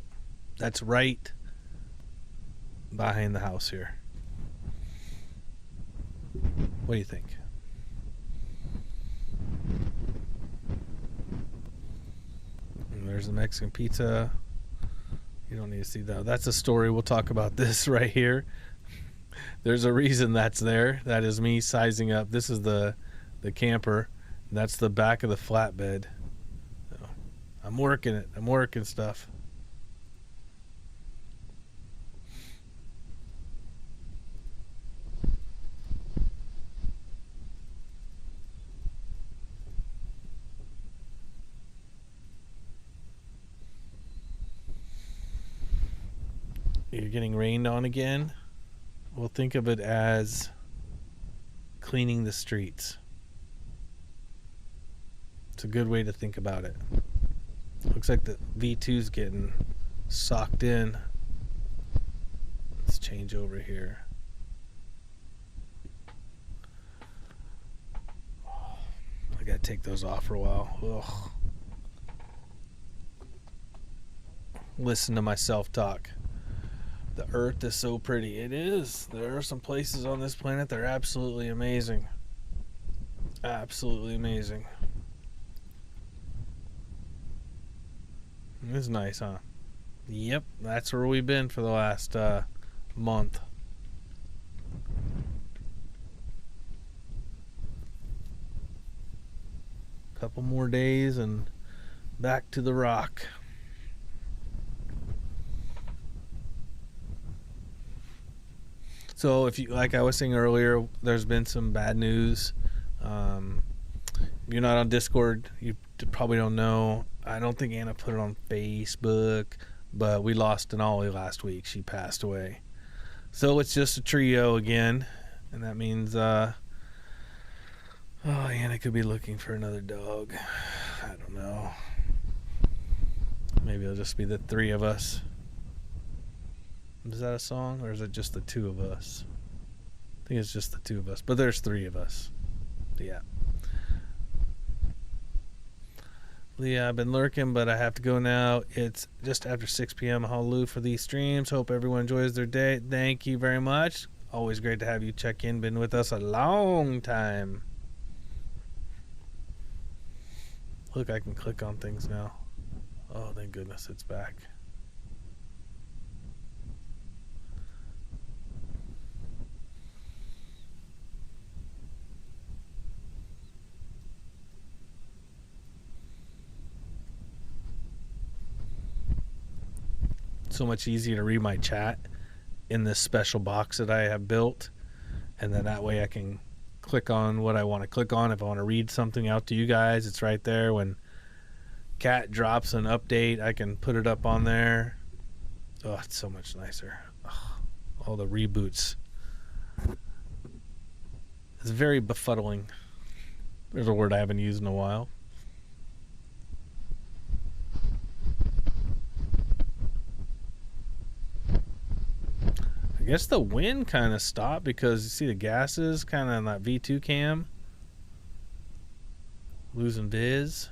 That's right behind the house here. What do you think? And there's the Mexican pizza. You don't need to see that. That's a story. We'll talk about this right here. There's a reason that's there. That is me sizing up. This is the camper. That's the back of the flatbed. So I'm working it. I'm working stuff. You're getting rained on again. Well, think of it as cleaning the streets. It's a good way to think about it. Looks like the V2's getting socked in. Let's change over here. I gotta take those off for a while. Ugh. Listen to myself talk. The earth is so pretty. It is. There are some places on this planet that are absolutely amazing. Absolutely amazing. It's nice, huh? Yep, that's where we've been for the last month. Couple more days and back to the rock. So if you, like I was saying earlier, there's been some bad news. If you're not on Discord, you probably don't know. I don't think Anna put it on Facebook, but we lost Denali last week. She passed away. So it's just a trio again, and that means Anna could be looking for another dog. I don't know. Maybe it'll just be the three of us. Is that a song, or is it just the two of us? I think it's just the two of us, but there's three of us. Yeah. Yeah, I've been lurking, but I have to go now. It's just after 6 p.m. Hallelujah for these streams. Hope everyone enjoys their day. Thank you very much. Always great to have you check in. Been with us a long time. Look, I can click on things now. Oh, thank goodness it's back. So much easier to read my chat in this special box that I have built, and then that way I can click on what I want to click on. If I want to read something out to you guys, it's right there. When Cat drops an update, I can put it up on there. Oh, it's so much nicer. Oh, all the reboots. It's very befuddling. There's a word I haven't used in a while. guess the wind kind of stopped because you see the gases kind of on that V2 cam. Losing viz.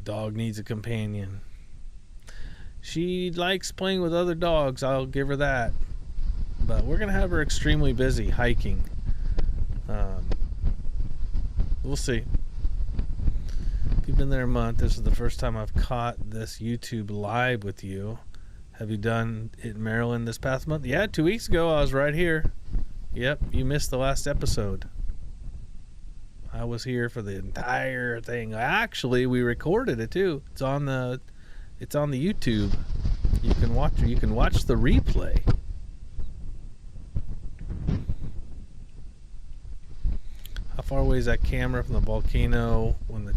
Dog needs a companion. She likes playing with other dogs, I'll give her that. But we're gonna have her extremely busy hiking. We'll see. If you've been there a month, this is the first time I've caught this YouTube live with you. Have you done it in Maryland this past month? Yeah, 2 weeks ago I was right here. Yep, you missed the last episode. I was here for the entire thing. Actually, we recorded it too. It's on the YouTube. You can watch the replay. How far away is that camera from the volcano when the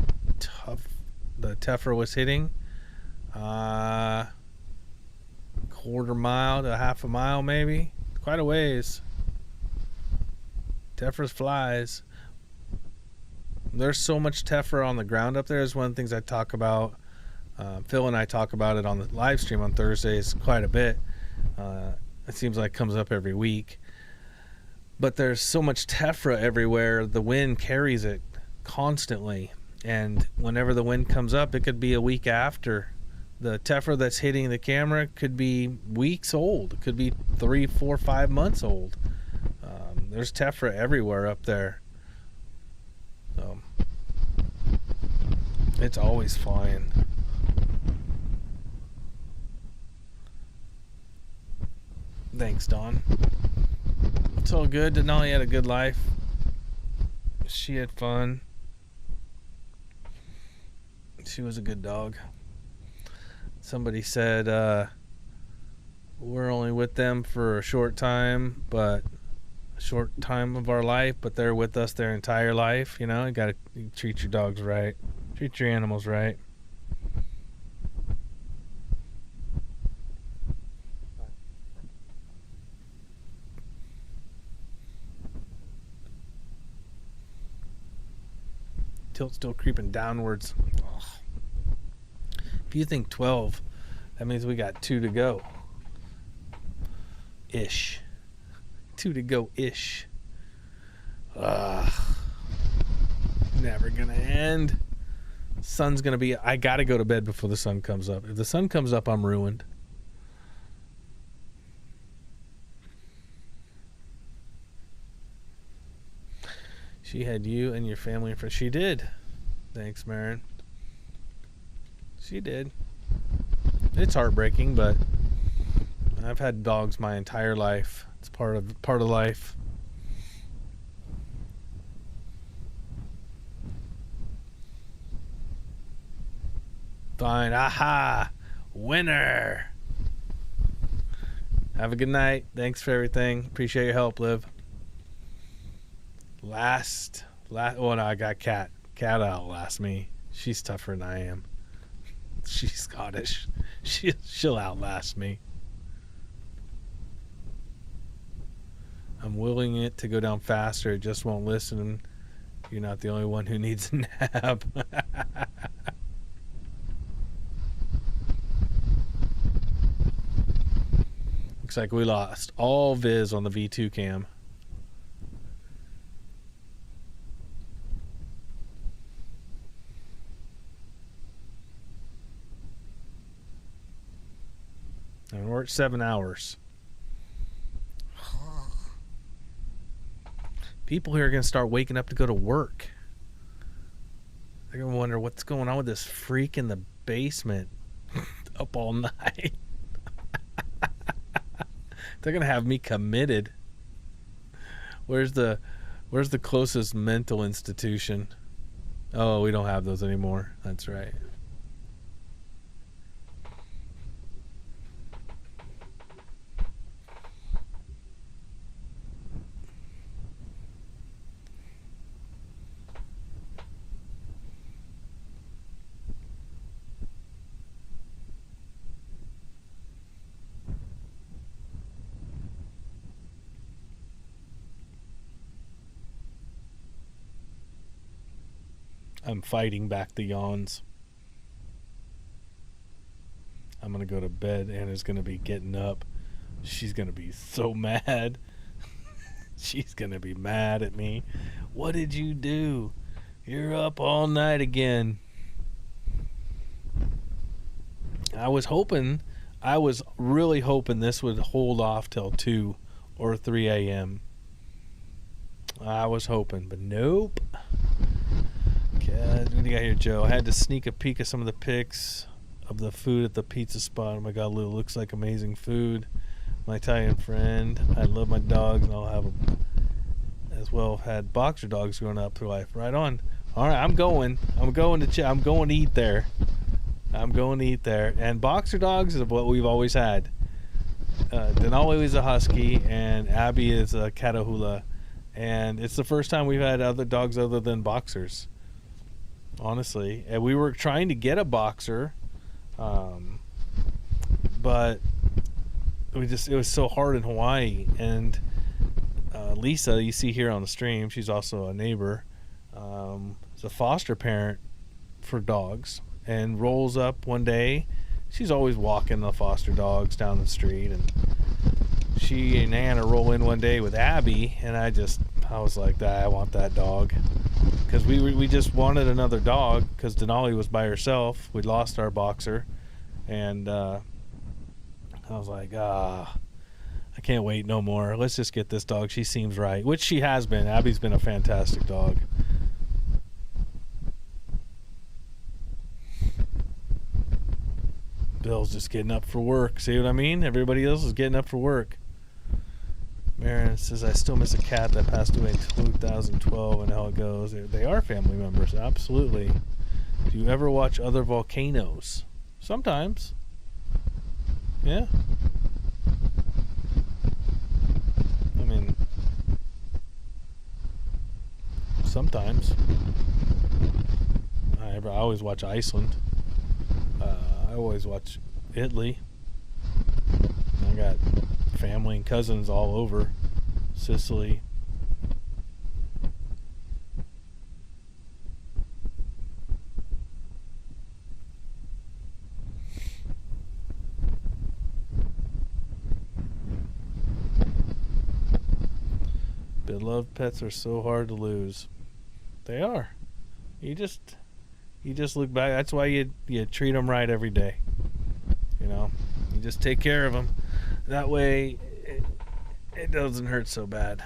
Tephra was hitting? Quarter mile to half a mile maybe. Quite a ways. Tephra's flies. There's so much Tephra on the ground up there. Is one of the things I talk about. Phil and I talk about it on the live stream on Thursdays quite a bit. It seems like it comes up every week. But there's so much Tephra everywhere, the wind carries it constantly. And whenever the wind comes up, it could be a week after. The Tephra that's hitting the camera could be weeks old. It could be 3, 4, 5 months old. There's Tephra everywhere up there. So it's always flying. Thanks, Dawn. It's all good. Denali had a good life. She had fun. She was a good dog. Somebody said we're only with them for a short time, but a short time of our life, but they're with us their entire life. You know, you gotta treat your dogs right. Treat your animals right. Tilt still creeping downwards. Ugh. If you think 12, that means we got 2 to go. Ish. 2 to go ish. Never gonna end. Sun's gonna be. I gotta go to bed before the sun comes up. If the sun comes up, I'm ruined. She had you and your family and friends. She did. Thanks, Marin. She did. It's heartbreaking, but I've had dogs my entire life. It's part of life. Fine. Aha! Winner! Have a good night. Thanks for everything. Appreciate your help, Liv. Last. Oh, no, I got Cat. Cat outlast me. She's tougher than I am. She's Scottish. She'll outlast me. I'm willing it to go down faster. It just won't listen. You're not the only one who needs a nap. Looks like we lost all viz on the V2 cam. And we're at 7 hours. People here are going to start waking up to go to work. They're going to wonder what's going on with this freak in the basement up all night. They're going to have me committed. Where's the closest mental institution? Oh, we don't have those anymore. That's right. I'm fighting back the yawns. I'm going to go to bed. Anna's going to be getting up. She's going to be so mad. She's going to be mad at me. What did you do? You're up all night again. I was really hoping this would hold off till 2 or 3 a.m. I was hoping, but nope. Okay, what do you got here, Joe? I had to sneak a peek at some of the pics of the food at the pizza spot. Oh my God, Lou, looks like amazing food. My Italian friend. I love my dogs, and I'll have as well had boxer dogs growing up through life. Right on. All right, I'm going to eat there. I'm going to eat there. And boxer dogs is what we've always had. Denali is a husky, and Abby is a Catahoula. And it's the first time we've had other dogs other than boxers, honestly. And we were trying to get a boxer, but it was so hard in Hawaii. And Lisa, you see here on the stream, she's also a neighbor, is a foster parent for dogs, and rolls up one day. She's always walking the foster dogs down the street, and she and Anna roll in one day with Abby, and I was like, I want that dog, because we just wanted another dog, because Denali was by herself. We lost our boxer, and I was like, I can't wait no more. Let's just get this dog. She seems right, which she has been. Abby's been a fantastic dog. Bill's just getting up for work. See what I mean? Everybody else is getting up for work. Marin says, I still miss a cat that passed away in 2012 and how it goes. They are family members, absolutely. Do you ever watch other volcanoes? Sometimes. Yeah. I mean, sometimes. I always watch Iceland. I always watch Italy. I got family and cousins all over Sicily. Beloved pets are so hard to lose. They are. You just look back. That's why you treat them right every day. You know, you just take care of them. That way, it doesn't hurt so bad.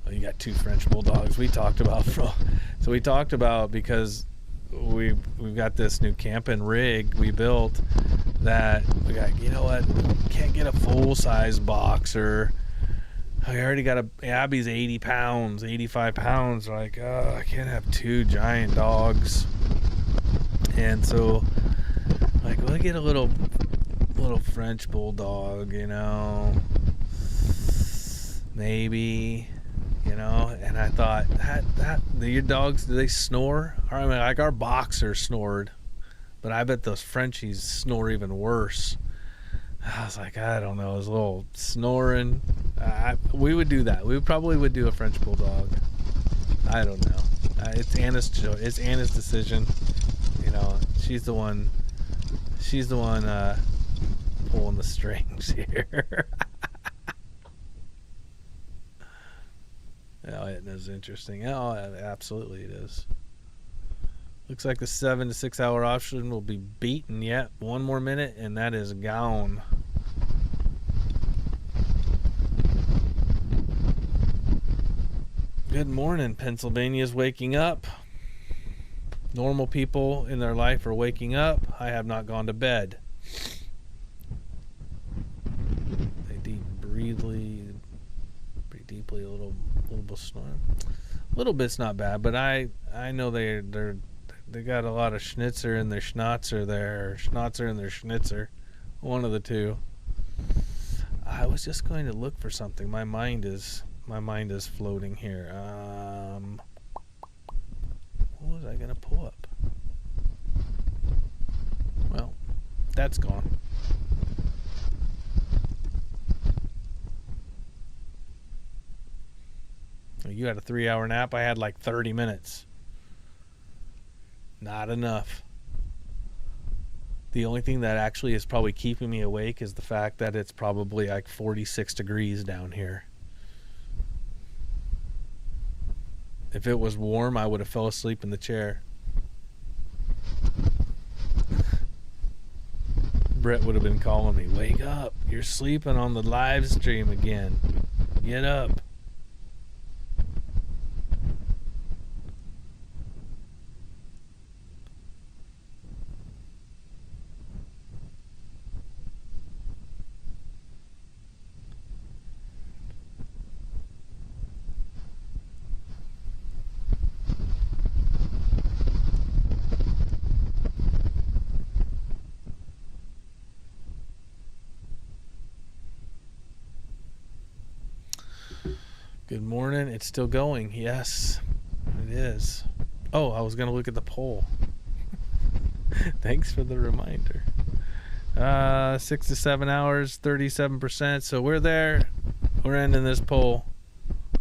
Oh, you got 2 French bulldogs. We talked about because we've got this new camping rig we built that we got. You know what? Can't get a full size boxer. I already got Abby's 80 pounds, 85 pounds. Like, I can't have 2 giant dogs. And so, like, we'll get a little French bulldog, you know, maybe, you know. And I thought, your dogs, do they snore? I mean, like, our boxer snored, but I bet those Frenchies snore even worse. I was like, I don't know, it was a little snoring. We would do that. We probably would do a French bulldog. I don't know. It's Anna's decision. You know, she's the one pulling the strings here. Oh, it is interesting. Oh, absolutely it is. Looks like the 7 to 6 hour option will be beaten yet. 1 more minute and that is gone. Good morning. Pennsylvania's waking up. Normal people in their life are waking up. I have not gone to bed. They breathe deeply, a little bit snoring. A little bit's not bad, but I know they got a lot of schnitzer in their schnauzer there, or schnauzer in their schnitzer, one of the two. I was just going to look for something. My mind is floating here. What was I going to pull up? Well, that's gone. You had a 3-hour nap. I had like 30 minutes. Not enough. The only thing that actually is probably keeping me awake is the fact that it's probably like 46 degrees down here. If it was warm, I would have fell asleep in the chair. Brett would have been calling me, wake up, you're sleeping on the live stream again. Get up. Good morning. It's still going. Yes, it is. Oh, I was going to look at the poll. Thanks for the reminder. 6 to 7 hours, 37%. So we're there. We're ending this poll.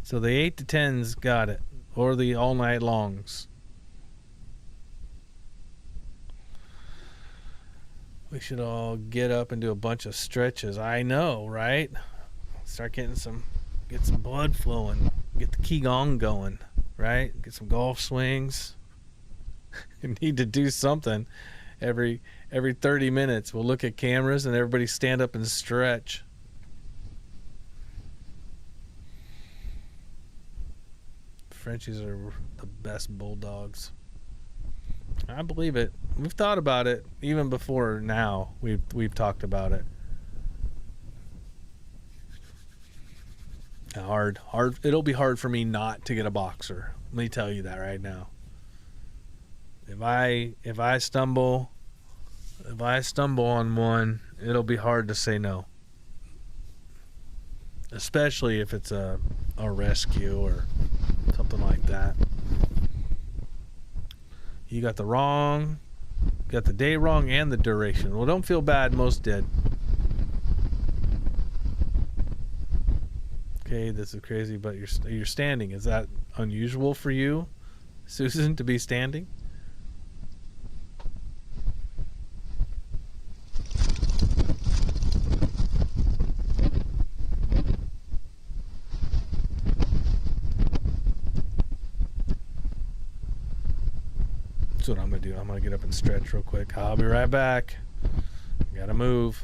So the 8 to 10s got it. Or the all night longs. We should all get up and do a bunch of stretches. I know, right? Start getting some blood flowing, get the qigong going, right? Get some golf swings. You need to do something every 30 minutes. We'll look at cameras and everybody stand up and stretch. Frenchies are the best bulldogs. I believe it. We've thought about it even before now. We've talked about it. Hard. It'll be hard for me not to get a boxer. Let me tell you that right now. If I stumble on one, it'll be hard to say no. Especially if it's a rescue or something like that. You got the day wrong and the duration. Well, don't feel bad. Most did. Okay, this is crazy, but you're standing. Is that unusual for you, Susan, to be standing? That's what I'm going to do. I'm going to get up and stretch real quick. I'll be right back. Gotta move.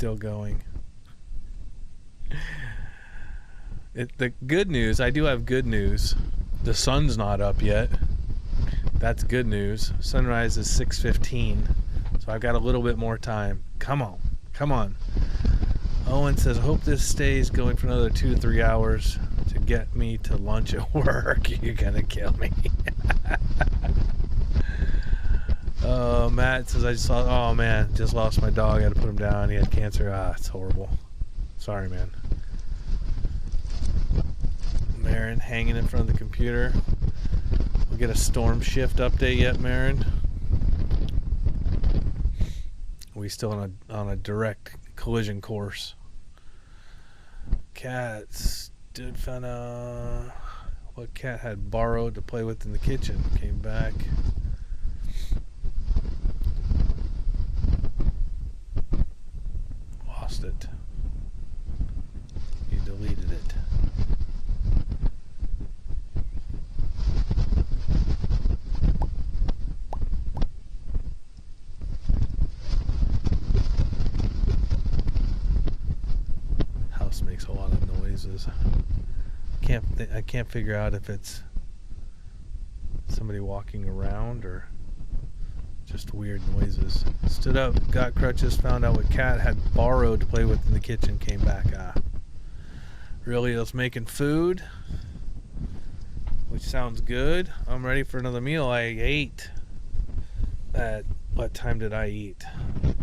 still going. The good news, I do have good news. The sun's not up yet. That's good news. Sunrise is 6:15, so I've got a little bit more time. Come on, come on. Owen says, I hope this stays going for another 2 to 3 hours to get me to lunch at work. You're gonna kill me. Matt says, I just lost, oh man, just lost my dog. I had to put him down. He had cancer. Ah, it's horrible. Sorry, man. Marin hanging in front of the computer. We'll get a storm shift update yet, Marin? We still on a direct collision course. Cats did find out what cat had borrowed to play with in the kitchen. Came back. Lost it. You deleted it. House makes a lot of noises. I can't figure out if it's somebody walking around or just weird noises. Stood up, got crutches, found out what cat had borrowed to play with in the kitchen, came back. Really, I was making food, which sounds good. I'm ready for another meal. I ate at, what time did I eat?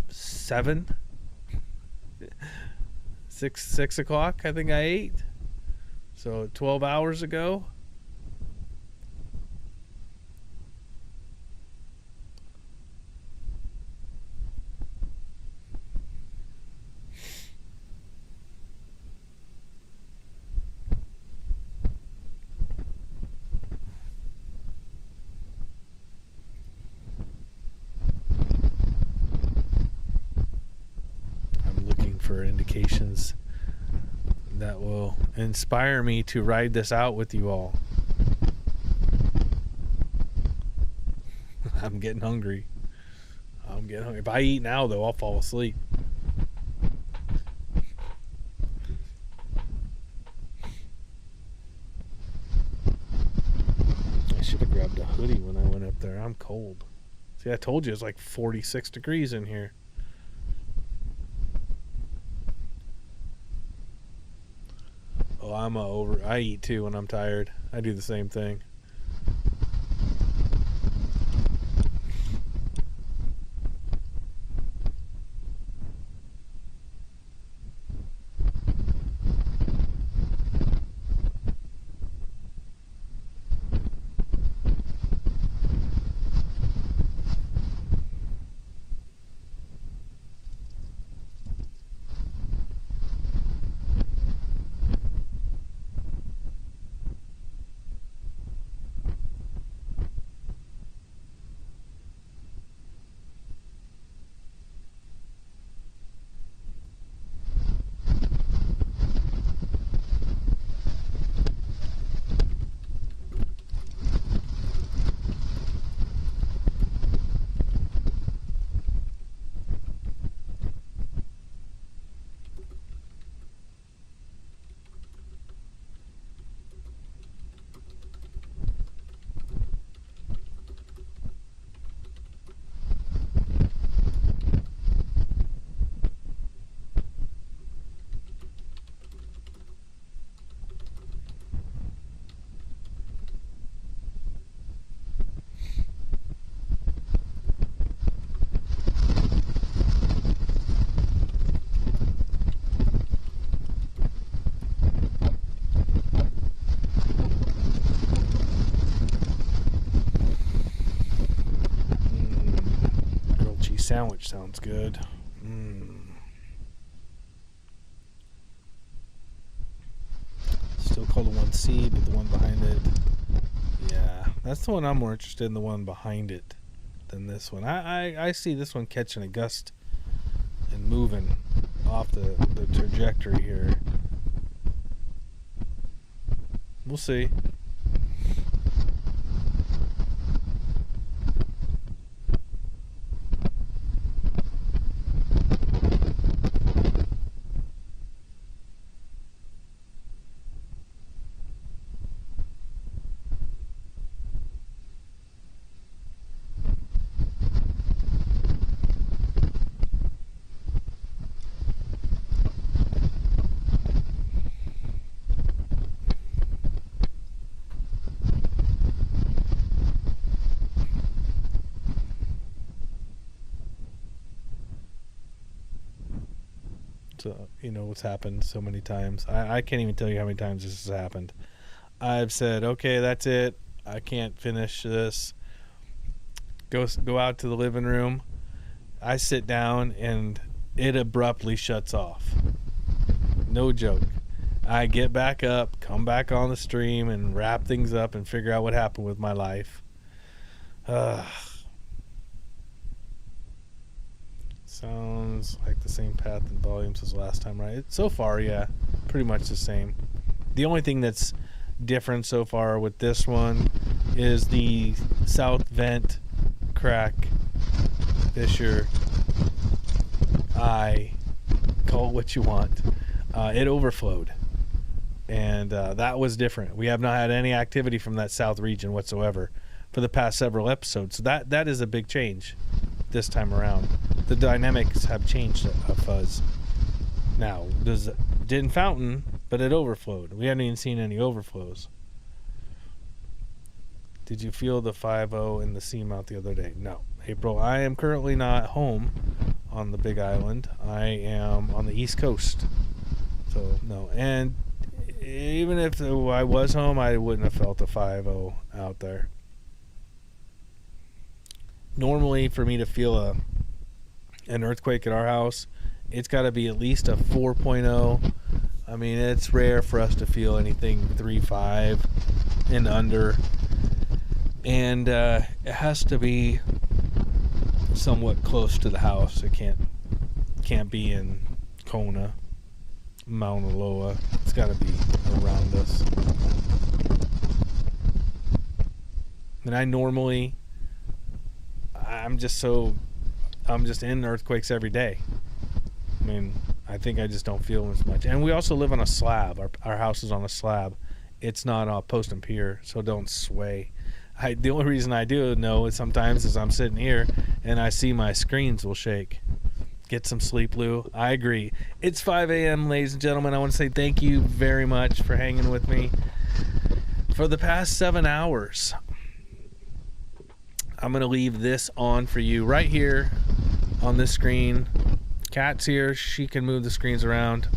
7? 6 o'clock, I think I ate. So 12 hours ago. I'm looking for indications that will inspire me to ride this out with you all. I'm getting hungry. If I eat now, though, I'll fall asleep. I should have grabbed a hoodie when I went up there. I'm cold. See, I told you it's like 46 degrees in here. Oh, I eat too when I'm tired. I do the same thing. Sandwich sounds good. Still called the 1C, but the one behind it. Yeah, that's the one I'm more interested in, the one behind it, than this one. I see this one catching a gust and moving off the trajectory here. We'll see. So, what's happened so many times. I can't even tell you how many times this has happened. I've said, okay, that's it. I can't finish this. Go out to the living room. I sit down and it abruptly shuts off. No joke. I get back up, come back on the stream, and wrap things up and figure out what happened with my life. Sounds like the same path and volumes as last time, right? So far, yeah, pretty much the same. The only thing that's different so far with this one is the south vent crack fissure. I call it what you want. It overflowed, and that was different. We have not had any activity from that south region whatsoever for the past several episodes. So that is a big change this time around. The dynamics have changed a fuzz. Now, didn't fountain, but it overflowed. We haven't even seen any overflows. Did you feel the 5-0 in the seamount the other day? No. April, I am currently not home on the Big Island. I am on the East Coast. So, no. And even if I was home, I wouldn't have felt a 5-0 out there. Normally, for me to feel an earthquake at our house, it's got to be at least a 4.0. I mean, it's rare for us to feel anything 3.5 and under. And it has to be somewhat close to the house. It can't be in Kona, Mauna Loa. It's got to be around us. And I'm just in earthquakes every day. I mean, I think I just don't feel as much. And we also live on a slab. Our house is on a slab. It's not a post and pier, so don't sway. The only reason I do know is sometimes is I'm sitting here and I see my screens will shake. Get some sleep, Lou. I agree. It's 5 a.m., ladies and gentlemen. I want to say thank you very much for hanging with me for the past 7 hours. I'm going to leave this on for you right here on this screen. Kat's here. She can move the screens around.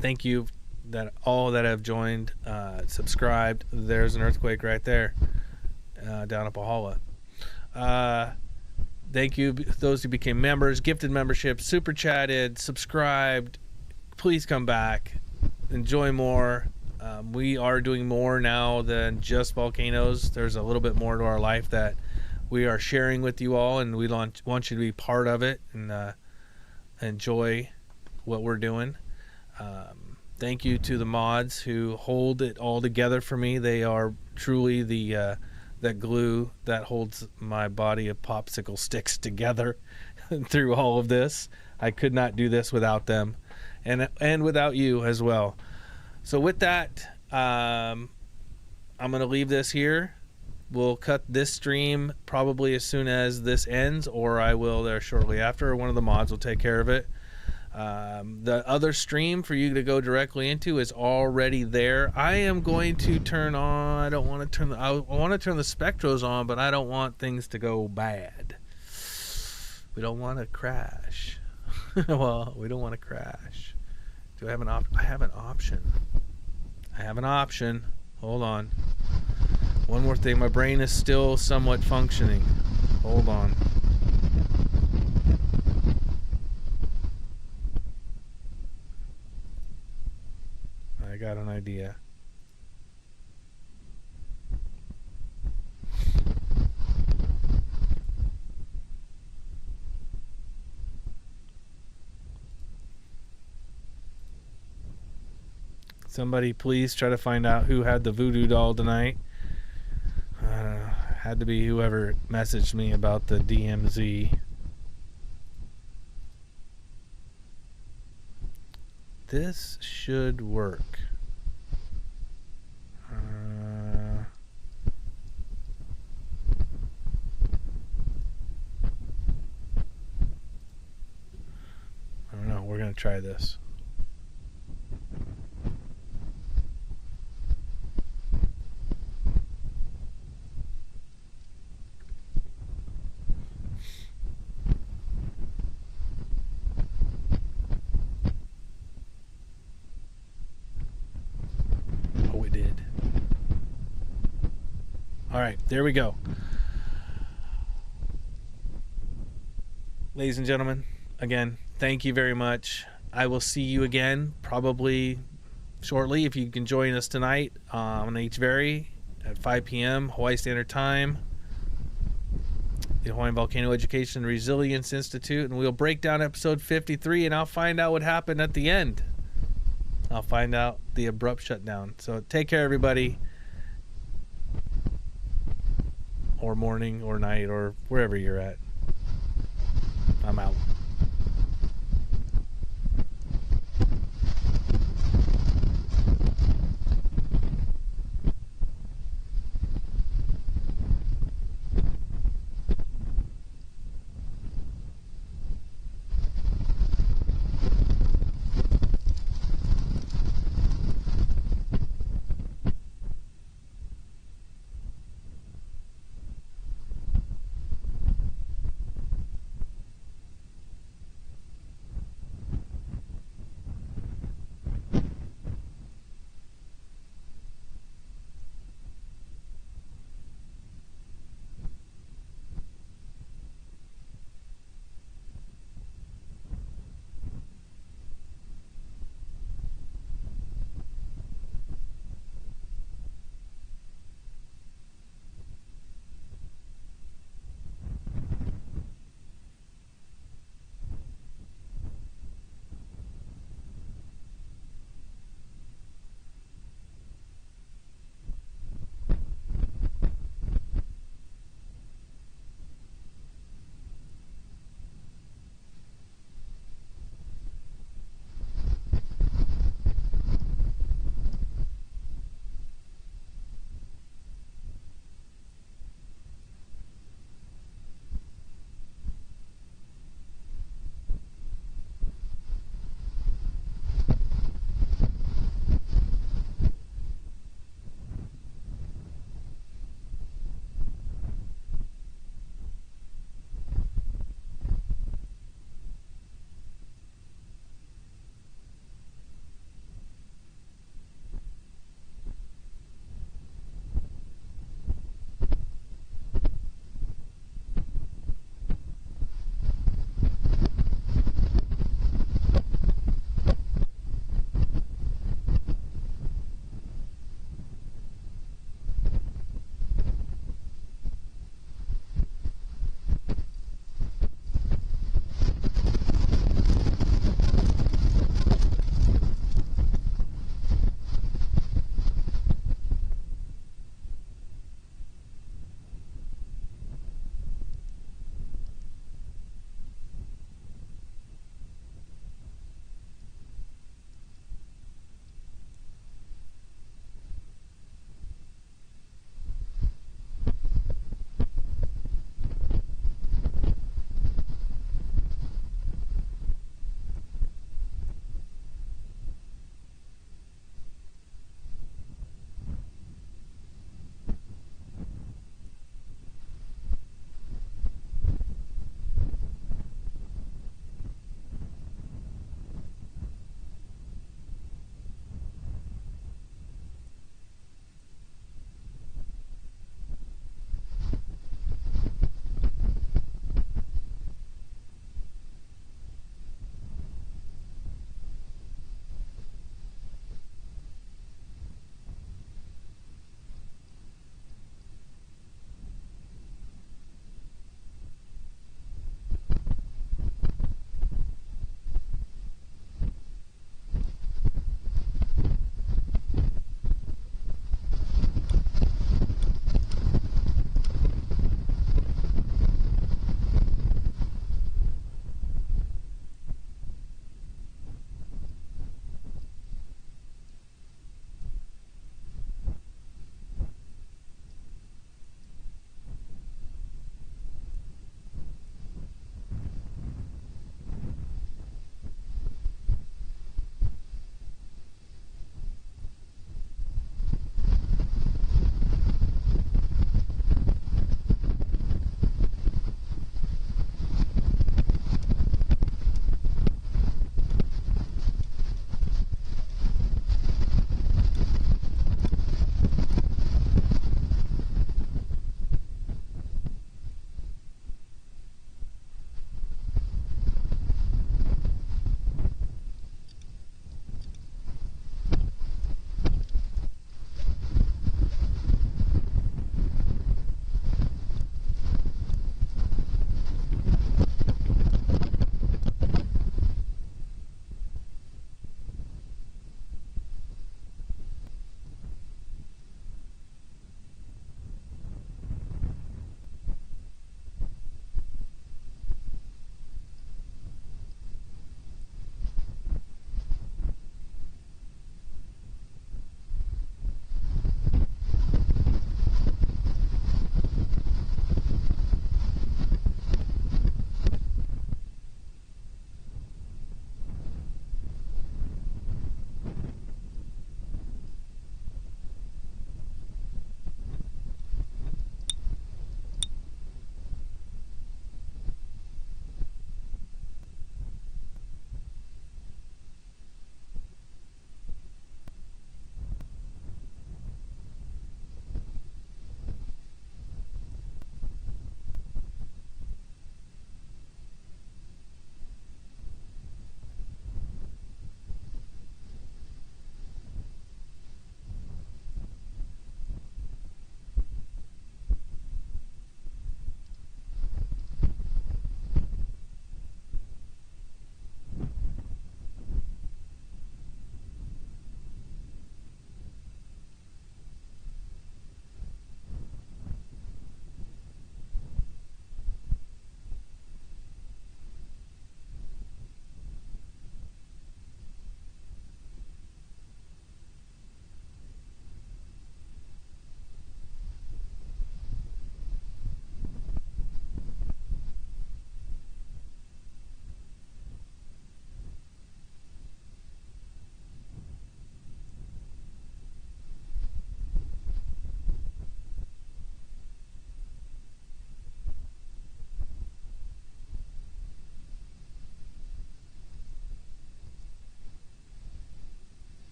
Thank you all that have joined, subscribed. There's an earthquake right there down at Pahala. Thank you those who became members, gifted memberships, super chatted, subscribed. Please come back. Enjoy more. We are doing more now than just volcanoes. There's a little bit more to our life that we are sharing with you all, and we want you to be part of it and enjoy what we're doing. Thank you to the mods who hold it all together for me. They are truly the that glue that holds my body of popsicle sticks together through all of this. I could not do this without them, and without you as well. So with that, I'm going to leave this here. We'll cut this stream probably as soon as this ends, or I will there shortly after. One of the mods will take care of it. The other stream for you to go directly into is already there. I am going to turn on. I want to turn the spectros on, but I don't want things to go bad. We don't want to crash. Well, we don't want to crash. Do I have an option? I have an option. Hold on. One more thing. My brain is still somewhat functioning. Hold on. I got an idea. Somebody please try to find out who had the voodoo doll tonight. Had to be whoever messaged me about the DMZ. This should work. I don't know. We're going to try this. All right, there we go. Ladies and gentlemen, again, thank you very much. I will see you again probably shortly if you can join us tonight on HVERY at 5 p.m. Hawaii Standard Time, the Hawaiian Volcano Education and Resilience Institute, and we'll break down episode 53, and I'll find out what happened at the end. I'll find out the abrupt shutdown. So take care, everybody, or morning or night or wherever you're at. I'm out.